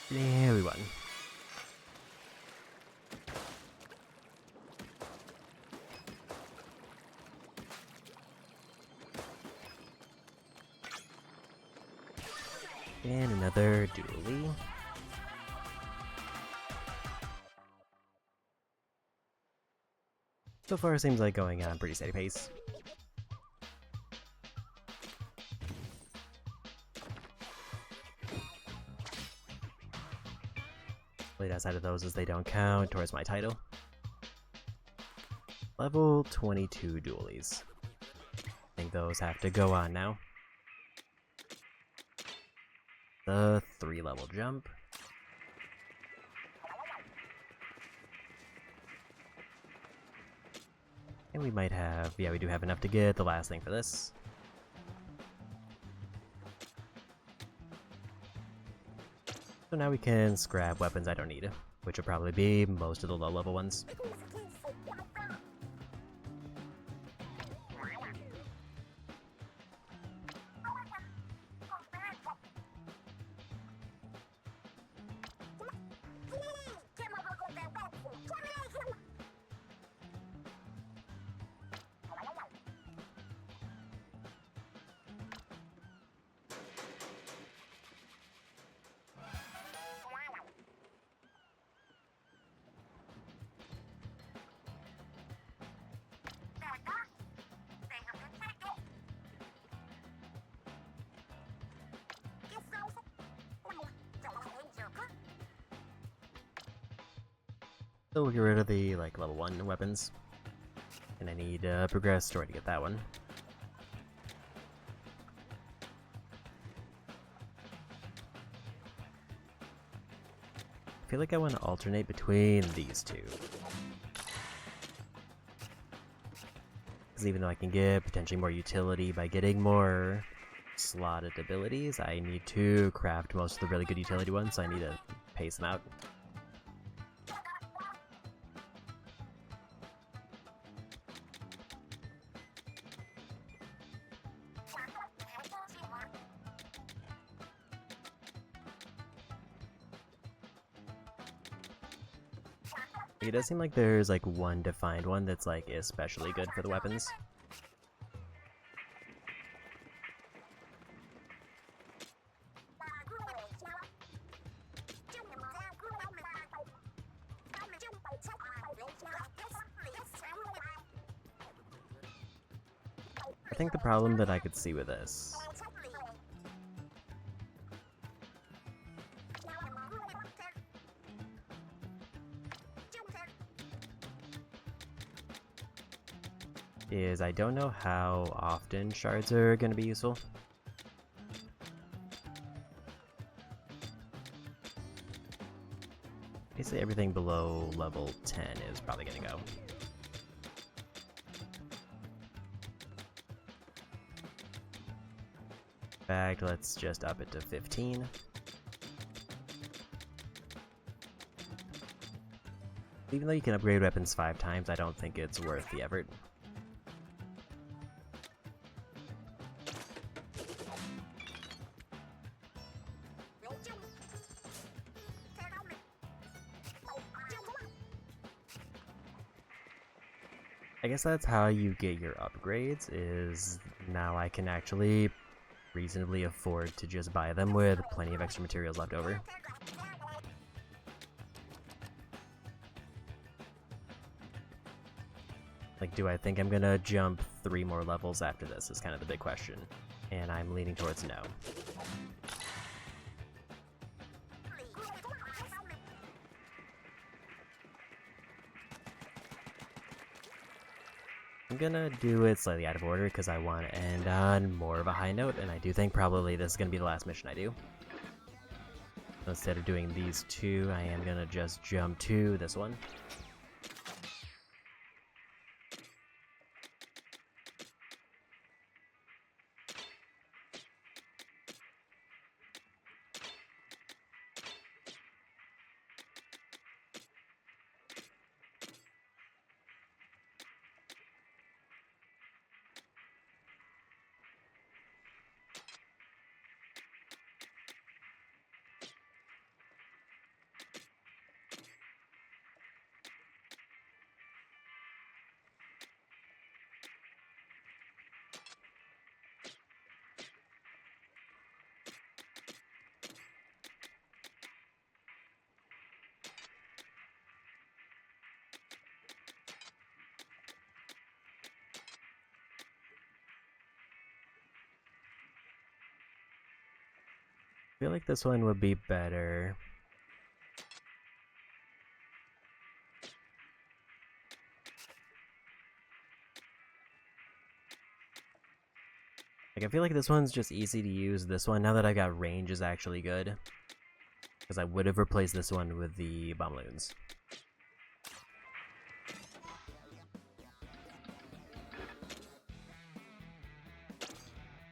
Yeah, we won. And another dually. So far, it seems like going on a pretty steady pace. Played outside of those as they don't count towards my title. Level 22 dualies. I think those have to go on now. The 3-level jump. And we might have, yeah, we do have enough to get the last thing for this. So now we can scrap weapons I don't need, which will probably be most of the low-level ones. So we'll get rid of the level 1 weapons. And I need progress story to get that one. I feel like I want to alternate between these two. Because even though I can get potentially more utility by getting more slotted abilities, I need to craft most of the really good utility ones, so I need to pace them out. It does seem like there's one defined one that's especially good for the weapons. I think the problem that I could see with this is I don't know how often shards are going to be useful. Basically everything below level 10 is probably going to go. In fact, let's just up it to 15. Even though you can upgrade weapons 5 times, I don't think it's worth the effort. I guess that's how you get your upgrades, is now I can actually reasonably afford to just buy them with plenty of extra materials left over. Like, do I think I'm gonna jump 3 more levels after this is kind of the big question, and I'm leaning towards no. I'm gonna do it slightly out of order because I want to end on more of a high note, and I do think probably this is gonna be the last mission I do. Instead of doing these 2, I am gonna just jump to this one. I feel like this one would be better. Like, I feel like this one's just easy to use. This one, now that I got range, is actually good. Because I would have replaced this one with the bomb balloons.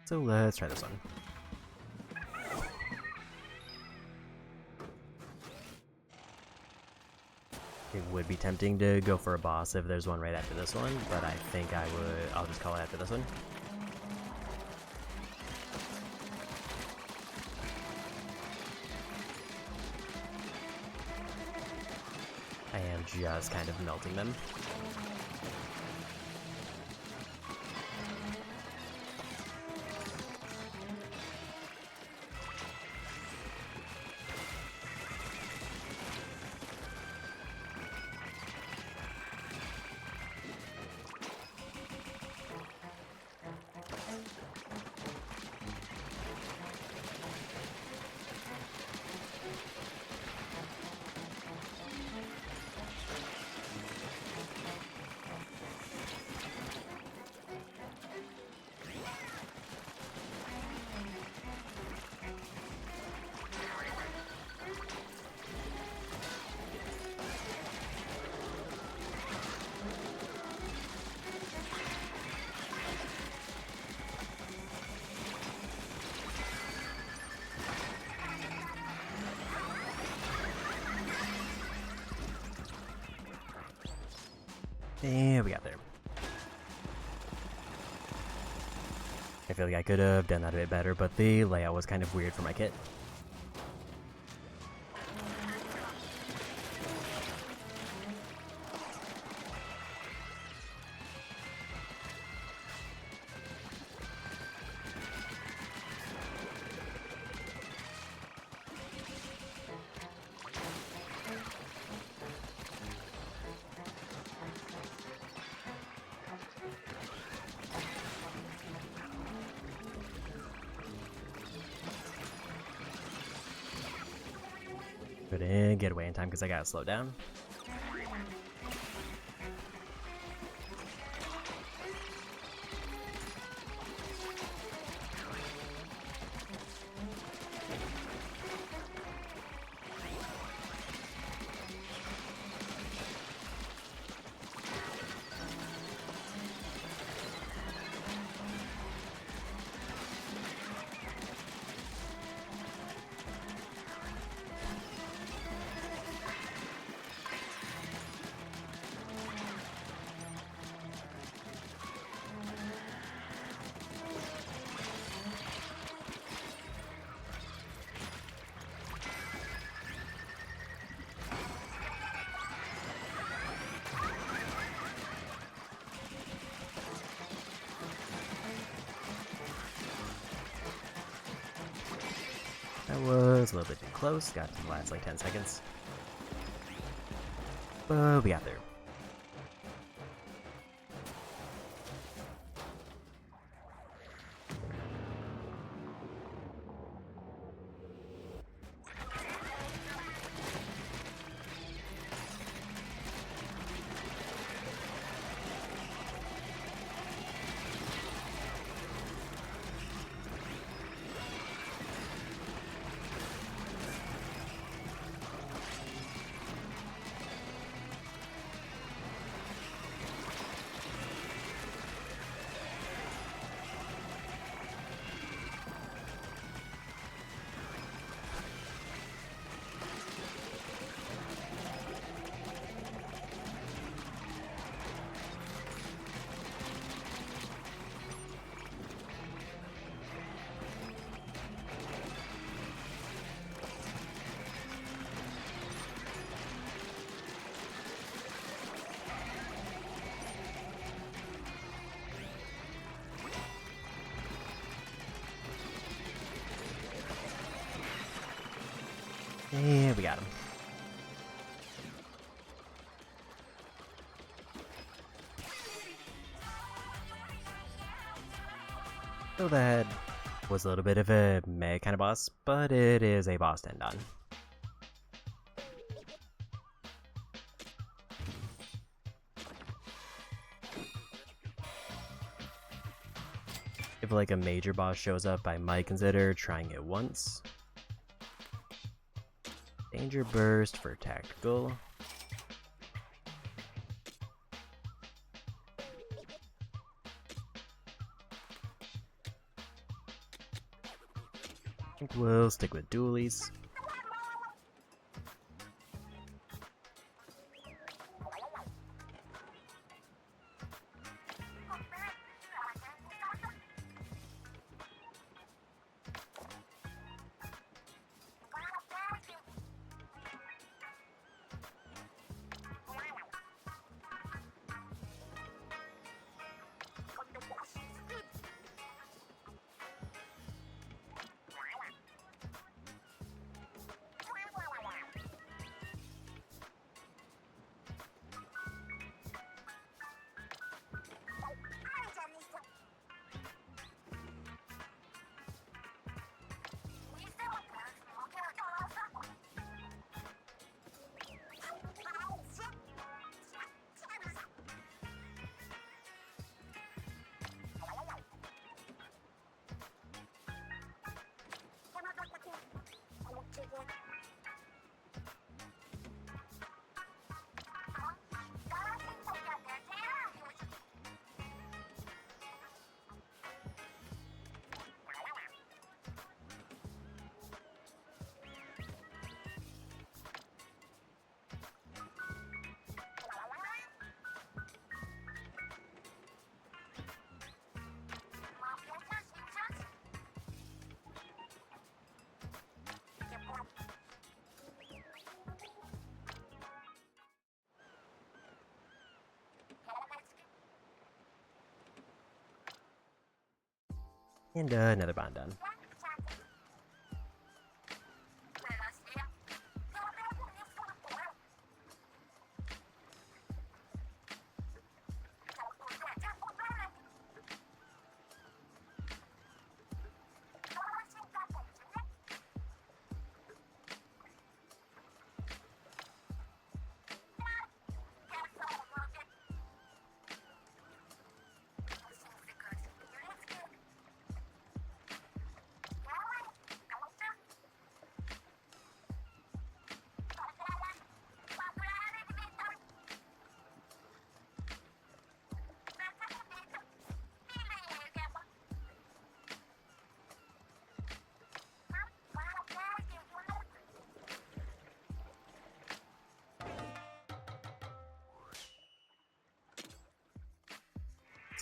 So let's try this one. It would be tempting to go for a boss if there's one right after this one, but I think I'll just call it after this one. I am just kind of melting them. And we got there. I feel like I could have done that a bit better, but the layout was kind of weird for my kit. couldn't get away in time because I gotta slow down. That was a little bit too close, got to the last like 10 seconds. But we got there. Yeah, we got him. So that was a little bit of a meh kind of boss, but it is a boss to end on. If like a major boss shows up, I might consider trying it once. Danger Burst for tactical. I think we'll stick with dualies. And another bond done.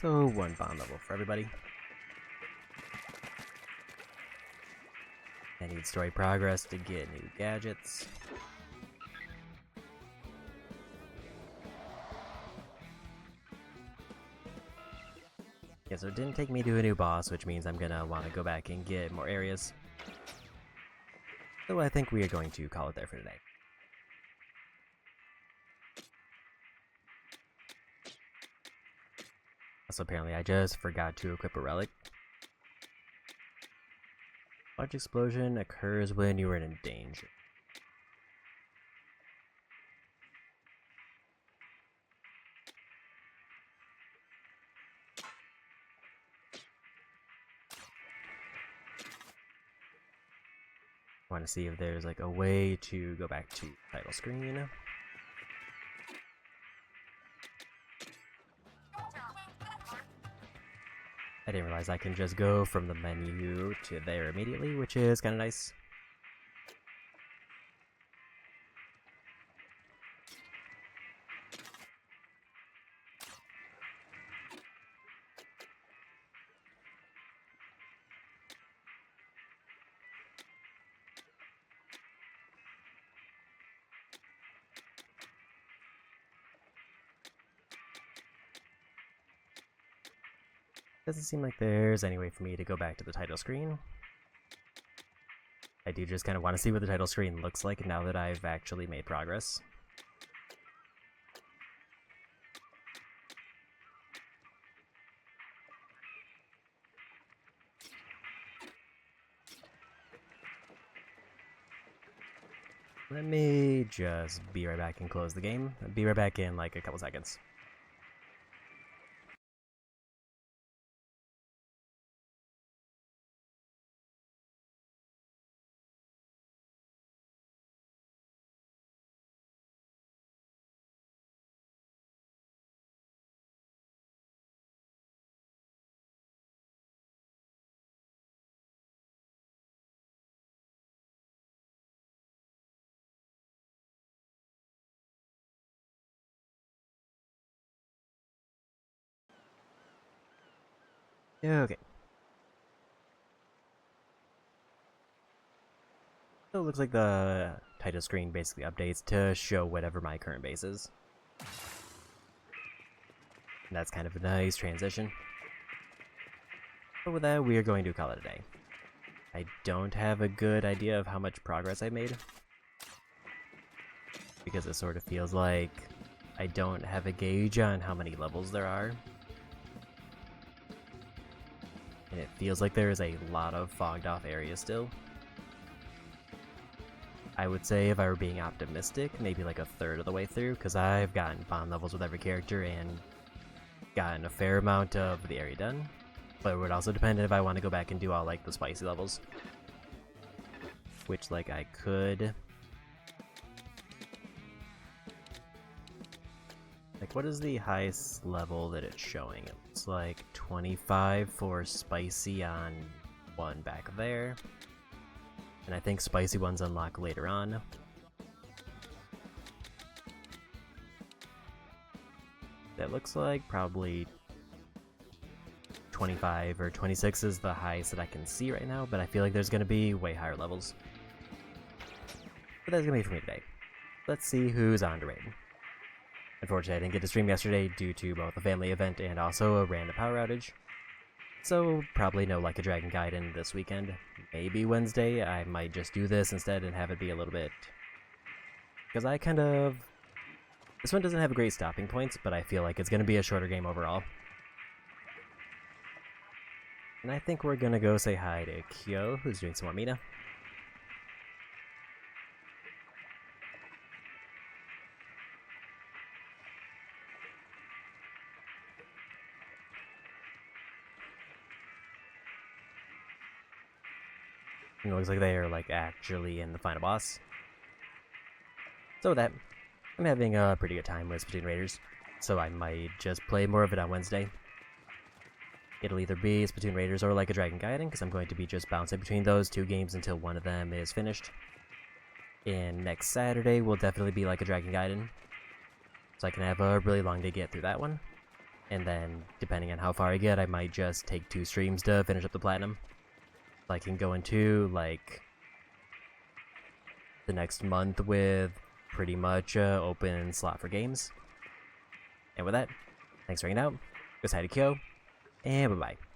So 1 bond level for everybody. I need story progress to get new gadgets. Yeah, so it didn't take me to a new boss, which means I'm gonna want to go back and get more areas. So I think we are going to call it there for today. Also, apparently I just forgot to equip a relic. Large explosion occurs when you are in danger. I want to see if there's like a way to go back to title screen. I didn't realize I can just go from the menu to there immediately, which is kind of nice. Doesn't seem like there's any way for me to go back to the title screen. I do just kind of want to see what the title screen looks like now that I've actually made progress. Let me just be right back and close the game. I'll be right back in like a couple seconds. Okay. So it looks like the title screen basically updates to show whatever my current base is. And that's kind of a nice transition. But with that, we are going to call it a day. I don't have a good idea of how much progress I made, because it sort of feels like I don't have a gauge on how many levels there are. And it feels like there is a lot of fogged off areas still. I would say if I were being optimistic, maybe like a third of the way through, because I've gotten bond levels with every character and gotten a fair amount of the area done. But it would also depend if I want to go back and do all like the spicy levels. Which like I could. Like what is the highest level that it's showing? It's like 25 for spicy on one back there. And I think spicy ones unlock later on. That looks like probably 25 or 26 is the highest that I can see right now, but I feel like there's going to be way higher levels. But that's going to be for me today. Let's see who's on to raid. Unfortunately, I didn't get to stream yesterday due to both a family event and also a random power outage. So, probably no Like a Dragon Gaiden this weekend. Maybe Wednesday, I might just do this instead and have it be a little bit... Because I kind of... This one doesn't have great stopping points, but I feel like it's going to be a shorter game overall. And I think we're going to go say hi to Kyo, who's doing some more Mina. And it looks like they are like actually in the final boss. So with that, I'm having a pretty good time with Splatoon Raiders, so I might just play more of it on Wednesday. It'll either be Splatoon Raiders or Like a Dragon Gaiden, because I'm going to be just bouncing between those two games until one of them is finished. And next Saturday will definitely be Like a Dragon Gaiden, so I can have a really long day to get through that one. And then, depending on how far I get, I might just take 2 streams to finish up the platinum. So I can go into, like, the next month with pretty much open slot for games. And with that, thanks for hanging out. Go Kyo, and bye-bye.